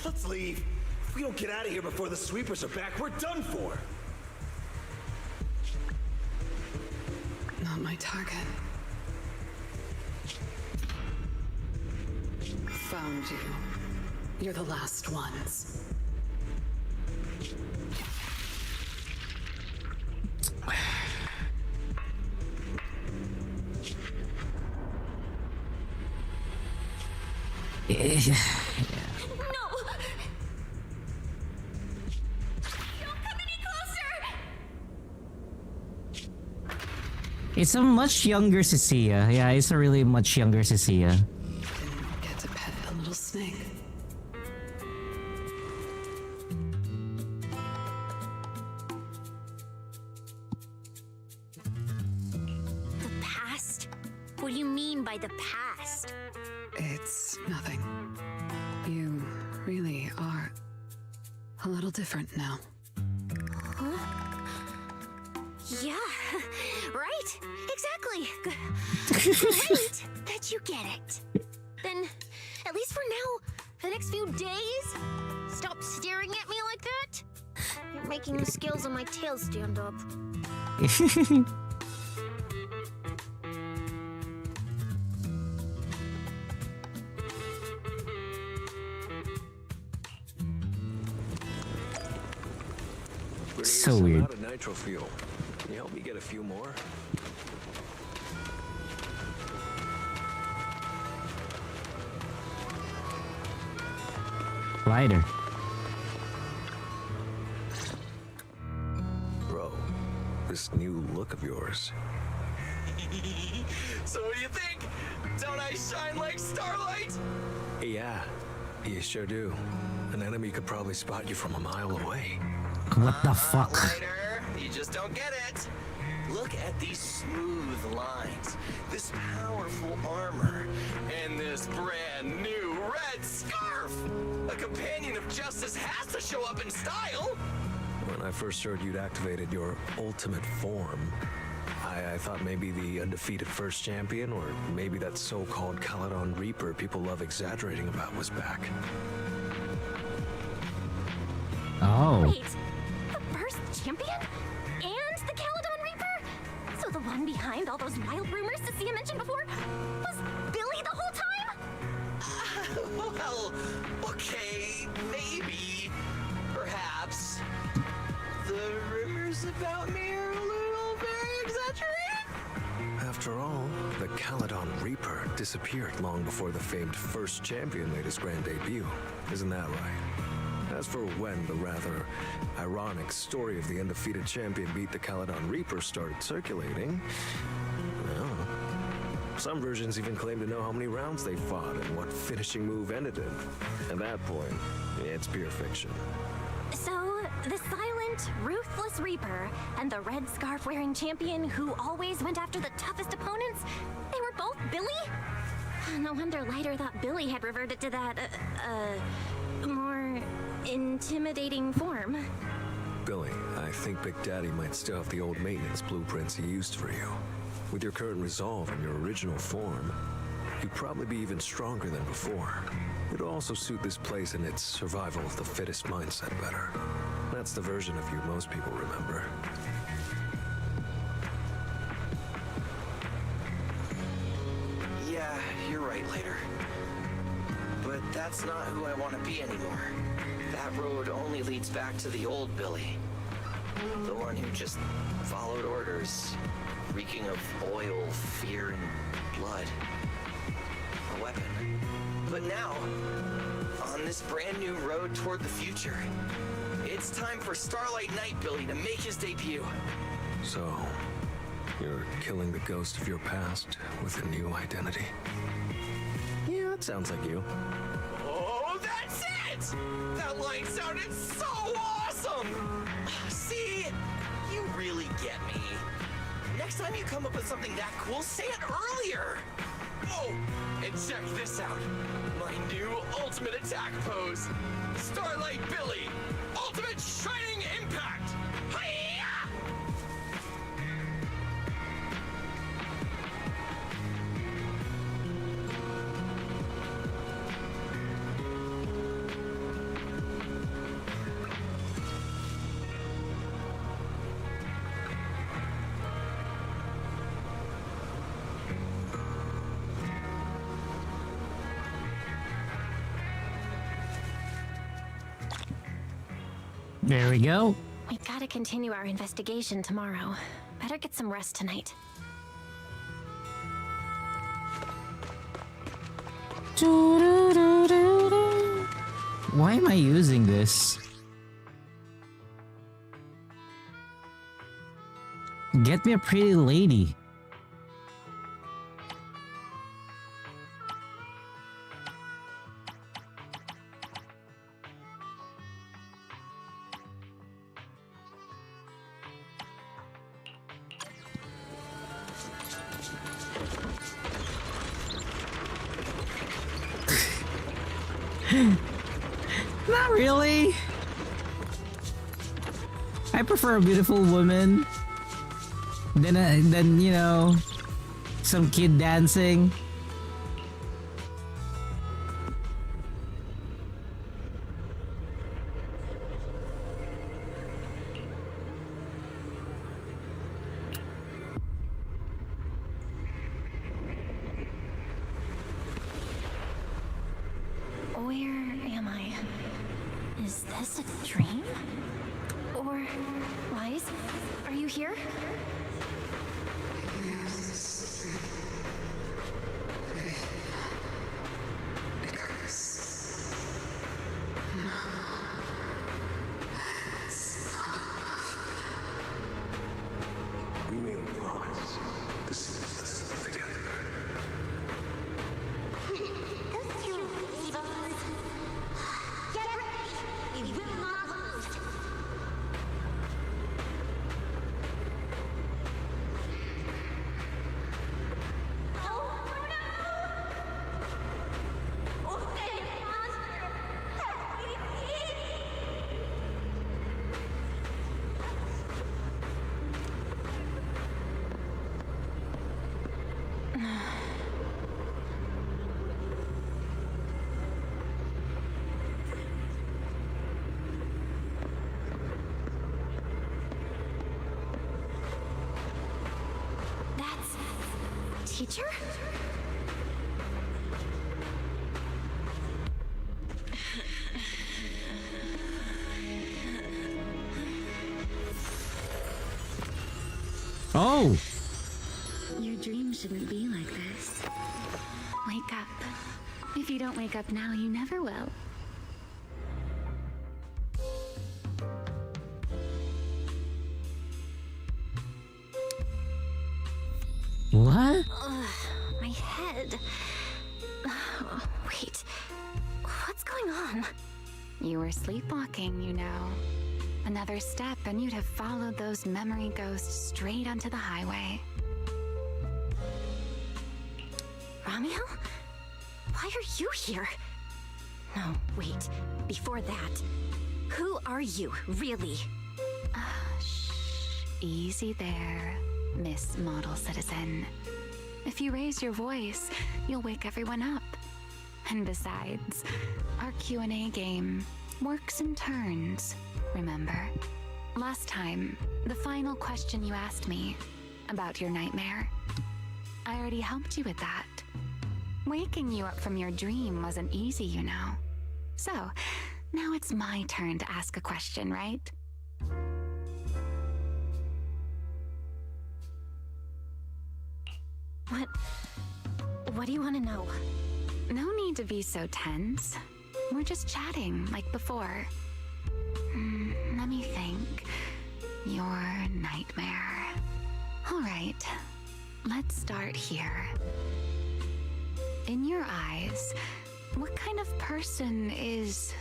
Let's leave. If we don't get out of here before the sweepers are back, we're done for! Not my target. Found you. You're the last ones. No! Don't come any closer! It's a much younger Cecilia. Yeah, it's a really much younger Cecilia. Didn't get to pet a little snake. What do you mean by the past? It's nothing. You really are a little different now. Huh? Yeah, right? Exactly. Great that you get it. Then, at least for now, the next few days, stop staring at me like that. You're making the scales on my tail stand up. So weird. Out of nitro fuel. Can you help me get a few more? Lighter. Bro, this new look of yours. So what do you think? Don't I shine like starlight? Yeah, you sure do. An enemy could probably spot you from a mile away. What the fuck? Later, you just don't get it. Look at these smooth lines, this powerful armor, and this brand new red scarf. A companion of justice has to show up in style. When I first heard you'd activated your ultimate form, I thought maybe the undefeated first champion, or maybe that so-called Caledon Reaper people love exaggerating about was back. Oh. Wait, the first champion? And the Caledon Reaper? So the one behind all those wild rumors Cecilia mentioned before was Billy the whole time? Well, okay, maybe, perhaps. The rumors about me are a little very exaggerated. After all, the Caledon Reaper disappeared long before the famed first champion made his grand debut. Isn't that right? As for when the rather ironic story of the undefeated champion beat the Caledon Reaper started circulating, well, some versions even claim to know how many rounds they fought and what finishing move ended in. At that point, it's pure fiction. So, the silent, ruthless Reaper and the red scarf-wearing champion who always went after the toughest opponents, they were both Billy? No wonder Lighter thought Billy had reverted to that, more intimidating form. Billy, I think Big Daddy might still have the old maintenance blueprints he used for you. With your current resolve and your original form, you'd probably be even stronger than before. It'd also suit this place and its survival of the fittest mindset better. That's the version of you most people remember. Yeah, you're right, Later. But that's not who I want to be anymore. That road only leads back to the old Billy. The one who just followed orders, reeking of oil, fear, and blood. A weapon. But now, on this brand new road toward the future, it's time for Starlight Knight Billy to make his debut. So, you're killing the ghost of your past with a new identity. Yeah, that sounds like you. Oh, that's it! That line sounded so awesome! See, you really get me. Next time you come up with something that cool, say it earlier! Oh, and check this out. My new ultimate attack pose. Starlight Billy, Ultimate Shining Impact! Hi-ya! There we go. We've got to continue our investigation tomorrow. Better get some rest tonight. Why am I using this? Get me a pretty lady. Not really. I prefer a beautiful woman than you know, some kid dancing. Where am I? Is this a dream? Or, Wise, are you here? We made a promise to see this together. Those two evils. Get ready! We will not lose. That's... Teacher? Oh! Your dream shouldn't be like this. Wake up. If you don't wake up now, you never will. What? Ugh, my head. Wait. What's going on? You were sleepwalking, you know. Another step and you'd have followed those memory ghosts straight onto the highway. Romeo? Why are you here? No, wait. Before that, who are you, really? Shh. Easy there, Miss Model Citizen. If you raise your voice, you'll wake everyone up. And besides, our Q&A game works in turns, remember? Last time, the final question you asked me about your nightmare, I already helped you with that. Waking you up from your dream wasn't easy, you know. So, now it's my turn to ask a question, right? What do you want to know? No need to be so tense. We're just chatting, like before. Let me think. Your nightmare. All right, let's start here. In your eyes, what kind of person is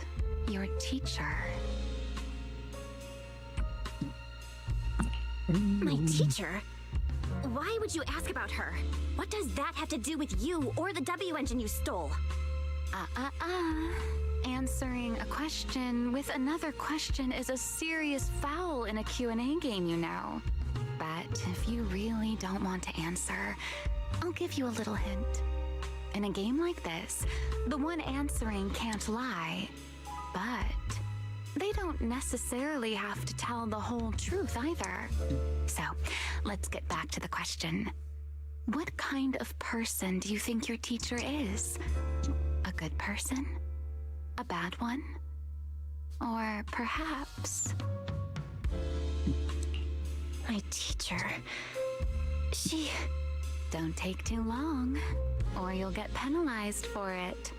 your teacher? My teacher? Why would you ask about her? What does that have to do with you or the W engine you stole? Answering a question with another question is a serious foul in a Q&A game, you know. But if you really don't want to answer, I'll give you a little hint. In a game like this, the one answering can't lie, but they don't necessarily have to tell the whole truth either. So, let's get back to the question. What kind of person do you think your teacher is? A good person? A bad one? Or perhaps... My teacher... She... Don't take too long, or you'll get penalized for it.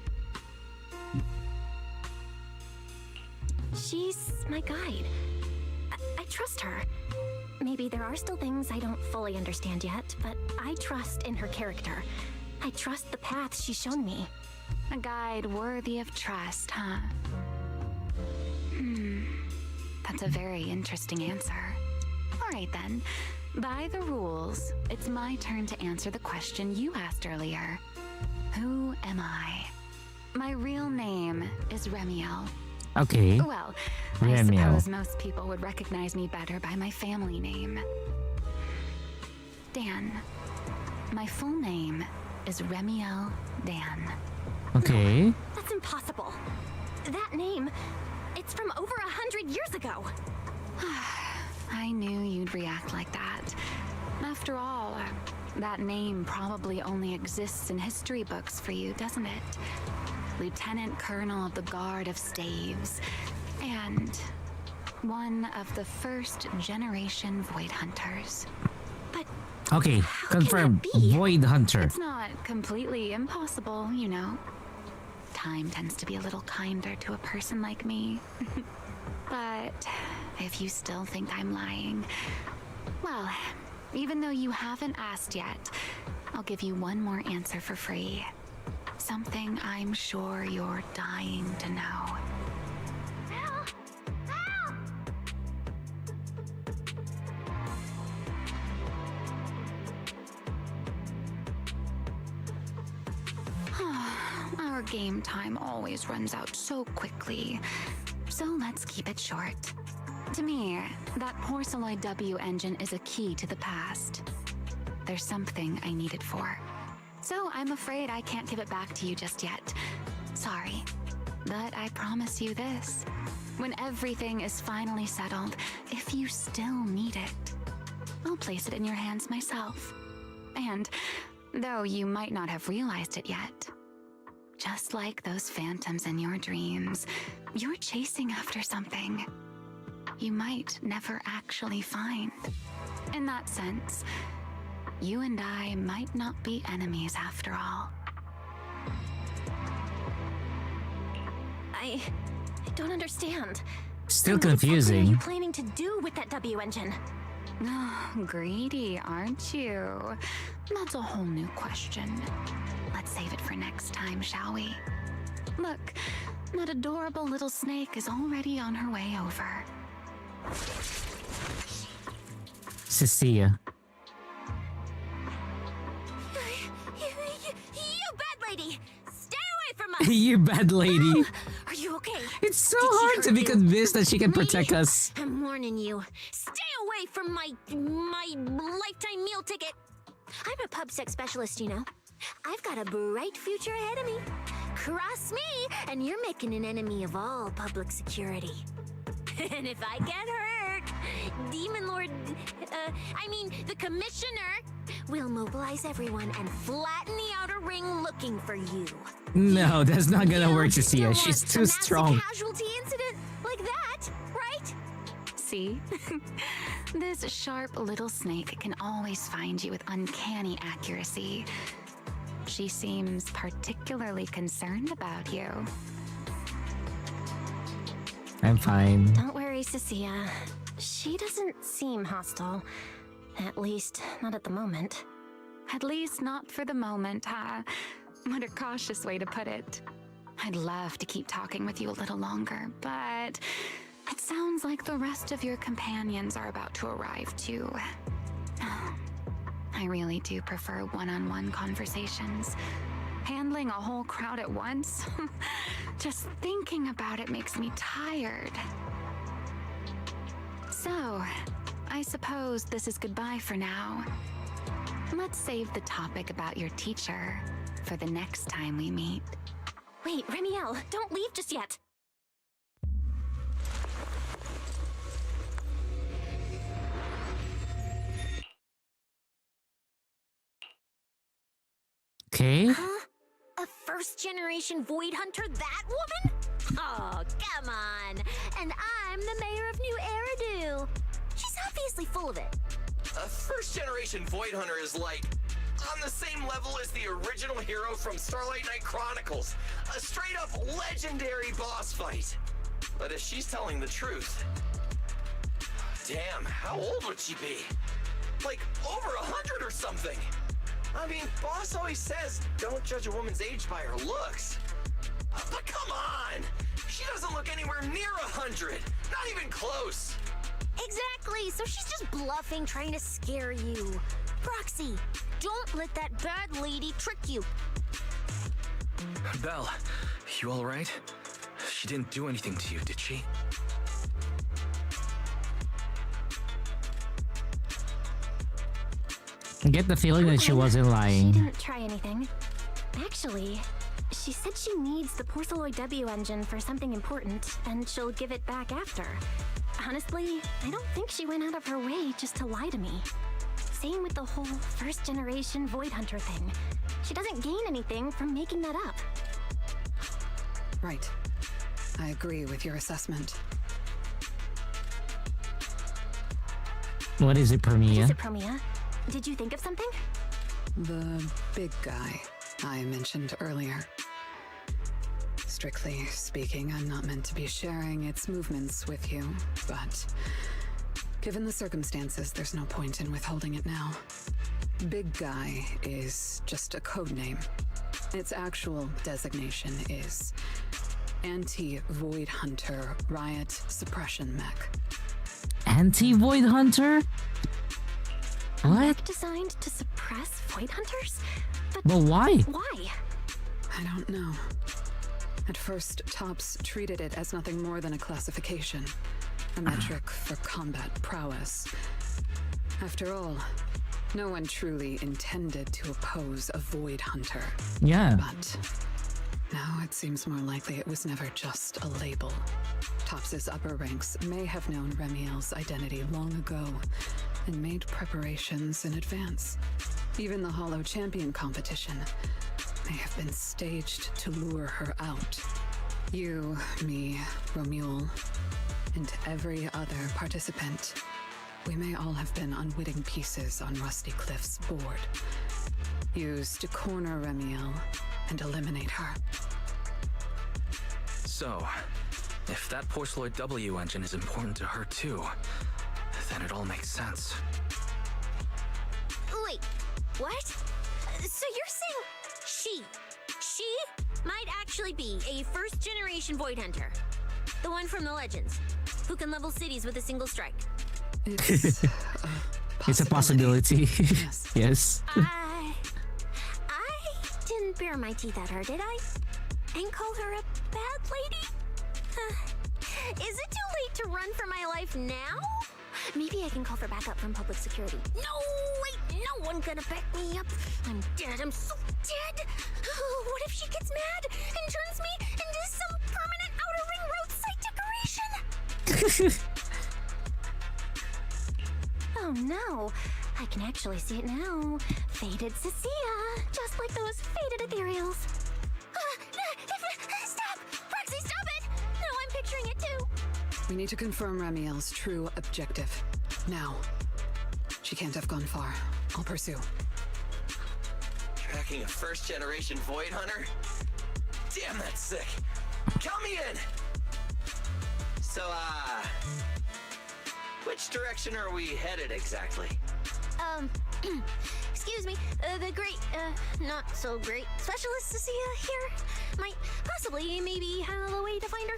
She's my guide. I trust her. Maybe there are still things I don't fully understand yet, but I trust in her character. I trust the path she's shown me. A guide worthy of trust, huh? That's a very interesting answer. All right then. By the rules, it's my turn to answer the question you asked earlier. Who am I? My real name is Remiel. Okay. Well, I Remiel. suppose most people would recognize me better by my family name. Dan. My full name is Remiel Dan. Okay. That's impossible. That name, it's from over 100 years ago. I knew you'd react like that. After all, that name probably only exists in history books for you, doesn't it? Lieutenant Colonel of the Guard of Staves, and one of the first generation Void Hunters. But Okay, confirm. Void Hunter. it's not completely impossible, you know. Time tends to be a little kinder to a person like me. But if you still think I'm lying, well, even though you haven't asked yet, I'll give you one more answer for free. Something I'm sure you're dying to know. Our game time always runs out so quickly, so let's keep it short. To me, that Porceloid W engine is a key to the past. There's something I need it for. So I'm afraid I can't give it back to you just yet. Sorry. But I promise you this. When everything is finally settled, if you still need it, I'll place it in your hands myself. And though you might not have realized it yet, just like those phantoms in your dreams, you're chasing after something you might never actually find. In that sense, you and I might not be enemies after all. I don't understand. Still What exactly are confusing. you planning to do with that W engine? Oh, greedy, aren't you? That's a whole new question. Let's save it for next time, shall we? Look, that adorable little snake is already on her way over. Cecilia. You bad lady! Stay away from us! You bad lady. Are you okay? It's so hard to be convinced that she can protect us. I'm warning you. Stay away from my lifetime meal ticket. I'm a pub sex specialist, you know. I've got a bright future ahead of me. Cross me, and you're making an enemy of all public security. And if I get hurt, Demon Lord, the Commissioner, will mobilize everyone and flatten the outer ring looking for you. No, that's not gonna work, Cecilia. Don't She's want too a massive strong. casualty incident like that, right? See? This sharp little snake can always find you with uncanny accuracy. She seems particularly concerned about you. I'm fine. Don't worry, Cecilia. She doesn't seem hostile. At least, not at the moment. At least not for the moment, huh? What a cautious way to put it. I'd love to keep talking with you a little longer, but it sounds like the rest of your companions are about to arrive too. I really do prefer one-on-one conversations. Handling a whole crowd at once? Just thinking about it makes me tired. So, I suppose this is goodbye for now. Let's save the topic about your teacher for the next time we meet. Wait, Remiel, don't leave just yet. Okay. A first-generation Void Hunter, that woman? Oh, come on. And I'm the mayor of New Eridu. She's obviously full of it. A first-generation Void Hunter is like on the same level as the original hero from Starlight Knight Chronicles. A straight-up legendary boss fight. But if she's telling the truth... Damn, how old would she be? Like, over 100 or something. I mean, boss always says, don't judge a woman's age by her looks. But come on! She doesn't look anywhere near 100. Not even close. Exactly, so she's just bluffing, trying to scare you. Proxy, don't let that bad lady trick you. Belle, you alright? She didn't do anything to you, did she? I get the feeling that she wasn't She lying. didn't try anything. Actually, she said she needs the Porceloid W engine for something important, and she'll give it back after. Honestly, I don't think she went out of her way just to lie to me. Same with the whole first-generation Void Hunter thing. She doesn't gain anything from making that up. Right. I agree with your assessment. What is it, What is Promeia? it, Promeia? Did you think of something? The big guy I mentioned earlier. Strictly speaking, I'm not meant to be sharing its movements with you, but given the circumstances, there's no point in withholding it now. Big Guy is just a code name. Its actual designation is Anti-Void Hunter Riot Suppression Mech. Anti-Void Hunter? A What? mech designed to suppress Void Hunters? But why? Why? I don't know. At first, Tops treated it as nothing more than a classification, a metric for combat prowess. After all, no one truly intended to oppose a Void Hunter. Yeah. But now it seems more likely it was never just a label. Tops's upper ranks may have known Remiel's identity long ago and made preparations in advance. Even the Hollow Champion competition may have been staged to lure her out. You, me, Romuald, and every other participant, we may all have been unwitting pieces on Rusty Cliff's board, used to corner Remiel and eliminate her. So, if that Porceloid W engine is important to her too, then it all makes sense. Wait, what? So you're saying she might actually be a first-generation Void Hunter? The one from the Legends, who can level cities with a single strike? It's It's a possibility. Yes. I didn't bare my teeth at her, did I? And call her a bad lady? Is it too late to run for my life now? Maybe I can call for backup from public security. No, wait, no one gonna back me up. I'm dead, I'm so dead. What if she gets mad and turns me into some permanent outer ring roadside decoration? Oh no, I can actually see it now. Faded Cecilia, just like those faded ethereals. Stop! Roxy, stop it! No, I'm picturing it too. We need to confirm Remiel's true objective. Now. She can't have gone far. I'll pursue. Tracking a first-generation Void Hunter? Damn, that's sick. Count me in! So, which direction are we headed exactly? Excuse me, the great, not so great specialist Cecilia here might possibly maybe have a way to find her.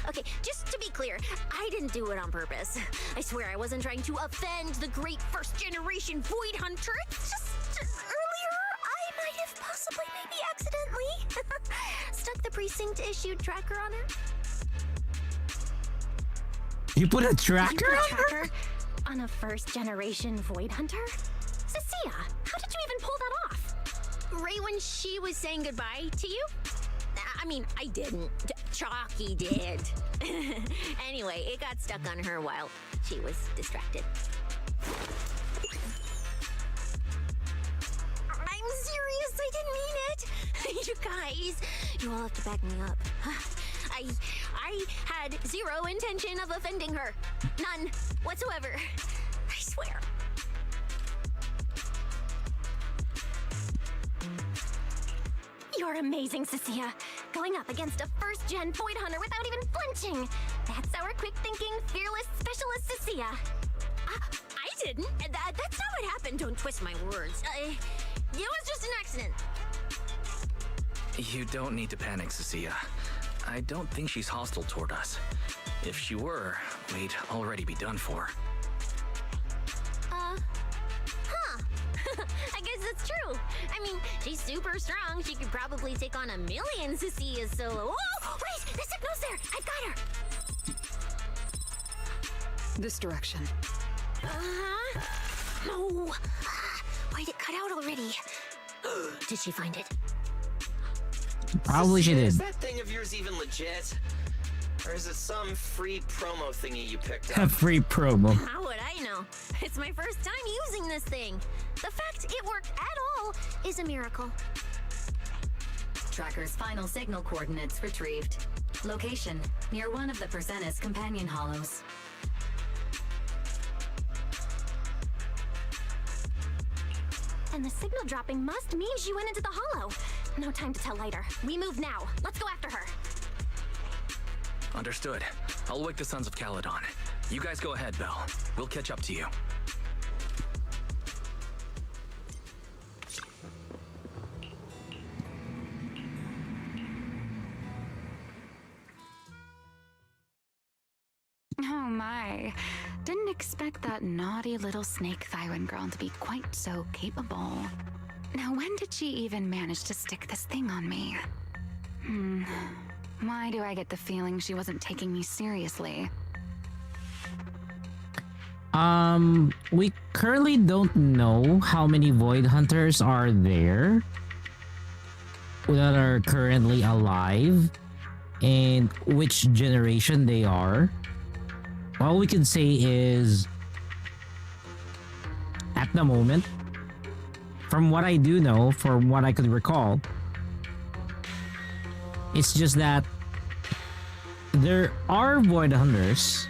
Okay, just to be clear, I didn't do it on purpose. I swear I wasn't trying to offend the great first-generation Void Hunter. It's just earlier, I might have possibly maybe accidentally stuck the precinct-issued tracker on her. You put a tracker You on put a her? tracker on a first-generation Void Hunter? Cecilia, how did you even pull that off? Right when she was saying goodbye to you? I mean, I didn't. Chalky did. Anyway, it got stuck on her while she was distracted. I'm serious, I didn't mean it. You guys, you all have to back me up. I had zero intention of offending her. None whatsoever. I swear. You're amazing, Cecilia. Going up against a first-gen Void Hunter without even flinching. That's our quick-thinking, fearless specialist, Cecilia. I didn't. That's not what happened. Don't twist my words. It was just an accident. You don't need to panic, Cecilia. I don't think she's hostile toward us. If she were, we'd already be done for. I guess it's true. I mean, she's super strong. She could probably take on a million Cecilia solo. Oh, wait, the signal's there. I've got her. This direction. No. Why'd it cut out already? Did she find it? Probably she did. Is that thing of yours even legit? Or is it some free promo thingy you picked A up? free promo. How would I know? It's my first time using this thing. The fact it worked at all is a miracle. Tracker's final signal coordinates retrieved. Location, near one of the Persenis companion hollows. And the signal dropping must mean she went into the hollow. No time to tell later. We move now. Let's go after her. Understood. I'll wake the Sons of Caledon. You guys go ahead, Belle. We'll catch up to you. Oh my. Didn't expect that naughty little snake Thyron girl to be quite so capable. Now, when did she even manage to stick this thing on me? Why do I get the feeling she wasn't taking me seriously? We currently don't know how many Void Hunters are there that are currently alive and which generation they are. All we can say is, at the moment, from what I do know, from what I could recall, it's just that there are Void Hunters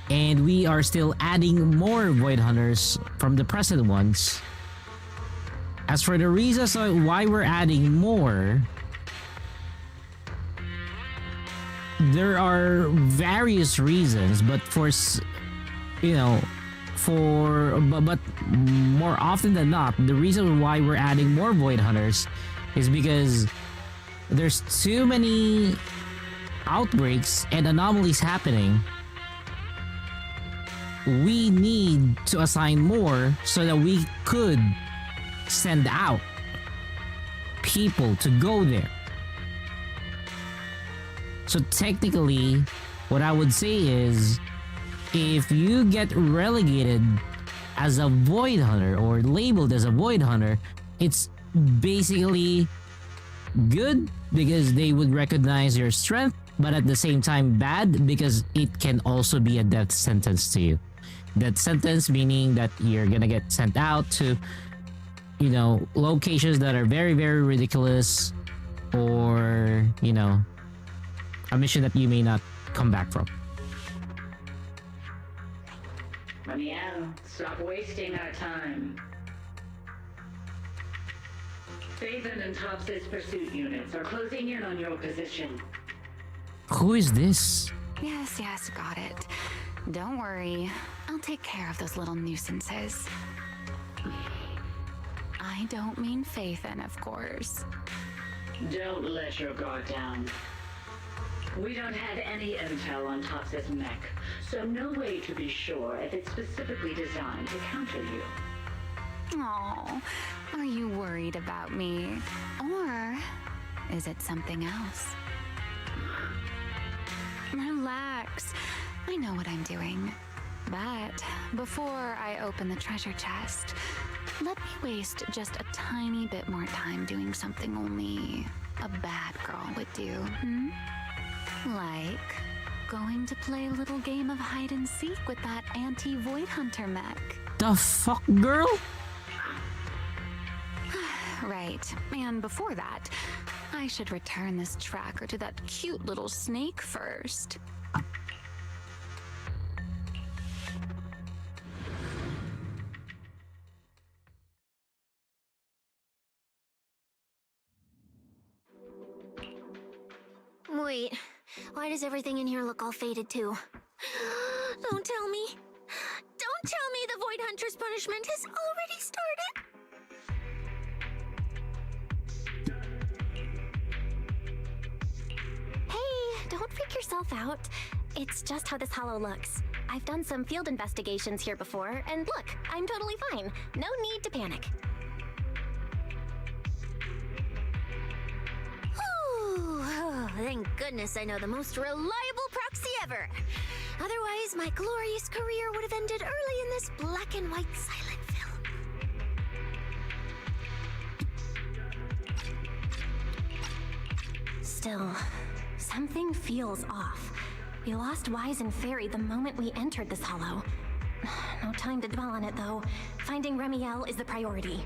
and we are still adding more Void Hunters from the present ones. As for the reasons why we're adding more, there are various reasons, but but more often than not, the reason why we're adding more Void Hunters is because there's too many outbreaks and anomalies happening. We need to assign more so that we could send out people to go there. So technically, what I would say is, if you get relegated as a Void Hunter or labeled as a Void Hunter, it's basically good because they would recognize your strength, but at the same time bad because it can also be a death sentence to you. Death sentence meaning that you're gonna get sent out to, locations that are very, very ridiculous, or, a mission that you may not come back from. Promeia, stop wasting our time. Phaeton and Tops's pursuit units are closing in on your position. Who is this? Yes, got it. Don't worry. I'll take care of those little nuisances. I don't mean Phaeton, of course. Don't let your guard down. We don't have any intel on Tops's mech, so no way to be sure if it's specifically designed to counter you. Oh, are you worried about me? Or is it something else? Relax. I know what I'm doing. But before I open the treasure chest, let me waste just a tiny bit more time doing something only a bad girl would do, Like going to play a little game of hide and seek with that anti-Void Hunter mech. The fuck, girl? Right, and before that, I should return this tracker to that cute little snake first. Wait, why does everything in here look all faded too? Don't tell me. Don't tell me the Void Hunter's punishment has already started. Hey, don't freak yourself out. It's just how this hollow looks. I've done some field investigations here before, and look, I'm totally fine. No need to panic. Whew, oh, thank goodness I know the most reliable proxy ever. Otherwise, my glorious career would have ended early in this black and white silent film. Still, something feels off. We lost Wise and Fairy the moment we entered this hollow. No time to dwell on it, though. Finding Remiel is the priority.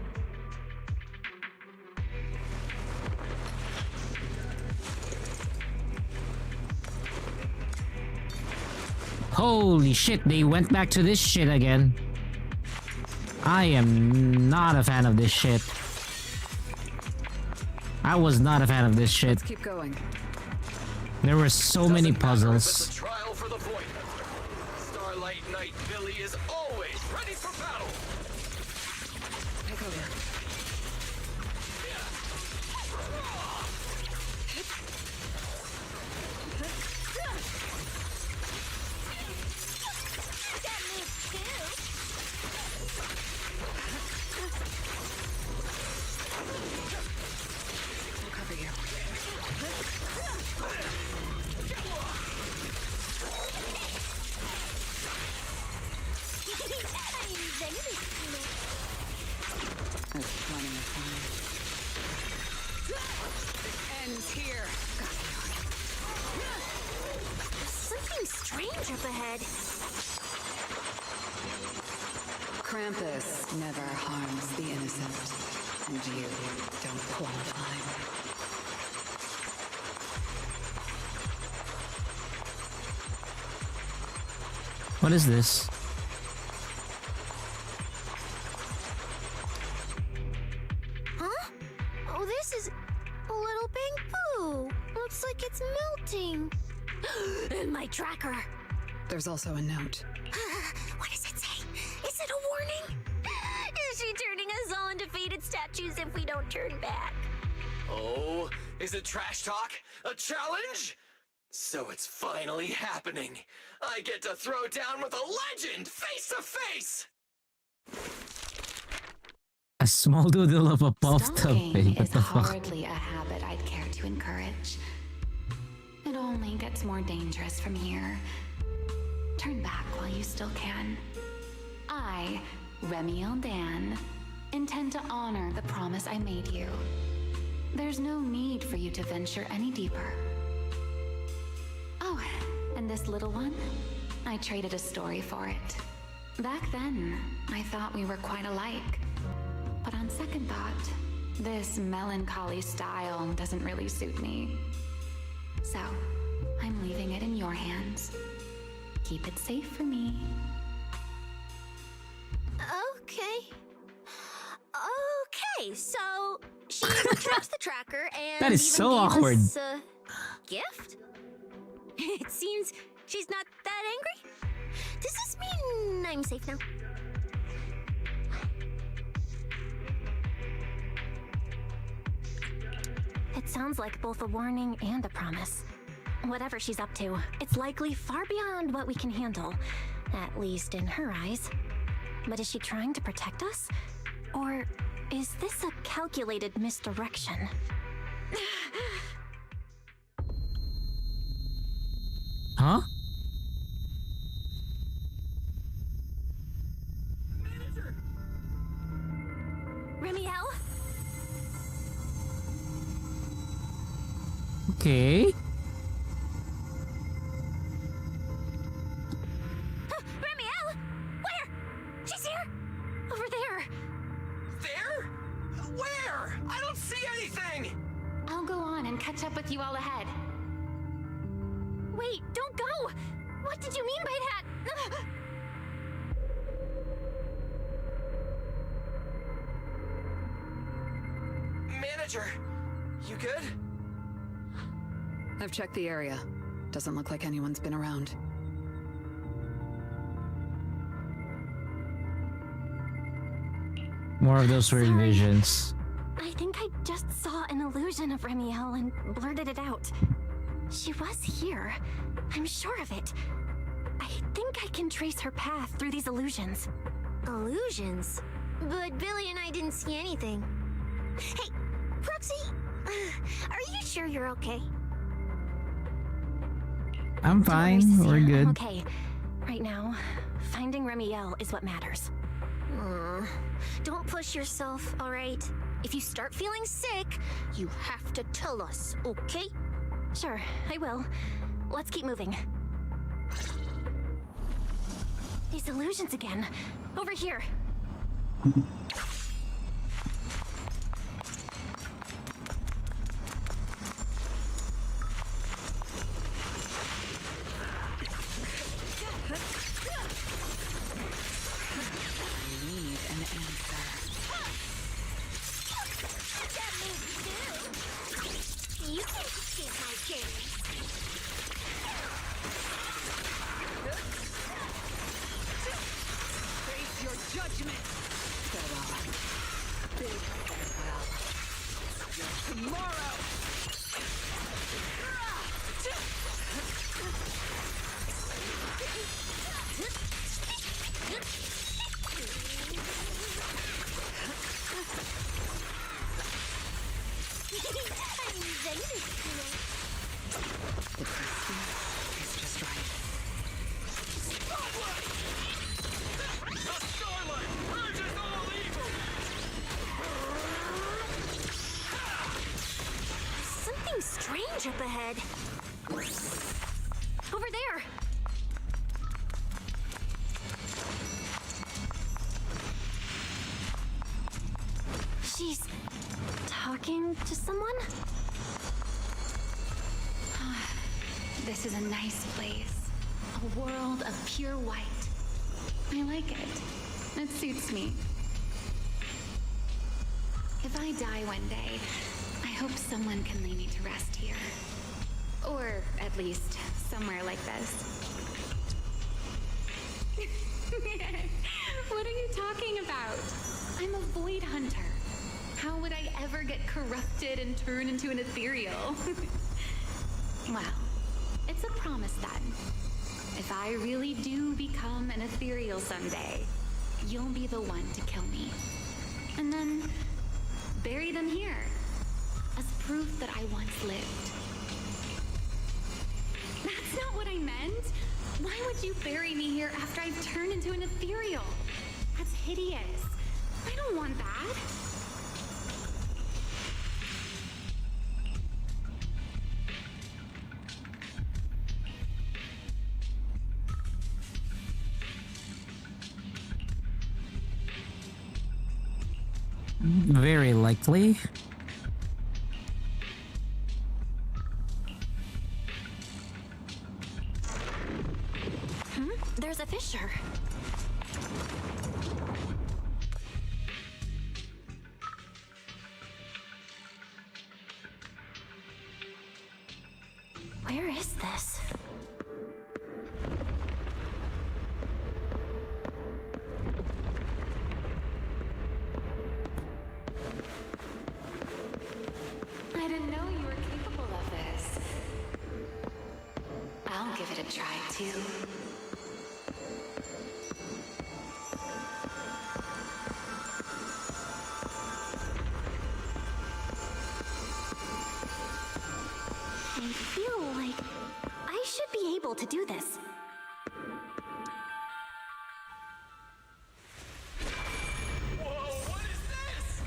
Holy shit, they went back to this shit again. I am not a fan of this shit. I was not a fan of this shit. Let's keep going. There were so many puzzles. It's a trial for the Void. Starlight Knight Billy is always ready for battle. Take over. I'll cover you. There's plenty of time. It ends here. Got Something strange up ahead. Krampus never harms the innocent, and you don't qualify. What is this? Huh? Oh, this is a little bamboo. Looks like it's melting. And my tracker. There's also a note. What does it say? Is it a warning? Is she turning us all into faded statues if we don't turn back? Oh, is it trash talk? A challenge? So it's finally happening. I get to throw down with a legend face to face. A small doodle of a puffed up Stalking baby. What is the fuck? hardly a habit I'd care to encourage. It only gets more dangerous from here. Turn back while you still can. I, Remiel Dan, intend to honor the promise I made you. There's no need for you to venture any deeper. Oh, and this little one? I traded a story for it. Back then, I thought we were quite alike. But on second thought, this melancholy style doesn't really suit me. So, I'm leaving it in your hands. Keep it safe for me. Okay. Okay, so she retracts the tracker and That is even so gave awkward. us a gift? It seems she's not that angry. Does this mean I'm safe now? It sounds like both a warning and a promise. Whatever she's up to, it's likely far beyond what we can handle, at least in her eyes. But is she trying to protect us? Or is this a calculated misdirection? Huh? Remiel? Okay. Remiel? Where? She's here! Over there! There? Where? I don't see anything! I'll go on and catch up with you all ahead. Wait, don't go! What did you mean by that? Manager, you good? I've checked the area. Doesn't look like anyone's been around. More of those weird visions. I think I just saw an illusion of Remiel and blurted it out. She was here. I'm sure of it. I think think I can trace her path through these illusions. Illusions? But Billy and I didn't see anything. Hey, Proxy, are you sure you're okay? I'm fine. We're good. Okay. Right now, finding Remiel is what matters. Don't push yourself, alright? If you start feeling sick, you have to tell us, okay? Sure, I will. Let's keep moving. These illusions again. Over here. You can escape my gaze. Face your judgment. Farewell. Big farewell. Your tomorrow. I'm excited, The crispy is just right. The Starlight purges all evil! Something strange up ahead. Over there! She's talking to someone? This is a nice place. A world of pure white. I like it. It suits me. If I die one day, I hope someone can lay me to rest here. Or at least somewhere like this. What are you talking about? I'm a void hunter. How would I ever get corrupted and turn into an ethereal? Well, it's a promise then. If I really do become an ethereal someday, you'll be the one to kill me. And then bury them here as proof that I once lived. That's not what I meant. Why would you bury me here after I've turned into an ethereal? That's hideous. I don't want that. Very likely. There's a fissure. Where is this? I didn't know you were capable of this. I'll give it a try, too. I feel like I should be able to do this. Whoa, what is this?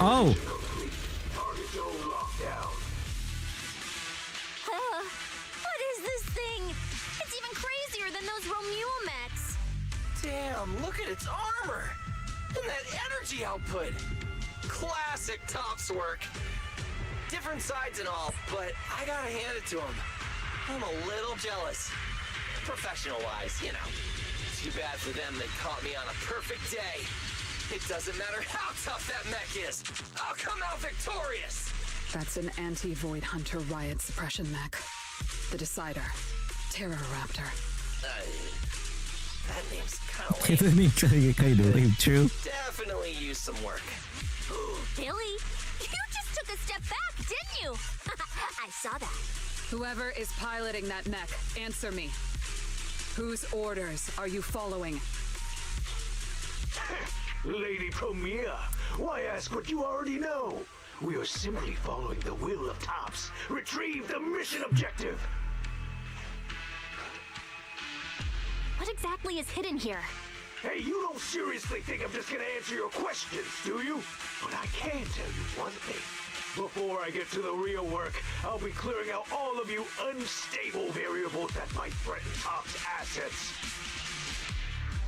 Oh! What is this thing? It's even crazier than those Romuel mechs. Damn, look at its armor! And that energy output! Classic Tops work! Different sides and all, but I gotta hand it to him. I'm a little jealous. Professional-wise, you know. Too bad for them they caught me on a perfect day. It doesn't matter how tough that mech is. I'll come out victorious. That's an anti-Void Hunter riot suppression mech. The Decider. Terror Raptor. That name's kind of Isn't it kind of lame, true? Definitely use some work. Billy, you just took a step back, didn't you? I saw that. Whoever is piloting that mech, answer me. Whose orders are you following? Lady Promeia, why ask what you already know? We are simply following the will of Tops. Retrieve the mission objective! What exactly is hidden here? Hey, you don't seriously think I'm just gonna answer your questions, do you? But I can tell you one thing. Before I get to the real work, I'll be clearing out all of you unstable variables that might threaten Top's assets.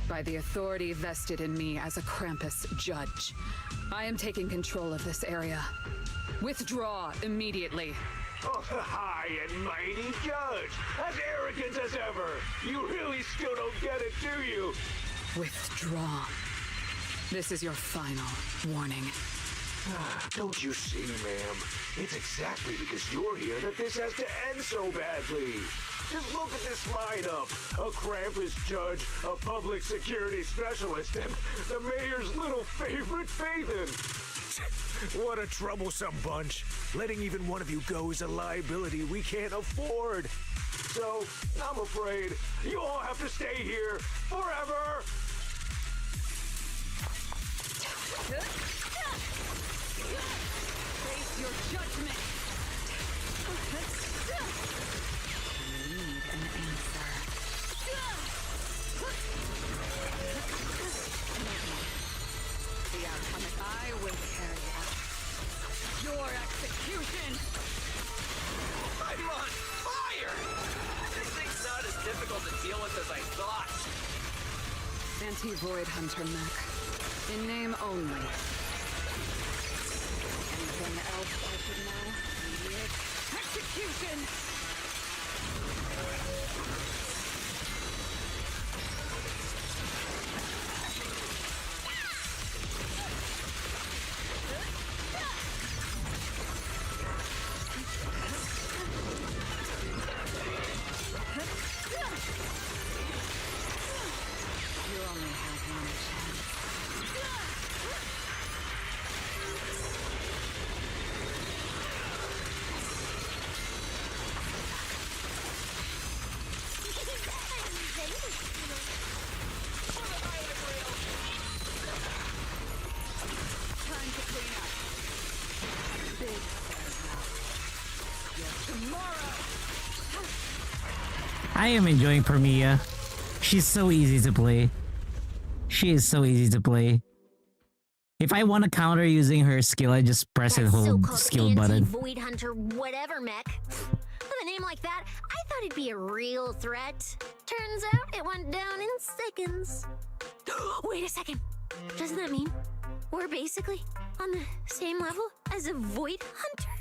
By the authority vested in me as a Krampus judge, I am taking control of this area. Withdraw immediately. Oh, high and mighty judge! As arrogant as ever! You really still don't get it, do you? Withdraw. This is your final warning. Don't you see, ma'am? It's exactly because you're here that this has to end so badly. Just look at this lineup. A Krampus judge, a public security specialist, and the mayor's little favorite, Phaethan. What a troublesome bunch. Letting even one of you go is a liability we can't afford. So, I'm afraid you all have to stay here forever. Face your judgment. Need an answer. The outcome I will carry out. Your execution. I'm on fire! This thing's not as difficult to deal with as I thought. Anti-Void Hunter mech. In name only. Anything else I should know? Immediate execution! You only have one chance. Time to clean up. Big farewell. Your tomorrow. I am enjoying Promeia. She's so easy to play. She is so easy to play. If I want to counter using her skill, I just press and hold skill button. Void Hunter whatever mech. With a name like that, I thought it'd be a real threat. Turns out it went down in seconds. Wait a second. Doesn't that mean we're basically on the same level as a Void Hunter?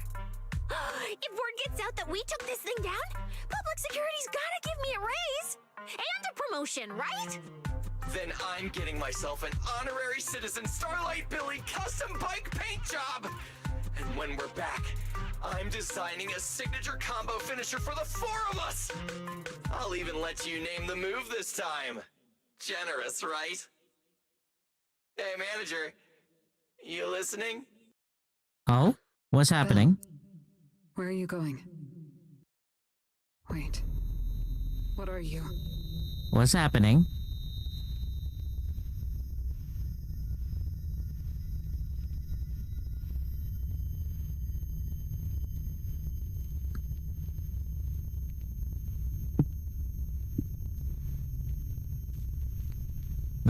If word gets out that we took this thing down, public security's gotta give me a raise and a promotion, right? Then I'm getting myself an honorary citizen Starlight Billy custom bike paint job! And when we're back, I'm designing a signature combo finisher for the four of us! I'll even let you name the move this time. Generous, right? Hey, manager. You listening? Oh? What's happening? Where are you going? Wait. What are you? What's happening?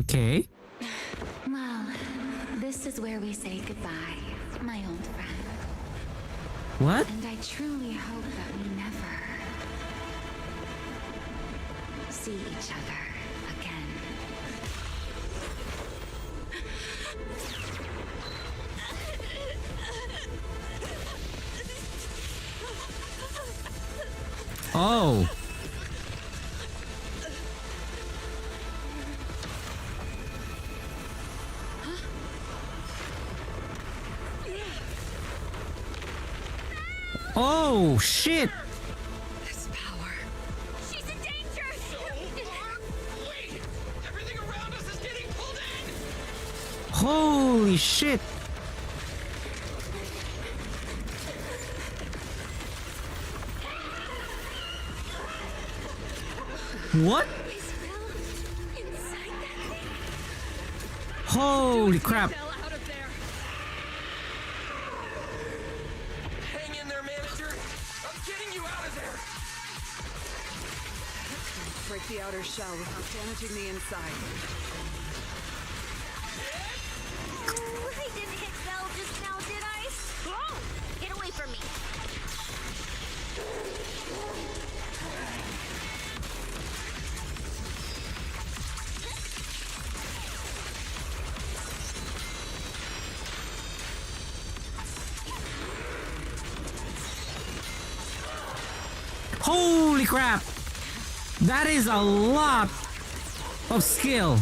Okay. Well, this is where we say goodbye, my old friend. What? And I truly hope that we never see each other again. Oh. Oh shit! This power. She's in danger! Wait! Everything around us is getting pulled in! Holy shit! What? Holy crap! Hang in there, manager! I'm getting you out of there! Break the outer shell without damaging the inside. Ooh, I didn't hit Belle just now, did I? Oh, get away from me. Holy crap! That is a lot of skill.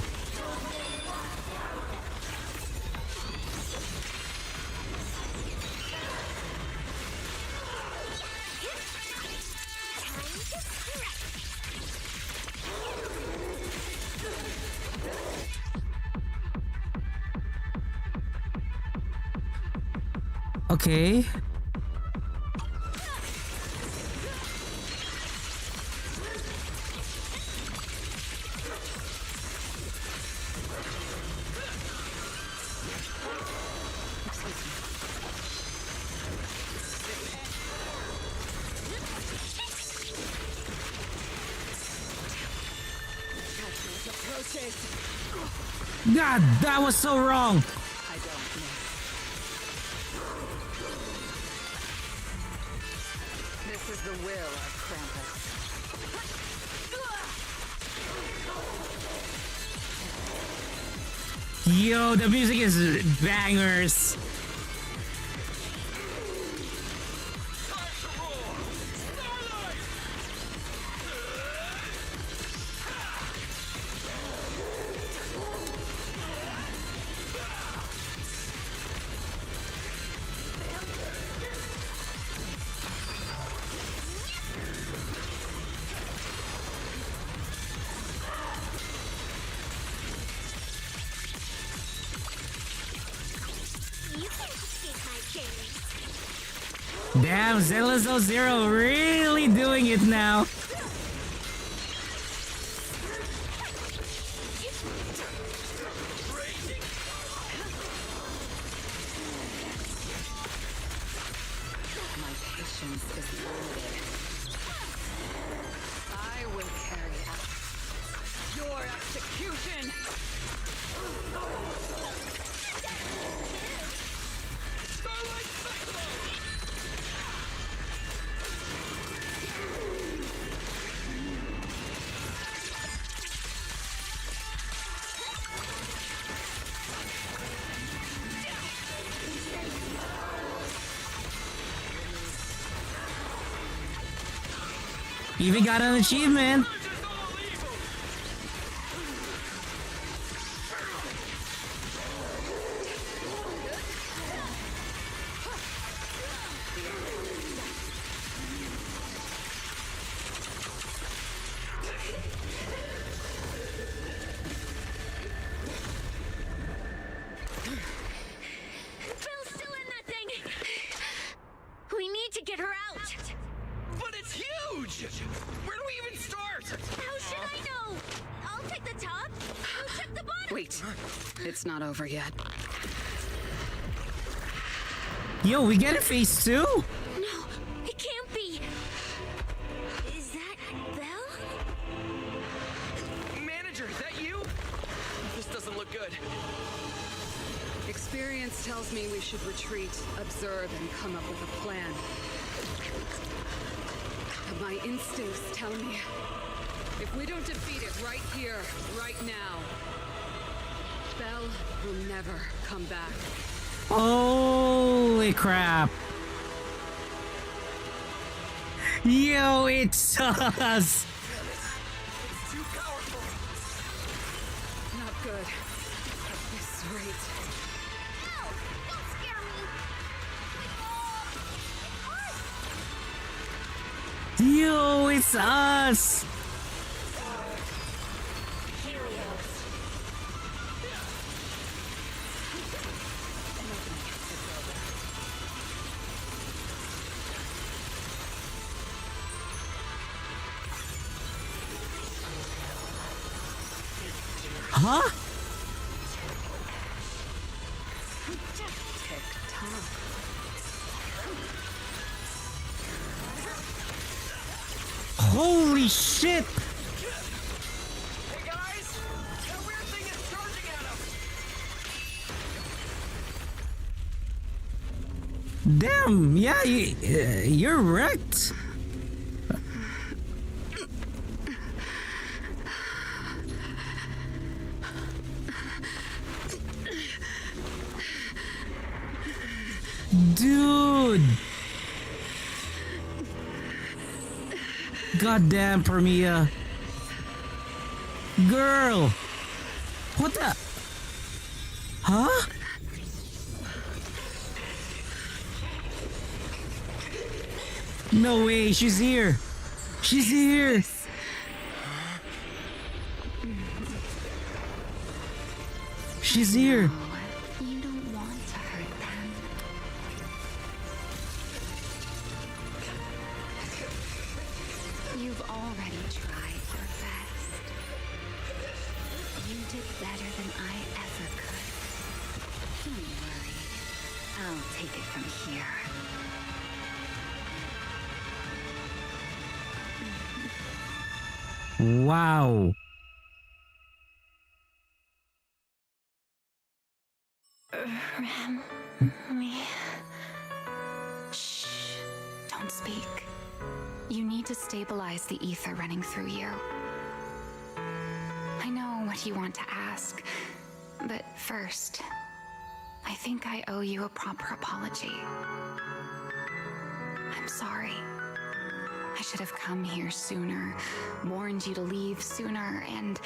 Okay. God, that was so wrong. I don't miss. This is the will of Krampus. Yo, the music is bangers. You can't escape my gaze. Damn, Zelazo Zero really doing it now. My patience is limited. I will carry out your execution. Even got an achievement. Bill's still in that thing. We need to get her out. But it's huge! Where do we even start? How should I know? I'll take the top. You check the bottom. Wait, it's not over yet. Yo, we get a phase 2? No, it can't be. Is that Belle? Manager, is that you? This doesn't look good. Experience tells me we should retreat, observe, and come up with a plan. But my instincts tell me if we don't defeat it right here, right now, Belle will never come back. Holy crap. Yo, it's us. It's too powerful. Not good. At this rate. No, don't scare me. Yo, it's us! Huh? Holy shit! Hey guys! That weird thing is charging at us! Damn, yeah, you're wrecked. Dude! Goddamn, Promeia. Girl! What the? Huh? No way, she's here! She's here! She's here! You don't want to hurt them. You've already tried your best. You did better than I ever could. Don't worry. I'll take it from here. Wow! Shh. Don't speak. You need to stabilize the ether running through you. I know what you want to ask, but first, I think I owe you a proper apology. I'm sorry. I should have come here sooner, warned you to leave sooner, and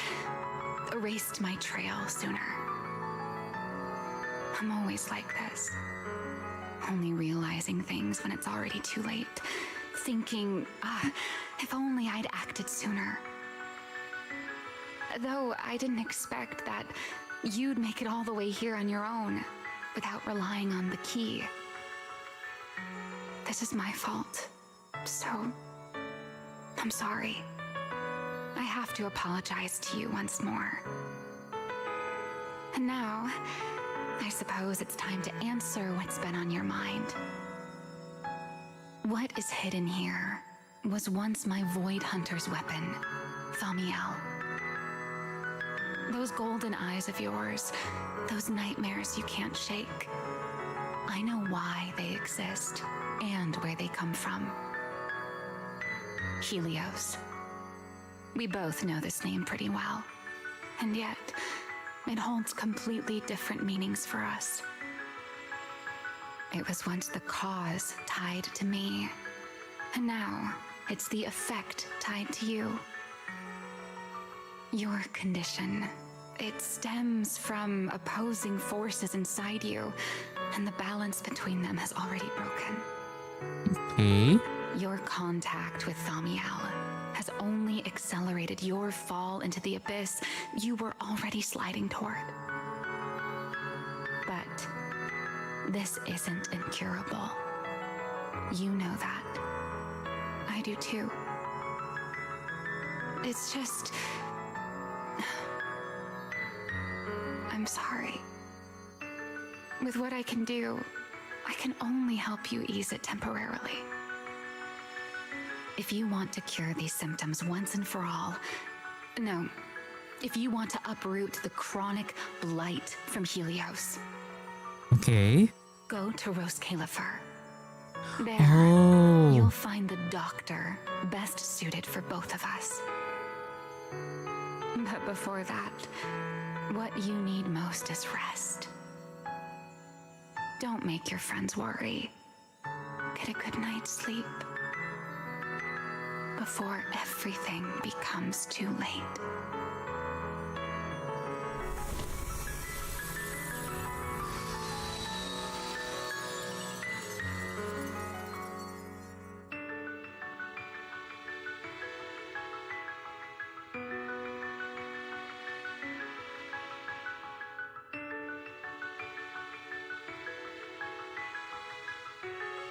erased my trail sooner. I'm always like this. Only realizing things when it's already too late. Thinking, if only I'd acted sooner. Though I didn't expect that you'd make it all the way here on your own, without relying on the key. This is my fault. So, I'm sorry. I have to apologize to you once more. And now, I suppose it's time to answer what's been on your mind. What is hidden here was once my Void Hunter's weapon, Thaumiel. Those golden eyes of yours, those nightmares you can't shake. I know why they exist and where they come from. Helios. We both know this name pretty well, and yet it holds completely different meanings for us. It was once the cause tied to me, and now it's the effect tied to you. Your condition, it stems from opposing forces inside you, and the balance between them has already broken. Okay. Your contact with Thaumiel has only accelerated your fall into the abyss you were already sliding toward. But this isn't incurable. You know that. I do too. It's just... I'm sorry. With what I can do, I can only help you ease it temporarily. If you want to cure these symptoms once and for all, no, if you want to uproot the chronic blight from Helios, Okay. go to Rose Califer. There, Oh. you'll find the doctor best suited for both of us. But before that, what you need most is rest. Don't make your friends worry. Get a good night's sleep before everything becomes too late.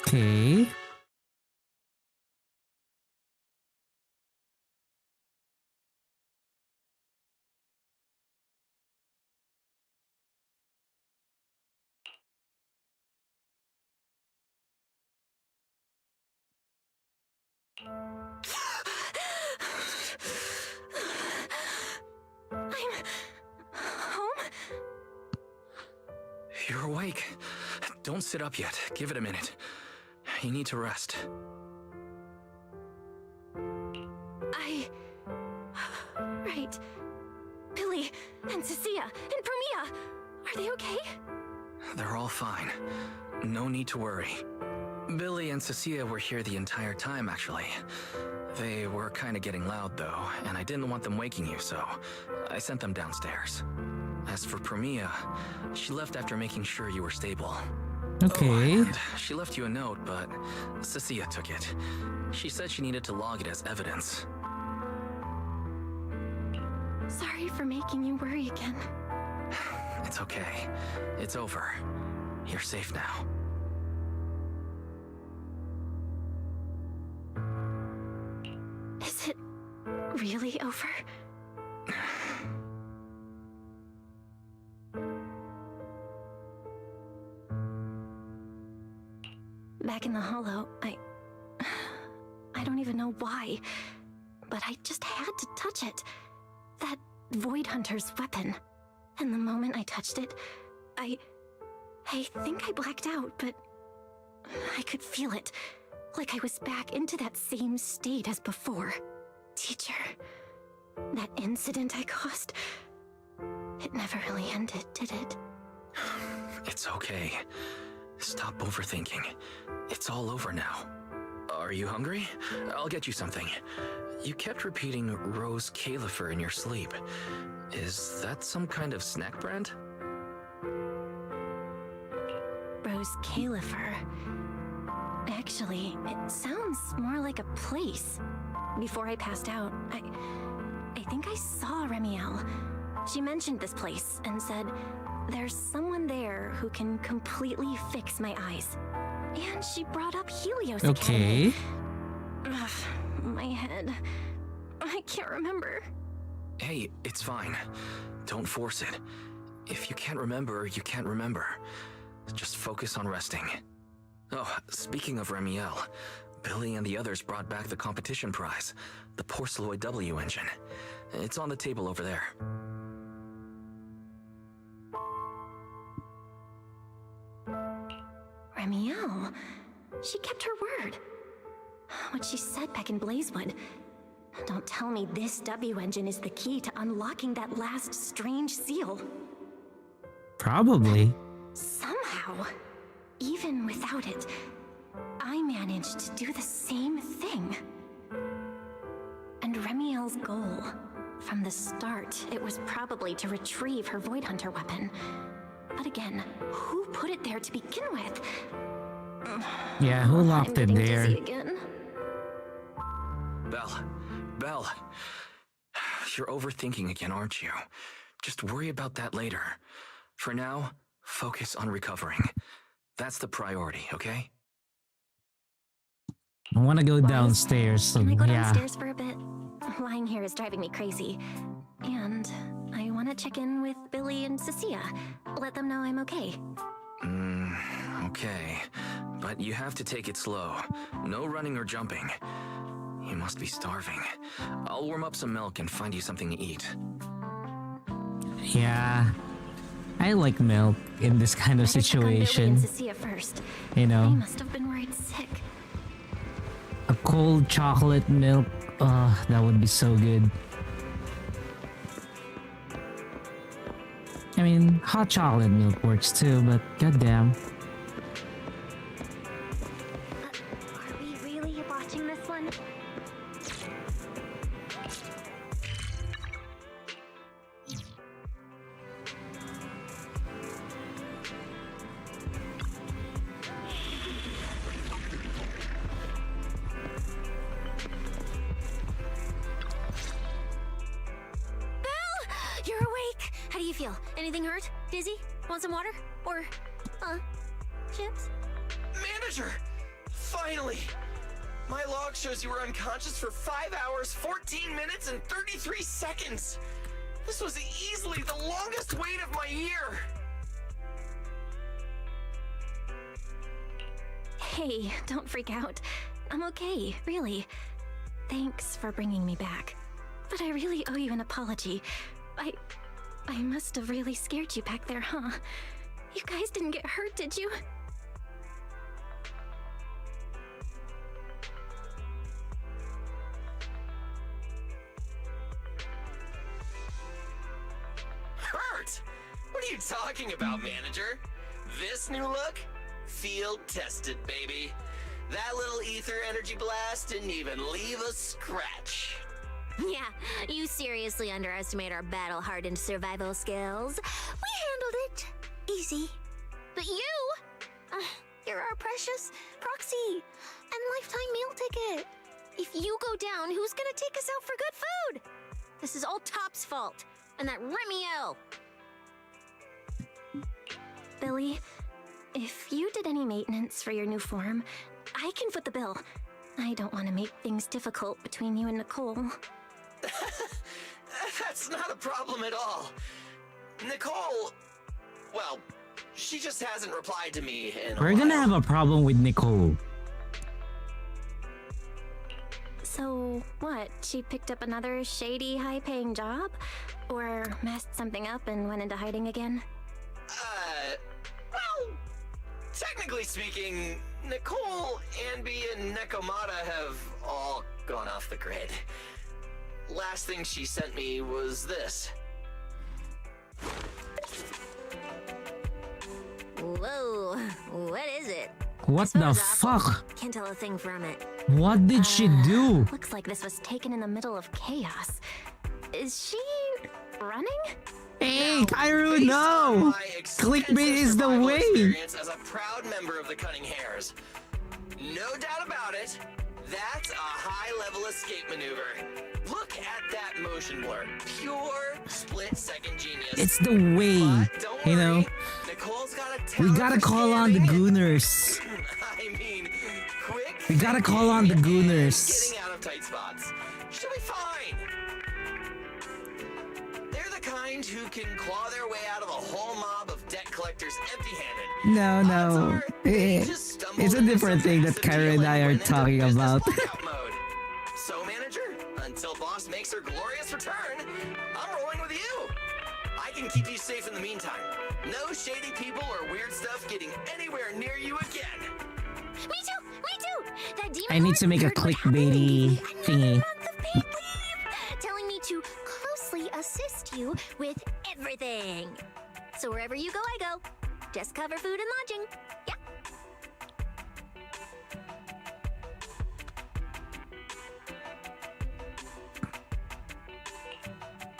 Okay. I'm home? You're awake. Don't sit up yet. Give it a minute. You need to rest. Right. Billy and Cecilia and Promeia. Are they okay? They're all fine. No need to worry. Billy and Cecilia were here the entire time, actually. They were kind of getting loud, though, and I didn't want them waking you, so I sent them downstairs. As for Promeia, she left after making sure you were stable. Okay. Oh, and she left you a note, but Cecilia took it. She said she needed to log it as evidence. Sorry for making you worry again. It's okay. It's over. You're safe now. Is it really over? Back in the hollow, I don't even know why, but I just had to touch it. That Void Hunter's weapon. And the moment I touched it, I think I blacked out, but I could feel it. Like I was back into that same state as before. Teacher, that incident I caused, it never really ended, did it? It's okay. Stop overthinking. It's all over now. Are you hungry? I'll get you something. You kept repeating Rose Califer in your sleep. Is that some kind of snack brand? Rose Califer. Actually, it sounds more like a place. Before I passed out, I think I saw Remiel. She mentioned this place and said, there's someone there who can completely fix my eyes. And she brought up Helios Okay. Academy. Ugh, my head. I can't remember. Hey, it's fine. Don't force it. If you can't remember, you can't remember. Just focus on resting. Oh, speaking of Remiel, Billy and the others brought back the competition prize, the Porceloid W engine. It's on the table over there. Remiel. She kept her word. What she said back in Blazewood. Don't tell me this W engine is the key to unlocking that last strange seal. Probably. Somehow, even without it, I managed to do the same thing. And Remiel's goal, from the start, it was probably to retrieve her Void Hunter weapon. But again, who put it there to begin with? Yeah, who locked it there? Again. Belle, you're overthinking again, aren't you? Just worry about that later. For now, focus on recovering. That's the priority, okay? I want to go downstairs. So, Can I go yeah. downstairs for a bit? Lying here is driving me crazy. And I want to check in with Billy and Cecilia. Let them know I'm okay. Okay. But you have to take it slow. No running or jumping. You must be starving. I'll warm up some milk and find you something to eat. Yeah. I like milk in this kind of Better check on Billy and situation. Cecilia first. You They know, must have been worried sick. a cold chocolate milk. Oh, that would be so good. I mean, hot chocolate milk works too, but goddamn. Are we really watching this one? You're awake! How do you feel? Anything hurt? Dizzy? Want some water? Or, chips? Manager! Finally! My log shows you were unconscious for 5 hours, 14 minutes, and 33 seconds. This was easily the longest wait of my year. Hey, don't freak out. I'm okay, really. Thanks for bringing me back. But I really owe you an apology. I must have really scared you back there, huh? You guys didn't get hurt, did you? Hurt? What are you talking about, manager? This new look? Field tested, baby. That little ether energy blast didn't even leave a scratch. Yeah, you seriously underestimate our battle-hardened survival skills. We handled it. Easy. But you're our precious proxy and lifetime meal ticket. If you go down, who's gonna take us out for good food? This is all Top's fault, and that Remiel. Billy, if you did any maintenance for your new form, I can foot the bill. I don't want to make things difficult between you and Nicole. That's not a problem at all. Nicole, well, she just hasn't replied to me in a We're gonna have a problem with Nicole. So, what? She picked up another shady, high-paying job? Or messed something up and went into hiding again? Well, technically speaking, Nicole, Anby, and Nekomata have all gone off the grid. Last thing she sent me was this. Whoa, what is it? What the fuck? Can't tell a thing from it. What did she do? Looks like this was taken in the middle of chaos. Is she running? Hey, Kairu, no! Clickbait is the way! Experience as a proud member of the Cunning Hares. No doubt about it, that's a high-level escape maneuver. Look at that motion blur. Pure split-second genius. It's the way, you know? Nicole's got a We gotta call on the Gooners. I mean, quick. We gotta call on the Gooners. Getting out of tight spots. She'll be fine. They're the kind who can claw their way out of a whole mob of debt collectors empty-handed. No. It's a different thing that Kyra and I are talking about. So, manager, until boss makes her glorious return, I'm rolling with you. I can keep you safe in the meantime. No shady people or weird stuff getting anywhere near you again. Me too! That demon I need to make a clickbaity thingy. telling me to closely assist you with everything. So wherever you go, I go. Just cover food and lodging. Yeah.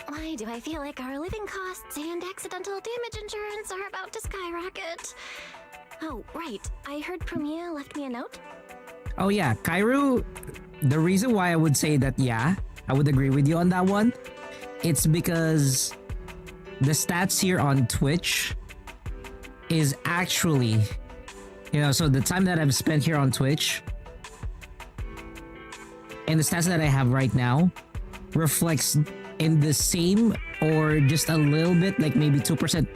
Why do I feel like our living costs and accidental damage insurance are about to skyrocket? Oh, right. I heard Promeia left me a note. Oh yeah, Kairu, the reason why I would say that, yeah, I would agree with you on that one, it's because the stats here on Twitch is actually, you know, so the time that I've spent here on Twitch and the stats that I have right now reflects in the same or just a little bit, like maybe 2%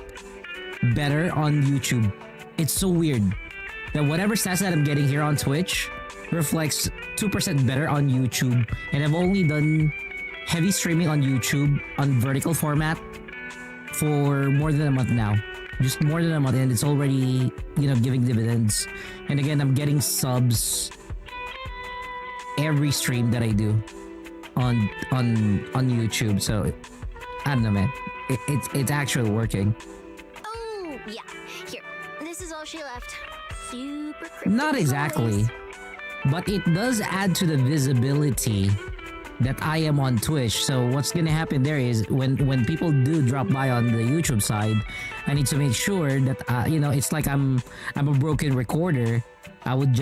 better on YouTube. It's so weird that whatever stats that I'm getting here on Twitch reflects 2% better on YouTube, and I've only done heavy streaming on YouTube on vertical format for more than a month now. Just more than a month, and it's already, you know, giving dividends. And again, I'm getting subs every stream that I do on YouTube. So I don't know, man. It's actually working. Oh, yeah. Here. This is all she left. Super cryptic. Not exactly, but it does add to the visibility that I am on Twitch. So what's gonna happen there is when people do drop by on the YouTube side, I need to make sure that you know, it's like I'm a broken recorder. I would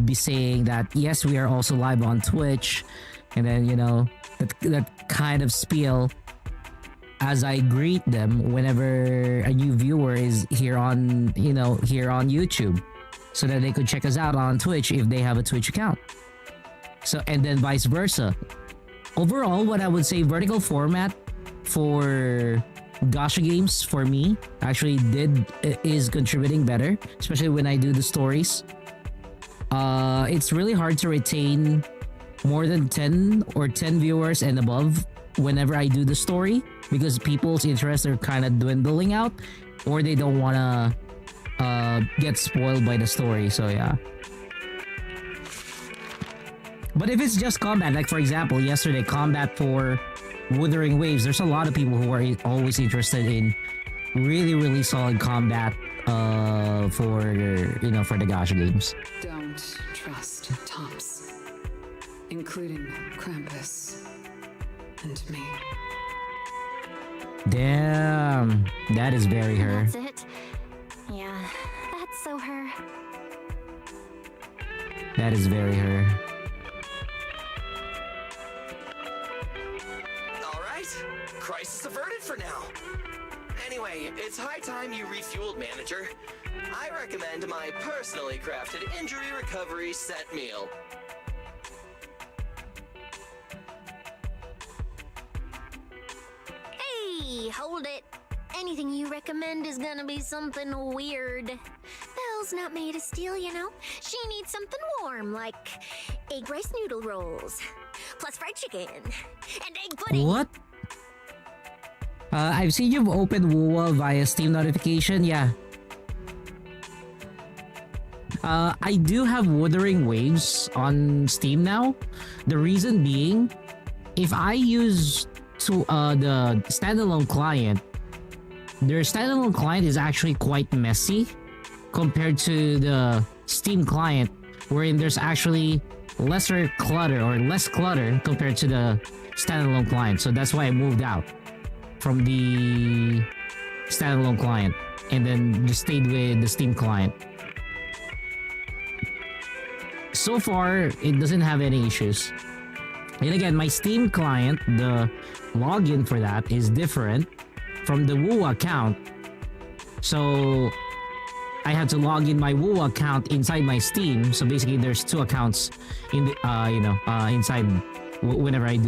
be saying that yes, we are also live on Twitch, and then, you know, that kind of spiel as I greet them whenever a new viewer is here on, you know, here on YouTube. so that they could check us out on Twitch if they have a Twitch account. So, and then vice versa. Overall, what I would say, vertical format for gacha games for me actually is contributing better, especially when I do the stories. It's really hard to retain more than 10 or 10 viewers and above whenever I do the story, because people's interests are kind of dwindling out, or they don't want to get spoiled by the story. So yeah. But if it's just combat, like for example, yesterday, combat for Wuthering Waves, there's a lot of people who are always interested in really solid combat for the gacha games. Don't trust Tops, including Krampus and me. Damn, that is very her. That's it. Yeah, that's so her. That is very her. Crisis averted for now. Anyway, it's high time you refueled, manager. I recommend my personally crafted injury recovery set meal. Hey, hold it. Anything you recommend is gonna be something weird. Belle's not made of steel, you know. She needs something warm, like egg rice noodle rolls, plus fried chicken, and egg pudding. What? I've seen you've opened WoWa via Steam notification, yeah. I do have Wuthering Waves on Steam now. The reason being, if I use the standalone client, their standalone client is actually quite messy compared to the Steam client, wherein there's actually lesser clutter or less clutter compared to the standalone client. So that's why I moved out from the standalone client and then just stayed with the Steam client. So far, it doesn't have any issues. And again, my Steam client, the login for that is different from the WoW account. So I have to log in my WoW account inside my Steam. So basically, there's two accounts in the inside whenever I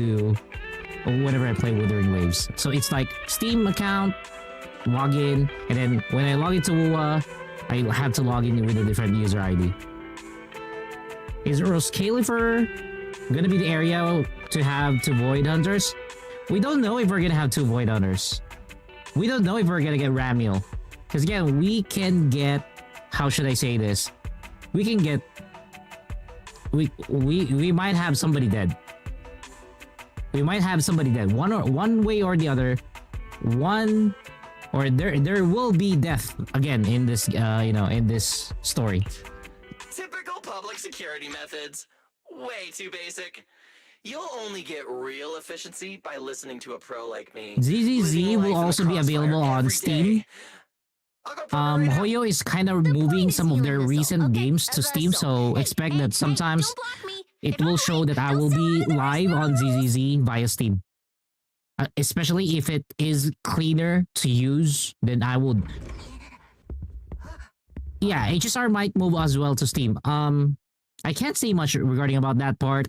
play Wuthering Waves. So it's like Steam account, login, and then when I log into WoW, I have to log in with a different user ID. Is Roscalifer gonna be the area to have two Void Hunters? We don't know if we're gonna have two Void Hunters. We don't know if we're gonna get Ramiel. Because again, we can get... How should I say this? We can get... We might have somebody dead. We might have somebody dead. One way or the other. There will be death again in this in this story. Typical public security methods. Way too basic. You'll only get real efficiency by listening to a pro like me. ZZZ will also be available on Steam. Hoyo is kind of moving some of their recent games to Steam, so expect that sometimes it will show that I will be live on ZZZ via Steam. Especially if it is cleaner to use, then I would... Yeah, HSR might move as well to Steam. I can't say much regarding about that part.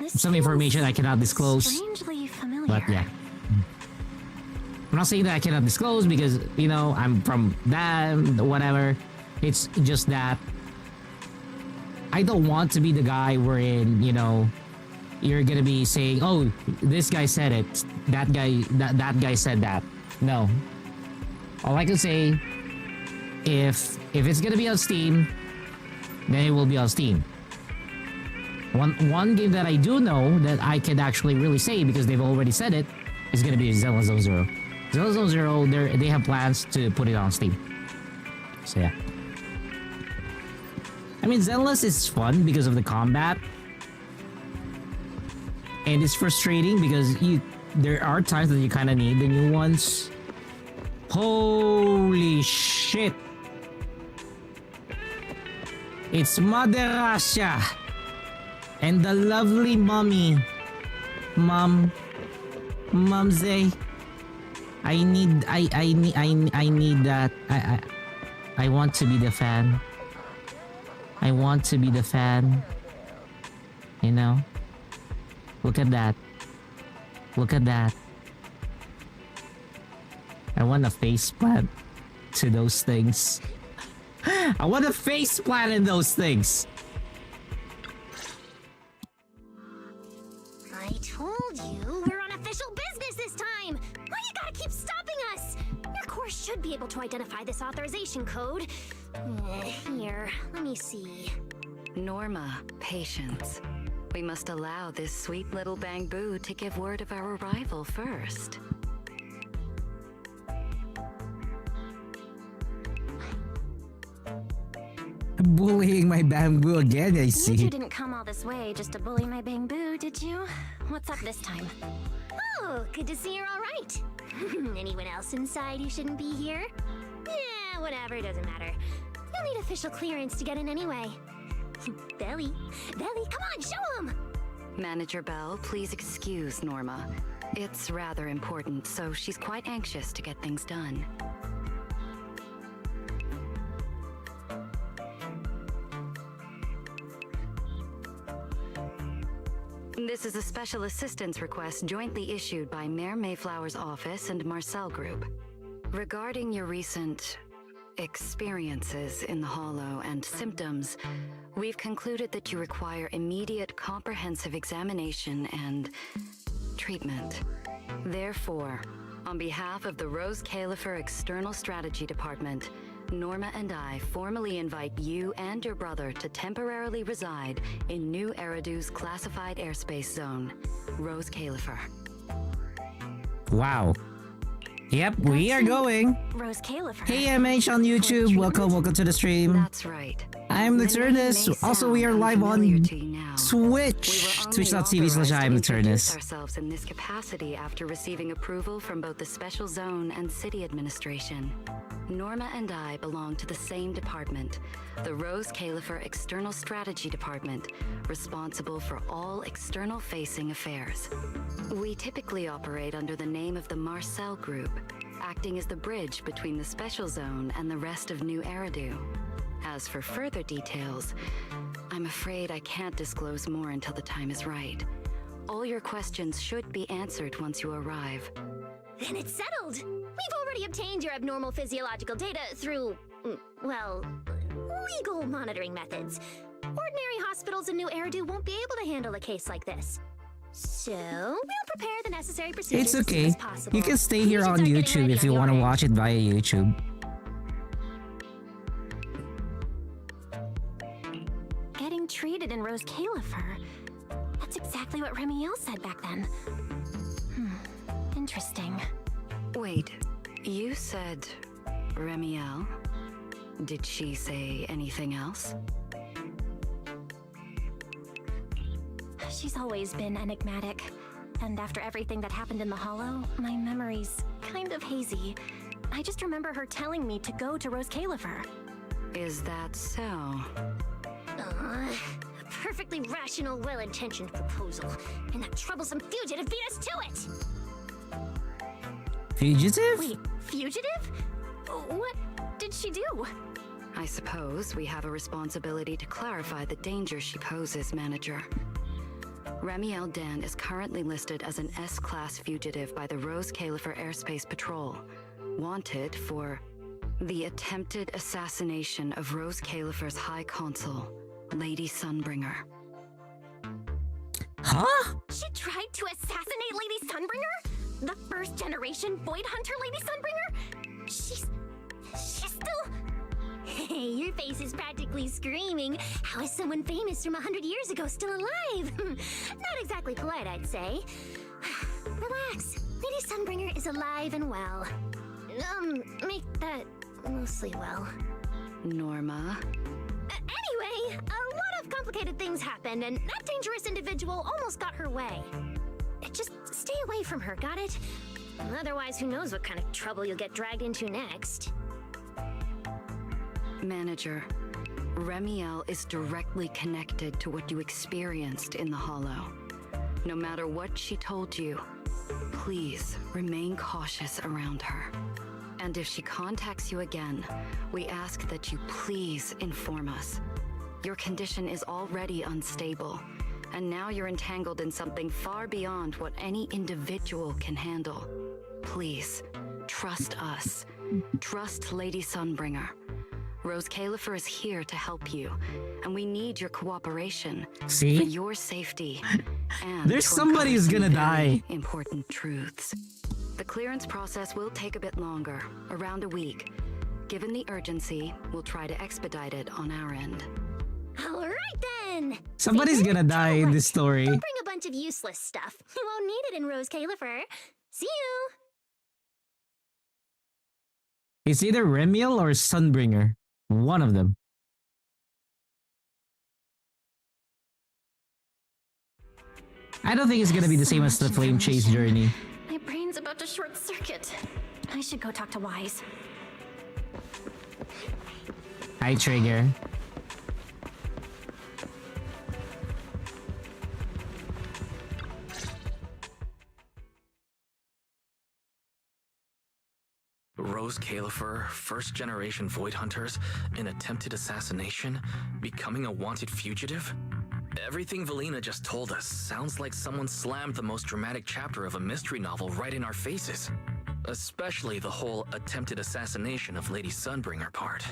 Some information I cannot disclose. Strangely familiar. But yeah. I'm not saying that I cannot disclose because, I'm from that, whatever. It's just that I don't want to be the guy wherein, you're gonna be saying, oh, this guy said it, that guy said that. No. All I can say, if it's gonna be on Steam, then it will be on Steam. One game that I do know that I can actually really say because they've already said it is gonna be Zelda Zone Zero. Zelda Zone Zero, they have plans to put it on Steam. So yeah. I mean, Zenless is fun because of the combat. And it's frustrating because there are times that you kind of need the new ones. Holy shit! It's Mother Russia and the lovely mommy. Momzay. I need that. I want to be the fan. I want to be the fan. You know? Look at that. Look at that. I want a face plant to those things. I want a face plant in those things. I told you we're on official business this time. Why you gotta keep stopping us? Your course should be able to identify this authorization code. Here, let me see. Norma, patience. We must allow this sweet little bamboo to give word of our arrival first. Bullying my bamboo again, I see. You two didn't come all this way just to bully my bamboo, did you? What's up this time? Oh, good to see you're all right. Anyone else inside who shouldn't be here? Yeah, whatever, doesn't matter. You'll need official clearance to get in anyway. Belly, come on, show him! Manager Bell, please excuse Norma. It's rather important, so she's quite anxious to get things done. This is a special assistance request jointly issued by Mayor Mayflower's office and Marcel Group. Regarding your recent experiences in the Hollow and symptoms, we've concluded that you require immediate comprehensive examination and treatment. Therefore, on behalf of the Rose Califer External Strategy Department, Norma and I formally invite you and your brother to temporarily reside in New Eridu's classified airspace zone, Rose Califer. Wow. Yep, we are going. Rose Califer. Hey MH on YouTube, welcome to the stream. That's right. I'm Nocturnus. Also, we are live on Twitch. Twitch.tv/I'm Nocturnus. Ourselves in this capacity after receiving approval from both the Special Zone and City Administration. Norma and I belong to the same department, the Rose Califer External Strategy Department, responsible for all external-facing affairs. We typically operate under the name of the Marcel Group, acting as the bridge between the Special Zone and the rest of New Eridu. As for further details, I'm afraid I can't disclose more until the time is right. All your questions should be answered once you arrive. Then it's settled! We've already obtained your abnormal physiological data through, well, legal monitoring methods. Ordinary hospitals in New Eridu won't be able to handle a case like this. So, we'll prepare the necessary procedures It's okay. as soon as possible. You can stay here on YouTube if you want to watch it via YouTube. Getting treated in Rose Califer. That's exactly what Remiel said back then. Interesting. Wait, you said Remiel? Did she say anything else? She's always been enigmatic. And after everything that happened in the Hollow, my memory's kind of hazy. I just remember her telling me to go to Rose Califer. Is that so? A perfectly rational, well-intentioned proposal. And that troublesome fugitive beat us to it! Fugitive? Wait, fugitive? What did she do? I suppose we have a responsibility to clarify the danger she poses, Manager. Remiel Dan is currently listed as an S-Class fugitive by the Rose Califer Airspace Patrol, wanted for the attempted assassination of Rose Califer's High Consul, Lady Sunbringer. Huh? She tried to assassinate Lady Sunbringer? The first generation Void Hunter Lady Sunbringer? She's still... Hey, your face is practically screaming. How is someone famous from 100 years ago still alive? Not exactly polite, I'd say. Relax. Lady Sunbringer is alive and well. Make that mostly well. Norma? Anyway, a lot of complicated things happened, and that dangerous individual almost got her way. Just stay away from her, got it? Otherwise, who knows what kind of trouble you'll get dragged into next. Manager, Remiel is directly connected to what you experienced in the Hollow. No matter what she told you, please remain cautious around her. And if she contacts you again, we ask that you please inform us. Your condition is already unstable, and now you're entangled in something far beyond what any individual can handle. Please, trust us. Trust Lady Sunbringer. Rose Califer is here to help you, and we need your cooperation See? for your safety and There's to somebody who's uncover gonna some very die. important truths. The clearance process will take a bit longer, around a week. Given the urgency, we'll try to expedite it on our end. All right then. Somebody's gonna die in this story. Don't bring a bunch of useless stuff. You won't need it in Rose Califer. See you. It's either Remiel or Sunbringer. One of them. I don't think it's gonna be the same as the Flame Chase journey. My brain's about to short circuit. I should go talk to Wise. Hi, Trigger. Rose Califer, first-generation Void Hunters, an attempted assassination, becoming a wanted fugitive? Everything Valina just told us sounds like someone slammed the most dramatic chapter of a mystery novel right in our faces. Especially the whole attempted assassination of Lady Sunbringer part.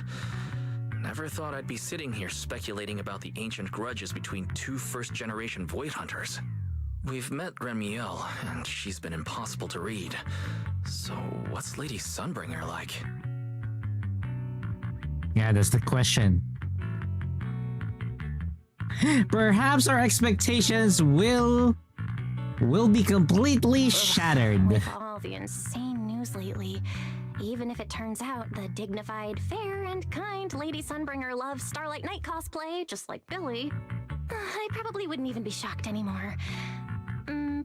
Never thought I'd be sitting here speculating about the ancient grudges between two first-generation Void Hunters. We've met Remiel, and she's been impossible to read. So what's Lady Sunbringer like? Yeah, that's the question. Perhaps our expectations will be completely shattered. With all the insane news lately, even if it turns out the dignified, fair, and kind Lady Sunbringer loves Starlight Knight cosplay, just like Billy, I probably wouldn't even be shocked anymore.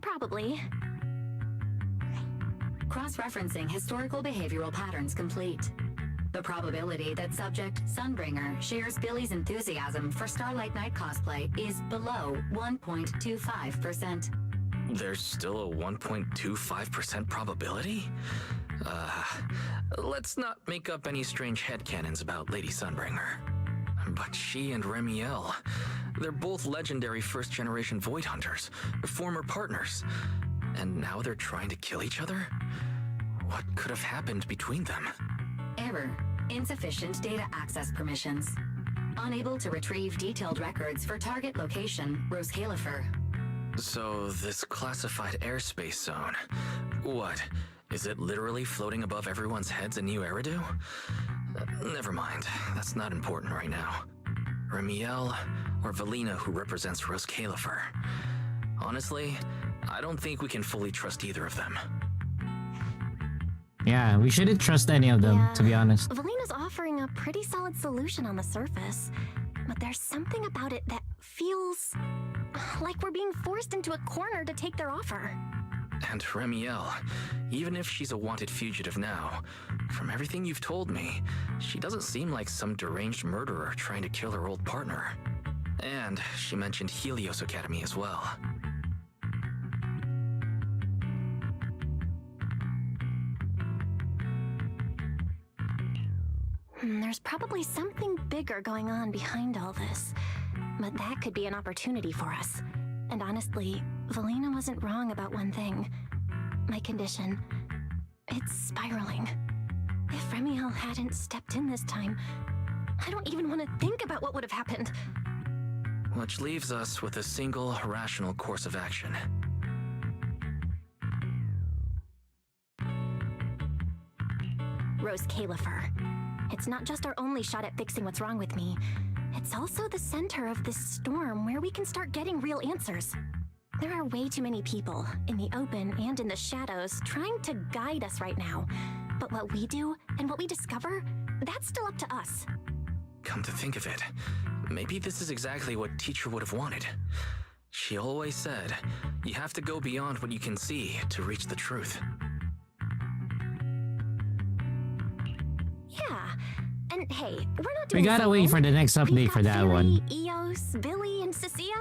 Probably. Cross-referencing historical behavioral patterns complete. The probability that subject Sunbringer shares Billy's enthusiasm for Starlight Knight cosplay is below 1.25%. There's still a 1.25% probability? Let's not make up any strange headcanons about Lady Sunbringer. But she and Remiel, they're both legendary first-generation Void Hunters, former partners. And now they're trying to kill each other? What could have happened between them? Error. Insufficient data access permissions. Unable to retrieve detailed records for target location, Rose Califer. So this classified airspace zone, what? Is it literally floating above everyone's heads in New Eridu? Never mind, that's not important right now. Remiel or Valina, who represents Rose Califer. Honestly, I don't think we can fully trust either of them. Yeah, we shouldn't trust any of them, to be honest. Valina's offering a pretty solid solution on the surface, but there's something about it that feels like we're being forced into a corner to take their offer. And Remiel, even if she's a wanted fugitive now, from everything you've told me, she doesn't seem like some deranged murderer trying to kill her old partner. And she mentioned Helios Academy as well. There's probably something bigger going on behind all this, but that could be an opportunity for us. And honestly, Valina wasn't wrong about one thing. My condition. It's spiraling. If Remiel hadn't stepped in this time, I don't even want to think about what would have happened. Which leaves us with a single rational course of action. Rose Califer. It's not just our only shot at fixing what's wrong with me. It's also the center of this storm where we can start getting real answers. There are way too many people, in the open and in the shadows, trying to guide us right now. But what we do and what we discover, that's still up to us. Come to think of it, maybe this is exactly what Teacher would have wanted. She always said, you have to go beyond what you can see to reach the truth. Yeah, and hey, we're not doing We gotta wait for the next update for that one. Eos, Billy, and Cecilia.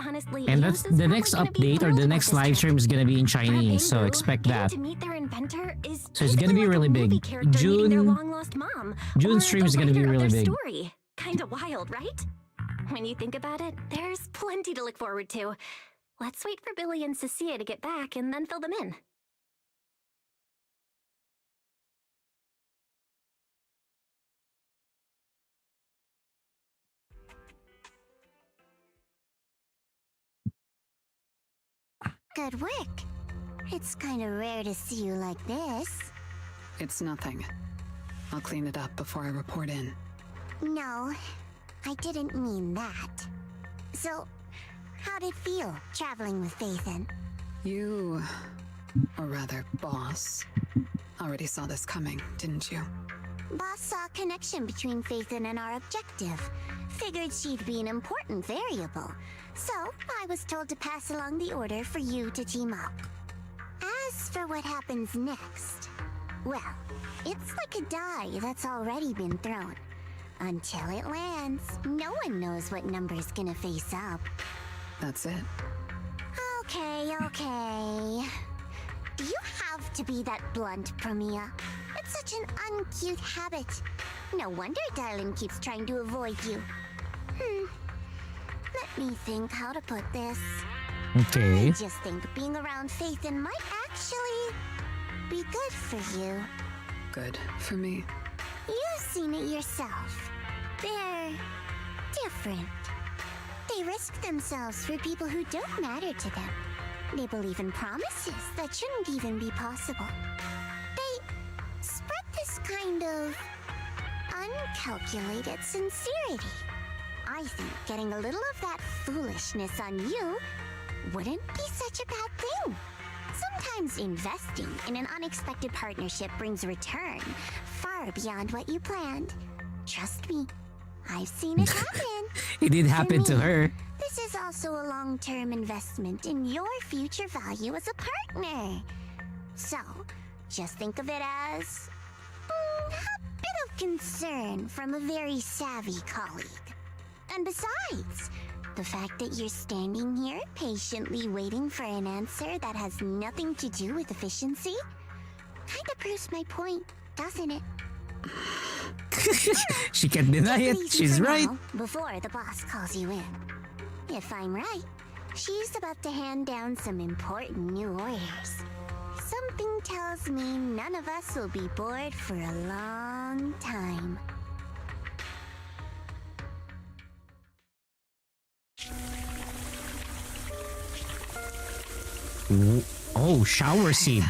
Honestly, And that's the next update or the next live stream is gonna be in Chinese, so expect that. to meet their inventor is So it's gonna be really big. meeting their long-lost mom. June or stream the is gonna be writer of really their big. Story. Kinda wild, right? When you think about it, there's plenty to look forward to. Let's wait for Billy and Cecilia to get back and then fill them in. Good work. It's kind of rare to see you like this. It's nothing. I'll clean it up before I report in. No, I didn't mean that. So, how'd it feel traveling with Phaethon? You, or rather, boss, already saw this coming, didn't you? Boss saw a connection between Phaethon and our objective. Figured she'd be an important variable. So, I was told to pass along the order for you to team up. As for what happens next, well, it's like a die that's already been thrown. Until it lands, no one knows what number's gonna face up. That's it. Okay. Do you have to be that blunt, Promeia? It's such an uncute habit. No wonder Dylan keeps trying to avoid you. Let me think how to put this. Okay. I just think being around Phaethon might actually be good for you. Good for me. You've seen it yourself. They're different. They risk themselves for people who don't matter to them. They believe in promises that shouldn't even be possible. They spread this kind of uncalculated sincerity. I think getting a little of that foolishness on you wouldn't be such a bad thing. Sometimes investing in an unexpected partnership brings a return far beyond what you planned. Trust me, I've seen it happen. It did happen to her. This is also a long-term investment in your future value as a partner. So, just think of it as a bit of concern from a very savvy colleague. And besides, the fact that you're standing here patiently waiting for an answer that has nothing to do with efficiency kind of proves my point, doesn't it? She can't deny it. She's right. Now, before the boss calls you in. If I'm right, she's about to hand down some important new orders. Something tells me none of us will be bored for a long time. Oh, shower scene.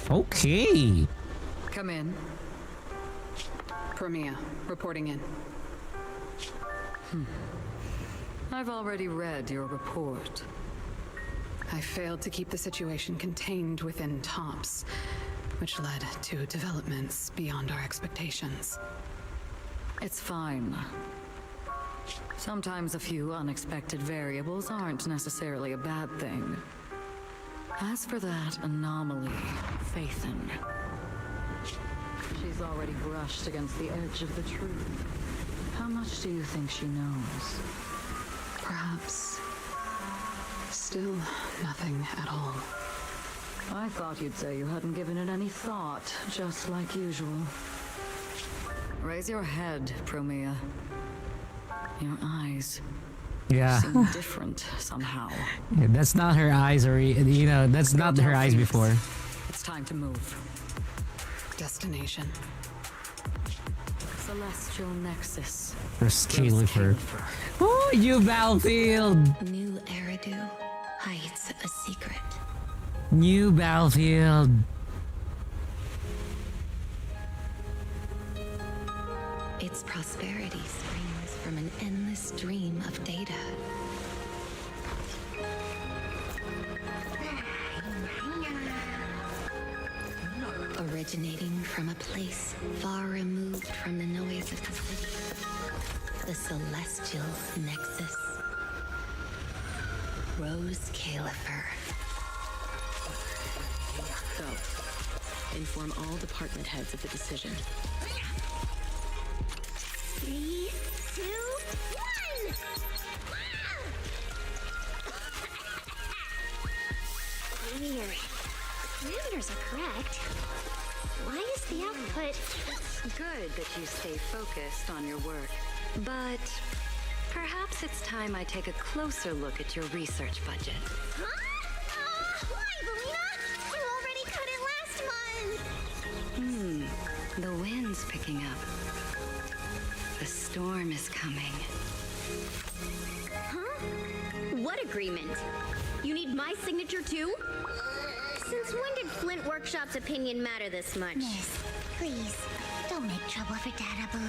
Okay. Come in. Promeia, reporting in. I've already read your report. I failed to keep the situation contained within TOPS, which led to developments beyond our expectations. It's fine. Sometimes a few unexpected variables aren't necessarily a bad thing. As for that anomaly, Phaethon, she's already brushed against the edge of the truth. How much do you think she knows? Perhaps still nothing at all. I thought you'd say you hadn't given it any thought, just like usual. Raise your head, Promeia. Your eyes seem different somehow. Yeah, that's not her eyes, or that's not her eyes before. It's time to move. Destination. Celestial Nexus. There's Califer. Oh, you Battlefield! New Eridu hides a secret. New Battlefield. Its prosperity springs from an endless stream of data. Originating from a place far removed from the noise of the city. The Celestial Nexus. Rose Califer. Go. Inform all department heads of the decision. 3, 2, 1! Weird. Parameters are correct. Why is the output... Good that you stay focused on your work. But perhaps it's time I take a closer look at your research budget. Huh? Why, Belina? You already cut it last month! The wind's picking up. The storm is coming. Huh? What agreement? You need my signature too? Since when did Flint Workshop's opinion matter this much? Miss, please, don't make trouble for Dada Boo.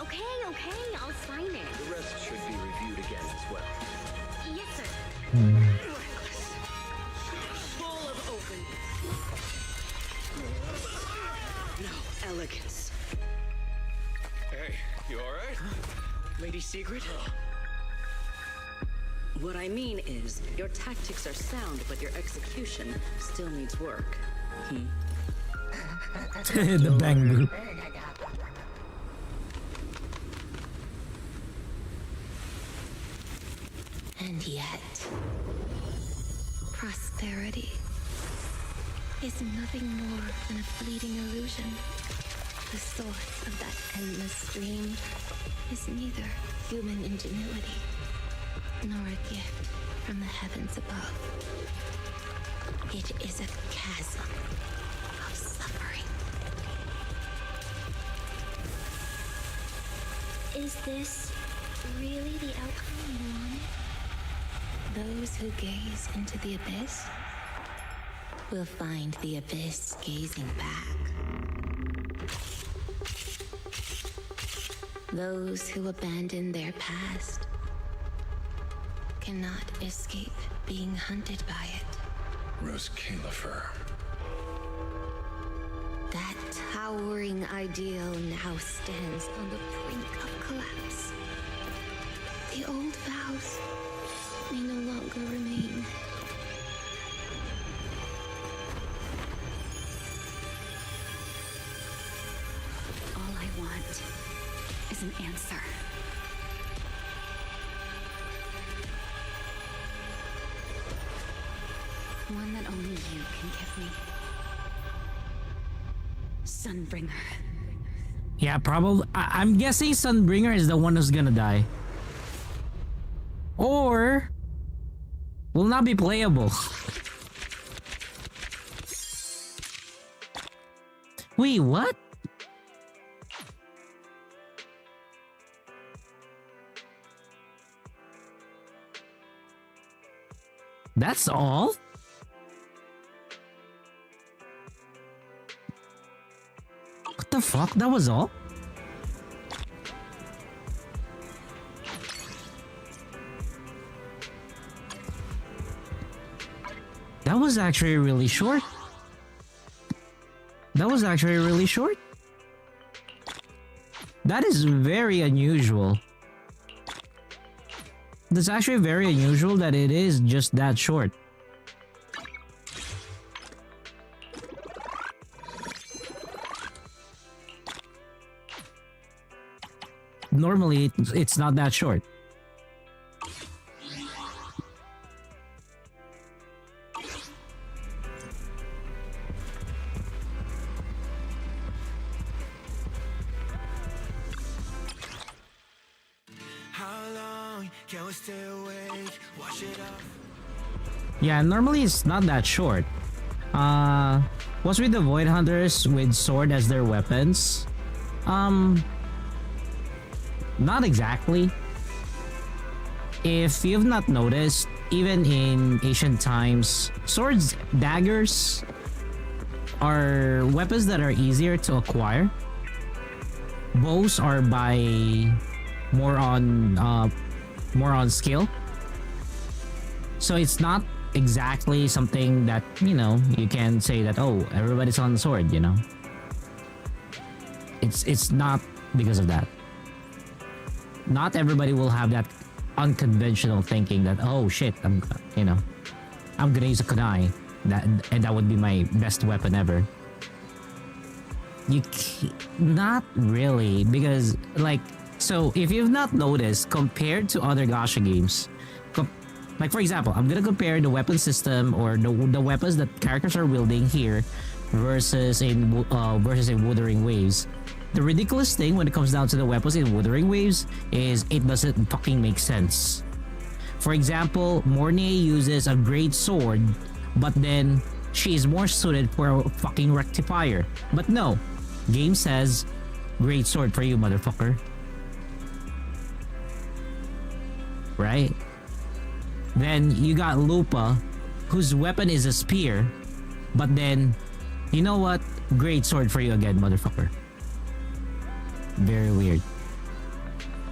Okay, I'll sign it. The rest should be reviewed again as well. Yes, sir. Full of open. No elegance. Hey, you alright? Lady Secret? What I mean is, your tactics are sound, but your execution still needs work. The bang boo. And yet, prosperity is nothing more than a fleeting illusion. The source of that endless stream is neither human ingenuity nor a gift from the heavens above. It is a chasm of suffering. Is this really the outcome you wanted? Those who gaze into the abyss will find the abyss gazing back. Those who abandon their past cannot escape being hunted by it. Rose Califer. That towering ideal now stands on the brink of collapse. The old vows may no longer remain. All I want is an answer. One that only you can give me. Sunbringer. Yeah, probably. I'm guessing Sunbringer is the one who's gonna die. Or will not be playable. Wait, what? That's all? What the fuck? That was all? That was actually really short. That was actually really short. That is very unusual. That's actually very unusual that it is just that short. Normally, it's not that short. Yeah, normally it's not that short. What's with the Void Hunters with sword as their weapons? Not exactly. If you've not noticed, even in ancient times, swords, daggers are weapons that are easier to acquire. Bows are by more on skill. So it's not exactly something that, you know, you can say that, oh, everybody's on the sword, you know. It's not because of that. Not everybody will have that unconventional thinking that, oh shit, I'm gonna use a kunai, and that would be my best weapon ever. Not really, because like So if you've not noticed, compared to other gacha games, like for example, I'm gonna compare the weapon system or the weapons that characters are wielding here versus in Wuthering Waves. The ridiculous thing when it comes down to the weapons in Wuthering Waves is it doesn't fucking make sense. For example, Mornay uses a great sword, but then she is more suited for a fucking rectifier. But no, game says, great sword for you, motherfucker. Right? Then you got Lupa, whose weapon is a spear, but then, you know what? Great sword for you again, motherfucker. Very weird.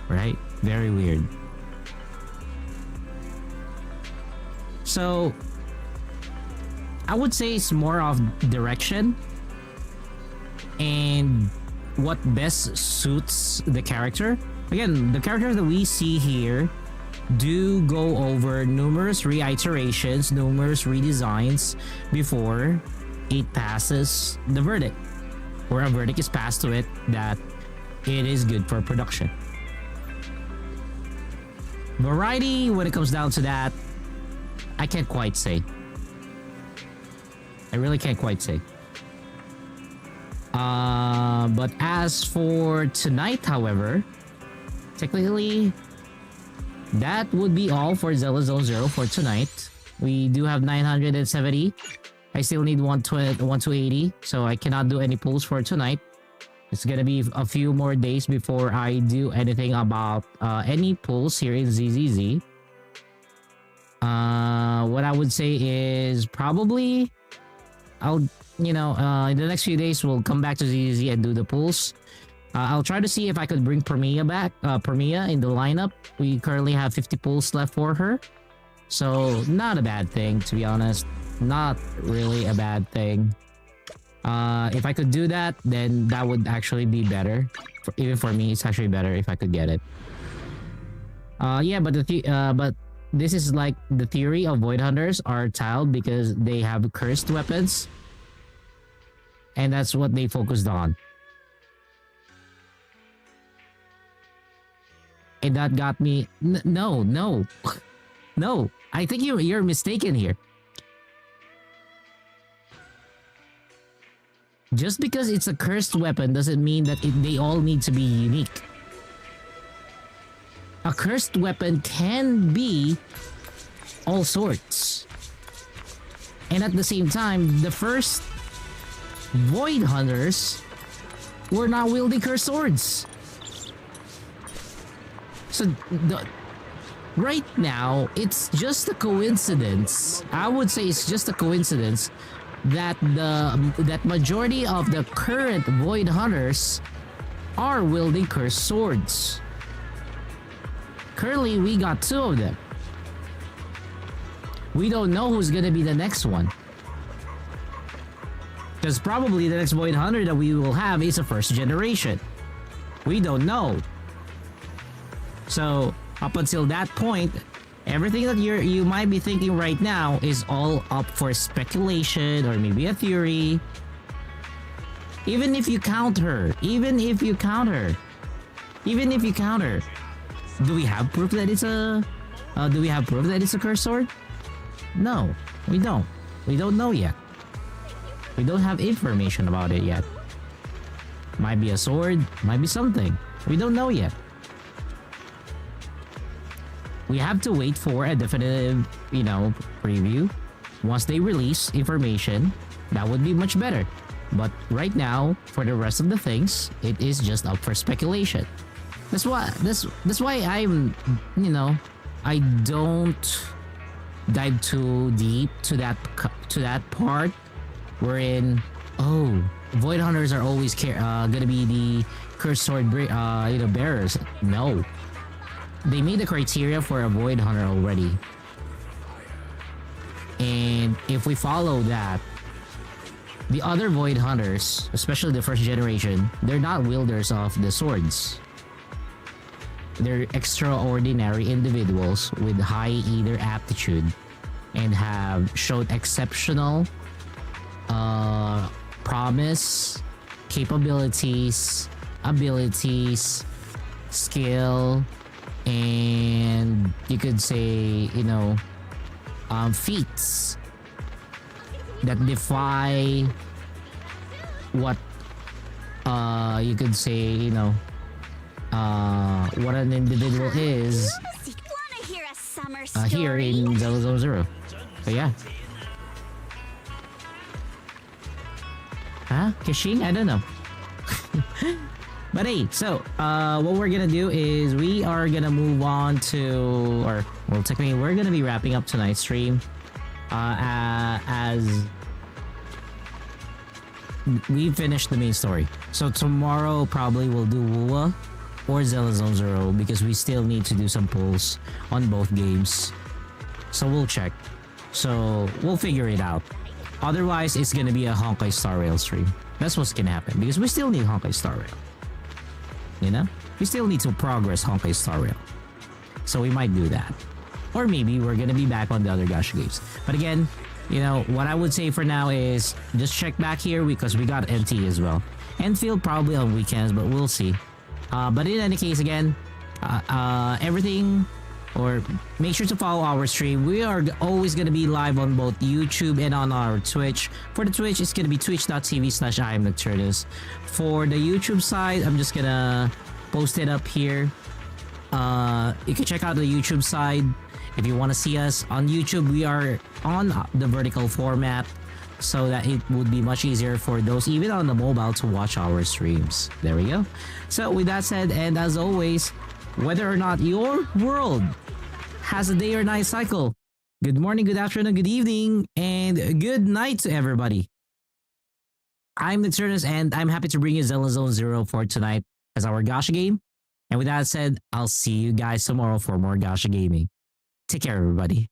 Right? Very weird. So, I would say it's more of direction and what best suits the character. Again, the characters that we see here do go over numerous reiterations, numerous redesigns before it passes the verdict, or a verdict is passed to it that it is good for production. Variety, when it comes down to that, I can't quite say. I really can't quite say. But as for tonight, however, technically, that would be all for Zelda Zone Zero for tonight. We do have 970. I still need 180, so I cannot do any pulls for tonight. It's gonna be a few more days before I do anything about any pulls here in ZZZ. What I would say is probably I'll, in the next few days we'll come back to ZZZ and do the pulls. I'll try to see if I could bring Promeia back, Promeia in the lineup. We currently have 50 pulls left for her. So, not a bad thing, to be honest. Not really a bad thing. If I could do that, then that would actually be better. Even for me, it's actually better if I could get it. Yeah, but but this is like the theory of Void Hunters are tiled because they have cursed weapons. And that's what they focused on. And that got me... No. No. I think you're mistaken here. Just because it's a cursed weapon doesn't mean that they all need to be unique. A cursed weapon can be all sorts. And at the same time, the first Void Hunters were not wielding cursed swords. So, right now, it's just a coincidence. I would say it's just a coincidence that that majority of the current Void Hunters are wielding cursed swords. Currently, we got 2 of them. We don't know who's gonna be the next one. Because probably the next Void Hunter that we will have is a first generation. We don't know. So, up until that point, everything that you might be thinking right now is all up for speculation or maybe a theory. Even if you count her, do we have proof that it's a cursed sword? No, we don't. We don't know yet. We don't have information about it yet. Might be a sword, might be something. We don't know yet. We have to wait for a definitive, preview. Once they release information, that would be much better. But right now, for the rest of the things, it is just up for speculation. That's why I'm, I don't dive too deep to that part wherein, Void Hunters are always gonna be the cursed sword bearers. No. They made the criteria for a Void Hunter already. And if we follow that, the other Void Hunters, especially the first generation, they're not wielders of the swords. They're extraordinary individuals with high either aptitude and have showed exceptional promise, capabilities, abilities, skill, and you could say, you know, feats that defy what you could say, you know, what an individual is Wanna hear a summer here story? in Zero Zero. So yeah. Huh? Kishing? I don't know. But hey, so what we're gonna do is we are gonna move on to, or well, technically we're gonna be wrapping up tonight's stream as we finished the main story. So tomorrow probably we'll do Wua or Zelda Zone Zero because we still need to do some pulls on both games. So we'll check. So we'll figure it out. Otherwise, it's gonna be a Honkai Star Rail stream. That's what's gonna happen because we still need Honkai Star Rail. You know? We still need to progress Honkai Star Rail. So we might do that. Or maybe we're gonna be back on the other Gacha games. But again, you know, what I would say for now is just check back here because we got NT as well. Enfield probably on weekends, but we'll see. But in any case, again, everything, or make sure to follow our stream. We are always going to be live on both YouTube and on our Twitch. For the Twitch, it's going to be twitch.tv/IamNocturnus. For the YouTube side, I'm just going to post it up here. You can check out the YouTube side. If you want to see us on YouTube, we are on the vertical format so that it would be much easier for those even on the mobile to watch our streams. There we go. So with that said, and as always, whether or not your world has a day or night cycle, good morning, good afternoon, good evening, and good night to everybody. I'm Nocturnus, and I'm happy to bring you Zelda Zone Zero for tonight as our Gacha game. And with that said, I'll see you guys tomorrow for more Gacha gaming. Take care, everybody.